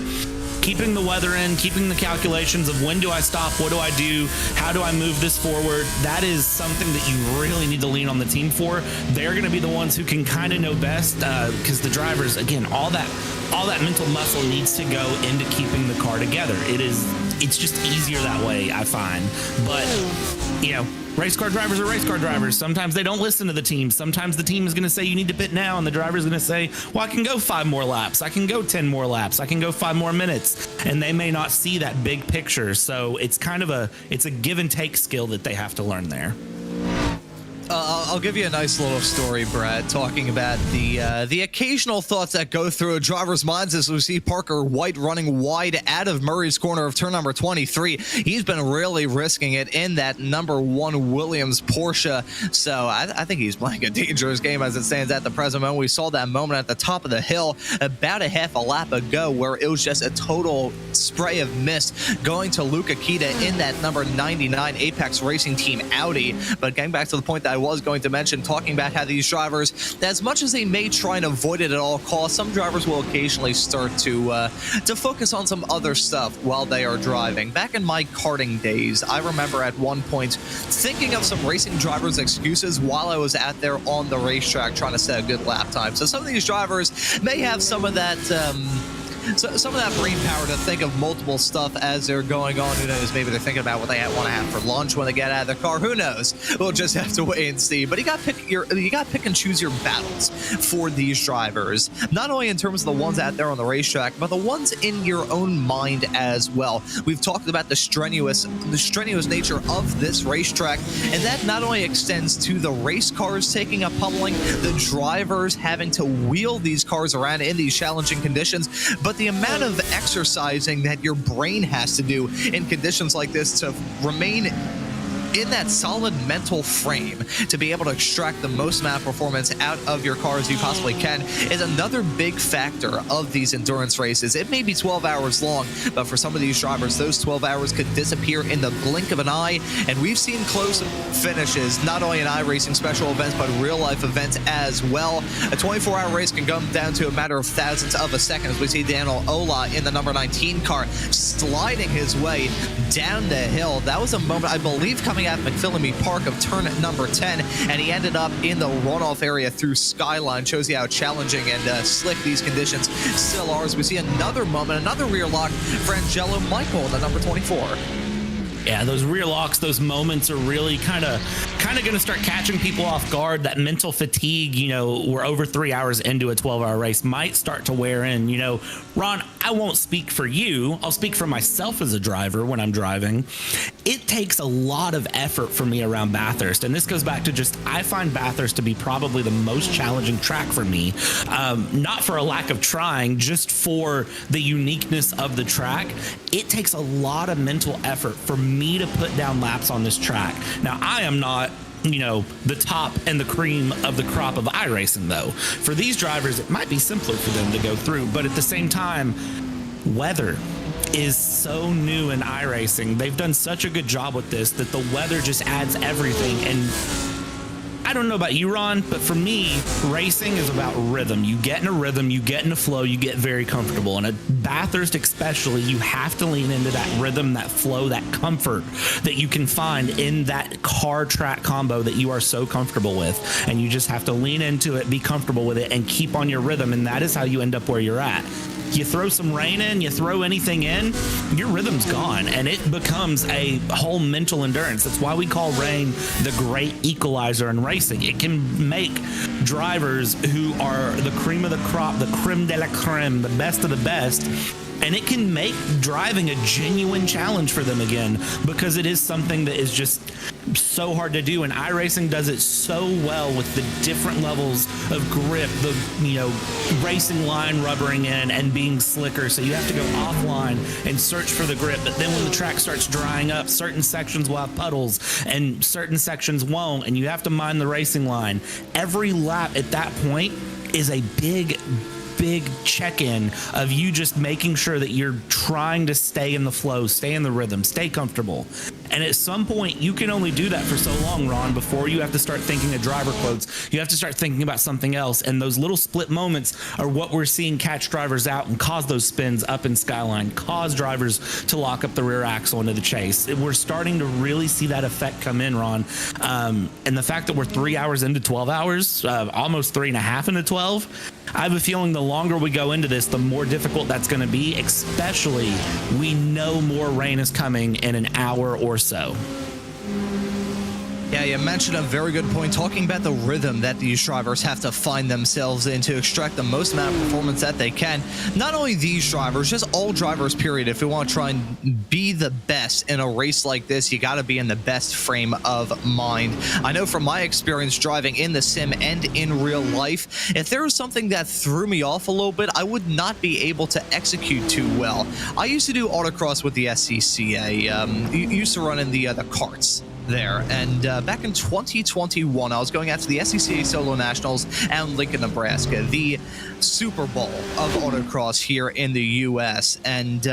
keeping the weather in, keeping the calculations of when do I stop, what do I do, how do I move this forward, that is something that you really need to lean on the team for. They're going to be the ones who can kind of know best, because the drivers, again, all that mental muscle needs to go into keeping the car together. It's just easier that way, I find. But, you know, race car drivers are race car drivers. Sometimes they don't listen to the team. Sometimes the team is going to say you need to pit now, and the driver's going to say, well, I can go 5 more laps. I can go 10 more laps. I can go 5 more minutes. And they may not see that big picture. So it's kind of a give and take skill that they have to learn there. I'll give you a nice little story, Brad, talking about the occasional thoughts that go through a driver's minds as we see Parker White running wide out of Murray's corner of turn number 23. He's been really risking it in that number 1 Williams Porsche. So I think he's playing a dangerous game as it stands at the present moment. We saw that moment at the top of the hill about a half a lap ago where it was just a total spray of mist going to Luca Kita in that number 99 Apex Racing Team Audi. But getting back to the point that I was going to mention, talking about how these drivers, as much as they may try and avoid it at all costs, some drivers will occasionally start to focus on some other stuff while they are driving. Back in my karting days, I remember at one point thinking of some racing drivers' excuses while I was out there on the racetrack trying to set a good lap time. So some of these drivers may have some of that some of that brain power to think of multiple stuff as they're going on. Who knows? Maybe they're thinking about what they want to have for lunch when they get out of the car. Who knows? We'll just have to wait and see. But you got to pick and choose your battles for these drivers. Not only in terms of the ones out there on the racetrack, but the ones in your own mind as well. We've talked about the strenuous nature of this racetrack, and that not only extends to the race cars taking a pummeling, the drivers having to wheel these cars around in these challenging conditions, but the amount of exercising that your brain has to do in conditions like this to remain in that solid mental frame to be able to extract the most amount of performance out of your car as you possibly can is another big factor of these endurance races. It may be 12 hours long, but for some of these drivers, those 12 hours could disappear in the blink of an eye, and we've seen close finishes, not only in iRacing special events, but real-life events as well. A 24-hour race can come down to a matter of thousandths of a second as we see Daniel Ola in the number 19 car sliding his way down the hill. That was a moment, I believe, coming at McPhillamy Park of turn number 10, and he ended up in the runoff area through Skyline. Shows you how challenging and slick these conditions still are. As we see another moment, another rear lock for Angelo Michael, the number 24. Yeah, those rear locks, those moments are really kind of going to start catching people off guard. That mental fatigue, we're over 3 hours into a 12-hour race, might start to wear in. Ron, I won't speak for you. I'll speak for myself as a driver when I'm driving. It takes a lot of effort for me around Bathurst. And this goes back to I find Bathurst to be probably the most challenging track for me. Not for a lack of trying, just for the uniqueness of the track. It takes a lot of mental effort for me to put down laps on this track. Now, I am not the top and the cream of the crop of iRacing, though. For these drivers, it might be simpler for them to go through, but at the same time, weather is so new in iRacing. They've done such a good job with this that the weather just adds everything. And I don't know about you, Ron, but for me, racing is about rhythm. You get in a rhythm, you get in a flow, you get very comfortable. And at Bathurst especially, you have to lean into that rhythm, that flow, that comfort that you can find in that car track combo that you are so comfortable with. And you just have to lean into it, be comfortable with it, and keep on your rhythm. And that is how you end up where you're at. You throw some rain in, you throw anything in, your rhythm's gone, and it becomes a whole mental endurance. That's why we call rain the great equalizer in racing. It can make drivers who are the cream of the crop, the creme de la creme, the best of the best, and it can make driving a genuine challenge for them again, because it is something that is just so hard to do, and iRacing does it so well with the different levels of grip, the racing line rubbering in and being slicker, so you have to go offline and search for the grip. But then when the track starts drying up, certain sections will have puddles and certain sections won't, and you have to mind the racing line. Every lap at that point is a big check-in of you just making sure that you're trying to stay in the flow, stay in the rhythm, stay comfortable. And at some point, you can only do that for so long, Ron, before you have to start thinking of driver quotes. You have to start thinking about something else. And those little split moments are what we're seeing catch drivers out and cause those spins up in Skyline, cause drivers to lock up the rear axle into the chase. We're starting to really see that effect come in, Ron. And the fact that we're 3 hours into 12 hours, almost 3.5 into 12, I have a feeling the longer we go into this, the more difficult that's going to be, especially we know more rain is coming in an hour or so. Yeah, you mentioned a very good point, talking about the rhythm that these drivers have to find themselves in to extract the most amount of performance that they can. Not only these drivers, just all drivers, period. If we want to try and be the best in a race like this, you got to be in the best frame of mind. I know from my experience driving in the sim and in real life, if there was something that threw me off a little bit, I would not be able to execute too well. I used to do autocross with the SCCA. Used to run in the karts there, and back in 2021 I was going out to the SCCA Solo Nationals out in Lincoln, Nebraska, the Super Bowl of autocross here in the US, and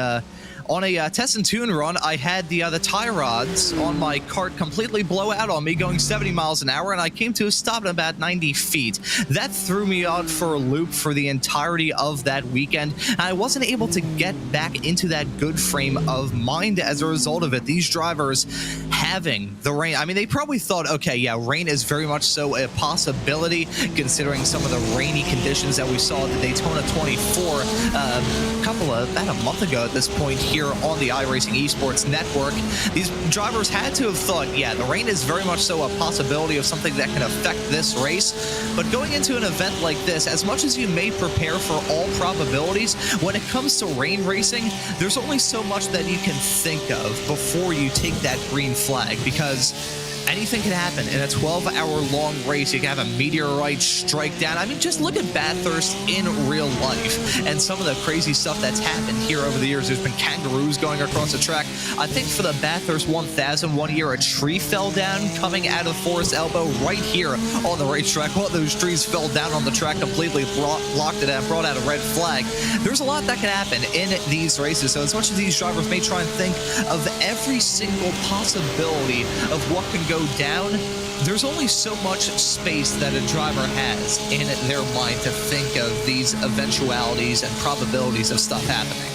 on a test and tune run, I had the tie rods on my kart completely blow out on me going 70 miles an hour, and I came to a stop at about 90 feet. That threw me out for a loop for the entirety of that weekend, and I wasn't able to get back into that good frame of mind as a result of it. These drivers having the rain, I mean, they probably thought, okay, yeah, rain is very much so a possibility, considering some of the rainy conditions that we saw at the Daytona 24 about a month ago at this point here on the iRacing Esports Network. These drivers had to have thought, yeah, the rain is very much so a possibility of something that can affect this race. But going into an event like this, as much as you may prepare for all probabilities, when it comes to rain racing, there's only so much that you can think of before you take that green flag, because anything can happen in a 12-hour-long race. You can have a meteorite strike down. I mean, just look at Bathurst in real life and some of the crazy stuff that's happened here over the years. There's been kangaroos going across the track. I think for the Bathurst 1000, one year a tree fell down coming out of Forest Elbow right here on the racetrack. One of those trees fell down on the track, completely blocked it out, brought out a red flag. There's a lot that can happen in these races. So as much as these drivers may try and think of every single possibility of what can go down, there's only so much space that a driver has in their mind to think of these eventualities and probabilities of stuff happening.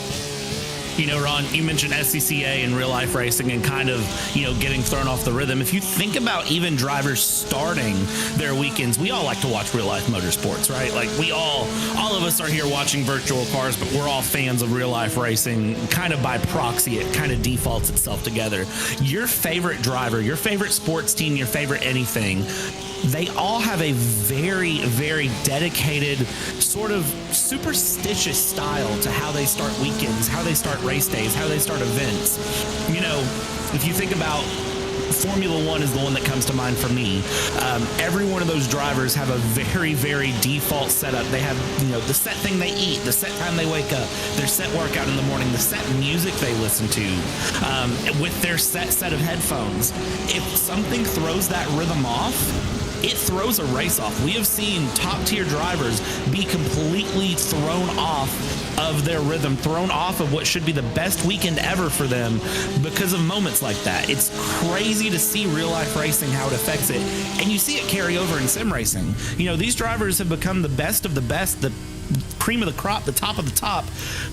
You know, Ron, you mentioned SCCA and real life racing and kind of, getting thrown off the rhythm. If you think about even drivers starting their weekends, we all like to watch real life motorsports, right? Like all of us are here watching virtual cars, but we're all fans of real life racing. Kind of by proxy, it kind of defaults itself together. Your favorite driver, your favorite sports team, your favorite anything, they all have a very, very dedicated, sort of superstitious style to how they start weekends, how they start race days, how they start events. If you think about Formula One is the one that comes to mind for me. Every one of those drivers have a very, very default setup. They have, the set thing they eat, the set time they wake up, their set workout in the morning, the set music they listen to, with their set of headphones. If something throws that rhythm off, it throws a race off. We have seen top-tier drivers be completely thrown off of their rhythm, thrown off of what should be the best weekend ever for them because of moments like that. It's crazy to see real-life racing, how it affects it. And you see it carry over in sim racing. These drivers have become the best of the best, the cream of the crop, the top of the top,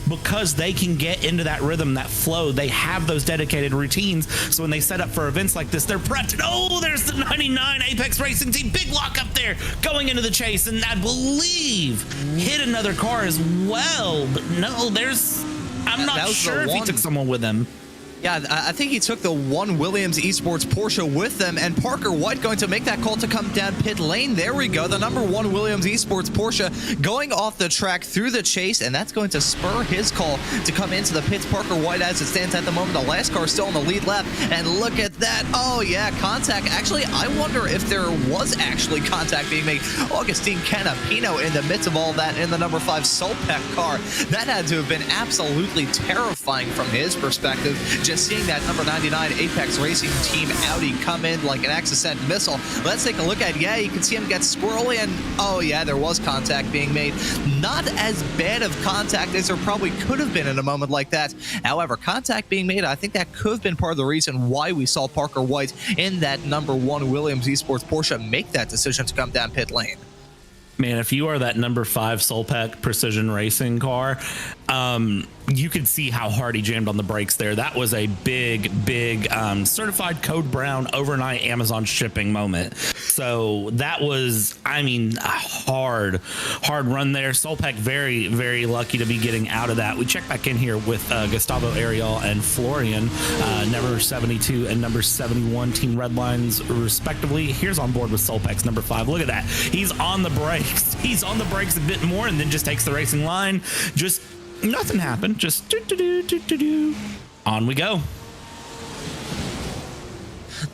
because they can get into that rhythm, that flow. They have those dedicated routines. So when they set up for events like this, they're prepped. Oh, there's the 99 Apex Racing Team, big lock up there, going into the chase, and I believe hit another car as well. But no, I'm not sure if he took someone with him. Yeah, I think he took the one Williams Esports Porsche with them, and Parker White going to make that call to come down pit lane. There we go, the number one Williams Esports Porsche going off the track through the chase, and that's going to spur his call to come into the pits. Parker White, as it stands at the moment, the last car still in the lead lap, and look at that. Oh yeah, contact. Actually, I wonder if there was actually contact being made. Augustine Canapino in the midst of all that in the number 5 Solpec car. That had to have been absolutely terrifying from his perspective. Just seeing that number 99 Apex Racing Team Audi come in like an Axis-sent missile. Let's take a look at, you can see him get squirrely, and oh yeah, there was contact being made. Not as bad of contact as there probably could have been in a moment like that. However, contact being made, I think that could have been part of the reason why we saw Parker White in that number 1 Williams Esports Porsche make that decision to come down pit lane. Man, if you are that number 5 Solpec Precision Racing car, you could see how hard he jammed on the brakes there. That was a big certified code brown overnight Amazon shipping moment. So that was, a hard run there. Solpec very, very lucky to be getting out of that. We check back in here with Gustavo Ariel and Florian, number 72 and number 71 Team Redlines respectively. Here's on board with Solpec's number 5. Look at that. He's on the brakes. He's on the brakes a bit more and then just takes the racing line. Just nothing happened. Just do. On we go.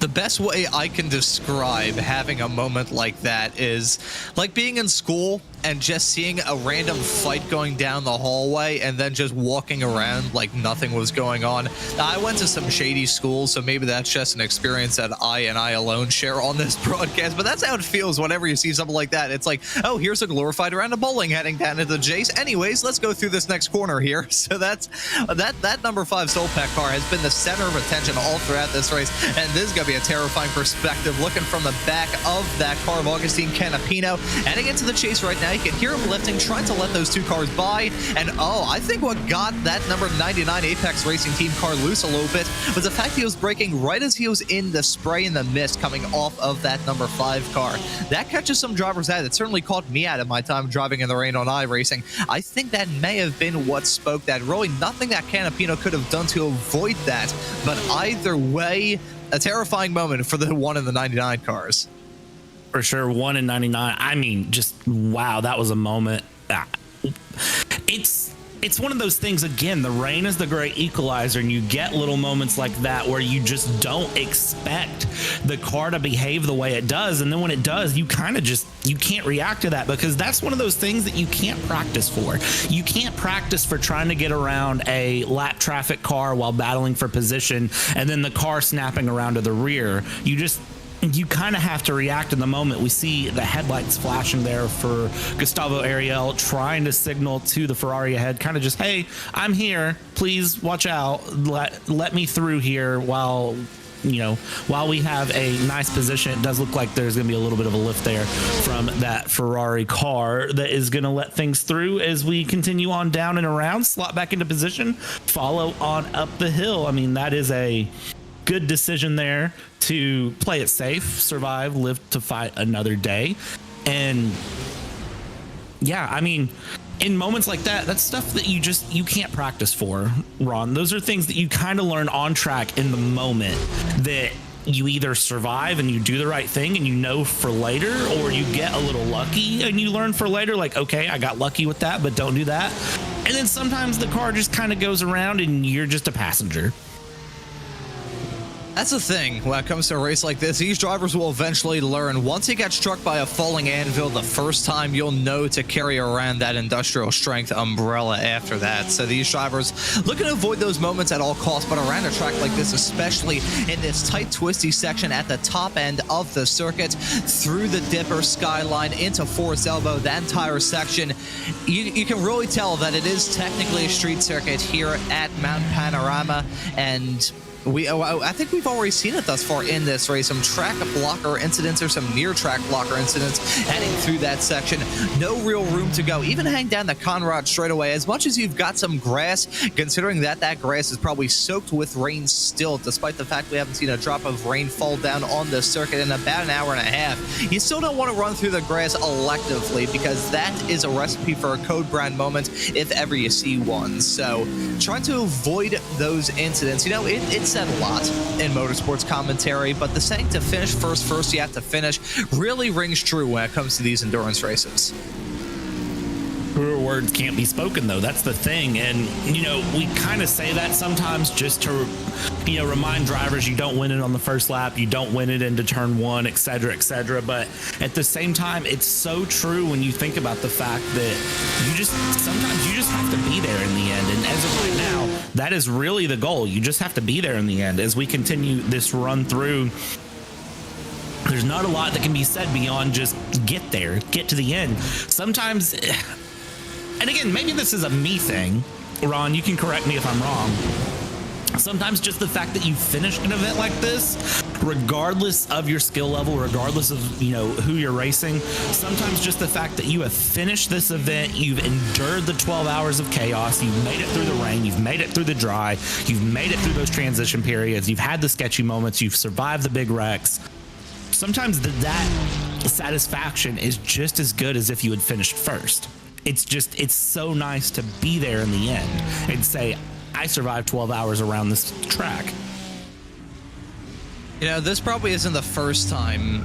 The best way I can describe having a moment like that is like being in school and just seeing a random fight going down the hallway and then just walking around like nothing was going on. Now, I went to some shady schools, so maybe that's just an experience that I alone share on this broadcast, but that's how it feels whenever you see something like that. It's like, oh, here's a glorified round of bowling heading down into the chase. Anyways, let's go through this next corner here. So that's that number 5 Solpec car has been the center of attention all throughout this race, and this is going to be a terrifying perspective looking from the back of that car of Augustine Canapino. Heading into the chase right now, you can hear him lifting, trying to let those two cars by, and I think what got that number 99 Apex Racing Team car loose a little bit was the fact he was braking right as he was in the spray and the mist coming off of that number 5 car. That catches some drivers out. It certainly caught me out of my time driving in the rain on iRacing. I think that may have been what spoke that. Really nothing that Canapino could have done to avoid that, but either way, a terrifying moment for the 1 in the 99 cars. For sure, 1 in 99. Just wow, that was a moment. It's one of those things, again, the rain is the great equalizer, and you get little moments like that where you just don't expect the car to behave the way it does, and then when it does, you kind of you can't react to that, because that's one of those things that you can't practice for. You can't practice for trying to get around a lap traffic car while battling for position, and then the car snapping around to the rear. You kind of have to react in the moment. We see the headlights flashing there for Gustavo Ariel, trying to signal to the Ferrari ahead, kind of just, hey, I'm here, please watch out, let me through here while while we have a nice position, it does look like there's going to be a little bit of a lift there from that Ferrari car that is going to let things through as we continue on down and around, slot back into position, follow on up the hill. I mean, that is a good decision there to play it safe, survive, live to fight another day. And yeah, I mean, in moments like that, that's stuff that you can't practice for, Ron. Those are things that you kind of learn on track in the moment, that you either survive and you do the right thing and you know for later, or you get a little lucky and you learn for later, like, okay, I got lucky with that, but don't do that. And then sometimes the car just kind of goes around and you're just a passenger. That's the thing when it comes to a race like this. These drivers will eventually learn. Once you get struck by a falling anvil the first time, you'll know to carry around that industrial strength umbrella after that. So these drivers looking to avoid those moments at all costs, but around a track like this, especially in this tight, twisty section at the top end of the circuit, through the Dipper skyline into Forest Elbow, that entire section, you can really tell that it is technically a street circuit here at Mount Panorama. And I think we've already seen it thus far in this race. Some track blocker incidents or some near track blocker incidents heading through that section. No real room to go. Even hang down the Conrad straightaway. As much as you've got some grass, considering that grass is probably soaked with rain still, despite the fact we haven't seen a drop of rain fall down on the circuit in about an hour and a half. You still don't want to run through the grass electively, because that is a recipe for a code brown moment if ever you see one. So trying to avoid those incidents. It's said a lot in motorsports commentary, but the saying to finish first you have to finish really rings true when it comes to these endurance races. Truer words can't be spoken, though. That's the thing. And, we kind of say that sometimes just to, remind drivers you don't win it on the first lap, you don't win it into turn one, et cetera, et cetera. But at the same time, it's so true when you think about the fact that sometimes you just have to be there in the end. And as of right now, that is really the goal. You just have to be there in the end. As we continue this run through, there's not a lot that can be said beyond just get there, get to the end. Sometimes, and again, maybe this is a me thing, Ron, you can correct me if I'm wrong. Sometimes just the fact that you finished an event like this, regardless of your skill level, regardless of, who you're racing, sometimes just the fact that you have finished this event, you've endured the 12 hours of chaos, you've made it through the rain, you've made it through the dry, you've made it through those transition periods, you've had the sketchy moments, you've survived the big wrecks. Sometimes that satisfaction is just as good as if you had finished first. It's so nice to be there in the end and say, I survived 12 hours around this track. This probably isn't the first time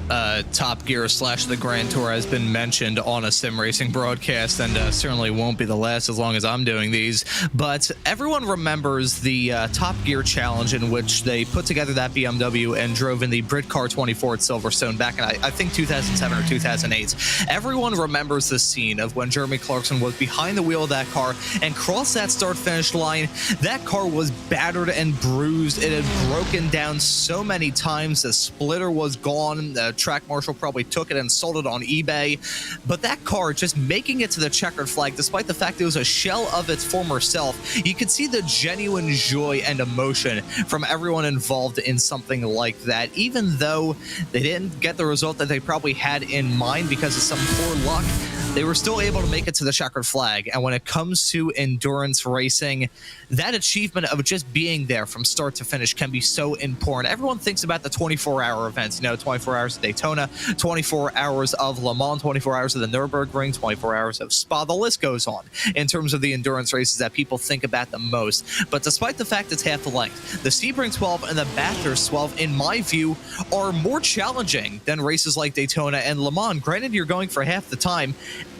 Top Gear / the Grand Tour has been mentioned on a sim racing broadcast, and certainly won't be the last as long as I'm doing these. But everyone remembers the Top Gear Challenge, in which they put together that BMW and drove in the Brit Car 24 at Silverstone back in, I think, 2007 or 2008. Everyone remembers the scene of when Jeremy Clarkson was behind the wheel of that car and crossed that start-finish line. That car was battered and bruised. It had broken down so many times. The splitter was gone. The track marshal probably took it and sold it on eBay. But that car just making it to the checkered flag, despite the fact it was a shell of its former self, you could see the genuine joy and emotion from everyone involved in something like that. Even though they didn't get the result that they probably had in mind because of some poor luck, they were still able to make it to the checkered flag. And when it comes to endurance racing, that achievement of just being there from start to finish can be so important. Everyone thinks about the 24-hour events, 24 hours of Daytona, 24 hours of Le Mans, 24 hours of the Nürburgring, 24 hours of Spa. The list goes on in terms of the endurance races that people think about the most. But despite the fact it's half the length, the Sebring 12 and the Bathurst 12, in my view, are more challenging than races like Daytona and Le Mans. Granted, you're going for half the time,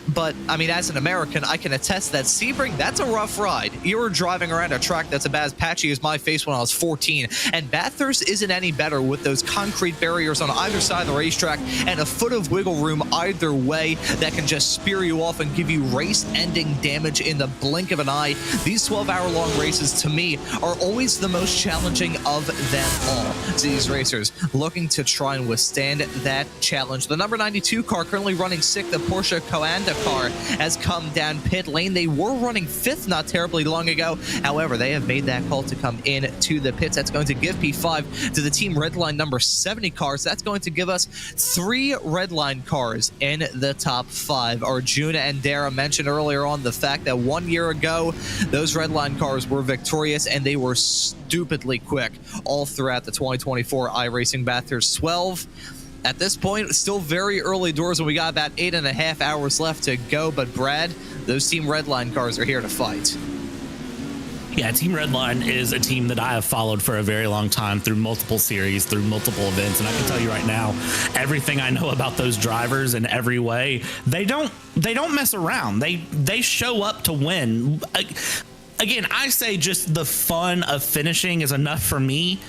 but, as an American, I can attest that Sebring, that's a rough ride. You were driving around a track that's about as patchy as my face when I was 14, and Bathurst isn't any better with those concrete barriers on either side of the racetrack and a foot of wiggle room either way that can just spear you off and give you race-ending damage in the blink of an eye. These 12-hour-long races, to me, are always the most challenging of them all. So these racers looking to try and withstand that challenge. The number 92 car currently running sick, the Porsche Coanda Toyota car has come down pit lane. They were running 5th not terribly long ago. However, they have made that call to come in to the pits. That's going to give P5 to the Team Redline number 70 car. So that's going to give us 3 Redline cars in the top 5. Arjuna and Dara mentioned earlier on the fact that 1 year ago, those Redline cars were victorious and they were stupidly quick all throughout the 2024 iRacing Bathurst 12. At this point, it's still very early doors, and we got about 8.5 hours left to go. But Brad, those Team Redline cars are here to fight. Yeah, Team Redline is a team that I have followed for a very long time through multiple series, through multiple events. And I can tell you right now, everything I know about those drivers in every way, they don't mess around. They show up to win. Again, I say just the fun of finishing is enough for me.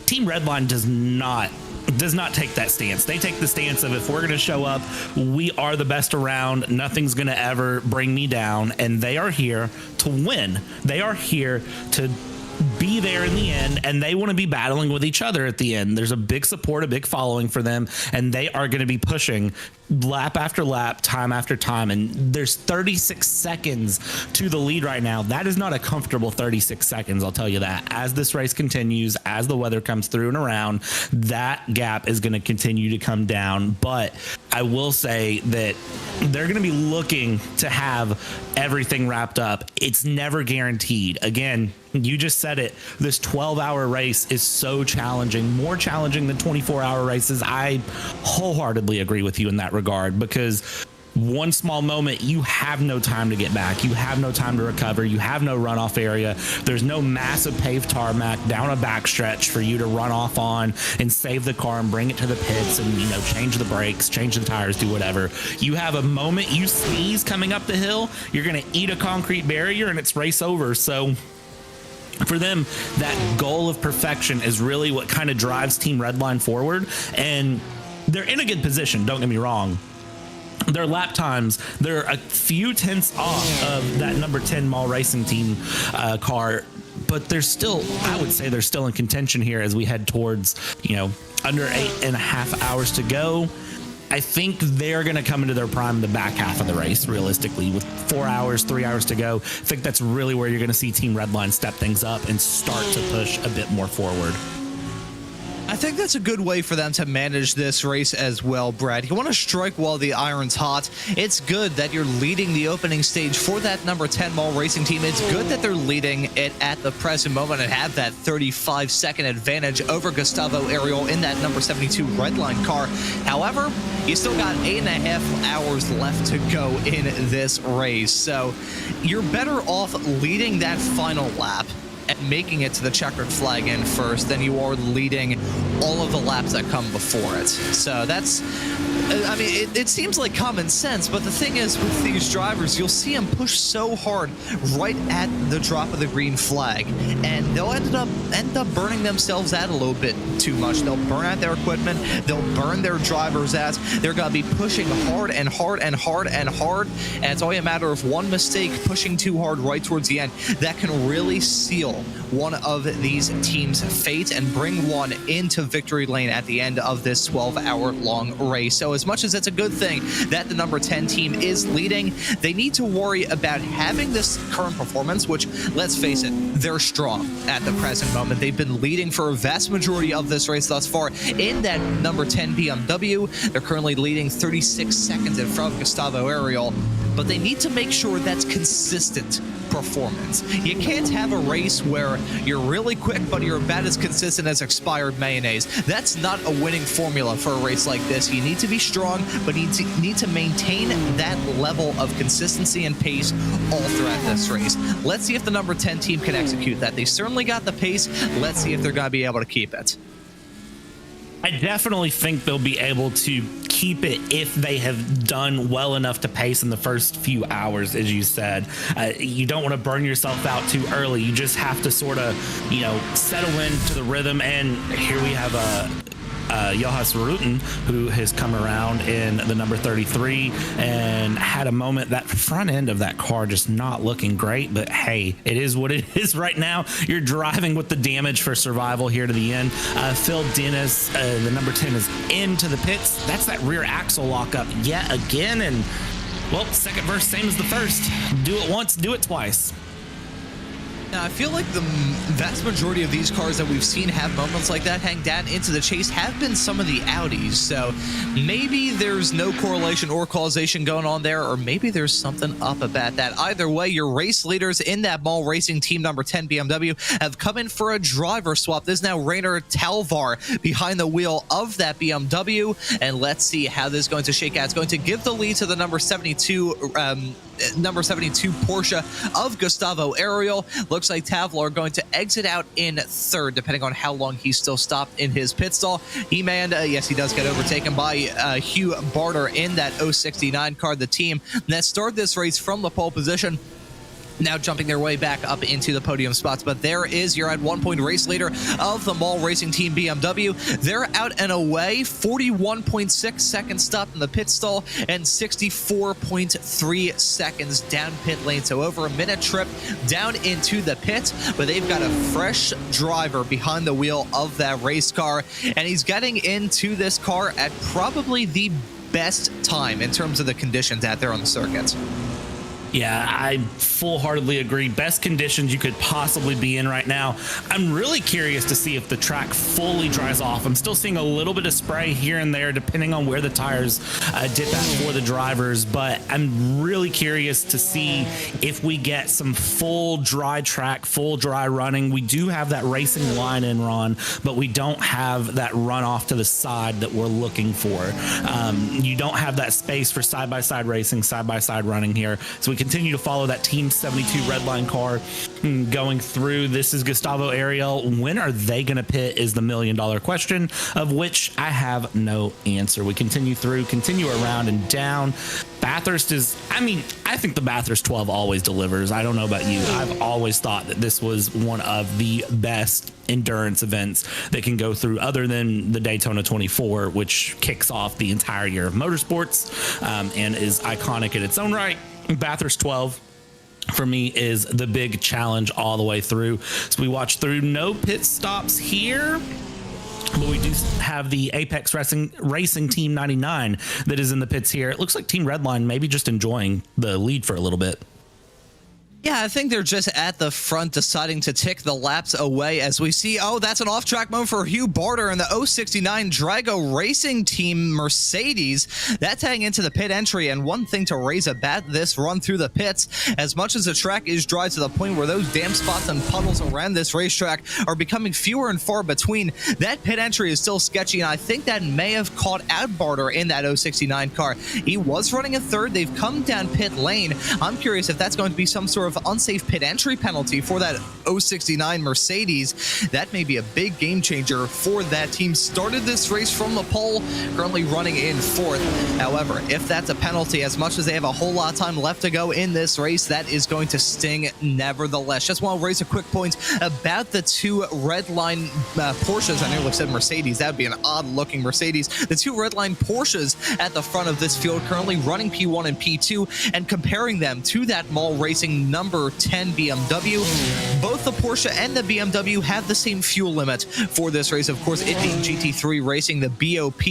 Team Redline does not take that stance. They take the stance of, if we're going to show up, we are the best around. Nothing's going to ever bring me down. And they are here to win. They are here to be there in the end, and they want to be battling with each other at the end. There's a big support, a big following for them, and they are going to be pushing lap after lap, time after time. And there's 36 seconds to the lead right now. That is not a comfortable 36 seconds, I'll tell you that. As this race continues, as the weather comes through and around, that gap is going to continue to come down. But I will say that they're going to be looking to have everything wrapped up. It's never guaranteed. Again, you just said it. This 12-hour race is so challenging, more challenging than 24-hour races. I wholeheartedly agree with you in that regard, because one small moment, you have no time to get back. You have no time to recover. You have no runoff area. There's no massive paved tarmac down a backstretch for you to run off on and save the car and bring it to the pits and, change the brakes, change the tires, do whatever. You have a moment, you sneeze coming up the hill, you're going to eat a concrete barrier and it's race over. So for them, that goal of perfection is really what kind of drives Team Redline forward. And they're in a good position, don't get me wrong. Their lap times, they're a few tenths off of that number 10 Mall Racing Team car, but they're still, I would say they're still in contention here as we head towards, under 8.5 hours to go. I think they're going to come into their prime in the back half of the race, realistically, with 4 hours, 3 hours to go. I think that's really where you're going to see Team Redline step things up and start to push a bit more forward. I think that's a good way for them to manage this race as well, Brad. You want to strike while the iron's hot. It's good that you're leading the opening stage for that number 10 Mall Racing Team. It's good that they're leading it at the present moment and have that 35-second advantage over Gustavo Ariel in that number 72 Redline car. However, you still got 8.5 hours left to go in this race. So you're better off leading that final lap and making it to the checkered flag in first than you are leading all of the laps that come before it. So that's, it seems like common sense, but the thing is with these drivers, you'll see them push so hard right at the drop of the green flag, and they'll end up burning themselves out a little bit too much. They'll burn out their equipment, they'll burn their drivers out. They're going to be pushing hard and hard and hard and hard, and it's only a matter of one mistake, pushing too hard right towards the end, that can really seal one of these teams' fate and bring one into victory lane at the end of this 12-hour long race. So as much as it's a good thing that the number 10 team is leading, they need to worry about having this current performance, which, let's face it, they're strong at the present moment. They've been leading for a vast majority of this race thus far in that number 10 BMW. They're currently leading 36 seconds in front of Gustavo Ariel, but they need to make sure that's consistent performance. You can't have a race where you're really quick, but you're about as consistent as expired mayonnaise. That's not a winning formula for a race like this. You need to be strong, but you need to maintain that level of consistency and pace all throughout this race. Let's see if the number 10 team can execute that. They certainly got the pace. Let's see if they're going to be able to keep it. I definitely think they'll be able to keep it if they have done well enough to pace in the first few hours, as you said. You don't want to burn yourself out too early. You just have to sort of, settle into the rhythm. And here we have Johannes Rutten, who has come around in the number 33 and had a moment, that front end of that car just not looking great, but hey, it is what it is right now. You're driving with the damage for survival here to the end. Phil Dennis, the number 10, is into the pits. That's that rear axle lockup yet again, and Well, second verse, same as the first. Do it once, do it twice. Now, I feel like the vast majority of these cars that we've seen have moments like that hang down into the chase have been some of the Audis, so maybe there's no correlation or causation going on there, or maybe there's something up about that. Either way, your race leaders in that Mall Racing Team number 10 BMW have come in for a driver swap. This is now Rainer Talvar behind the wheel of that BMW, and let's see how this is going to shake out. It's going to give the lead to the number 72 Porsche of Gustavo Ariel. Looks like Tavlar going to exit out in third, depending on how long he's still stopped in his pit stall. He-Man, yes, he does get overtaken by Hugh Barter in that 069 car. The team that started this race from the pole position, now jumping their way back up into the podium spots. But there is your at 1 point race leader of the Mall Racing Team BMW. They're out and away, 41.6 seconds stopped in the pit stall and 64.3 seconds down pit lane. So over a minute trip down into the pit, but they've got a fresh driver behind the wheel of that race car, and he's getting into this car at probably the best time in terms of the conditions out there on the circuit. Yeah, I full-heartedly agree. Best conditions you could possibly be in right now. I'm really curious to see if the track fully dries off. I'm still seeing a little bit of spray here and there, depending on where the tires dip at for the drivers. But I'm really curious to see if we get some full dry track, full dry running. We do have that racing line in, Ron, but we don't have that run off to the side that we're looking for. You don't have that space for side-by-side racing, side-by-side running here. So we continue to follow that Team 72 red line car going through. This is Gustavo Ariel. When are they going to pit is the $1 million question, of which I have no answer. We continue through, continue around and down. Bathurst is, I think the Bathurst 12 always delivers. I don't know about you. I've always thought that this was one of the best endurance events that can go through, other than the Daytona 24, which kicks off the entire year of motorsports and is iconic in its own right. Bathurst 12 for me is the big challenge all the way through. So we watch through, no pit stops here, but we do have the Apex Racing Team 99 that is in the pits here. It looks like Team Redline maybe just enjoying the lead for a little bit. Yeah, I think they're just at the front deciding to tick the laps away as we see, oh, that's an off-track moment for Hugh Barter and the 069 Drago Racing Team Mercedes. That's heading into the pit entry, and one thing to raise about this run through the pits, as much as the track is dry to the point where those damp spots and puddles around this racetrack are becoming fewer and far between, that pit entry is still sketchy, and I think that may have caught out Barter in that 069 car. He was running a third. They've come down pit lane. I'm curious if that's going to be some sort of unsafe pit entry penalty for that 069 Mercedes. That may be a big game changer for that team. Started this race from the pole, currently running in fourth. However, if that's a penalty, as much as they have a whole lot of time left to go in this race, that is going to sting nevertheless. Just want to raise a quick point about the two red line Porsches. I nearly said Mercedes. That would be an odd looking Mercedes. The two red line Porsches at the front of this field, currently running P1 and P2, and comparing them to that Mall Racing number 10 BMW. Both the Porsche and the BMW have the same fuel limit for this race. Of course, it being GT3 Racing, the BOP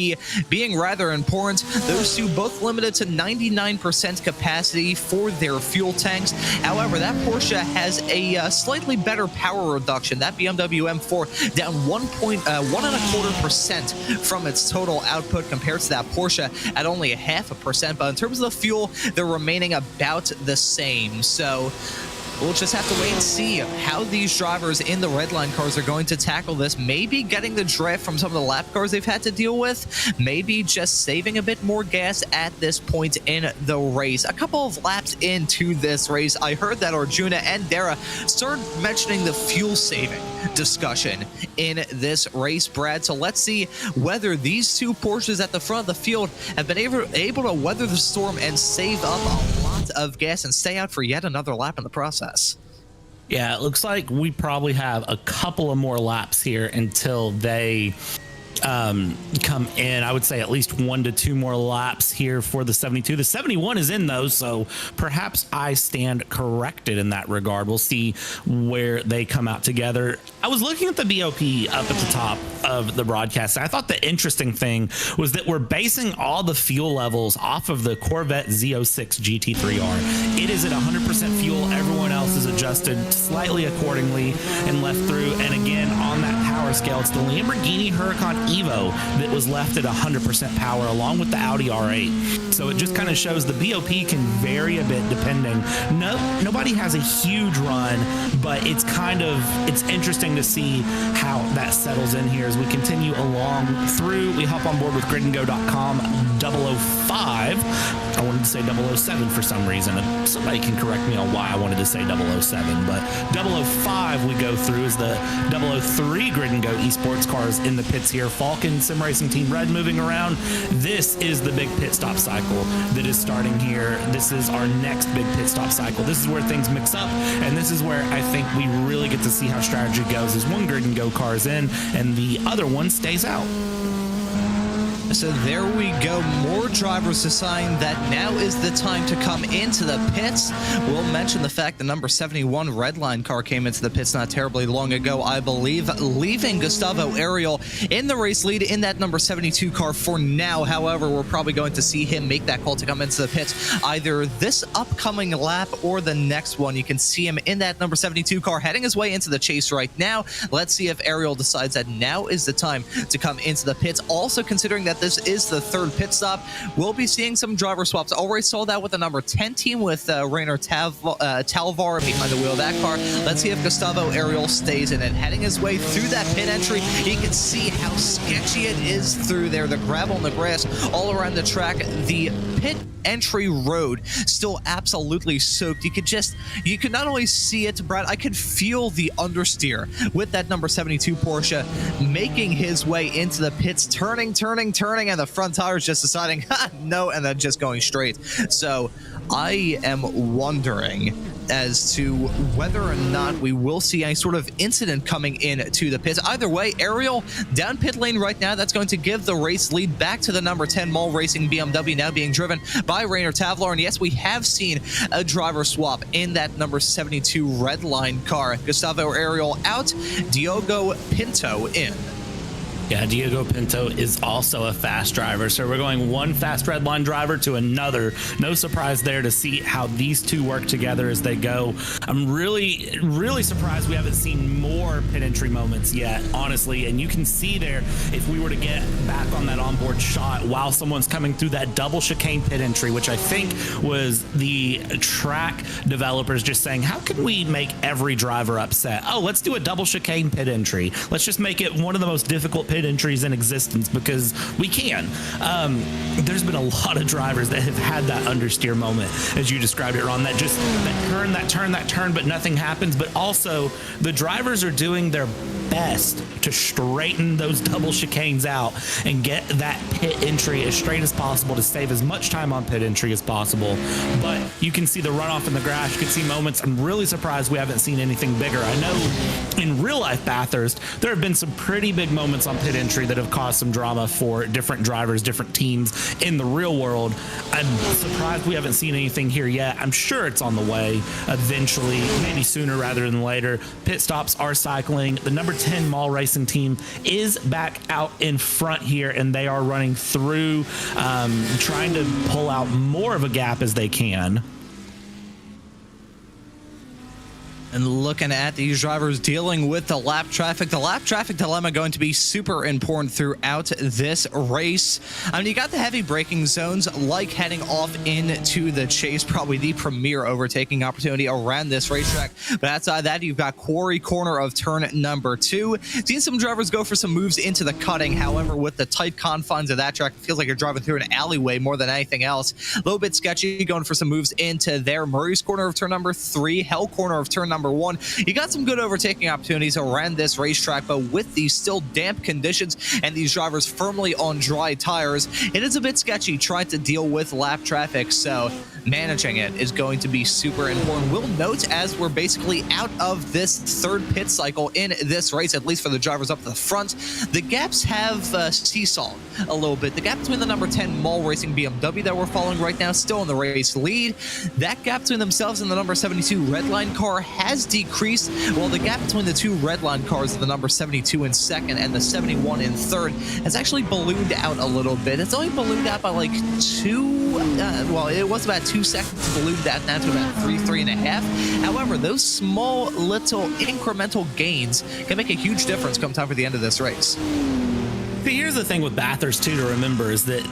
being rather important. Those two both limited to 99% capacity for their fuel tanks. However, that Porsche has a slightly better power reduction. That BMW M4 down 1.25% from its total output compared to that Porsche at only 0.5%. But in terms of the fuel, they're remaining about the same. So we'll just have to wait and see how these drivers in the redline cars are going to tackle this. Maybe getting the drift from some of the lap cars they've had to deal with. Maybe just saving a bit more gas at this point in the race. A couple of laps into this race, I heard that Arjuna and Dara started mentioning the fuel saving discussion in this race, Brad. So let's see whether these two Porsches at the front of the field have been able to weather the storm and save up a lot of gas and stay out for yet another lap in the process. Yeah, it looks like we probably have a couple of more laps here until they come in. I would say at least 1 to 2 more laps here for the 72. The 71 is in though, so perhaps I stand corrected in that regard. We'll see where they come out together. I was looking at the BOP up at the top of the broadcast. I thought the interesting thing was that we're basing all the fuel levels off of the Corvette Z06 GT3R. It is at 100% fuel. Everyone else is adjusted slightly accordingly and left through. And again, on that power scale, it's the Lamborghini Huracan Evo that was left at 100% power along with the Audi R8. So it just kind of shows the BOP can vary a bit depending. Nobody has a huge run, but it's interesting to see how that settles in here as we continue along through. We hop on board with gridandgo.com 005. I wanted to say 007 for some reason. Somebody can correct me on why I wanted to say 007, but 005 we go through is the 003 Grid and Go esports cars in the pits here. Falcon Sim Racing Team Red moving around. This is the big pit stop cycle that is starting here. This is our next big pit stop cycle. This is where things mix up, and this is where I think we really get to see how strategy goes as one Grid and Go car is in and the other one stays out. So there we go. More drivers assigned that now is the time to come into the pits. We'll mention the fact the number 71 Redline car came into the pits not terribly long ago, I believe, leaving Gustavo Ariel in the race lead in that number 72 car for now. However, we're probably going to see him make that call to come into the pits either this upcoming lap or the next one. You can see him in that number 72 car heading his way into the chase right now. Let's see if Ariel decides that now is the time to come into the pits. Also considering that this is the third pit stop, we'll be seeing some driver swaps. Already saw that with the number 10 team with Rainer Talvar behind the wheel of that car. Let's see if Gustavo Ariel stays in it. Heading his way through that pit entry, you can see how sketchy it is through there. The gravel and the grass all around the track. The pit entry road still absolutely soaked. You could not only see it, Brad, I could feel the understeer with that number 72 Porsche making his way into the pits, turning, and the front tires just deciding, no, and then just going straight. So I am wondering as to whether or not we will see any sort of incident coming in to the pits. Either way, Ariel down pit lane right now. That's going to give the race lead back to the number 10 Mall Racing BMW, now being driven by Rainer Tavlar. And yes, we have seen a driver swap in that number 72 Redline car. Gustavo Ariel out, Diogo Pinto in. Yeah, Diego Pinto is also a fast driver. So we're going one fast Redline driver to another. No surprise there to see how these two work together as they go. I'm really, really surprised we haven't seen more pit entry moments yet, honestly. And you can see there, if we were to get back on that onboard shot while someone's coming through that double chicane pit entry, which I think was the track developers just saying, how can we make every driver upset? Oh, let's do a double chicane pit entry. Let's just make it one of the most difficult pit entries in existence because we can. There's been a lot of drivers that have had that understeer moment, as you described it, Ron, that turn, but nothing happens. But also, the drivers are doing their best to straighten those double chicanes out and get that pit entry as straight as possible to save as much time on pit entry as possible. But you can see the runoff in the grass. You can see moments. I'm really surprised we haven't seen anything bigger. I know in real life Bathurst, there have been some pretty big moments on pit entry that have caused some drama for different drivers, different teams in the real world. I'm surprised we haven't seen anything here yet. I'm sure it's on the way eventually, maybe sooner rather than later. Pit stops are cycling. The number 10 Mall Racing team is back out in front here, and they are running through, trying to pull out more of a gap as they can. And looking at these drivers dealing with the lap traffic dilemma going to be super important throughout this race. I mean, you got the heavy braking zones, like heading off into the chase, probably the premier overtaking opportunity around this racetrack. But outside that, you've got quarry corner of turn number 2. Seen some drivers go for some moves into the cutting. However, with the tight confines of that track, it feels like you're driving through an alleyway more than anything else. A little bit sketchy, going for some moves into there. Murray's corner of turn number 3, Hell corner of turn number 1. You got some good overtaking opportunities around this racetrack, but with these still damp conditions and these drivers firmly on dry tires, it is a bit sketchy trying to deal with lap traffic. So managing it is going to be super important. We'll note as we're basically out of this third pit cycle in this race, at least for the drivers up to the front, the gaps have seesawed a little bit. The gap between the number 10 Mall Racing BMW that we're following right now still in the race lead. That gap between themselves and the number 72 Redline car has decreased, while the gap between the two Redline cars, the number 72 in second and the 71 in third, has actually ballooned out a little bit. It's only ballooned out by like well, it was about 2 seconds ballooned out now to about 3.5. However, those small little incremental gains can make a huge difference come time for the end of this race. See, here's the thing with Bathurst, too, to remember is that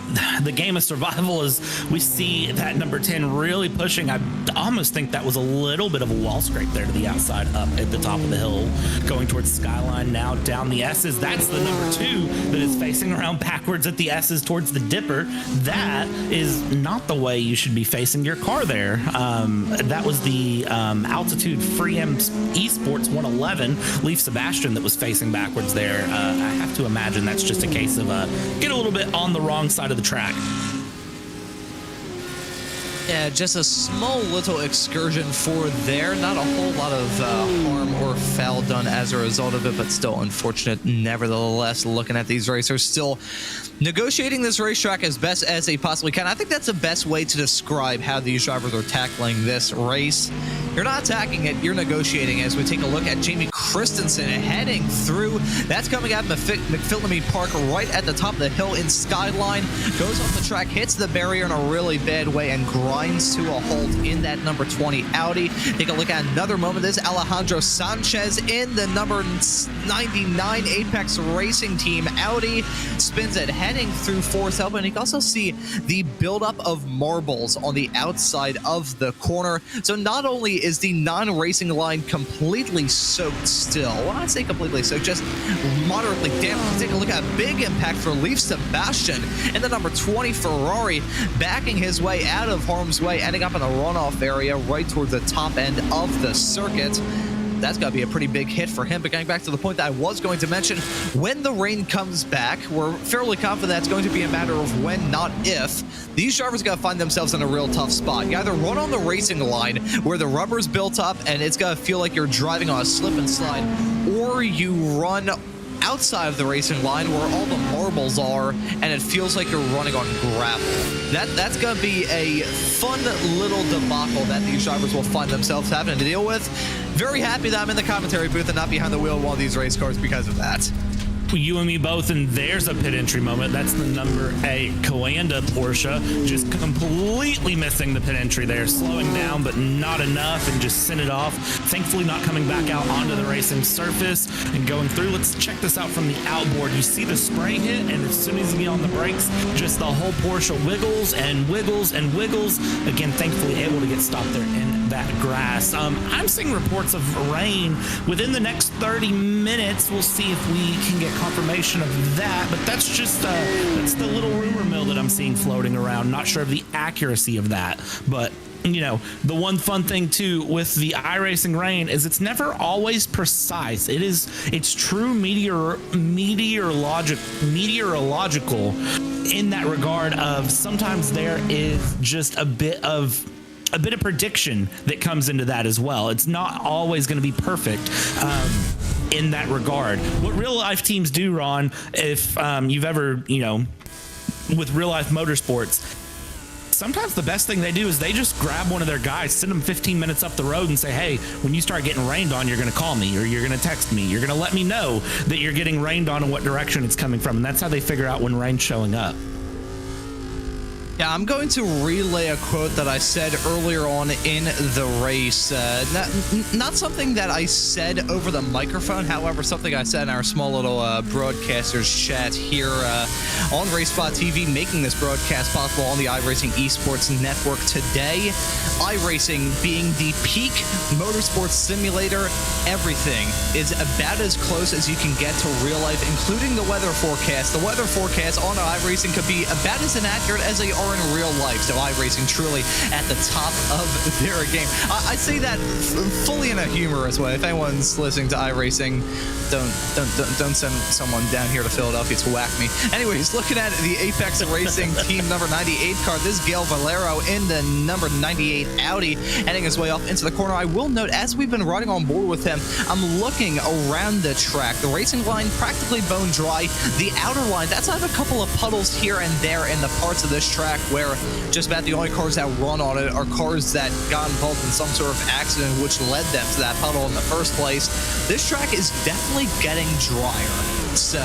the game of survival is we see that number 10 really pushing. I almost think that was a little bit of a wall scrape there to the outside up at the top of the hill, going towards Skyline now down the S's. That's the number 2 that is facing around backwards at the S's towards the Dipper. That is not the way you should be facing your car there. That was the Altitude Free M Esports 111 Leaf Sebastian that was facing backwards there. I have to imagine that's just a case of get a little bit on the wrong side of the track. Yeah, just a small little excursion for there. Not a whole lot of harm or foul done as a result of it, but still unfortunate nevertheless. Looking at these racers still negotiating this racetrack as best as they possibly can. I think that's the best way to describe how these drivers are tackling this race. You're not attacking it, you're negotiating. As we take a look at Jamie Christensen heading through. That's coming out of McPhillamy Park right at the top of the hill in Skyline. Goes off the track, hits the barrier in a really bad way, and grinds to a halt in that number 20 Audi. Take a look at another moment. This Alejandro Sanchez in the number 99 Apex Racing Team Audi. Spins it heading through Forest Hill, and you can also see the buildup of marbles on the outside of the corner. So not only is the non-racing line completely soaked still, well, I'd say completely soaked, just moderately damp. Take a look at a big impact for Leaf Sebastian and the number 20 Ferrari backing his way out of harm's way, ending up in a runoff area right towards the top end of the circuit. That's got to be a pretty big hit for him. But getting back to the point that I was going to mention, when the rain comes back, we're fairly confident that's going to be a matter of when, not if. These drivers got to find themselves in a real tough spot. You either run on the racing line where the rubber's built up and it's got to feel like you're driving on a slip and slide, or you run outside of the racing line where all the marbles are and it feels like you're running on gravel. That's going to be a fun little debacle that these drivers will find themselves having to deal with. Very happy that I'm in the commentary booth and not behind the wheel of one of these race cars because of that. You and me both, and there's a pit entry moment. That's the number 8 Coanda Porsche, just completely missing the pit entry there, slowing down but not enough and just sent it off. Thankfully not coming back out onto the racing surface and going through. Let's check this out from the outboard. You see the spray hit, and as soon as you get on the brakes, just the whole Porsche wiggles and wiggles and wiggles. Again, thankfully able to get stopped there in that grass. I'm seeing reports of rain within the next 30 minutes. We'll see if we can get confirmation of that, but that's just that's the little rumor mill that I'm seeing floating around. Not sure of the accuracy of that, but you know, the one fun thing too with the iRacing rain is it's never always precise. It's true meteorological in that regard of sometimes there is just a bit of prediction that comes into that as well. It's not always going to be perfect in that regard. What real life teams do, Ron, if you've ever, with real life motorsports, sometimes the best thing they do is they just grab one of their guys, send them 15 minutes up the road and say, hey, when you start getting rained on, you're going to call me or you're going to text me. You're going to let me know that you're getting rained on and what direction it's coming from. And that's how they figure out when rain's showing up. Yeah, I'm going to relay a quote that I said earlier on in the race. Not something that I said over the microphone, however, something I said in our small little broadcasters chat here on RaceSpot TV, making this broadcast possible on the iRacing Esports Network today. iRacing being the peak motorsports simulator, everything is about as close as you can get to real life, including the weather forecast. The weather forecast on iRacing could be about as inaccurate as they are are in real life. So iRacing truly at the top of their game. I say that fully in a humorous way. If anyone's listening to iRacing, don't send someone down here to Philadelphia to whack me. Anyways, looking at the Apex Racing team number 98 car, this is Gale Valero in the number 98 Audi, heading his way off into the corner. I will note, as we've been riding on board with him, I'm looking around the track. The racing line practically bone dry. The outer line, that's I have a couple of puddles here and there in the parts of this track where just about the only cars that run on it are cars that got involved in some sort of accident which led them to that puddle in the first place. This track is definitely getting drier. So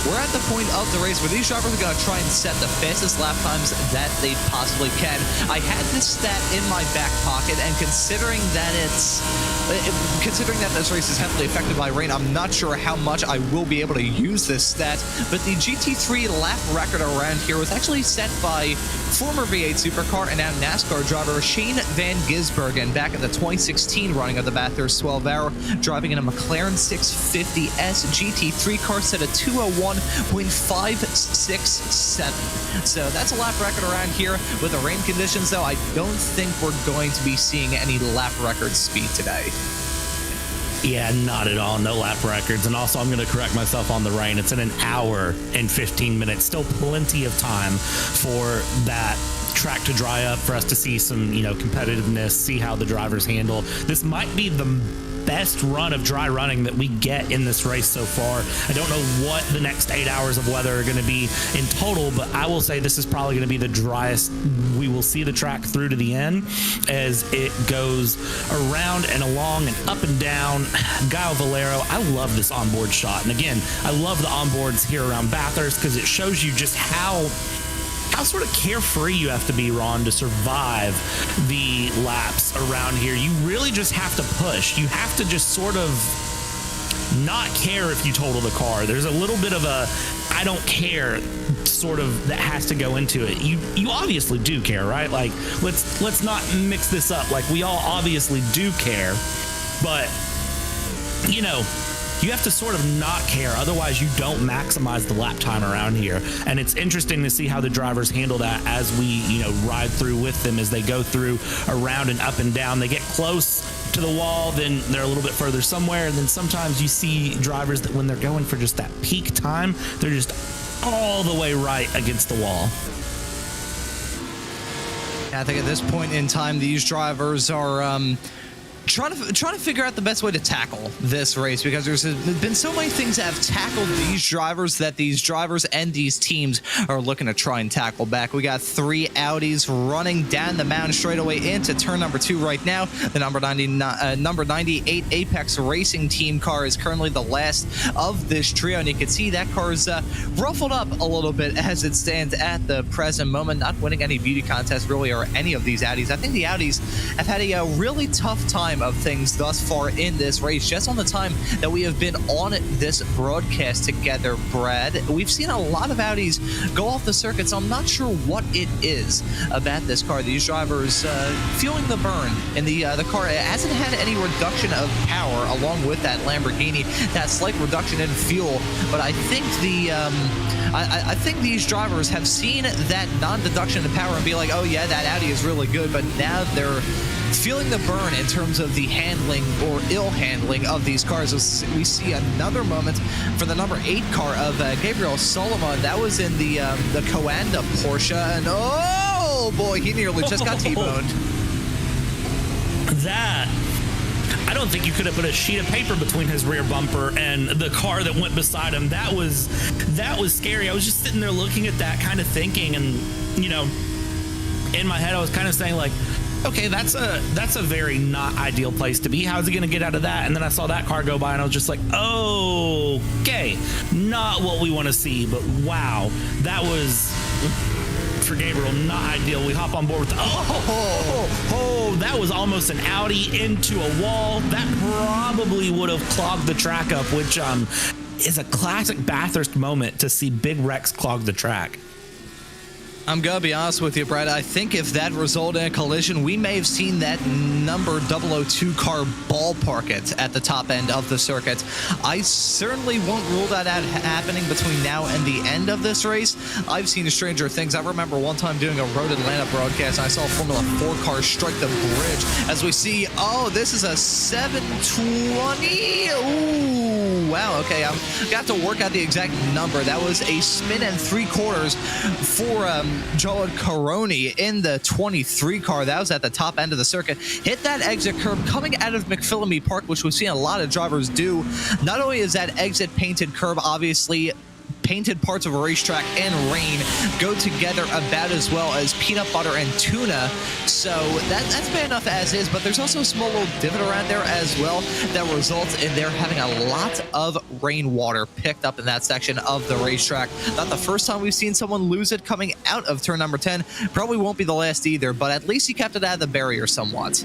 we're at the point of the race where these drivers are going to try and set the fastest lap times that they possibly can. I had this stat in my back pocket, and considering that this race is heavily affected by rain, I'm not sure how much I will be able to use this stat, but the GT3 lap record around here was actually set by former V8 supercar and now NASCAR driver Shane Van Gisbergen back in the 2016 running of the Bathurst 12-hour, driving in a McLaren 650S GT3 car, set a 201.567. So that's a lap record around here. With the rain conditions, though, I don't think we're going to be seeing any lap record speed today. Yeah, not at all. No lap records. And also, I'm going to correct myself on the rain. It's in an hour and 15 minutes. Still plenty of time for that track to dry up, for us to see some, competitiveness, see how the drivers handle. This might be the best run of dry running that we get in this race so far. I don't know what the next 8 hours of weather are going to be in total, but I will say this is probably going to be the driest we will see the track through to the end, as it goes around and along and up and down. Gale Valero, I love this onboard shot. And again, I love the onboards here around Bathurst because it shows you just how sort of carefree you have to be, Ron, to survive the laps around here. You really just have to push. You have to just sort of not care if you total the car. There's a little bit of a I don't care sort of that has to go into it. You obviously do care, right? Like, let's not mix this up. Like, we all obviously do care, but you have to sort of not care. Otherwise, you don't maximize the lap time around here. And it's interesting to see how the drivers handle that as we, ride through with them, as they go through around and up and down. They get close to the wall, then they're a little bit further somewhere. And then sometimes you see drivers that when they're going for just that peak time, they're just all the way right against the wall. I think at this point in time, these drivers are trying to figure out the best way to tackle this race, because there's been so many things that have tackled these drivers that these drivers and these teams are looking to try and tackle back. We got 3 Audis running down the mountain straight away into turn number 2 right now. The number 98 Apex Racing team car is currently the last of this trio, and you can see that car's ruffled up a little bit as it stands at the present moment, not winning any beauty contest really, or any of these Audis. I think the Audis have had a really tough time of things thus far in this race. Just on the time that we have been on this broadcast together, Brad, we've seen a lot of Audis go off the circuit, so I'm not sure what it is about this car. These drivers feeling the burn in the car. It hasn't had any reduction of power along with that Lamborghini, that slight reduction in fuel, but I think I think these drivers have seen that non-deduction of power and be like, oh yeah, that Audi is really good, but now they're feeling the burn in terms of the handling or ill handling of these cars. We see another moment for the number 8 car of Gabriel Solomon. That was in the Coanda Porsche, and oh boy, he nearly just got T-boned. I don't think you could have put a sheet of paper between his rear bumper and the car that went beside him. That was scary. I was just sitting there looking at that, kind of thinking, and in my head I was kind of saying, like, okay, that's a very not ideal place to be. How's he going to get out of that? And then I saw that car go by, and I was just like, okay, not what we want to see. But wow, that was, for Gabriel, not ideal. We hop on board with that was almost an Audi into a wall. That probably would have clogged the track up, which is a classic Bathurst moment to see big wrecks clog the track. I'm going to be honest with you, Brad. I think if that resulted in a collision, we may have seen that number 002 car ballpark it at the top end of the circuit. I certainly won't rule that out happening between now and the end of this race. I've seen stranger things. I remember one time doing a Road Atlanta broadcast, and I saw a Formula 4 car strike the bridge as we see, oh, this is a 720. Ooh, wow, okay. I'm got to work out the exact number. That was a spin and 3/4 for Joel Caroni in the 23 car. That was at the top end of the circuit. Hit that exit curb coming out of McPhillamy Park, which we've seen a lot of drivers do. Not only is that exit painted curb, obviously, painted parts of a racetrack and rain go together about as well as peanut butter and tuna. So that's bad enough as is, but there's also a small little divot around there as well that results in there having a lot of rainwater picked up in that section of the racetrack. Not the first time we've seen someone lose it coming out of turn number 10. Probably won't be the last either, but at least he kept it out of the barrier somewhat.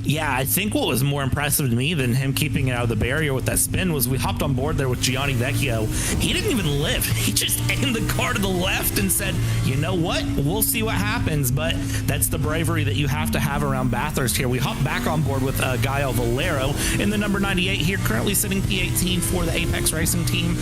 Yeah, I think what was more impressive to me than him keeping it out of the barrier with that spin was we hopped on board there with Gianni Vecchio. He didn't even lift. He just aimed the car to the left and said, you know what? We'll see what happens. But that's the bravery that you have to have around Bathurst here. We hopped back on board with Gael Valero in the number 98 here, currently sitting P18 for the Apex Racing team.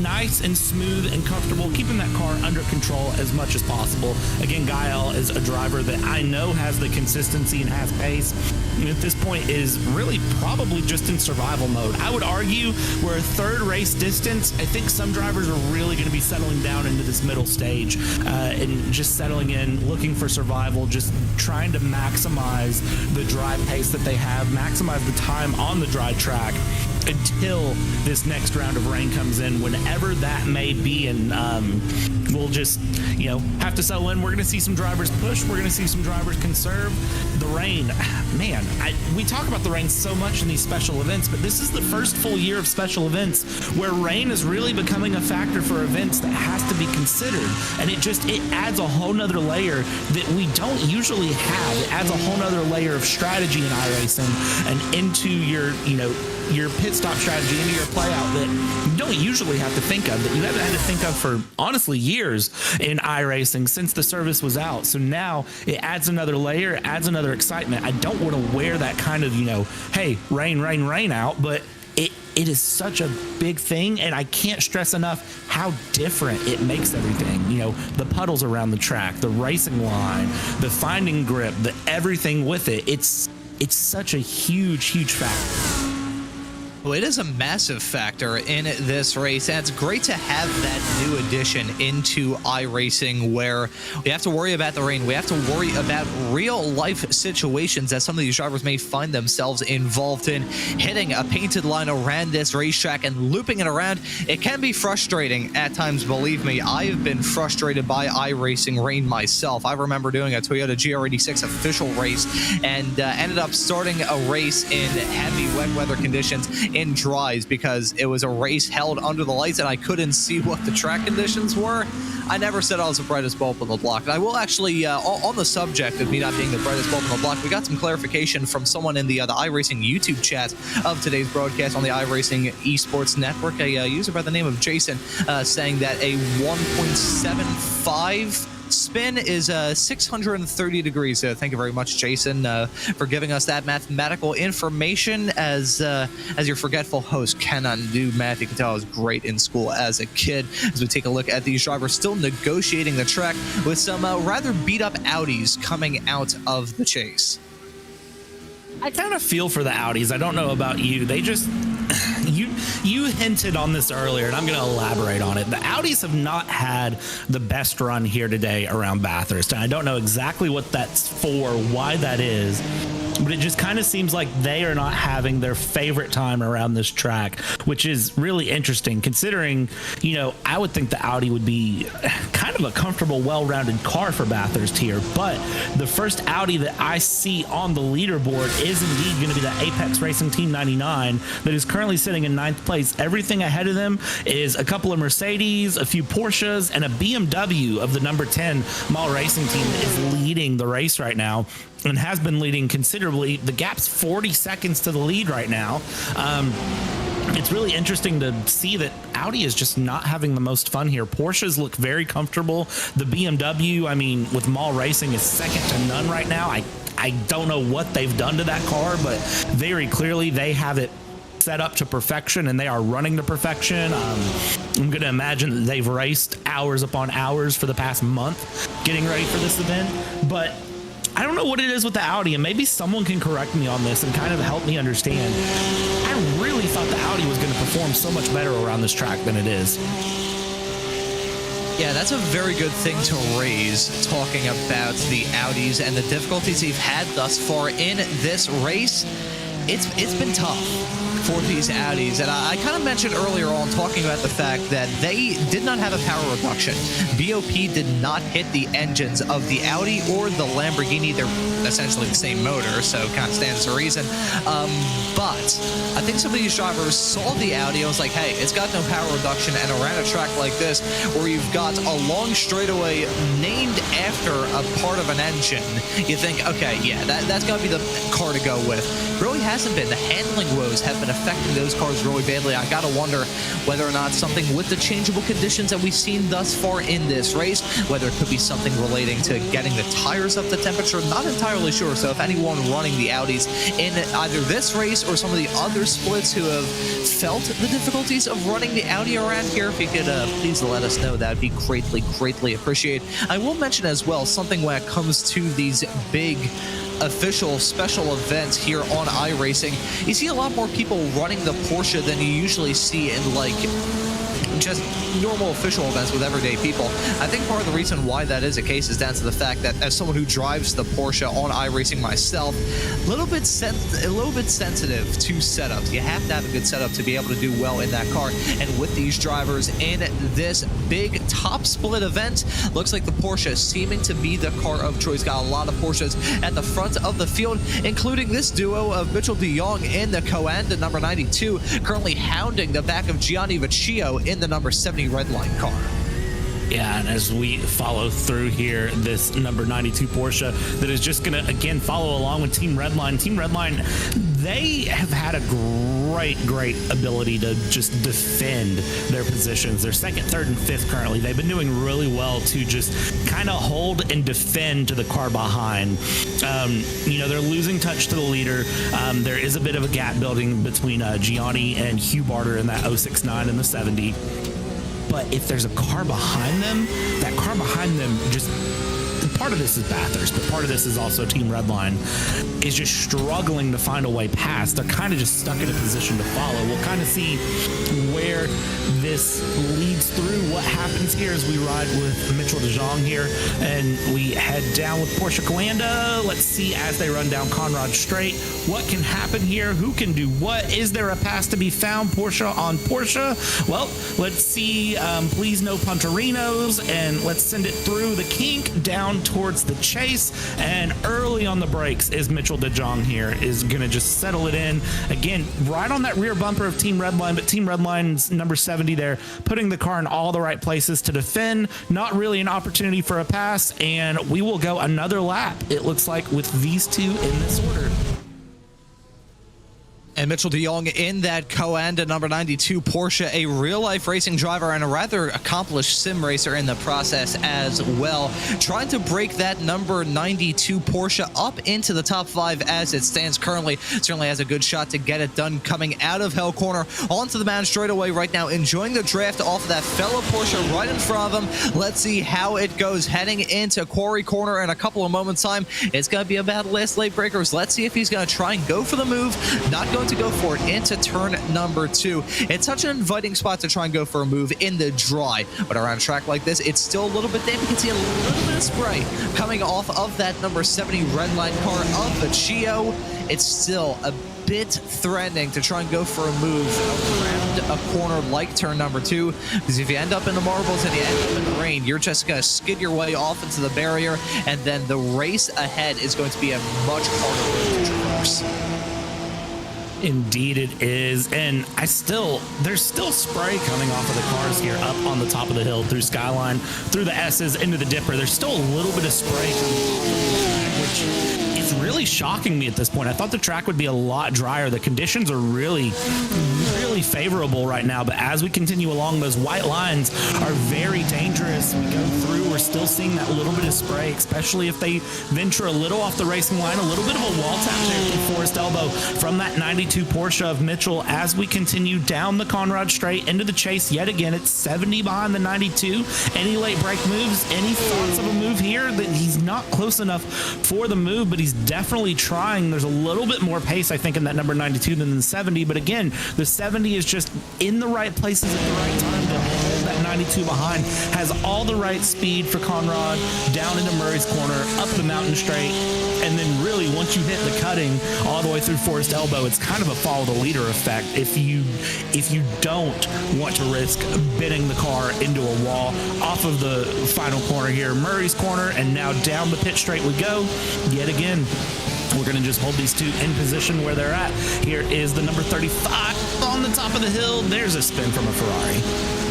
Nice and smooth and comfortable, keeping that car under control as much as possible. Again, Gael is a driver that I know has the consistency and has pace. At this point is really probably just in survival mode. I would argue we're a third race distance. I think some drivers are really going to be settling down into this middle stage and just settling in, looking for survival, just trying to maximize the dry pace that they have, maximize the time on the dry track until this next round of rain comes in, whenever that may be. And we'll just, have to settle in. We're going to see some drivers push. We're going to see some drivers conserve. The rain, man, we talk about the rain so much in these special events, but this is the first full year of special events where rain is really becoming a factor for events that has to be considered. And it adds a whole nother layer that we don't usually have. It adds a whole nother layer of strategy in iRacing and into your pit stop strategy, into your play out that you don't usually have to think of, that you haven't had to think of for honestly years in iRacing since the service was out. So now it adds another layer, it adds another excitement. I don't want to wear that kind of, hey, rain out, but it is such a big thing, and I can't stress enough how different it makes everything. The puddles around the track, the racing line, the finding grip, the everything with it. It's such a huge factor. Well, it is a massive factor in this race, and it's great to have that new addition into iRacing where we have to worry about the rain. We have to worry about real-life situations that some of these drivers may find themselves involved in. Hitting a painted line around this racetrack and looping it around, it can be frustrating at times, believe me. I've been frustrated by iRacing rain myself. I remember doing a Toyota GR86 official race and ended up starting a race in heavy wet weather conditions in dries because it was a race held under the lights and I couldn't see what the track conditions were. I never said I was the brightest bulb on the block. And I will actually, on the subject of me not being the brightest bulb on the block, we got some clarification from someone in the iRacing YouTube chat of today's broadcast on the iRacing Esports Network, a user by the name of Jason, saying that a 1.75 spin is 630 degrees. Thank you very much, Jason, for giving us that mathematical information. As your forgetful host cannot do math, you can tell I was great in school as a kid. As we take a look at these drivers still negotiating the track with some rather beat up Audis coming out of the chase. I kind of feel for the Audis. I don't know about you. They just... You hinted on this earlier, and I'm going to elaborate on it. The Audis have not had the best run here today around Bathurst, and I don't know exactly what that's for, why that is, but it just kind of seems like they are not having their favorite time around this track, which is really interesting considering, I would think the Audi would be kind of a comfortable, well-rounded car for Bathurst here, but the first Audi that I see on the leaderboard is indeed going to be the Apex Racing Team 99 that is currently sitting in 9th place. Everything ahead of them is a couple of Mercedes, a few Porsches, and a BMW of the number 10 Mall Racing team that is leading the race right now and has been leading considerably. The gap's 40 seconds to the lead right now. it's really interesting to see that Audi is just not having the most fun here. Porsches look very comfortable. The BMW, I mean, with Mall Racing, is second to none right now. I don't know what they've done to that car, but very clearly they have it set up to perfection, and they are running to perfection. I'm going to imagine that they've raced hours upon hours for the past month getting ready for this event, but I don't know what it is with the Audi, and maybe someone can correct me on this and kind of help me understand. I really thought the Audi was going to perform so much better around this track than it is. Yeah, that's a very good thing to raise, talking about the Audis and the difficulties they've had thus far in this race. It's been tough for these Audis, and I kind of mentioned earlier on talking about the fact that they did not have a power reduction. BOP did not hit the engines of the Audi or the Lamborghini. They're essentially the same motor, so it kind of stands to reason. But I think some of these drivers saw the Audi and was like, hey, it's got no power reduction, and around a track like this where you've got a long straightaway named after a part of an engine, you think, okay, yeah, that's got to be the car to go with. Really hasn't been. The handling woes have been affecting those cars really badly. I gotta wonder whether or not something with the changeable conditions that we've seen thus far in this race, whether it could be something relating to getting the tires up to temperature. Not entirely sure. So if anyone running the Audis in either this race or some of the other splits who have felt the difficulties of running the Audi around here, if you could please let us know, that would be greatly appreciated. I will mention as well something when it comes to these big official special events here on iRacing. You see a lot more people running the Porsche than you usually see in like just normal official events with everyday people. I think part of the reason why that is the case is down to the fact that as someone who drives the Porsche on iRacing myself, a little bit sensitive to setups. You have to have a good setup to be able to do well in that car. And with these drivers in this big top split event, looks like the Porsche seeming to be the car of choice. Got a lot of Porsches at the front of the field, including this duo of Mitchell de Jong in the Coanda number 92, currently hounding the back of Gianni Vecchio in the number 70 Redline car. Yeah, and as we follow through here, this number 92 Porsche that is just going to, again, follow along with Team Redline. Team Redline, they have had a great ability to just defend their positions. They're second, third, and fifth currently. They've been doing really well to just kind of hold and defend to the car behind. They're losing touch to the leader. There is a bit of a gap building between Gianni and Hugh Barter in that 069 and the 70. But if there's a car behind them, that car behind them just... Part of this is Bathurst, but part of this is also Team Redline is just struggling to find a way past. They're kind of just stuck in a position to follow. We'll kind of see where this leads through, what happens here as we ride with Mitchell de Jong here, and we head down with Porsche Coanda. Let's see as they run down Conrad Straight, what can happen here, who can do what, is there a pass to be found, Porsche on Porsche? Well, let's see, please no Punterinos, and let's send it through the kink down towards the chase, and early on the brakes is Mitchell de Jong here, is going to just settle it in. Again, right on that rear bumper of Team Redline, but Team Redline's number 70 there, putting the car in all the right places to defend. Not really an opportunity for a pass, and we will go another lap, it looks like, with these two in this order. And Mitchell de Jong in that Coanda number 92 Porsche, a real-life racing driver and a rather accomplished sim racer in the process as well. Trying to break that number 92 Porsche up into the top 5 as it stands currently. Certainly has a good shot to get it done coming out of Hell Corner onto the mound straightaway right now, enjoying the draft off of that fellow Porsche right in front of him. Let's see how it goes heading into Quarry Corner in a couple of moments' time. It's going to be about last late breakers. Let's see if he's going to try and go for the move. Not going to go for it into turn number 2. It's such an inviting spot to try and go for a move in the dry, but around a track like this, it's still a little bit damp. You can see a little bit of spray coming off of that number 70 Redline car of the Chio. It's still a bit threatening to try and go for a move around a corner like turn number 2, because if you end up in the marbles and you end up in the rain, you're just going to skid your way off into the barrier, and then the race ahead is going to be a much harder road to traverse. Indeed it is, and there's still spray coming off of the cars here up on the top of the hill through Skyline, through the S's, into the Dipper. There's still a little bit of spray coming off of the track. which is really shocking me at this point. I thought the track would be a lot drier. The conditions are really favorable right now, but as we continue along, those white lines are very dangerous. We go through, we're still seeing that little bit of spray, especially if they venture a little off the racing line, a little bit of a wall tap there from Forest Elbow from that 92 Porsche of Mitchell. As we continue down the Conrad Straight into the chase yet again, it's 70 behind the 92. Any late break moves, any thoughts of a move here? That he's not close enough for the move, but he's definitely trying. There's a little bit more pace, I think, in that number 92 than the 70, but again, the 70 is just in the right places at the right time to hold that 92 behind. Has all the right speed for Conrad down into Murray's Corner, up the mountain straight, and then really once you hit the cutting all the way through Forest Elbow, it's kind of a follow the leader effect. If you don't want to risk bending the car into a wall off of the final corner here, Murray's Corner, and now down the pit straight we go yet again. We're going to just hold these two in position where they're at. Here is the number 35 on the top of the hill. There's a spin from a Ferrari.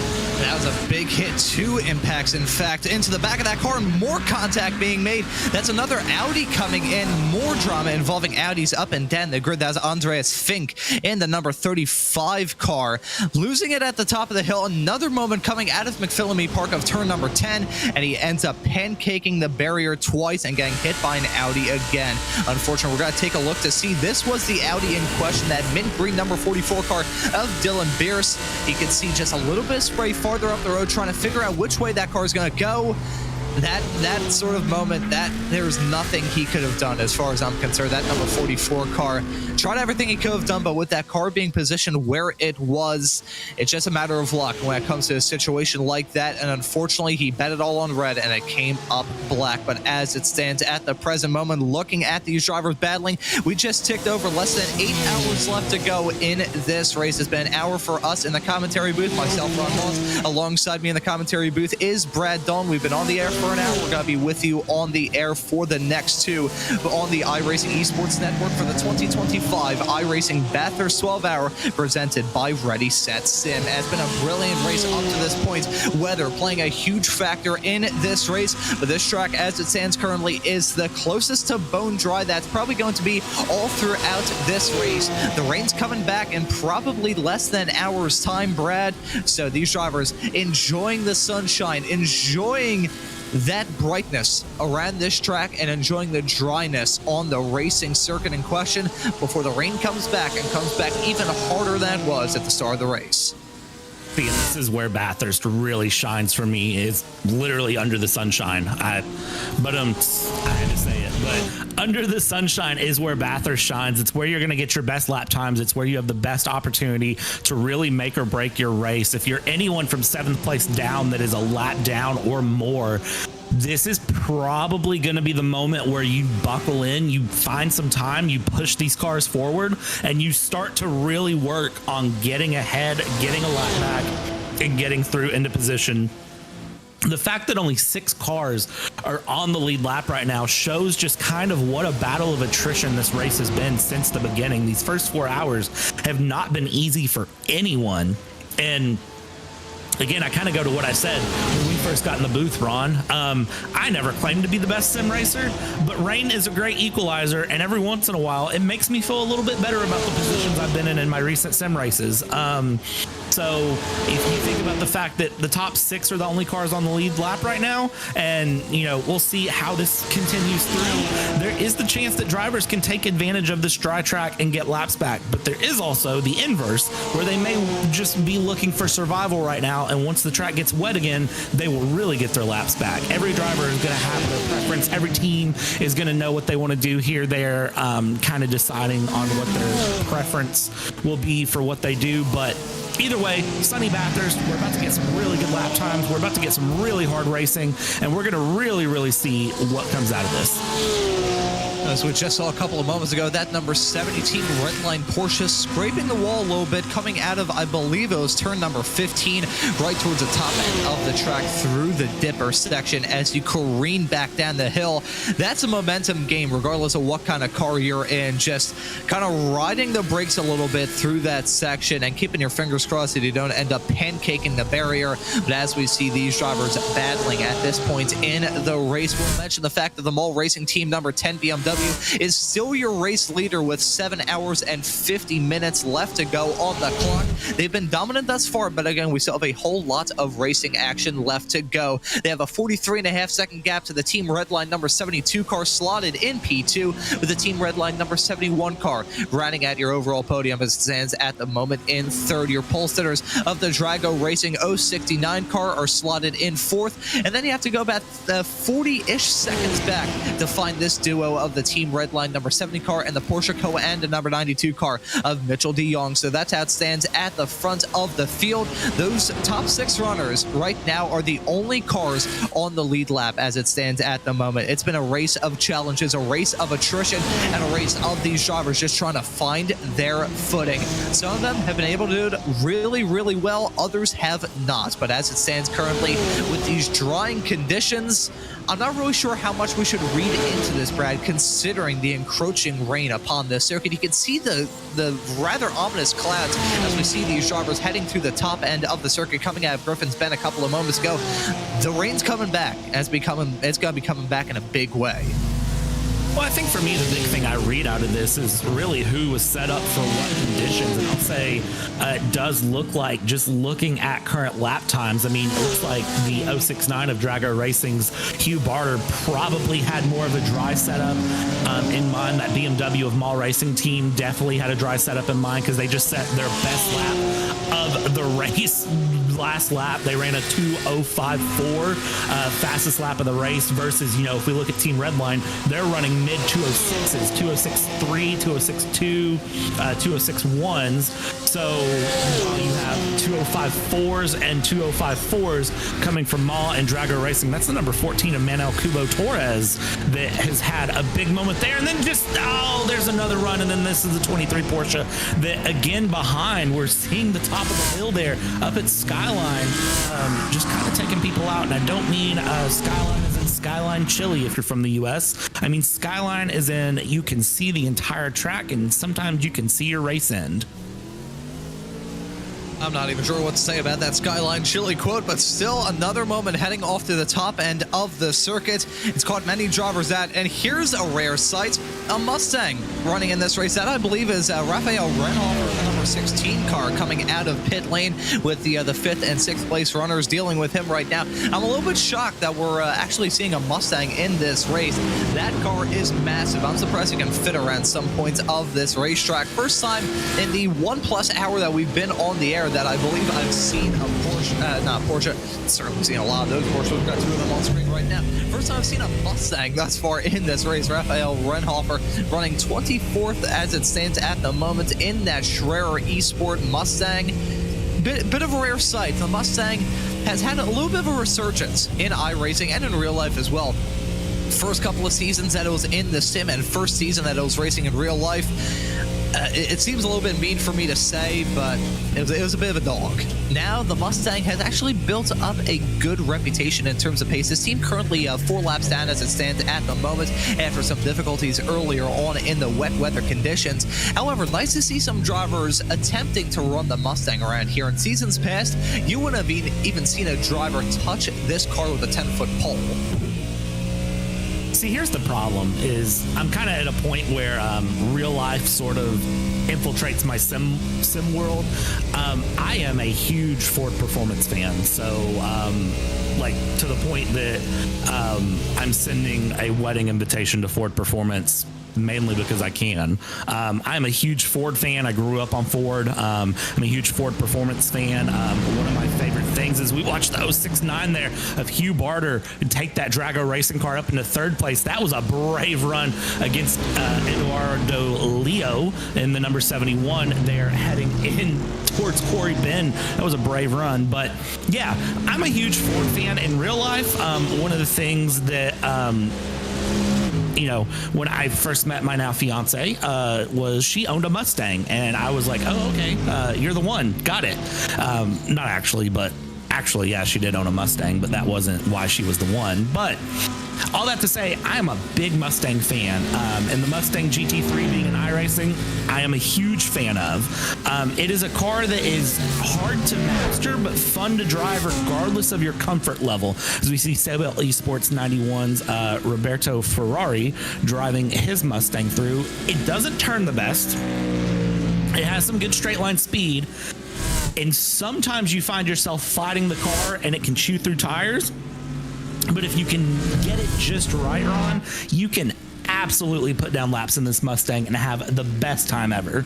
That was a big hit. 2 impacts, in fact, into the back of that car, and more contact being made. That's another Audi coming in. More drama involving Audis up and down the grid. That was Andreas Fink in the number 35 car, losing it at the top of the hill. Another moment coming out of McPhillamy Park of turn number 10, and he ends up pancaking the barrier twice and getting hit by an Audi again. Unfortunately, we're going to take a look to see. This was the Audi in question, that mint green number 44 car of Dylan Bierce. You can see just a little bit of spray farther up the road, trying to figure out which way that car is going to go. That sort of moment, that there's nothing he could have done as far as I'm concerned. That number 44 car tried everything he could have done, but with that car being positioned where it was, it's just a matter of luck when it comes to a situation like that. And unfortunately, he bet it all on red and it came up black. But as it stands at the present moment, looking at these drivers battling, we just ticked over less than 8 hours left to go in this race. It's been an hour for us in the commentary booth. Myself, Ron Mullins, alongside me in the commentary booth is Brad Dawn. We've been on the air for an hour. We're going to be with you on the air for the next 2 on the iRacing Esports Network for the 2025 iRacing Bathurst 12 Hour, presented by Ready Set Sim. It's been a brilliant race up to this point. Weather playing a huge factor in this race, but this track as it stands currently is the closest to bone dry that's probably going to be all throughout this race. The rain's coming back in probably less than an hour's time, Brad. So these drivers enjoying the sunshine, enjoying that brightness around this track, and enjoying the dryness on the racing circuit in question before the rain comes back, and comes back even harder than it was at the start of the race. This is where Bathurst really shines for me, is literally under the sunshine. I had to say it, but under the sunshine is where Bathurst shines. It's where you're going to get your best lap times. It's where you have the best opportunity to really make or break your race. If you're anyone from 7th place down that is a lap down or more, this is probably going to be the moment where you buckle in, you find some time, you push these cars forward, and you start to really work on getting ahead, getting a lap back, and getting through into position. The fact that only 6 cars are on the lead lap right now shows just kind of what a battle of attrition this race has been since the beginning. These first 4 hours have not been easy for anyone. And again, I kind of go to what I said when we first got in the booth, Ron. I never claimed to be the best sim racer, but rain is a great equalizer, and every once in a while, it makes me feel a little bit better about the positions I've been in my recent sim races. So if you think about the fact that the top 6 are the only cars on the lead lap right now, and we'll see how this continues through, there is the chance that drivers can take advantage of this dry track and get laps back. But there is also the inverse, where they may just be looking for survival right now, and once the track gets wet again, they will really get their laps back. Every driver is going to have their preference. Every team is going to know what they want to do here. They're kind of deciding on what their preference will be for what they do. But either way, sunny Bathurst, we're about to get some really good lap times. We're about to get some really hard racing, and we're going to really, really see what comes out of this. As we just saw a couple of moments ago, that number 70 team Redline Porsche scraping the wall a little bit, coming out of, I believe it was turn number 15, right towards the top end of the track through the dipper section as you careen back down the hill. That's a momentum game, regardless of what kind of car you're in. Just kind of riding the brakes a little bit through that section and keeping your fingers crossed that you don't end up pancaking the barrier. But as we see these drivers battling at this point in the race, we'll mention the fact that the Mall Racing team number 10 BMW is still your race leader with 7 hours and 50 minutes left to go on the clock. They've been dominant thus far, but again, we still have a whole lot of racing action left to go. They have a 43.5-second gap to the Team Redline number 72 car slotted in P2, with the Team Redline number 71 car rounding out your overall podium as it stands at the moment in third. Your pole sitters of the Drago Racing 069 car are slotted in fourth, and then you have to go about 40-ish seconds back to find this duo of the Team Redline number 70 car and the Porsche Coanda number 92 car of Mitchell de Jong. So that's how it stands at the front of the field. Those top 6 runners right now are the only cars on the lead lap as it stands at the moment. It's been a race of challenges, a race of attrition, and a race of these drivers just trying to find their footing. Some of them have been able to do it really, really well. Others have not. But as it stands currently with these drying conditions, I'm not really sure how much we should read into this, Brad, considering the encroaching rain upon this circuit. You can see the rather ominous clouds as we see these drivers heading through the top end of the circuit coming out of Griffin's Bend a couple of moments ago. The rain's coming back, and it's going to be coming back in a big way. Well, I think for me, the big thing I read out of this is really who was set up for what conditions. And I'll say it does look like, just looking at current lap times, I mean, it looks like the 069 of Drago Racing's Hugh Barter probably had more of a dry setup in mind. That BMW of Mall Racing team definitely had a dry setup in mind because they just set their best lap of the race. Last lap, they ran a 2:05.4 fastest lap of the race versus, you know, if we look at Team Redline, they're running mid 206s, 206.3, 206.2, 206.1s. So you have 2:05.4s and 2:05.4s coming from Mall and Drago Racing. That's the number 14 of Manuel Cubo Torres that has had a big moment there. And then just, there's another run. And then this is the 23 Porsche that, again, behind, we're seeing the top of the hill there up at Skyline, just kind of taking people out. And I don't mean Skyline as in Skyline Chili if you're from the U.S. I mean Skyline is in you can see the entire track and sometimes you can see your race end. I'm not even sure what to say about that Skyline Chili quote, but still another moment heading off to the top end of the circuit. It's caught many drivers out, and here's a rare sight, a Mustang running in this race. That, I believe, is Raphael Renhofer, the number 16 car, coming out of pit lane with the 5th and 6th place runners dealing with him right now. I'm a little bit shocked that we're actually seeing a Mustang in this race. That car is massive. I'm surprised it can fit around some points of this racetrack. First time in the 1+ hour that we've been on the air that I believe I've seen a Porsche, certainly seen a lot of those Porsches. We've got 2 of them on screen right now. First time I've seen a Mustang thus far in this race. Raphael Renhofer running 24th as it stands at the moment in that Schrerer eSport Mustang. Bit of a rare sight. The Mustang has had a little bit of a resurgence in iRacing and in real life as well. First couple of seasons that it was in the sim and first season that it was racing in real life. It seems a little bit mean for me to say, but it was a bit of a dog. Now, the Mustang has actually built up a good reputation in terms of pace. This team currently 4 laps down as it stands at the moment after some difficulties earlier on in the wet weather conditions. However, nice to see some drivers attempting to run the Mustang around here. In seasons past, you wouldn't have even seen a driver touch this car with a 10-foot pole. See, here's the problem is I'm kind of at a point where real life sort of infiltrates my sim world. I am a huge Ford Performance fan, so like to the point that I'm sending a wedding invitation to Ford Performance mainly because I can. I'm a huge Ford fan. I grew up on Ford. I'm a huge Ford Performance fan. One of my favorite things is we watched the 069 there of Hugh Barter take that Drago Racing car up into 3rd place. That was a brave run against Eduardo Leo in the number 71 there heading in towards Quarry Bend. That was a brave run. But yeah, I'm a huge Ford fan in real life. One of the things that when I first met my now fiance, was she owned a Mustang, and I was like, oh, okay, you're the one. Got it. Not actually, but actually, yeah, she did own a Mustang, but that wasn't why she was the one. But all that to say, I am a big Mustang fan, and the Mustang GT3 being an iRacing, I am a huge fan of. It is a car that is hard to master, but fun to drive regardless of your comfort level. As we see Sebel Esports 91's Roberto Ferrari driving his Mustang through, it doesn't turn the best. It has some good straight line speed, and sometimes you find yourself fighting the car and it can chew through tires. But if you can get it just right, Ron, you can absolutely put down laps in this Mustang and have the best time ever.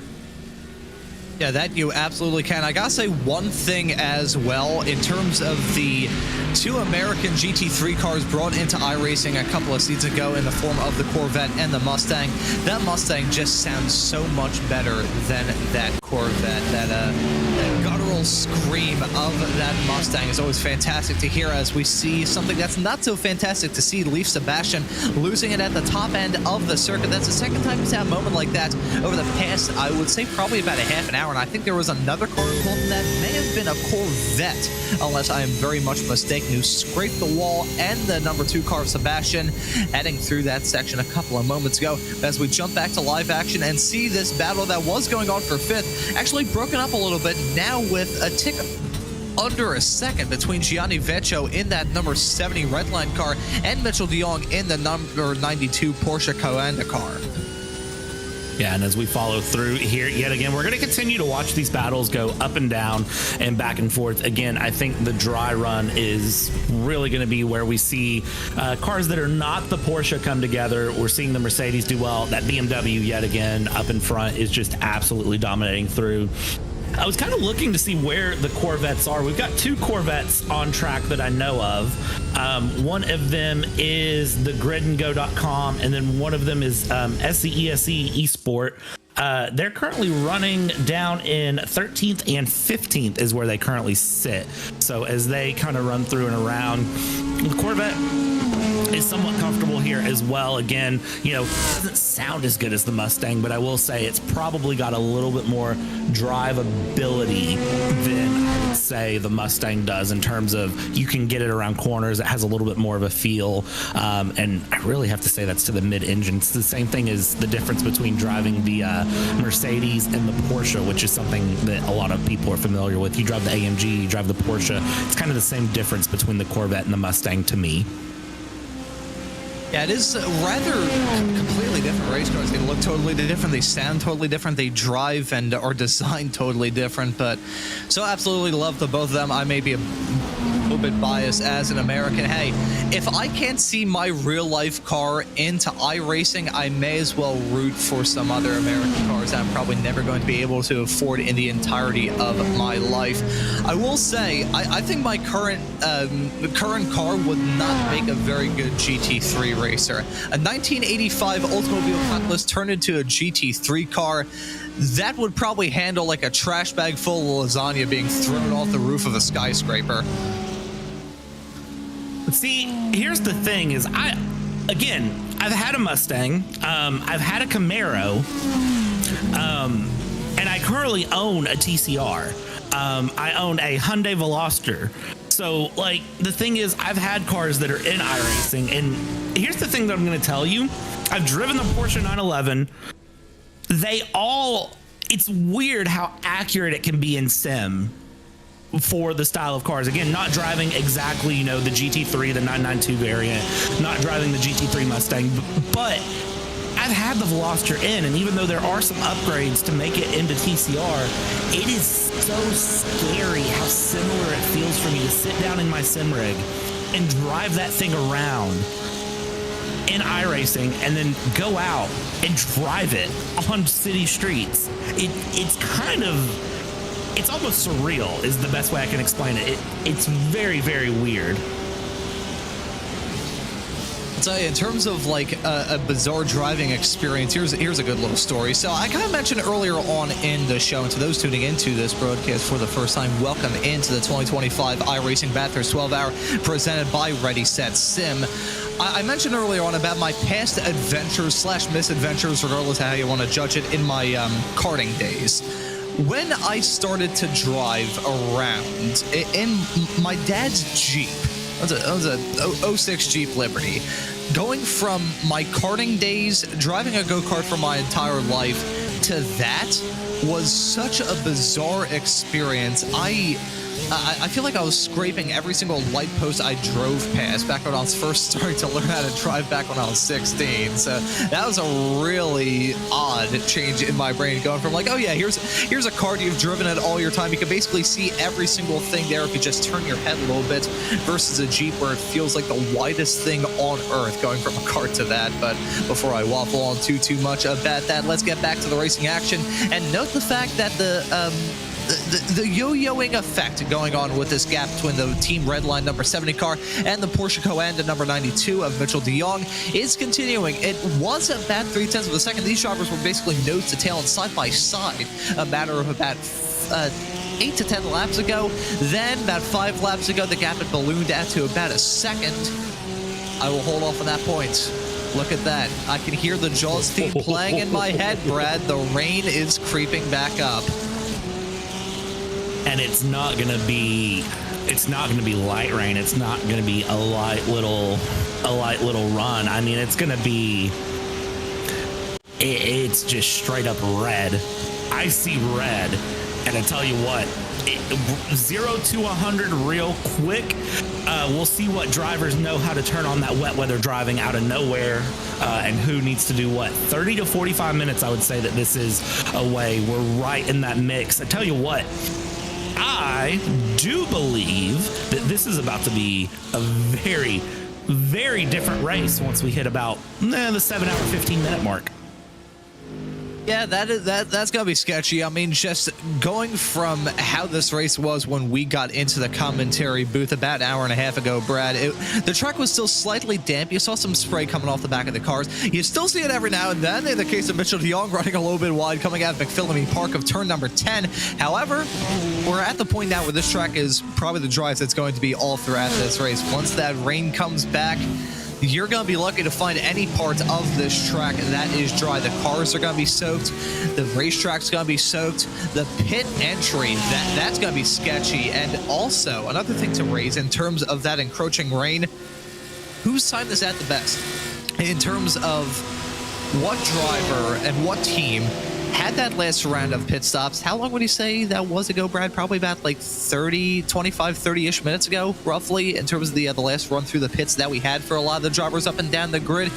Yeah, that you absolutely can. I gotta say one thing as well, in terms of the two American GT3 cars brought into iRacing a couple of seasons ago in the form of the Corvette and the Mustang. That Mustang just sounds so much better than that Corvette. That guttural scream of that Mustang is always fantastic to hear, as we see something that's not so fantastic to see, Leaf Sebastian losing it at the top end of the circuit. That's the second time he's had a moment like that over the past, I would say, probably about a half an hour. And I think there was another car involved in that, may have been a Corvette, unless I am very much mistaken, who scraped the wall and the number 2 car of Sebastian heading through that section a couple of moments ago. As we jump back to live action and see this battle that was going on for 5th actually broken up a little bit now, with a tick under a second between Gianni Vecchio in that number 70 Redline car and Mitchell de Jong in the number 92 Porsche Coanda car. Yeah, and as we follow through here yet again, we're going to continue to watch these battles go up and down and back and forth. Again, I think the dry run is really going to be where we see cars that are not the Porsche come together. We're seeing the Mercedes do well. That BMW yet again up in front is just absolutely dominating through. I was kind of looking to see where the Corvettes are. We've got 2 Corvettes on track that I know of. One of them is the gridandgo.com, and then one of them is SCESE Esport. They're currently running down in 13th and 15th is where they currently sit. So as they kind of run through and around, the Corvette is somewhat comfortable here as well. Again, it doesn't sound as good as the Mustang, but I will say it's probably got a little bit more drivability than I would say the Mustang does, in terms of you can get it around corners. It has a little bit more of a feel, and I really have to say that's to the mid-engine. It's the same thing as the difference between driving the Mercedes and the Porsche, which is something that a lot of people are familiar with. You drive the AMG, you drive the Porsche. It's kind of the same difference between the Corvette and the Mustang to me. Yeah, it is rather completely different race cars. They look totally different. They sound totally different. They drive and are designed totally different. But so absolutely love the both of them. I may be a little bit biased as an American. Hey, if I can't see my real life car into iRacing, I may as well root for some other American cars that I'm probably never going to be able to afford in the entirety of my life. I will say, I think my current car would not make a very good GT3 racer. A 1985 Oldsmobile Cutlass turned into a GT3 car, that would probably handle like a trash bag full of lasagna being thrown off the roof of a skyscraper. See, here's the thing is, I've had a Mustang, I've had a Camaro, and I currently own a TCR. I own a Hyundai Veloster. So, the thing is, I've had cars that are in iRacing, and here's the thing that I'm going to tell you. I've driven the Porsche 911. It's weird how accurate it can be in sim for the style of cars. Again, not driving exactly, the GT3, the 992 variant, not driving the GT3 Mustang, but I've had the Veloster in, and even though there are some upgrades to make it into TCR, it is so scary how similar it feels for me to sit down in my sim rig and drive that thing around in iRacing and then go out and drive it on city streets. It's almost surreal is the best way I can explain it. It's very, very weird. I'll tell you, in terms of a bizarre driving experience, here's a good little story. So I kind of mentioned earlier on in the show, and to those tuning into this broadcast for the first time, welcome into the 2025 iRacing Bathurst 12 Hour presented by Ready Set Sim. I mentioned earlier on about my past adventures / misadventures, regardless of how you want to judge it, in my karting days. When I started to drive around in my dad's Jeep, it was a 06 Jeep Liberty, going from my karting days, driving a go-kart for my entire life, to that was such a bizarre experience. I feel like I was scraping every single light post I drove past back when I was first starting to learn how to drive back when I was 16. So that was a really odd change in my brain, going from like, oh yeah, here's a car you've driven it all your time. You can basically see every single thing there if you just turn your head a little bit, versus a Jeep where it feels like the widest thing on earth, going from a kart to that. But before I waffle on too much about that, let's get back to the racing action and note the fact that the yo-yoing effect going on with this gap between the Team Redline number 70 car and the Porsche Coanda number 92 of Mitchell de Jong is continuing. It was about 0.3 of a second. These drivers were basically nose to tail and side by side a matter of about 8 to 10 laps ago. Then about 5 laps ago, the gap had ballooned out to about a second. I will hold off on that point. Look at that. I can hear the Jaws theme playing in my head, Brad. The rain is creeping back up. And it's not gonna be light rain. It's not gonna be a light little run. I mean, it's gonna be, it's just straight up red. I see red, and I tell you what, 0 to 100 real quick. We'll see what drivers know how to turn on that wet weather driving out of nowhere, and who needs to do what. 30 to 45 minutes, I would say that this is away. We're right in that mix. I tell you what, I do believe that this is about to be a very, very different race once we hit about the 7 hour, 15 minute mark. Yeah, that's gonna be sketchy. I mean, just going from how this race was when we got into the commentary booth about an hour and a half ago, Brad, the track was still slightly damp. You saw some spray coming off the back of the cars. You still see it every now and then. In the case of Mitchell de Jong, running a little bit wide coming out of McPhillamy Park of turn number 10. However, we're at the point now where this track is probably the drive that's going to be all throughout this race. Once that rain comes back, you're going to be lucky to find any part of this track that is dry. The cars are going to be soaked. The racetrack's going to be soaked. The pit entry, that's going to be sketchy. And also, another thing to raise in terms of that encroaching rain, whose time is at the best? In terms of what driver and what team had that last round of pit stops. How long would you say that was ago, Brad? Probably about like 30-ish minutes ago, roughly, in terms of the last run through the pits that we had for a lot of the drivers up and down the grid.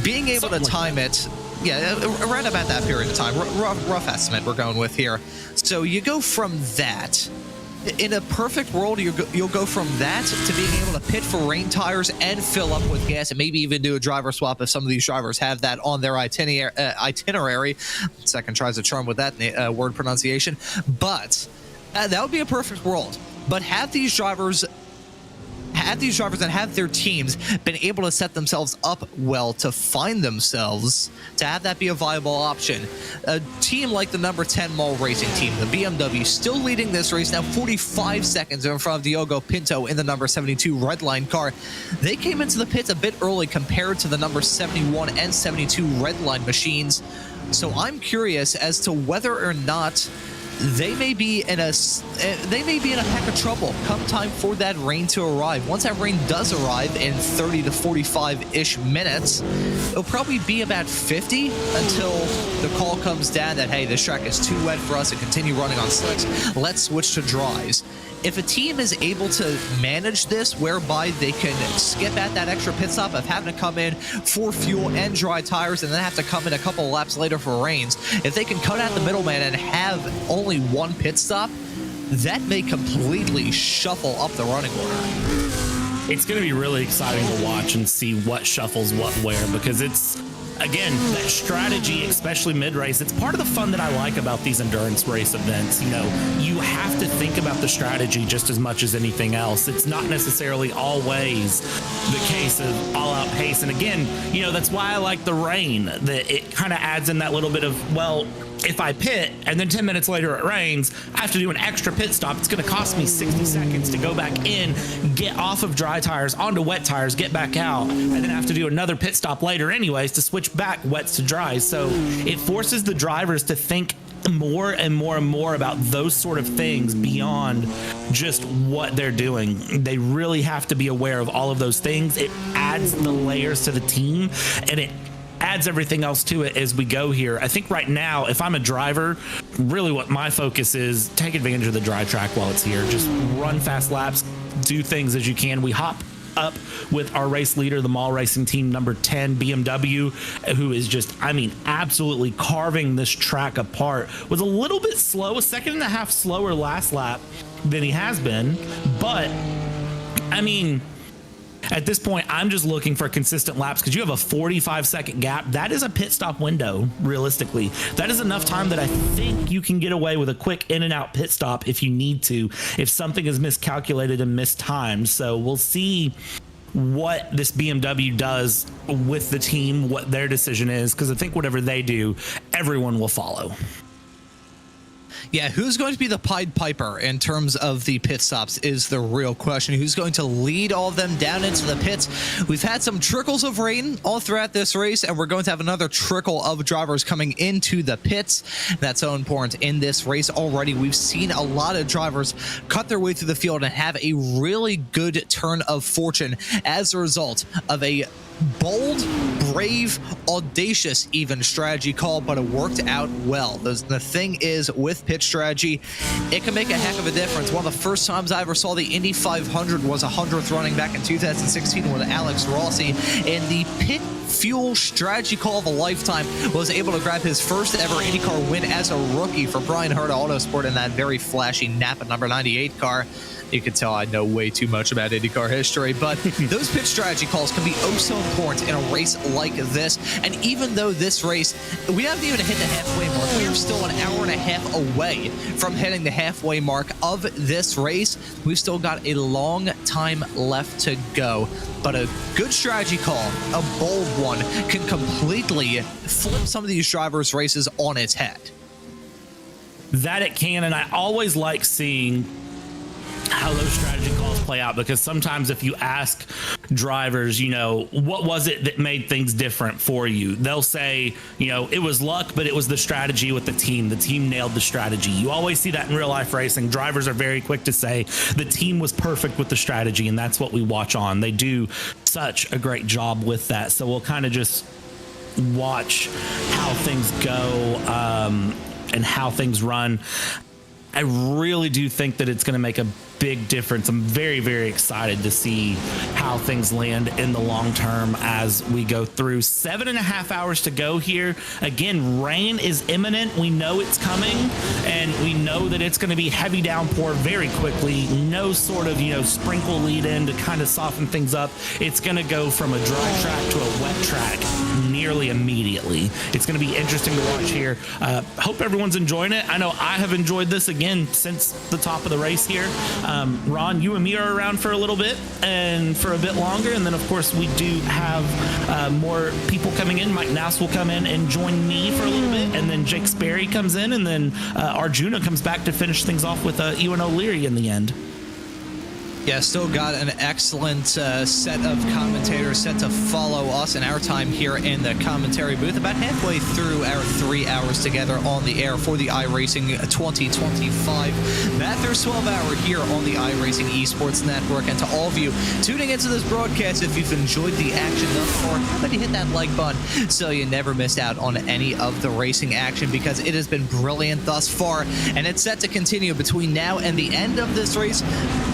Being able to time it, yeah, around about that period of time, rough estimate we're going with here. So you go from that. In a perfect world, you'll go from that to being able to pit for rain tires and fill up with gas, and maybe even do a driver swap if some of these drivers have that on their itinerary. Second tries a charm with that word pronunciation. But that would be a perfect world. But have these drivers and have their teams been able to set themselves up well to find themselves, to have that be a viable option? A team like the number 10 Mall Racing team, the BMW, still leading this race now 45 seconds in front of Diogo Pinto in the number 72 Redline car. They came into the pits a bit early compared to the number 71 and 72 Redline machines. So I'm curious as to whether or not they may be in a peck of trouble come time for that rain to arrive. Once that rain does arrive in 30 to 45-ish minutes, it'll probably be about 50 until the call comes down that, hey, this track is too wet for us to continue running on slicks. Let's switch to dries. If a team is able to manage this, whereby they can skip at that extra pit stop of having to come in for fuel and dry tires and then have to come in a couple of laps later for rains, if they can cut out the middleman and have only one pit stop, that may completely shuffle up the running order. It's going to be really exciting to watch and see what shuffles what where, because it's, again, that strategy, especially mid-race, it's part of the fun that I like about these endurance race events. You know, you have to think about the strategy just as much as anything else. It's not necessarily always the case of all-out pace. And again, you know, that's why I like the rain. That it kind of adds in that little bit of, well, if I pit and then 10 minutes later it rains, I have to do an extra pit stop. It's going to cost me 60 seconds to go back in, get off of dry tires onto wet tires, get back out, and then have to do another pit stop later anyways to switch back wets to dries. So it forces the drivers to think more and more and more about those sort of things beyond just what they're doing. They really have to be aware of all of those things. It adds the layers to the team, and it adds everything else to it as we go here. I think right now, if I'm a driver, really what my focus is, take advantage of the dry track while it's here. Just run fast laps, do things as you can. We hop up with our race leader, the Mall Racing Team number 10 BMW, who is just, I mean, absolutely carving this track apart. Was a little bit slow, a second and a half slower last lap than he has been, but I mean, at this point, I'm just looking for consistent laps because you have a 45-second gap. That is a pit stop window, realistically. That is enough time that I think you can get away with a quick in and out pit stop if you need to, if something is miscalculated and mistimed. So we'll see what this BMW does with the team, what their decision is, because I think whatever they do, everyone will follow. Yeah, who's going to be the Pied Piper in terms of the pit stops is the real question. Who's going to lead all of them down into the pits? We've had some trickles of rain all throughout this race, and we're going to have another trickle of drivers coming into the pits. That's so important in this race already. We've seen a lot of drivers cut their way through the field and have a really good turn of fortune as a result of a bold, brave, audacious even strategy call, but it worked out well. The thing is, with pit strategy, it can make a heck of a difference. One of the first times I ever saw the Indy 500 was 100th running back in 2016 with Alex Rossi, and the pit fuel strategy call of a lifetime was able to grab his first ever IndyCar win as a rookie for Brian Herta Autosport in that very flashy Napa number 98 car. You can tell I know way too much about IndyCar history, but those pit strategy calls can be oh so important in a race like this. And even though this race, we haven't even hit the halfway mark, we are still an hour and a half away from hitting the halfway mark of this race. We've still got a long time left to go. But a good strategy call, a bold one, can completely flip some of these drivers' races on its head. That it can, and I always like seeing how those strategy calls play out, because sometimes if you ask drivers, you know, what was it that made things different for you? They'll say, you know, it was luck, but it was the strategy with the team. The team nailed the strategy. You always see that in real life racing. Drivers are very quick to say the team was perfect with the strategy, and that's what we watch on. They do such a great job with that. So we'll kind of just watch how things go and how things run. I really do think that it's going to make a big difference. I'm very, very excited to see how things land in the long term as we go through. 7.5 hours to go here. Again, rain is imminent. We know it's coming, and we know that it's going to be heavy downpour very quickly. No sort of, you know, sprinkle lead in to kind of soften things up. It's going to go from a dry track to a wet track nearly immediately. It's going to be interesting to watch here. Hope everyone's enjoying it. I know I have enjoyed this again since the top of the race here. Ron, you and me are around for a little bit and for a bit longer, and then of course we do have more people coming in. Mike Nass will come in and join me for a little bit, and then Jake Sperry comes in, and then Arjuna comes back to finish things off with Ewan O'Leary in the end. Yeah, still got an excellent set of commentators set to follow us in our time here in the commentary booth. About halfway through our 3 hours together on the air for the iRacing 2025 Bathurst 12-hour here on the iRacing Esports Network. And to all of you tuning into this broadcast, if you've enjoyed the action thus far, how about you hit that like button so you never miss out on any of the racing action, because it has been brilliant thus far, and it's set to continue between now and the end of this race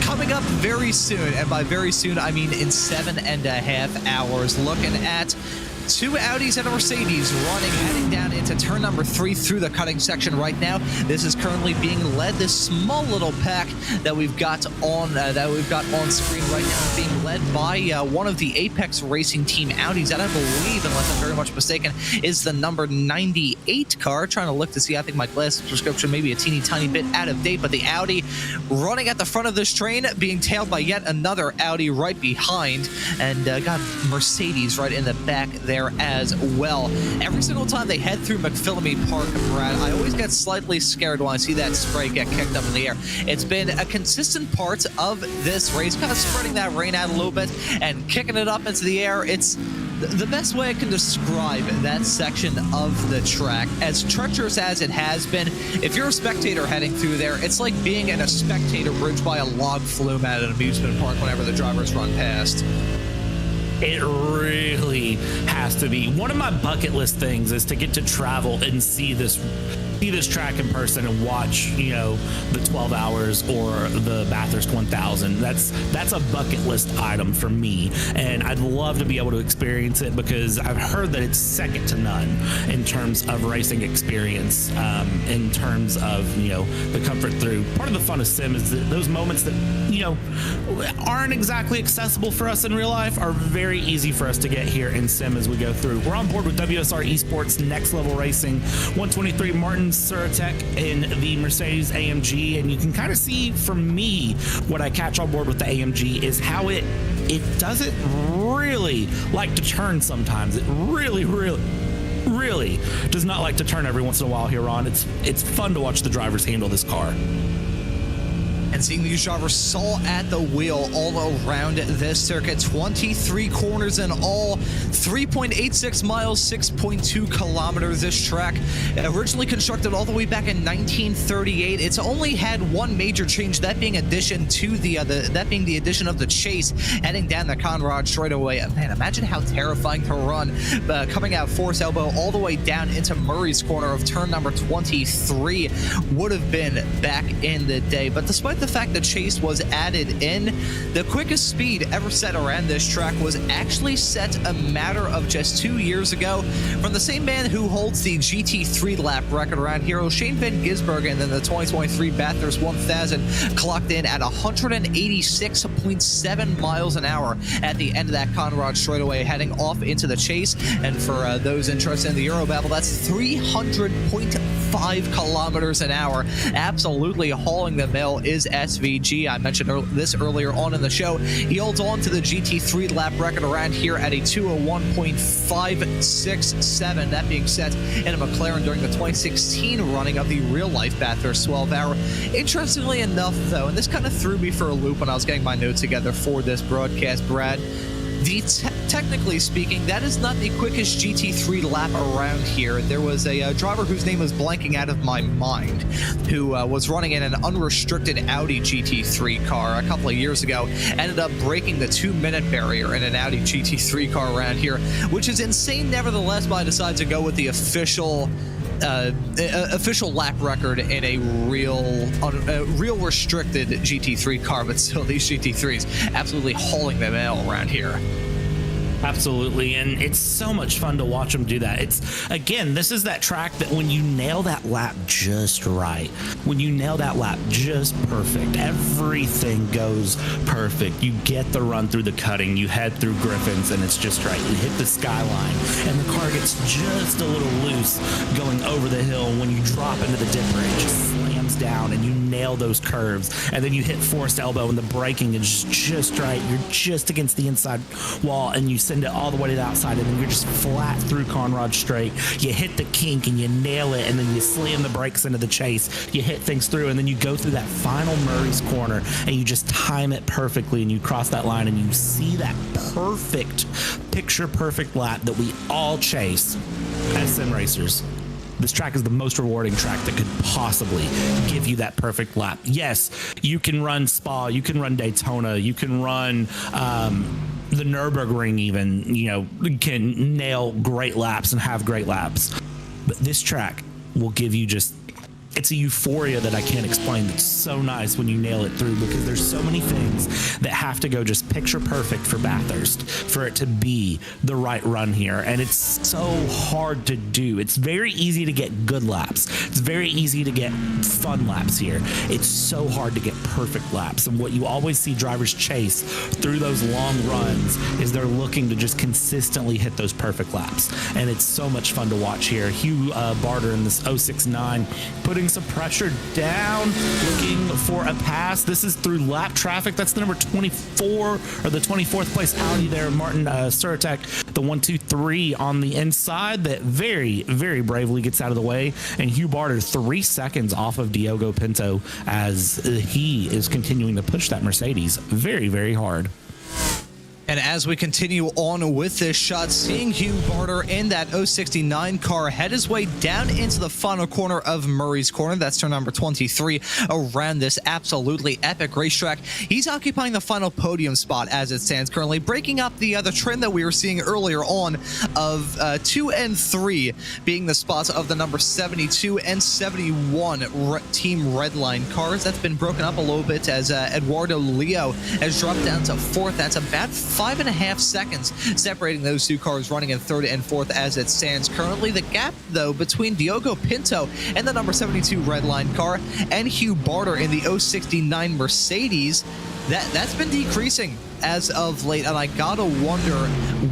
coming up very soon. And by very soon, I mean in 7.5 hours. Looking at two Audis and a Mercedes running, heading down into turn number 3 through the cutting section right now. This is currently being led. This small little pack that we've got on screen right now is being led by one of the Apex Racing Team Audis that I believe, unless I'm very much mistaken, is the number 98 car. Trying to look to see. I think my glasses prescription may be a teeny tiny bit out of date, but the Audi running at the front of this train, being tailed by yet another Audi right behind, and got Mercedes right in the back there. there as well. Every single time they head through McPhillamy Park, Brad, I always get slightly scared when I see that spray get kicked up in the air. It's been a consistent part of this race, kind of spreading that rain out a little bit and kicking it up into the air. It's the best way I can describe that section of the track, as treacherous as it has been. If you're a spectator heading through there, it's like being in a spectator bridge by a log flume at an amusement park whenever the drivers run past. It really has to be. One of my bucket list things is to get to travel and see this track in person and watch, the 12 hours or the Bathurst 1000. That's a bucket list item for me, and I'd love to be able to experience it because I've heard that it's second to none in terms of racing experience, in terms of, the comfort through. Part of the fun of sim is that those moments that, aren't exactly accessible for us in real life are very easy for us to get here in sim as we go through. We're on board with WSR Esports Next Level Racing 123 Martin Suratec in the Mercedes AMG, and you can kind of see from me what I catch on board with the AMG is how it doesn't really like to turn sometimes. It really does not like to turn every once in a while here on. It's fun to watch the drivers handle this car. And seeing these drivers saw at the wheel all around this circuit, 23 corners in all, 3.86 miles, 6.2 kilometers. This track, originally constructed all the way back in 1938. It's only had one major change, that being the addition of the chase heading down the Conrad straightaway. Man, imagine how terrifying to run coming out Forest Elbow all the way down into Murray's corner of turn number 23 would have been back in the day. But despite the fact that chase was added in, the quickest speed ever set around this track was actually set a matter of just 2 years ago from the same man who holds the GT3 lap record around here, Shane Van Gisbergen, and then the 2023 Bathurst 1000 clocked in at 186.7 miles an hour at the end of that Conrad straightaway, heading off into the chase. And for those interested in the Euro Battle, that's 300.5 kilometers an hour. Absolutely hauling the mail is SVG. I mentioned this earlier on in the show. He holds on to the GT3 lap record around here at a 201.567. That being set in a McLaren during the 2016 running of the real-life Bathurst 12-hour. Interestingly enough, though, and this kind of threw me for a loop when I was getting my notes together for this broadcast, Brad, technically speaking, that is not the quickest GT3 lap around here. There was a driver whose name was blanking out of my mind who was running in an unrestricted Audi GT3 car a couple of years ago, ended up breaking the 2-minute barrier in an Audi GT3 car around here, which is insane nevertheless, but I decided to go with the official lap record in a real restricted GT3 car, but still these GT3s absolutely hauling the mail around here. Absolutely, and it's so much fun to watch them do that. This is that track that when you nail that lap just right, when you nail that lap just perfect, everything goes perfect. You get the run through the cutting, you head through Griffins, and it's just right. You hit the skyline, and the car gets just a little loose going over the hill. When you drop into the dipper, it just slams down, and you nail those curves, and then you hit Forest Elbow, and the braking is just right. You're just against the inside wall, and you send it all the way to the outside, and then you're just flat through Conrad straight. You hit the kink, and you nail it, and then you slam the brakes into the chase. You hit things through, and then you go through that final Murray's corner, and you just time it perfectly, and you cross that line, and you see that perfect, picture-perfect lap that we all chase as sim racers. This track is the most rewarding track that could possibly give you that perfect lap. Yes, you can run Spa, you can run Daytona, you can run the Nürburgring even, can nail great laps and have great laps. But this track will give you it's a euphoria that I can't explain. It's so nice when you nail it through, because there's so many things that have to go just picture perfect for Bathurst for it to be the right run here. And it's so hard to do. It's very easy to get good laps. It's very easy to get fun laps here. It's so hard to get perfect laps. And what you always see drivers chase through those long runs is they're looking to just consistently hit those perfect laps. And it's so much fun to watch here. Hugh Barter in this 069 putting putting some pressure down, looking for a pass. This is through lap traffic. That's the number 24 or the 24th place Audi there, Martin Suratek, the 1-2-3 on the inside that very, very bravely gets out of the way. And Hugh Barter 3 seconds off of Diogo Pinto as he is continuing to push that Mercedes very, very hard. And as we continue on with this shot, seeing Hugh Barter in that 069 car head his way down into the final corner of Murray's Corner, that's turn number 23, around this absolutely epic racetrack. He's occupying the final podium spot as it stands currently, breaking up the other trend that we were seeing earlier on of 2 and 3 being the spots of the number 72 and 71 Team Redline cars. That's been broken up a little bit as Eduardo Leo has dropped down to 4th. That's about 5.5 seconds separating those two cars running in 3rd and 4th as it stands currently. The gap, though, between Diogo Pinto and the number 72 Redline car and Hugh Barter in the 069 Mercedes, that's been decreasing as of late, and I gotta wonder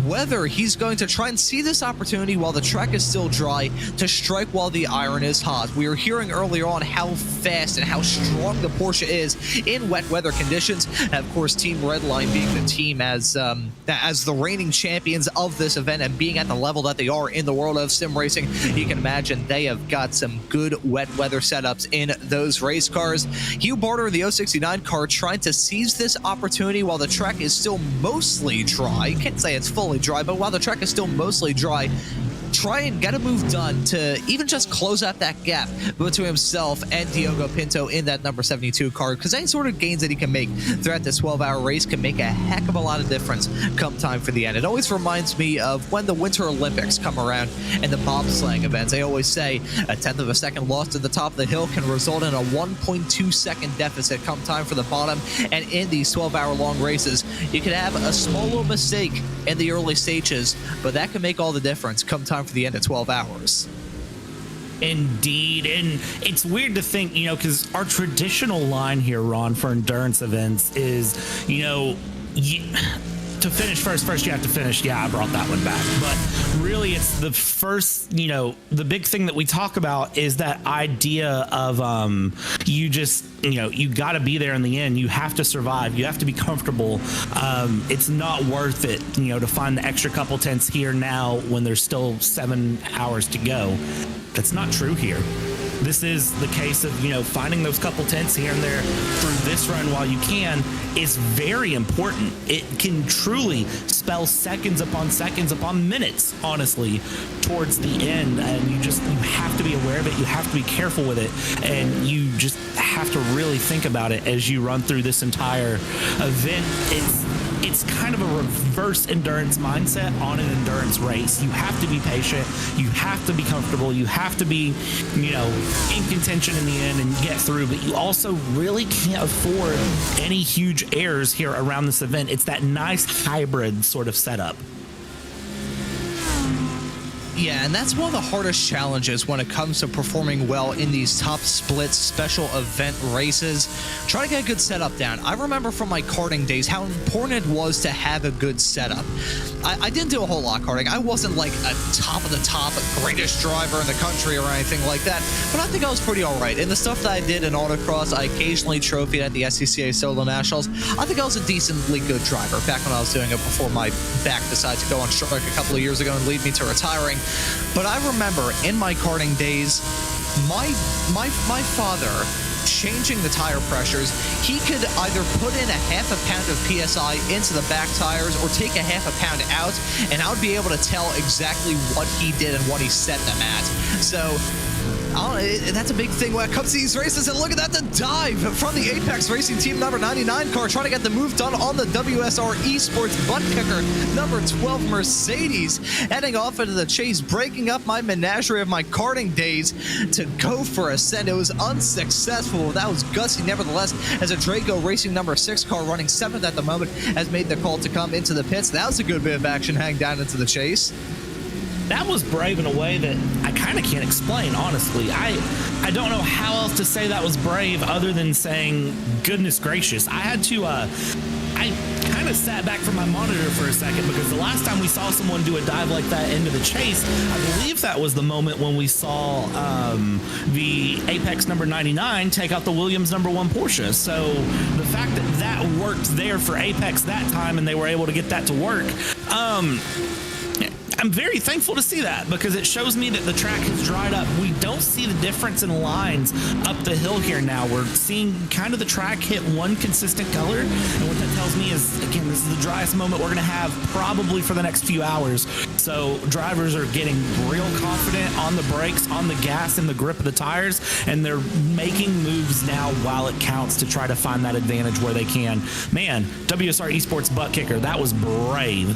whether he's going to try and see this opportunity while the track is still dry to strike while the iron is hot. We were hearing earlier on how fast and how strong the Porsche is in wet weather conditions. And of course, Team Redline being the team as the reigning champions of this event and being at the level that they are in the world of sim racing, you can imagine they have got some good wet weather setups in those race cars. Hugh Barter in the 069 car trying to seize this opportunity while the track is still mostly dry. Can't say it's fully dry, but while the track is still mostly dry, try and get a move done to even just close out that gap between himself and Diogo Pinto in that number 72 car, because any sort of gains that he can make throughout this 12-hour race can make a heck of a lot of difference come time for the end. It always reminds me of when the Winter Olympics come around and the bobsleighing events. They always say a 1/10 of a second lost at the top of the hill can result in a 1.2 second deficit come time for the bottom. And in these 12-hour long races, you could have a small little mistake in the early stages, but that can make all the difference come time for the end of 12 hours. Indeed. And it's weird to think, because our traditional line here, Ron, for endurance events is, to finish first you have to finish. Yeah, I brought that one back. But really, it's the first, the big thing that we talk about is that idea of you got to be there in the end. You have to survive. You have to be comfortable. It's not worth it, to find the extra couple tenths here now when there's still 7 hours to go. That's not true here. This is the case of, finding those couple tenths here and there through this run while you can is very important. It can truly spell seconds upon minutes, honestly, towards the end. And you have to be aware of it. You have to be careful with it. And you just have to really think about it as you run through this entire event. It's kind of a reverse endurance mindset on an endurance race. You have to be patient. You have to be comfortable. You have to be, in contention in the end and get through. But you also really can't afford any huge errors here around this event. It's that nice hybrid sort of setup. Yeah, and that's one of the hardest challenges when it comes to performing well in these top split special event races. Try to get a good setup down. I remember from my karting days how important it was to have a good setup. I didn't do a whole lot of karting. I wasn't like a top of the top greatest driver in the country or anything like that, but I think I was pretty all right. And the stuff that I did in autocross, I occasionally trophied at the SCCA Solo Nationals. I think I was a decently good driver back when I was doing it before my back decided to go on strike a couple of years ago and lead me to retiring. But I remember in my karting days, my father changing the tire pressures. He could either put in a half a pound of PSI into the back tires or take a half a pound out, and I would be able to tell exactly what he did and what he set them at. So that's a big thing when it comes to these races. And look at that, the dive from the Apex Racing Team number 99 car, trying to get the move done on the WSR Esports butt kicker number 12 Mercedes, heading off into the chase, breaking up my menagerie of my karting days to go for a send. It was unsuccessful. That was gutsy nevertheless, as a Draco Racing number 6 car running 7th at the moment has made the call to come into the pits. That was a good bit of action hang down into the chase. That was brave in a way that I kind of can't explain, honestly. I don't know how else to say that was brave other than saying, goodness gracious. I had to, I kind kind of sat back from my monitor for a second because the last time we saw someone do a dive like that into the chase, I believe that was the moment when we saw the Apex number 99 take out the Williams number 1 Porsche. So the fact that that worked there for Apex that time and they were able to get that to work, I'm very thankful to see that because it shows me that the track has dried up. We don't see the difference in lines up the hill here now. We're seeing kind of the track hit one consistent color. And what that tells me is, again, this is the driest moment we're going to have probably for the next few hours. So drivers are getting real confident on the brakes, on the gas, and the grip of the tires. And they're making moves now while it counts to try to find that advantage where they can. Man, WSR Esports butt kicker, that was brave.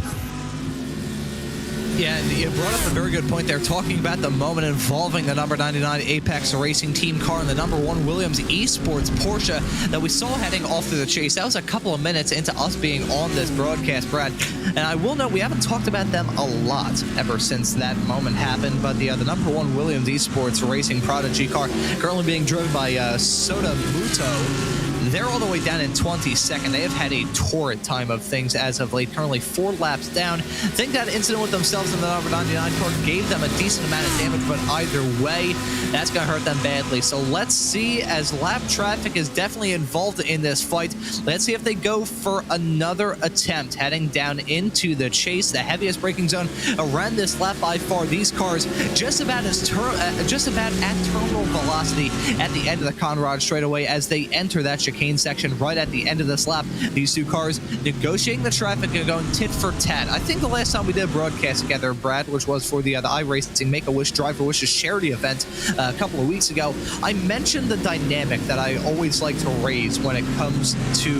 Yeah, and you brought up a very good point there, talking about the moment involving the number 99 Apex Racing team car and the number 1 Williams Esports Porsche that we saw heading off to the chase. That was a couple of minutes into us being on this broadcast, Brad. And I will note we haven't talked about them a lot ever since that moment happened, but the number 1 Williams Esports Racing Prodigy car currently being driven by Soda Muto. They're all the way down in 22nd. They have had a torrid time of things as of late, currently 4 laps down. I think that incident with themselves in the number 99 car gave them a decent amount of damage, but either way, that's going to hurt them badly. So let's see, as lap traffic is definitely involved in this fight, let's see if they go for another attempt heading down into the chase, the heaviest braking zone around this lap by far. These cars just about at terminal velocity at the end of the Conrad straightaway as they enter that chicane section right at the end of this lap. These two cars negotiating the traffic and going tit for tat. I think the last time we did a broadcast together, Brad, which was for the iRacing Make-A-Wish Drive for Wishes charity event a couple of weeks ago, I mentioned the dynamic that I always like to raise when it comes to,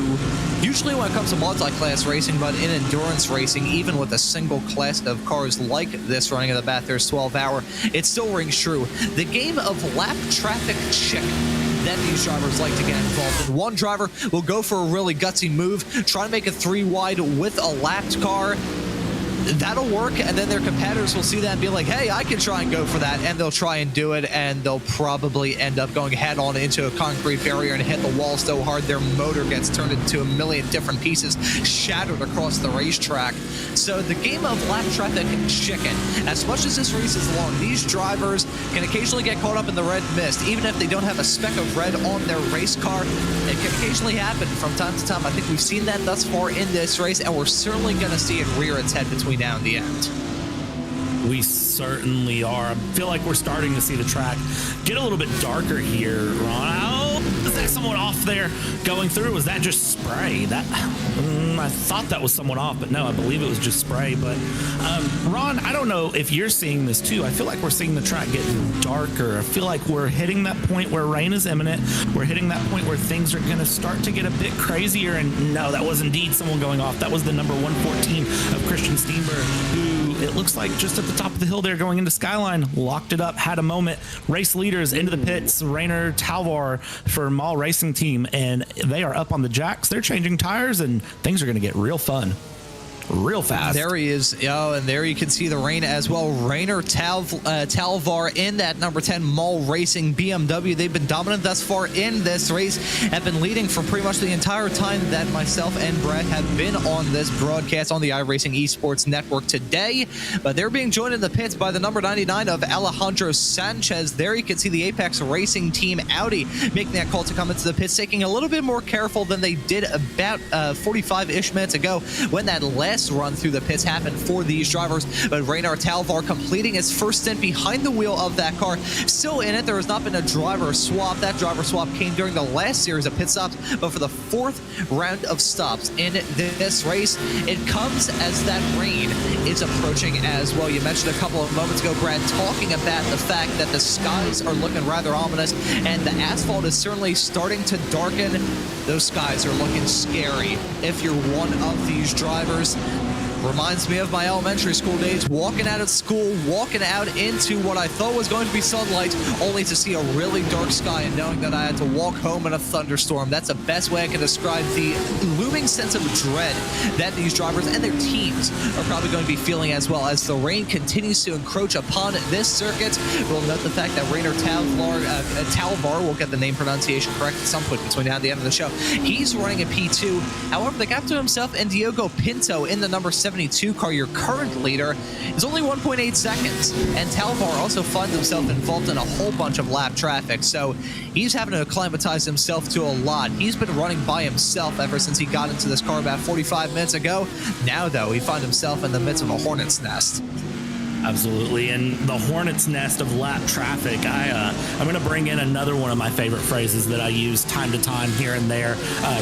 usually when it comes to multi-class racing, but in endurance racing, even with a single class of cars like this running in the Bathurst 12-hour, it still rings true. The game of lap traffic chicken that these drivers like to get involved in. One driver will go for a really gutsy move, try to make a 3 wide with a lapped car. That'll work, and then their competitors will see that and be like, hey, I can try and go for that, and they'll try and do it, and they'll probably end up going head on into a concrete barrier and hit the wall so hard their motor gets turned into a million different pieces, shattered across the racetrack. So the game of lap traffic and chicken, as much as this race is long, these drivers can occasionally get caught up in the red mist, even if they don't have a speck of red on their race car. It can occasionally happen from time to time. I think we've seen that thus far in this race, and we're certainly going to see it rear its head between now and the end. We certainly are. I feel like we're starting to see the track get a little bit darker here, Ron. Oh, is that someone off there going through? Was that just spray? I thought that was someone off, but no, I believe it was just spray. But Ron, I don't know if you're seeing this too. I feel like we're seeing the track getting darker. I feel like we're hitting that point where rain is imminent. We're hitting that point where things are going to start to get a bit crazier. And no, that was indeed someone going off. That was the number 114 of Christian Steenberg, who it looks like just at the top of the hill there going into Skyline, locked it up, had a moment. Race leaders into the pits, Rainer Talvar for Mall Racing Team, and they are up on the jacks. They're changing tires, and things are going to get real fun real fast. There he is. Oh, and there you can see the rain as well. Rainer Talvar in that number 10 Mall Racing BMW. They've been dominant thus far in this race, have been leading for pretty much the entire time that myself and Brad have been on this broadcast on the iRacing Esports Network today. But they're being joined in the pits by the number 99 of Alejandro Sanchez. There you can see the Apex Racing Team Audi making that call to come into the pits, taking a little bit more careful than they did about 45-ish minutes ago when that last run through the pits happened for these drivers. But Rainer Talvar completing his first stint behind the wheel of that car. Still in it. There has not been a driver swap. That driver swap came during the last series of pit stops, but for the 4th round of stops in this race, it comes as that rain is approaching as well. You mentioned a couple of moments ago, Brad, talking about the fact that the skies are looking rather ominous and the asphalt is certainly starting to darken. Those skies are looking scary. If you're one of these drivers, reminds me of my elementary school days, walking out of school, walking out into what I thought was going to be sunlight, only to see a really dark sky and knowing that I had to walk home in a thunderstorm. That's the best way I can describe the looming looming sense of dread that these drivers and their teams are probably going to be feeling as well as the rain continues to encroach upon this circuit. We'll note the fact that Rainer Talvar, we'll get the name pronunciation correct at some point between now and the end of the show. He's running a P2. However, the gap to himself and Diogo Pinto in the number 72 car, your current leader, is only 1.8 seconds. And Talvar also finds himself involved in a whole bunch of lap traffic, so he's having to acclimatize himself to a lot. He's been running by himself ever since he got into this car about 45 minutes ago. Now, though, he finds himself in the midst of a hornet's nest. Absolutely, and the hornet's nest of lap traffic. I'm going to bring in another one of my favorite phrases that I use time to time here and there.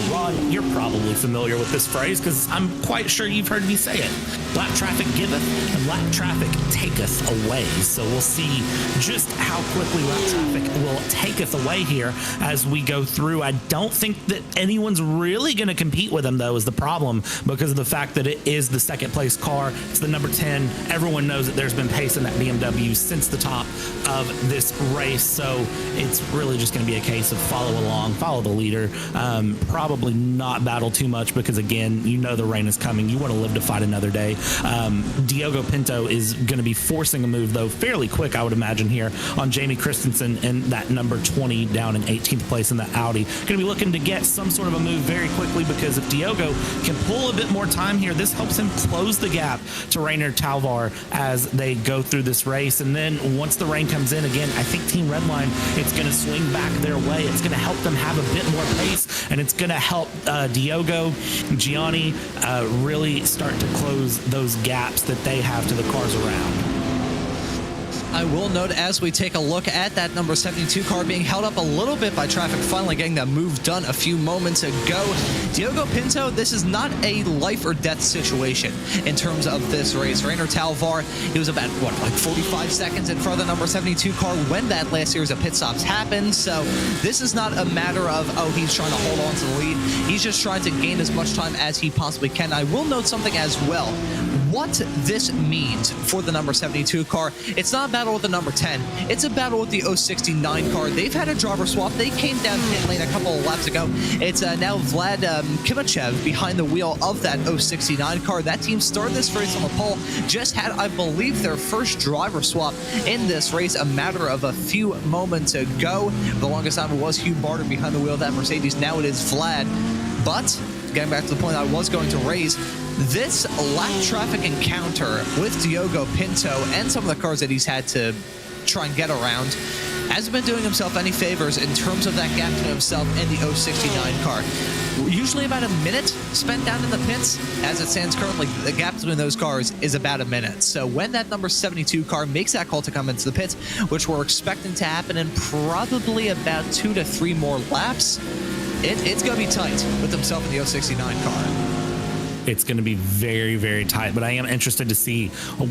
Rod, you're probably familiar with this phrase because I'm quite sure you've heard me say it. Lap traffic giveth and lap traffic taketh away. So we'll see just how quickly lap traffic will taketh away here as we go through. I don't think that anyone's really going to compete with him, though, is the problem, because of the fact that it is the second place car. It's the number 10. Everyone knows that there's been pace in that BMW since the top of this race, so it's really just going to be a case of follow along, follow the leader, probably not battle too much because, again, you know the rain is coming. You want to live to fight another day. Diogo Pinto is going to be forcing a move, though, fairly quick, I would imagine, here on Jamie Christensen and that number 20 down in 18th place in the Audi. Going to be looking to get some sort of a move very quickly because if Diogo can pull a bit more time here, this helps him close the gap to Rainer Talvar as they go through this race. And then once the rain comes in again, I think Team Redline, it's going to swing back their way. It's going to help them have a bit more pace, and it's going to help Diogo, Gianni really start to close those gaps that they have to the cars around. I will note as we take a look at that number 72 car being held up a little bit by traffic, finally getting that move done a few moments ago. Diogo Pinto, this is not a life or death situation in terms of this race. Rainer Talvar, he was about, like 45 seconds in front of the number 72 car when that last series of pit stops happened. So this is not a matter of, oh, he's trying to hold on to the lead. He's just trying to gain as much time as he possibly can. I will note something as well. What this means for the number 72 car, it's not a battle with the number 10. It's a battle with the 069 car. They've had a driver swap. They came down pit lane a couple of laps ago. It's now Vlad Kimachev behind the wheel of that 069 car. That team started this race on the pole. Just had, I believe, their first driver swap in this race a matter of a few moments ago. The longest time it was Hugh Barter behind the wheel of that Mercedes. Now it is Vlad. But getting back to the point I was going to raise, this lap traffic encounter with Diogo Pinto and some of the cars that he's had to try and get around hasn't been doing himself any favors in terms of that gap to himself and the 069 car. Usually about a minute spent down in the pits. As it stands currently, the gap between those cars is about a minute. So when that number 72 car makes that call to come into the pits, which we're expecting to happen in probably about 2 to 3 more laps, it's going to be tight with himself in the 069 car. It's going to be very, very tight, but I am interested to see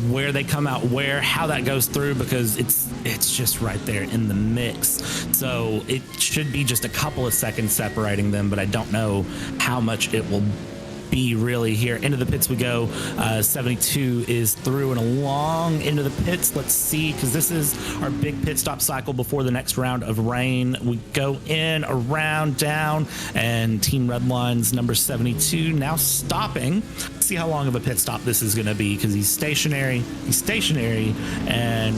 where they come out, how that goes through, because it's just right there in the mix. So it should be just a couple of seconds separating them, but I don't know how much it will be really here. Into the pits we go. 72 is through and along into the pits. Let's see, because this is our big pit stop cycle before the next round of rain. We go in, around, down, and Team Redline's number 72 now stopping. Let's see how long of a pit stop this is going to be, because he's stationary, and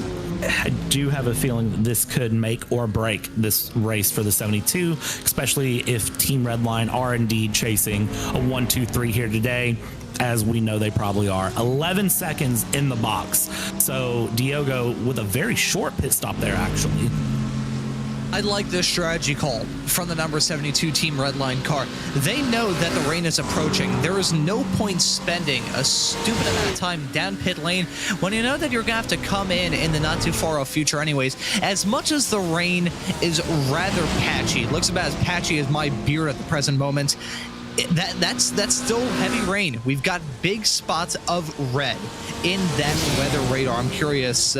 I do have a feeling that this could make or break this race for the 72, especially if Team Redline are indeed chasing a 1-2-3 here today, as we know they probably are. 11 seconds in the box. So Diogo with a very short pit stop there, actually. I like this strategy call from the number 72 Team Redline car. They know that the rain is approaching. There is no point spending a stupid amount of time down pit lane when you know that you're going to have to come in the not too far off future anyways. As much as the rain is rather patchy, it looks about as patchy as my beard at the present moment, that's still heavy rain. We've got big spots of red in that weather radar. I'm curious,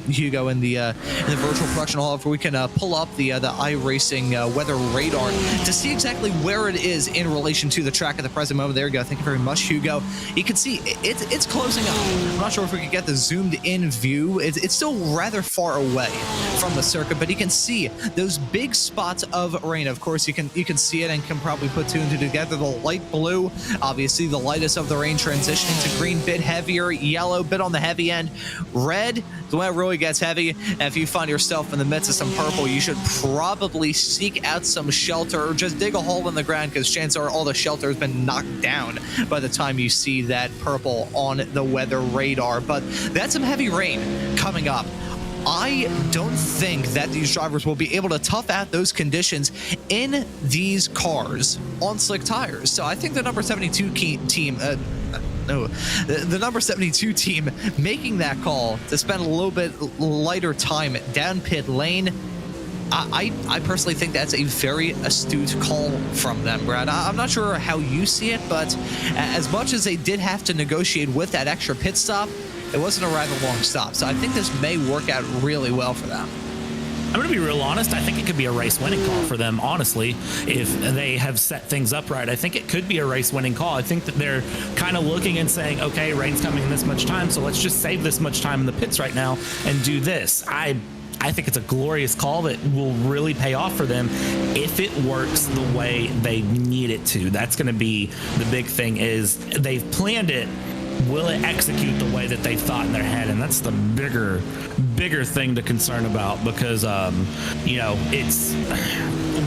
Hugo, in the virtual production hall, if we can pull up the iRacing weather radar to see exactly where it is in relation to the track at the present moment. There you go. Thank you very much, Hugo. You can see it's closing up. I'm not sure if we could get the zoomed in view. It's still rather far away from the circuit, but you can see those big spots of rain. Of course, you can see it and can probably put two and two together. the light blue, obviously the lightest of the range, transitioning to green, bit heavier, yellow, bit on the heavy end, red, the one that really gets heavy. And if you find yourself in the midst of some purple, you should probably seek out some shelter or just dig a hole in the ground, because chances are all the shelter has been knocked down by the time you see that purple on the weather radar. But that's some heavy rain coming up. I don't think that these drivers will be able to tough out those conditions in these cars on slick tires. So I think the number 72 team, the number 72 team making that call to spend a little bit lighter time down pit lane, I personally think that's a very astute call from them, Brad. I'm not sure how you see it, but as much as they did have to negotiate with that extra pit stop, it wasn't a rather long stop. So I think this may work out really well for them. I'm going to be real honest. I think it could be a race-winning call for them, honestly, if they have set things up right. I think it could be a race-winning call. I think that they're kind of looking and saying, okay, rain's coming in this much time, so let's just save this much time in the pits right now and do this. I think it's a glorious call that will really pay off for them if it works the way they need it to. That's going to be the big thing, is they've planned it. Will it execute the way that they thought in their head? And that's the bigger thing to concern about, because,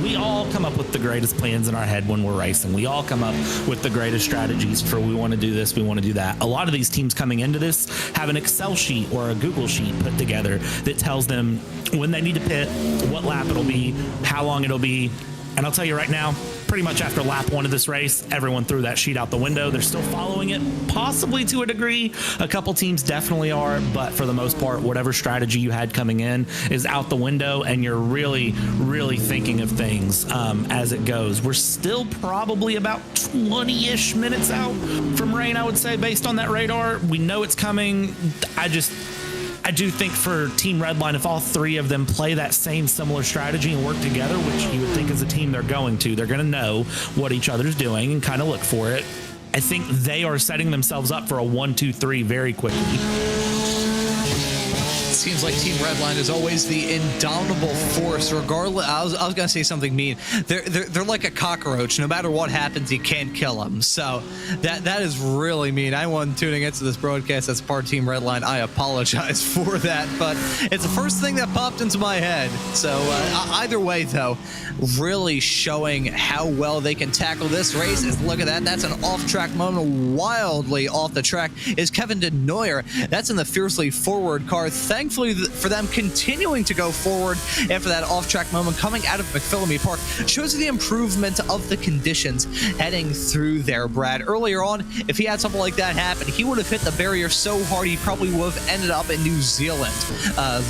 we all come up with the greatest plans in our head when we're racing. We all come up with the greatest strategies for, we want to do this, we want to do that. A lot of these teams coming into this have an Excel sheet or a Google sheet put together that tells them when they need to pit, what lap it'll be, how long it'll be. And I'll tell you right now, pretty much after lap 1 of this race, everyone threw that sheet out the window. They're still following it, possibly to a degree. A couple teams definitely are, but for the most part, whatever strategy you had coming in is out the window, and you're really, really thinking of things as it goes. We're still probably about 20-ish minutes out from rain, I would say, based on that radar. We know it's coming. I do think for Team Redline, if all three of them play that same similar strategy and work together, which you would think as a team they're going to know what each other's doing and kind of look for it. I think they are setting themselves up for a 1-2-3 very quickly. Seems like Team Redline is always the indomitable force, regardless. I was gonna say something mean. They're like a cockroach. No matter what happens, you can't kill them. So that is really mean. Anyone tuning into this broadcast that's part Team Redline, I apologize for that, but it's the first thing that popped into my head. So either way, though, really showing how well they can tackle this race. Look at that. That's an off-track moment. Wildly off the track is Kevin De Nooijer. That's in the Fiercely Forward car. Thankfully for them continuing to go forward after that off-track moment coming out of McPhillamy Park shows the improvement of the conditions heading through there, Brad. Earlier on, if he had something like that happen, he would have hit the barrier so hard he probably would have ended up in New Zealand,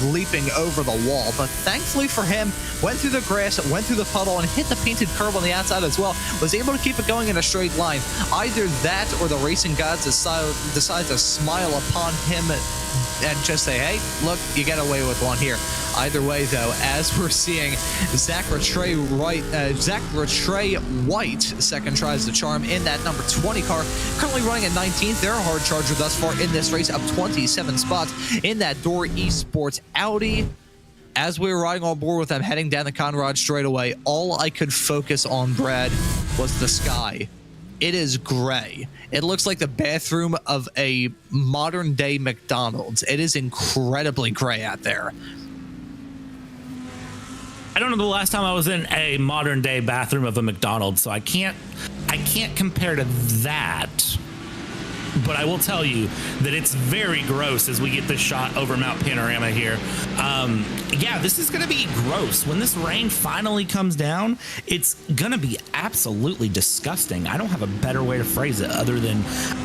leaping over the wall. But thankfully for him, went through the grass, went through the puddle, and hit the painted curb on the outside as well. Was able to keep it going in a straight line. Either that or the racing gods decide to smile upon him and just say, hey, look, you get away with one here. Either way, though, as we're seeing Zach Rattray White, second tries the charm in that number 20 car, currently running at 19th. They're a hard charger thus far in this race, up 27 spots in that Door Esports Audi. As we were riding on board with them heading down the Conrad straightaway, all I could focus on, Brad, was the sky. It is gray. It looks like the bathroom of a modern day McDonald's. It is incredibly gray out there. I don't know the last time I was in a modern day bathroom of a McDonald's, so I can't compare to that. But I will tell you that it's very gross as we get this shot over Mount Panorama here. Yeah, this is going to be gross. When this rain finally comes down, it's going to be absolutely disgusting. I don't have a better way to phrase it other than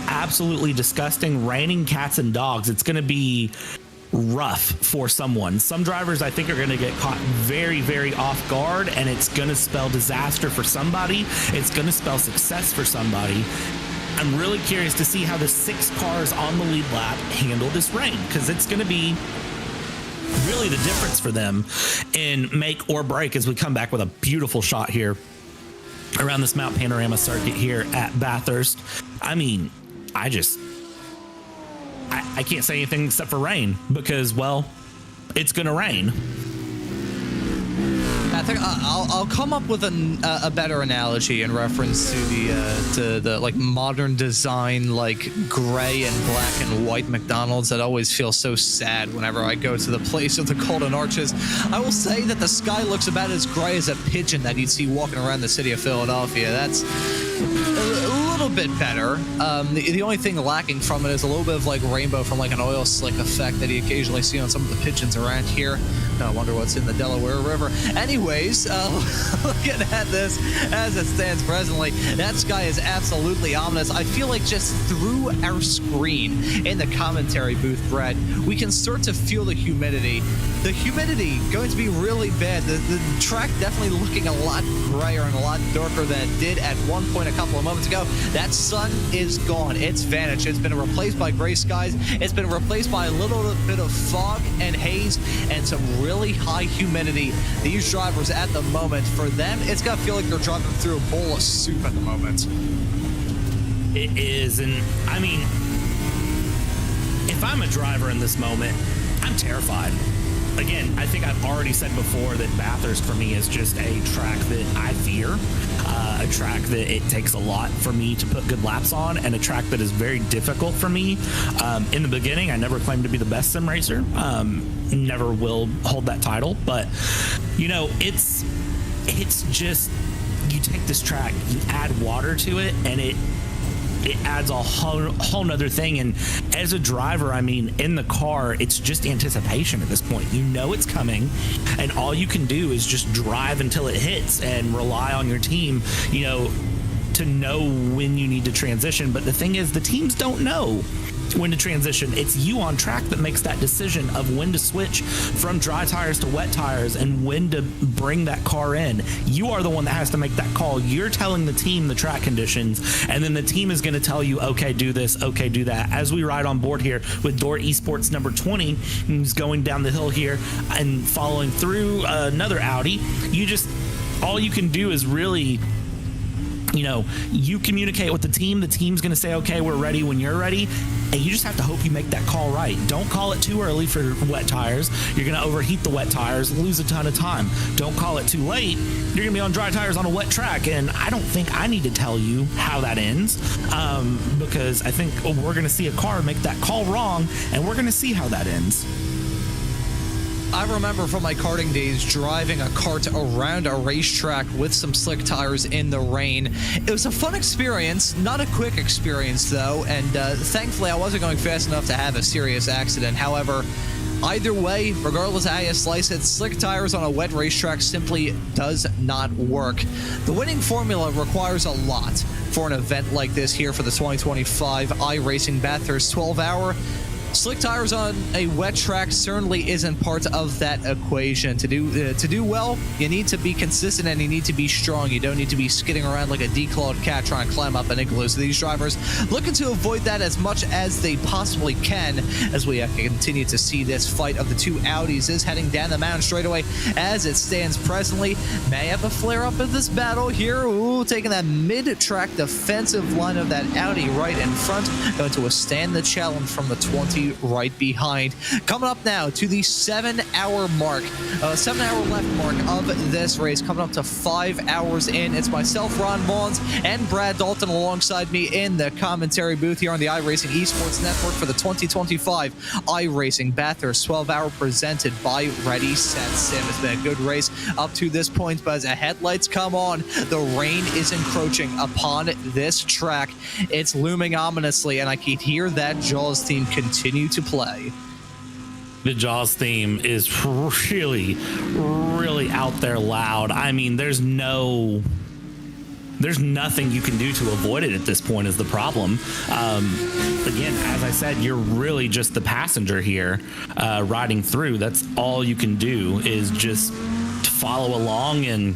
absolutely disgusting. Raining cats and dogs. It's going to be rough for someone. Some drivers, I think, are going to get caught very, very off guard, and it's going to spell disaster for somebody. It's going to spell success for somebody. I'm really curious to see how the 6 cars on the lead lap handle this rain, because it's going to be really the difference for them in make or break as we come back with a beautiful shot here around this Mount Panorama Circuit here at Bathurst. I mean, I can't say anything except for rain because, well, it's going to rain. think I'll come up with a better analogy in reference to the like modern design, like gray and black and white McDonald's that always feel so sad whenever I go to the place of the Golden Arches. I will say that the sky looks about as gray as a pigeon that you'd see walking around the city of Philadelphia. That's a little bit better. The only thing lacking from it is a little bit of like rainbow from like an oil slick effect that you occasionally see on some of the pigeons around here. I wonder what's in the Delaware River. Anyways, looking at this as it stands presently, that sky is absolutely ominous. I feel like just through our screen in the commentary booth, Brad, we can start to feel the humidity. The humidity going to be really bad. The track definitely looking a lot grayer and a lot darker than it did at one point a couple of moments ago. That sun is gone. It's vanished. It's been replaced by gray skies. It's been replaced by a little bit of fog and haze and some really high humidity. These drivers at the moment, for them, it's got to feel like they're driving through a bowl of soup at the moment. It is, and I mean, if I'm a driver in this moment, I'm terrified. Again, I think I've already said before that Bathurst for me is just a track that I fear, a track that it takes a lot for me to put good laps on, and a track that is very difficult for me. In the beginning, I never claimed to be the best sim racer, never will hold that title, but you know, it's just, you take this track, you add water to it, and it adds a whole nother thing. And as a driver, I mean, in the car, it's just anticipation at this point. You know it's coming, and all you can do is just drive until it hits and rely on your team, you know, to know when you need to transition. But the thing is, the teams don't know when to transition. It's you on track that makes that decision of when to switch from dry tires to wet tires and when to bring that car in. You are the one that has to make that call. You're telling the team the track conditions, and then the team is going to tell you, okay, do this, okay, do that. As we ride on board here with Door Esports number 20, who's going down the hill here and following through another Audi, all you can do is really, you know, you communicate with the team. The team's going to say, okay, we're ready when you're ready. And you just have to hope you make that call right. Don't call it too early for wet tires. You're going to overheat the wet tires, lose a ton of time. Don't call it too late. You're going to be on dry tires on a wet track. And I don't think I need to tell you how that ends, because I think we're going to see a car make that call wrong, and we're going to see how that ends. I remember from my karting days driving a kart around a racetrack with some slick tires in the rain. It was a fun experience, not a quick experience though, and thankfully I wasn't going fast enough to have a serious accident. However, either way, regardless of how you slice it, slick tires on a wet racetrack simply does not work. The winning formula requires a lot for an event like this here for the 2025 iRacing Bathurst 12-hour. Slick tires on a wet track certainly isn't part of that equation. To do well, you need to be consistent and you need to be strong. You don't need to be skidding around like a declawed cat trying to climb up an igloo. So these drivers looking to avoid that as much as they possibly can, as we continue to see this fight of the two Audis is heading down the mountain straightaway as it stands presently. May have a flare up in this battle here. Ooh, taking that mid-track defensive line of that Audi right in front, going to withstand the challenge from the 20 right behind. Coming up now to the 7-hour mark, 7-hour left mark of this race, coming up to 5 hours in. It's myself, Ron Vaughns, and Brad Dalton alongside me in the commentary booth here on the iRacing Esports Network for the 2025 iRacing Bathurst 12-hour presented by Ready, Set, Sim. It's been a good race up to this point, but as the headlights come on, the rain is encroaching upon this track. It's looming ominously, and I can hear that Jaws theme continue to play. The Jaws theme is really, really out there loud. I mean, there's nothing you can do to avoid it at this point is the problem. Again, as I said, you're really just the passenger here riding through. That's all you can do is just to follow along and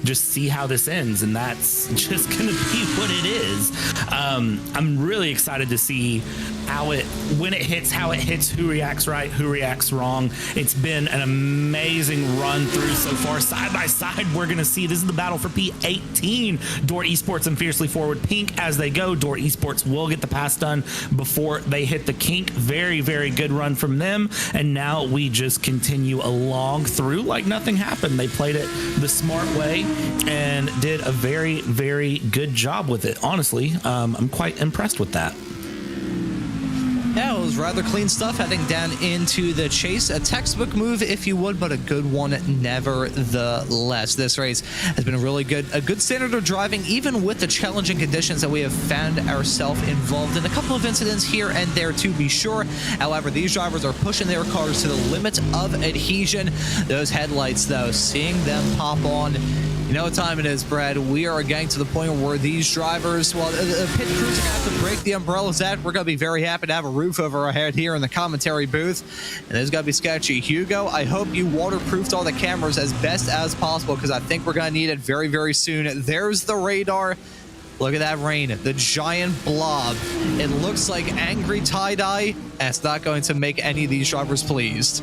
just see how this ends, and that's just gonna be what it is. I'm really excited to see how it when it hits, how it hits, who reacts right, who reacts wrong. It's been an amazing run through so far. Side by side, we're going to see this is the battle for P18. Door Esports and Fiercely Forward Pink as they go. Door Esports will get the pass done before they hit the kink. Very, very good run from them. And now we just continue along through like nothing happened. They played it the smart way and did a very, very good job with it. Honestly, I'm quite impressed with that. Yeah, it was rather clean stuff heading down into the chase. A textbook move, if you would, but a good one nevertheless. This race has been a good standard of driving, even with the challenging conditions that we have found ourselves involved in. A couple of incidents here and there, to be sure. However, these drivers are pushing their cars to the limit of adhesion. Those headlights, though, seeing them pop on. You know what time it is, Brad. We are getting to the point where these drivers, well, the pit crews are going to have to break the umbrellas out. We're going to be very happy to have a roof over our head here in the commentary booth. And it's going to be sketchy. Hugo, I hope you waterproofed all the cameras as best as possible, because I think we're going to need it very, very soon. There's the radar. Look at that rain, the giant blob. It looks like angry tie-dye, and it's not going to make any of these drivers pleased.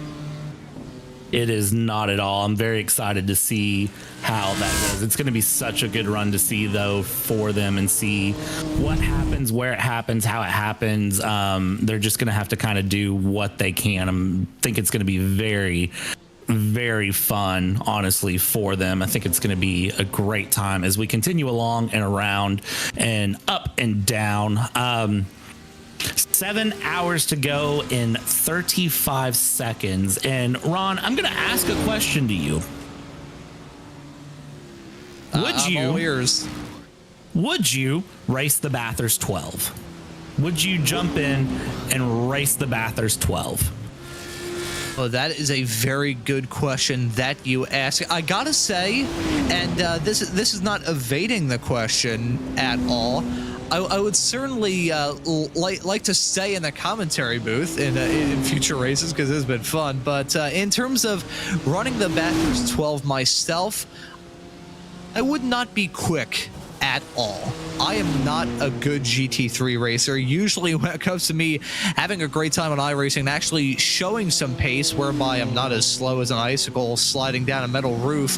It is not at all. I'm very excited to see how that goes. It's going to be such a good run to see, though, for them and see what happens, where it happens, how it happens. They're just going to have to kind of do what they can. I think it's going to be very, very fun, honestly, for them. I think it's going to be a great time as we continue along and around and up and down. 7 hours to go in 35 seconds. And Ron, I'm going to ask a question to you. Would you race the Bathurst 12? Would you jump in and race the Bathurst 12? Oh, that is a very good question that you ask. I gotta say, and this is not evading the question at all. I would certainly like to stay in the commentary booth in future races, because it's been fun. But in terms of running the Bathurst 12 myself, I would not be quick at all. I am not a good GT3 racer. Usually when it comes to me having a great time on iRacing and actually showing some pace, whereby I'm not as slow as an icicle sliding down a metal roof,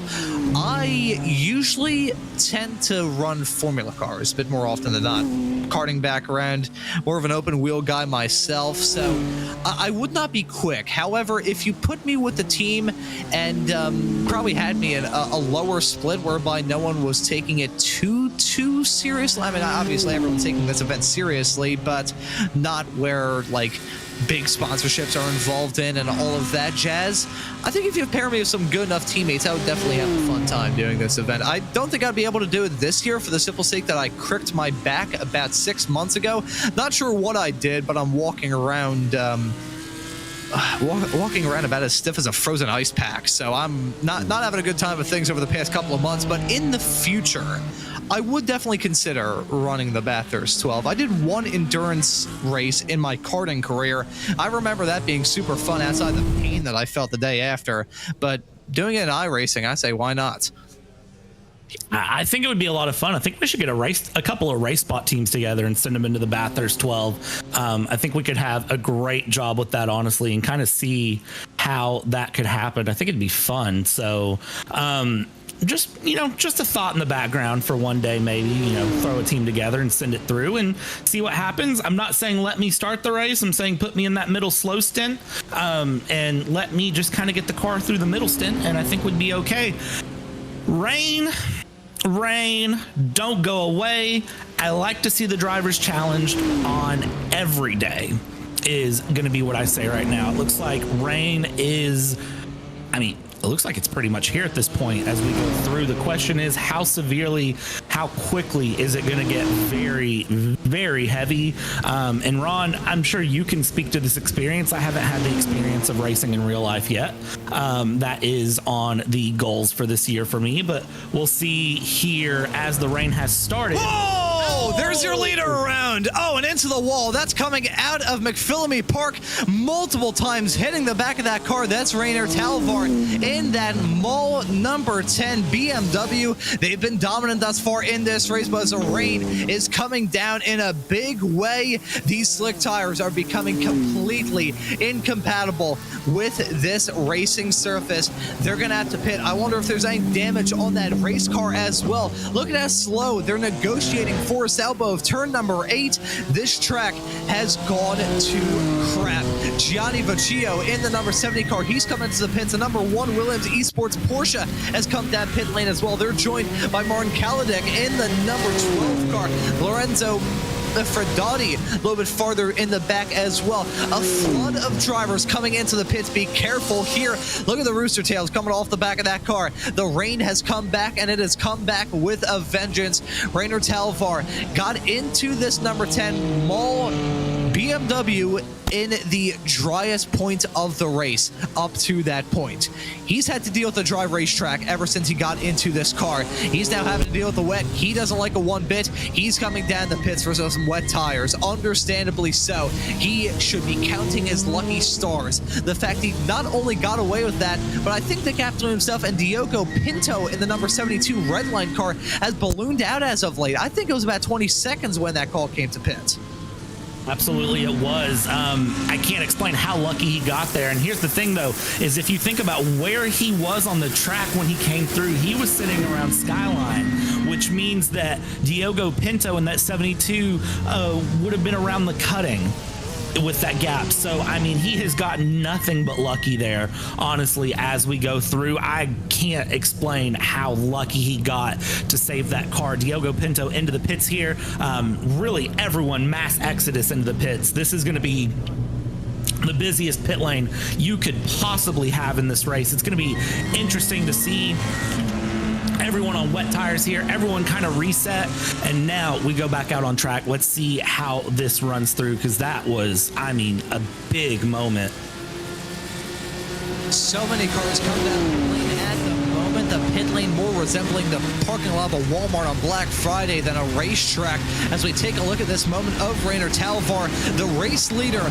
I usually tend to run formula cars a bit more often than not. Karting background, more of an open wheel guy myself, so I would not be quick. However, if you put me with the team and probably had me in a lower split whereby no one was taking it too seriously, I mean, obviously everyone's taking this event seriously, but not where like big sponsorships are involved in and all of that jazz. I think if you pair me with some good enough teammates, I would definitely have a fun time doing this event. I don't think I'd be able to do it this year for the simple sake that I cricked my back about 6 months ago. Not sure what I did, but I'm walking around about as stiff as a frozen ice pack. So I'm not having a good time with things over the past couple of months, but in the future, I would definitely consider running the Bathurst 12. I did one endurance race in my karting career. I remember that being super fun outside the pain that I felt the day after, but doing it in iRacing, I say, why not? I think it would be a lot of fun. I think we should get a couple of race spot teams together and send them into the Bathurst 12. I think we could have a great job with that, honestly, and kind of see how that could happen. I think it'd be fun. So, just a thought in the background for one day, maybe, throw a team together and send it through and see what happens. I'm not saying let me start the race. I'm saying put me in that middle slow stint, and let me just kind of get the car through the middle stint, and I think we'd be okay. Rain, don't go away. I like to see the drivers challenged on every day is going to be what I say right now. It looks like rain is, it looks like it's pretty much here at this point as we go through. The question is how quickly is it going to get very, very heavy? And Ron, I'm sure you can speak to this experience. I haven't had the experience of racing in real life yet. That is on the goals for this year for me, but we'll see here as the rain has started. Oh, There's your leader around. Oh, and into the wall. That's coming out of McPhillamy Park multiple times, hitting the back of that car. That's Rainer Talvar in that mall number 10 BMW. They've been dominant thus far in this race, but as the rain is coming down in a big way, these slick tires are becoming completely incompatible with this racing surface. They're going to have to pit. I wonder if there's any damage on that race car as well. Look at how slow they're negotiating Forest Elbow of turn number 8. This track has gone to crap. Gianni Vecchio in the number 70 car. He's coming into the pits. The number 1 Williams Esports Porsche has come down pit lane as well. They're joined by Martin Kaladek in the number 12 car. Lorenzo Fredati a little bit farther in the back as well. A flood of drivers coming into the pits. Be careful here. Look at the rooster tails coming off the back of that car. The rain has come back, and it has come back with a vengeance. Rainer Talvar got into this number 10 mall BMW in the driest point of the race up to that point. He's had to deal with the dry racetrack ever since he got into this car. He's now having to deal with the wet. He doesn't like it one bit. He's coming down the pits for some wet tires. Understandably so. He should be counting his lucky stars. The fact he not only got away with that, but I think the captain himself and Diogo Pinto in the number 72 Redline car has ballooned out as of late. I think it was about 20 seconds when that call came to pit. Absolutely, it was. I can't explain how lucky he got there. And here's the thing, though, is if you think about where he was on the track when he came through, he was sitting around Skyline, which means that Diogo Pinto in that 72 would have been around the cutting with that gap. So, I mean, he has gotten nothing but lucky there, honestly, as we go through. I can't explain how lucky he got to save that car. Diogo Pinto into the pits here. Really, everyone mass exodus into the pits. This is going to be the busiest pit lane you could possibly have in this race. It's going to be interesting to see everyone on wet tires here, everyone kind of reset, and now we go back out on track. Let's see how this runs through, because that was, I mean, a big moment. So many cars come down the lane at the moment. The pit lane more resembling the parking lot of a Walmart on Black Friday than a racetrack. As we take a look at this moment of Rainer Talvar, the race leader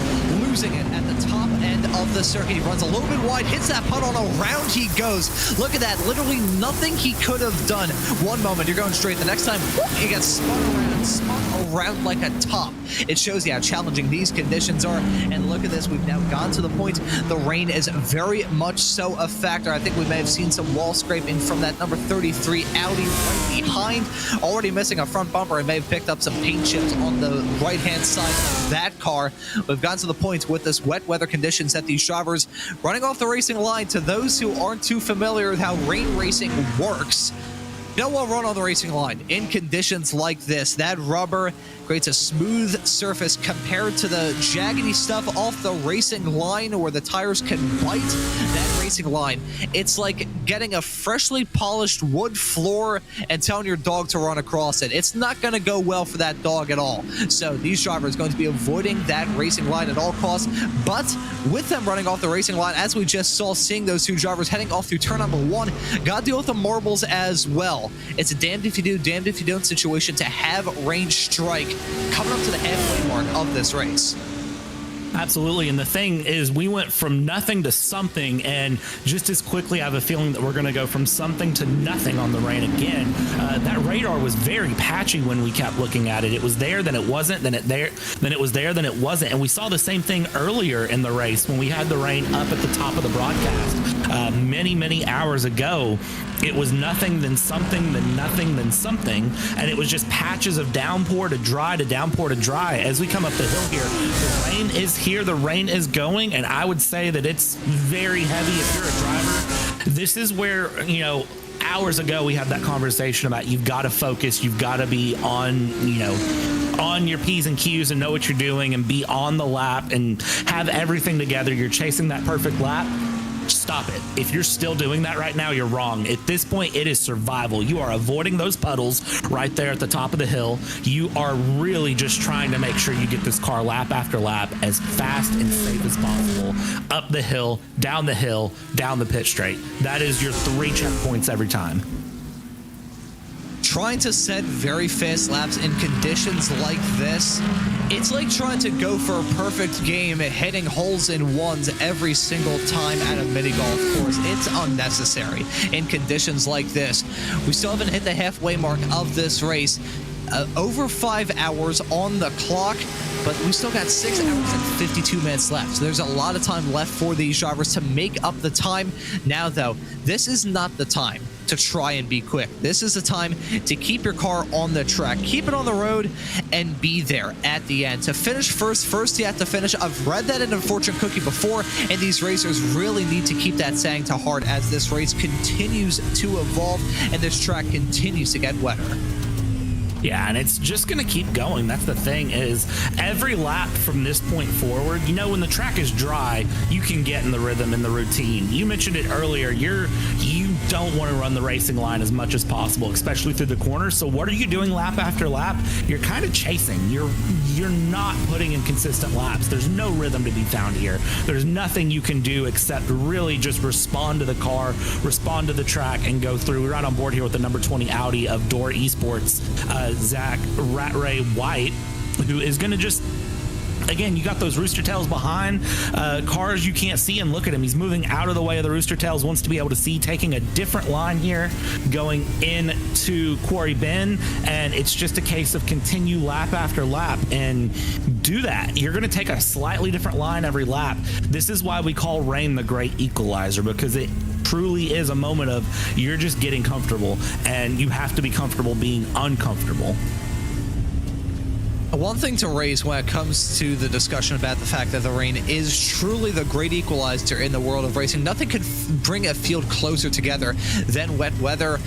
losing it at the top end of the circuit. He runs a little bit wide, hits that puddle, and around he goes. Look at that. Literally nothing he could have done. One moment, you're going straight. The next time, whoop, he gets spun around like a top. It shows you how challenging these conditions are. And look at this. We've now gone to the point the rain is very much so a factor. I think we may have seen some wall scraping from that number 33 Audi right behind. Already missing a front bumper and may have picked up some paint chips on the right-hand side of that car. We've gotten to the point with this wet weather conditions that these drivers running off the racing line. To those who aren't too familiar with how rain racing works, you know what, run on the racing line in conditions like this. That rubber creates a smooth surface compared to the jaggedy stuff off the racing line where the tires can bite that racing line. It's like getting a freshly polished wood floor and telling your dog to run across it. It's not going to go well for that dog at all. So these drivers are going to be avoiding that racing line at all costs. But with them running off the racing line, as we just saw, seeing those two drivers heading off through turn number 1, got to deal with the marbles as well. It's a damned if you do, damned if you don't situation to have range strike coming up to the halfway mark of this race. Absolutely. And the thing is, we went from nothing to something, and just as quickly I have a feeling that we're going to go from something to nothing on the rain again. That radar was very patchy when we kept looking at it. It was there, then it wasn't, then it was there, then it wasn't. And we saw the same thing earlier in the race when we had the rain up at the top of the broadcast many hours ago. It was nothing, then something, then nothing, then something, and it was just patches of downpour to dry to downpour to dry. As we come up the hill here, the rain is here, the rain is going, and I would say that it's very heavy if you're a driver. This is where, you know, hours ago we had that conversation about you've got to focus, you've got to be on, you know, on your P's and Q's and know what you're doing and be on the lap and have everything together. You're chasing that perfect lap. Stop it. If you're still doing that right now, you're wrong. At this point, it is survival. You are avoiding those puddles right there at the top of the hill. You are really just trying to make sure you get this car lap after lap as fast and safe as possible. Up the hill, down the pit straight. That is your 3 checkpoints every time. trying to set very fast laps in conditions like this, it's like trying to go for a perfect game, hitting holes in ones every single time at a mini golf course. It's unnecessary in conditions like this. We still haven't hit the halfway mark of this race. Over 5 hours on the clock, but we still got 6 hours and 52 minutes left. So there's a lot of time left for these drivers to make up the time. Now, though, this is not the time to try and be quick. This is the time to keep your car on the track, keep it on the road, and be there at the end. To finish first you have to finish. I've read that in a fortune cookie before, and these racers really need to keep that saying to heart as this race continues to evolve and this track continues to get wetter. Yeah, and it's just going to keep going. That's the thing, is every lap from this point forward, you know, when the track is dry, you can get in the rhythm and the routine. You mentioned it earlier. You don't want to run the racing line as much as possible, especially through the corners. So what are you doing lap after lap? You're kind of chasing. You're not putting in consistent laps. There's no rhythm to be found here. There's nothing you can do except really just respond to the car, respond to the track, and go through. We're right on board here with the number 20 Audi of Door Esports, Zach Rattray White, who is going to just, again, you got those rooster tails behind cars you can't see, and look at him. He's moving out of the way of the rooster tails, wants to be able to see, taking a different line here, going into Quarry Bend, and it's just a case of continue lap after lap and do that. You're going to take a slightly different line every lap. This is why we call rain the great equalizer, because it truly is a moment of you're just getting comfortable, and you have to be comfortable being uncomfortable. One thing to raise when it comes to the discussion about the fact that the rain is truly the great equalizer in the world of racing. Nothing could bring a field closer together than wet weather.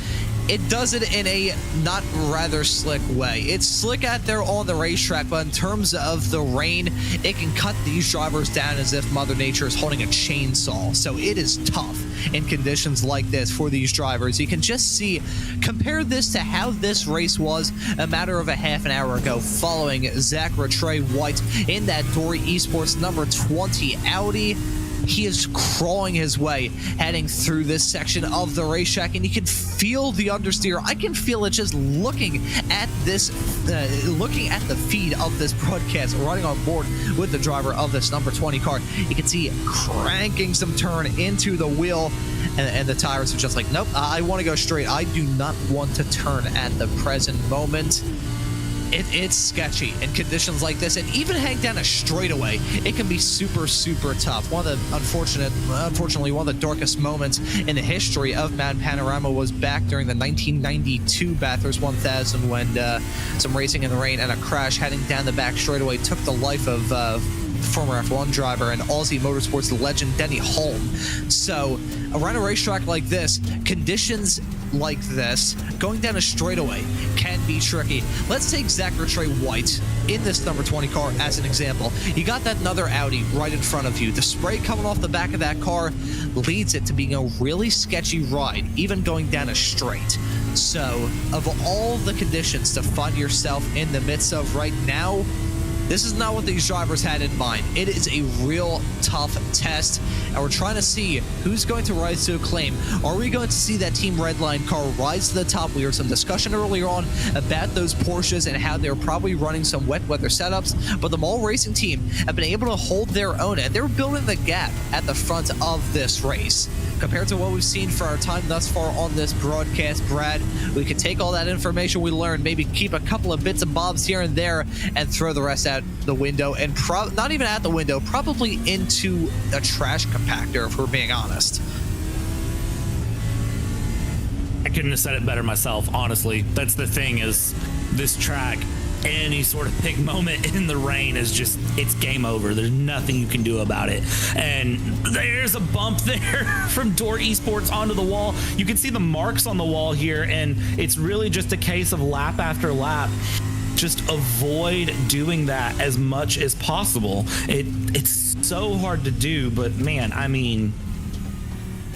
It does it in a not rather slick way. It's slick out there on the racetrack, but in terms of the rain, it can cut these drivers down as if Mother Nature is holding a chainsaw. So it is tough in conditions like this for these drivers. You can just see, compare this to how this race was a matter of a half an hour ago following Zach Rattray White in that Dory Esports number 20 Audi. He is crawling his way heading through this section of the racetrack, and you can feel the understeer. I can feel it just looking at this, looking at the feed of this broadcast, running on board with the driver of this number 20 car. You can see cranking some turn into the wheel, and the tires are just like, nope, I want to go straight. I do not want to turn at the present moment. It's sketchy in conditions like this, and even heading down a straightaway, it can be super, super tough. One of the unfortunately, one of the darkest moments in the history of Mount Panorama was back during the 1992 Bathurst 1000 when some racing in the rain and a crash heading down the back straightaway took the life of former F1 driver and Aussie Motorsports legend Denny Holm. So around a racetrack like this, conditions like this, going down a straightaway can be tricky. Let's take Zach Rattray White in this number 20 car as an example. You got that other Audi right in front of you. The spray coming off the back of that car leads it to being a really sketchy ride, even going down a straight. So, of all the conditions to find yourself in the midst of right now, this is not what these drivers had in mind. It is a real tough test, and we're trying to see who's going to rise to acclaim. Are we going to see that Team Redline car rise to the top? We heard some discussion earlier on about those Porsches and how they're probably running some wet weather setups, but the Mall Racing team have been able to hold their own, and they're building the gap at the front of this race. Compared to what we've seen for our time thus far on this broadcast, Brad, we could take all that information we learned, maybe keep a couple of bits and bobs here and there, and throw the rest out the window, and not even out the window, probably into a trash compactor, if we're being honest. I couldn't have said it better myself, honestly. That's the thing, is this track, any sort of big moment in the rain is just, it's game over. There's nothing you can do about it. And there's a bump there from Door Esports onto the wall. You can see the marks on the wall here, and it's really just a case of lap after lap. Just avoid doing that as much as possible. It's so hard to do, but man, I mean,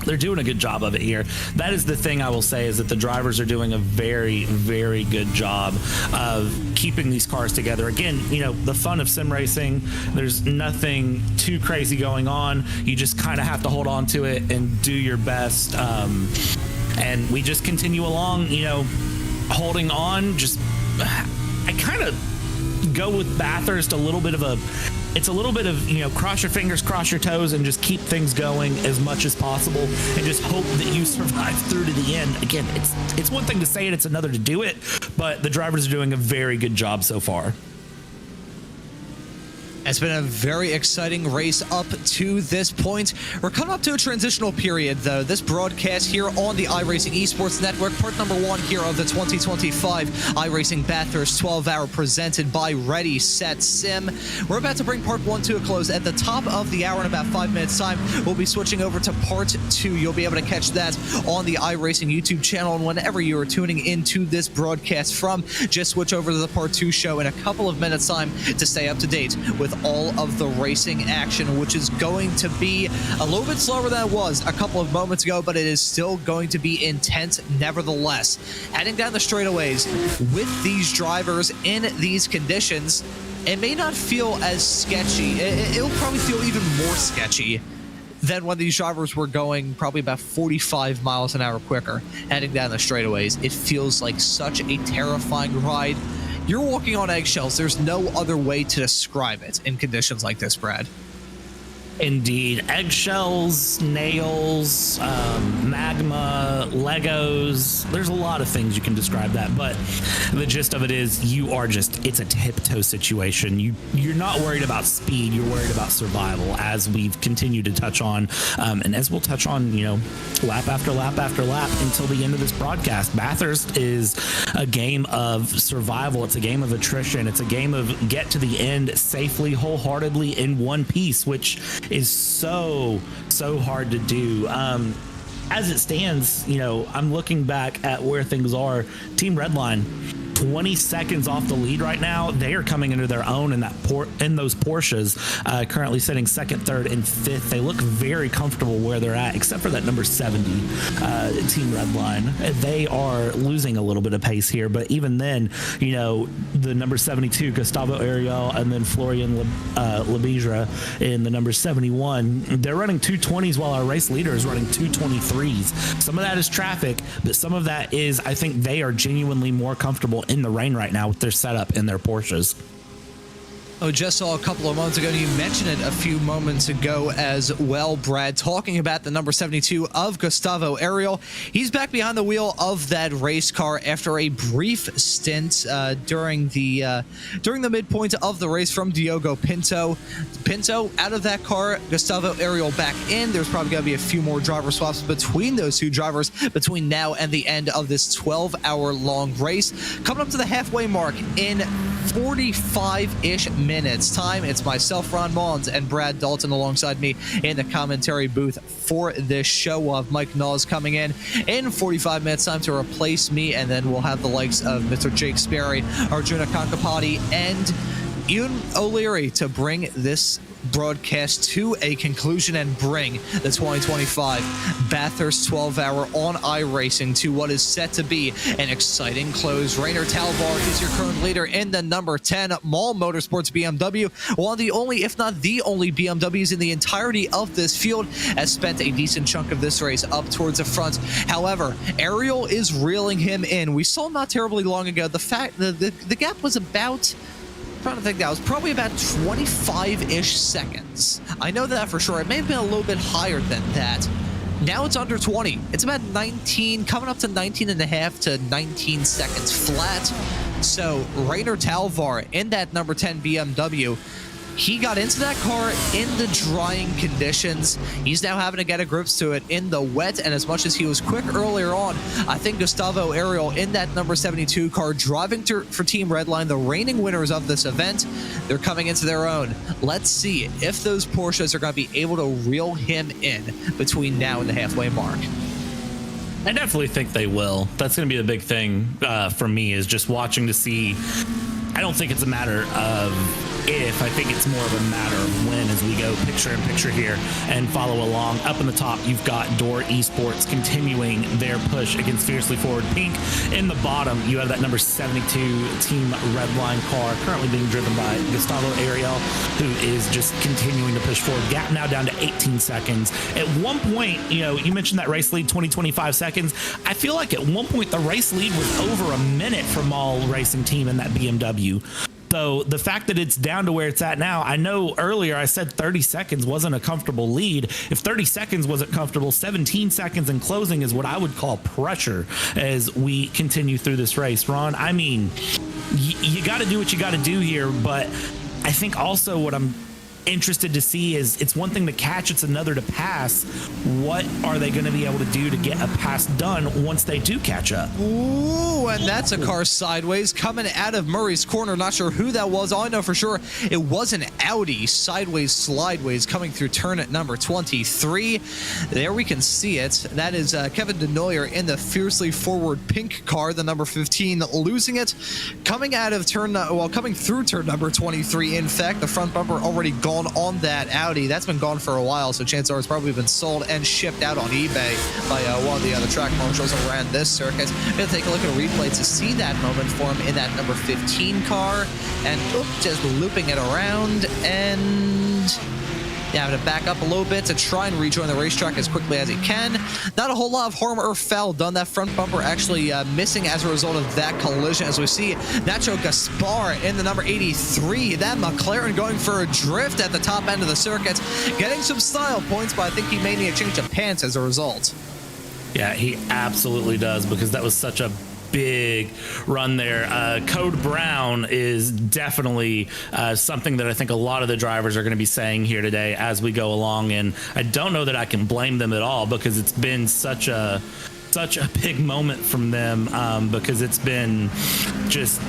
they're doing a good job of it here. That is the thing I will say, is that the drivers are doing a very, very good job of keeping these cars together. Again, you know, the fun of sim racing, there's nothing too crazy going on. You just kind of have to hold on to it and do your best. And we just continue along, you know, holding on. Just I kind of go with Bathurst a little bit of cross your fingers, cross your toes, and just keep things going as much as possible and just hope that you survive through to the end. Again, it's one thing to say it, it's another to do it, but the drivers are doing a very good job so far. It's been a very exciting race up to this point. We're coming up to a transitional period, though. This broadcast here on the iRacing Esports Network, part number 1 here of the 2025 iRacing Bathurst 12-hour presented by Ready, Set, Sim. We're about to bring part 1 to a close. At the top of the hour in about 5 minutes' time, we'll be switching over to part 2. You'll be able to catch that on the iRacing YouTube channel, and whenever you are tuning into this broadcast from, just switch over to the part 2 show in a couple of minutes' time to stay up to date with all of the racing action, which is going to be a little bit slower than it was a couple of moments ago, but it is still going to be intense nevertheless. Heading down the straightaways with these drivers in these conditions, it may not feel as sketchy. It'll probably feel even more sketchy than when these drivers were going probably about 45 miles an hour quicker heading down the straightaways. It feels like such a terrifying ride. You're walking on eggshells. There's no other way to describe it in conditions like this, Brad. Indeed. Eggshells, nails, magma, Legos. There's a lot of things you can describe that, but the gist of it is it's a tiptoe situation. You're not worried about speed. You're worried about survival, as we've continued to touch on. And as we'll touch on, lap after lap after lap until the end of this broadcast. Bathurst is a game of survival. It's a game of attrition. It's a game of get to the end safely, wholeheartedly in one piece, which is so hard to do. As it stands, I'm looking back at where things are. Team Redline, 20 seconds off the lead right now. They are coming into their own in those Porsches, currently sitting second, third, and fifth. They look very comfortable where they're at, except for that number 70 Team Redline. They are losing a little bit of pace here, but even then, the number 72 Gustavo Ariel and then Florian Lebidra in the number 71, they're running 220s while our race leader is running 223s. Some of that is traffic, but some of that is, I think they are genuinely more comfortable in the rain right now with their setup in their Porsches. Oh, just saw a couple of moments ago, and you mentioned it a few moments ago as well, Brad, talking about the number 72 of Gustavo Ariel. He's back behind the wheel of that race car after a brief stint during the midpoint of the race from Diogo Pinto. Pinto out of that car, Gustavo Ariel back in. There's probably going to be a few more driver swaps between those two drivers between now and the end of this 12-hour long race. Coming up to the halfway mark in 45-ish minutes time. It's myself, Ron Mullins, and Brad Dalton alongside me in the commentary booth for this show. We'll have Mike Knowles coming in 45 minutes time to replace me, and then we'll have the likes of Mr. Jake Sperry, Arjuna Kankapati, and Ian O'Leary to bring this broadcast to a conclusion and bring the 2025 Bathurst 12-hour on iRacing to what is set to be an exciting close. Rainer Talvar is your current leader in the number 10 Mall Motorsports BMW, one of the only, if not the only, BMWs in the entirety of this field, has spent a decent chunk of this race up towards the front. However, Ariel is reeling him in. We saw not terribly long ago the gap was about, trying to think, that was probably about 25-ish seconds. I know that for sure. It may have been a little bit higher than that. Now it's under 20. It's about 19, coming up to 19 and a half to 19 seconds flat. So Rainer Talvar in that number 10 BMW, he got into that car in the drying conditions. He's now having to get a grips to it in the wet, and as much as he was quick earlier on, I think Gustavo Ariel in that number 72 car driving for Team Redline, the reigning winners of this event, they're coming into their own. Let's see if those Porsches are going to be able to reel him in between now and the halfway mark. I definitely think they will. That's going to be the big thing for me, is just watching to see. I don't think it's a matter of if. I think it's more of a matter of when as we go picture in picture here and follow along. Up in the top, you've got Door Esports continuing their push against Fiercely Forward Pink. In the bottom, you have that number 72 Team Redline car currently being driven by Gustavo Ariel, who is just continuing to push forward. Gap now down to 18 seconds. At one point, you mentioned that race lead 20-25 seconds. I feel like at one point the race lead was over a minute from all racing team in that BMW. So the fact that it's down to where it's at now, I know earlier I said 30 seconds wasn't a comfortable lead. If 30 seconds wasn't comfortable, 17 seconds in closing is what I would call pressure as we continue through this race. Ron, I mean, you got to do what you got to do here, but I think also what I'm interested to see is it's one thing to catch, it's another to pass. What are they going to be able to do to get a pass done once they do catch up? Ooh, and that's a car sideways coming out of Murray's corner. Not sure who that was. All I know for sure, it was an Audi sideways slideways coming through turn at number 23. There we can see it. That is Kevin DeNoyer in the Fiercely Forward Pink car, the number 15, losing it. Coming out of coming through turn number 23. In fact, the front bumper already gone on that Audi. That's been gone for a while, so chances are it's probably been sold and shipped out on eBay by one of the other track marshals around this circuit. I'm going to take a look at a replay to see that moment for him in that number 15 car, and just looping it around, and having to back up a little bit to try and rejoin the racetrack as quickly as he can. Not a whole lot of harm or foul done. That front bumper actually missing as a result of that collision, as we see Nacho Gaspar in the number 83. That McLaren going for a drift at the top end of the circuit, getting some style points, but I think he may need a change of pants as a result. Yeah, he absolutely does, because that was such a big run there. Code Brown is definitely something that I think a lot of the drivers are going to be saying here today as we go along, and I don't know that I can blame them at all, because it's been such a big moment from them, because it's been just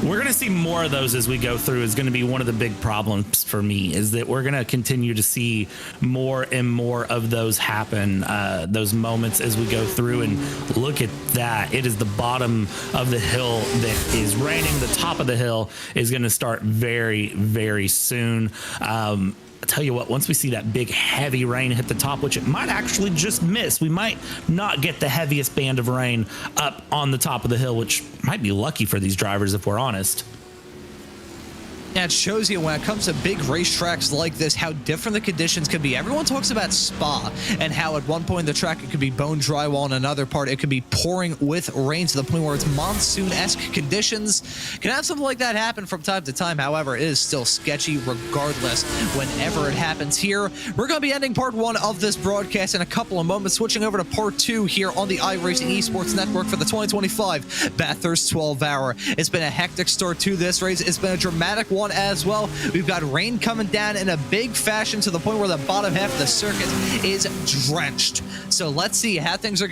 we're going to see more of those as we go through. Is going to be one of the big problems for me, is that we're going to continue to see more and more of those happen, those moments as we go through. And look at that. It is the bottom of the hill that is raining. The top of the hill is going to start very, very soon. I tell you what, once we see that big heavy rain hit the top, which it might actually just miss, we might not get the heaviest band of rain up on the top of the hill, which might be lucky for these drivers if we're honest. Yeah, it shows you when it comes to big racetracks like this, how different the conditions can be. Everyone talks about Spa and how at one point in the track it could be bone drywall, and another part it could be pouring with rain to the point where it's monsoon-esque conditions. Can have something like that happen from time to time. However, it is still sketchy regardless whenever it happens here. We're going to be ending part one of this broadcast in a couple of moments, switching over to part two here on the iRacing Esports Network for the 2025 Bathurst 12-hour. It's been a hectic start to this race. It's been a dramatic one as well. We've got rain coming down in a big fashion to the point where the bottom half of the circuit is drenched. So let's see how things are going.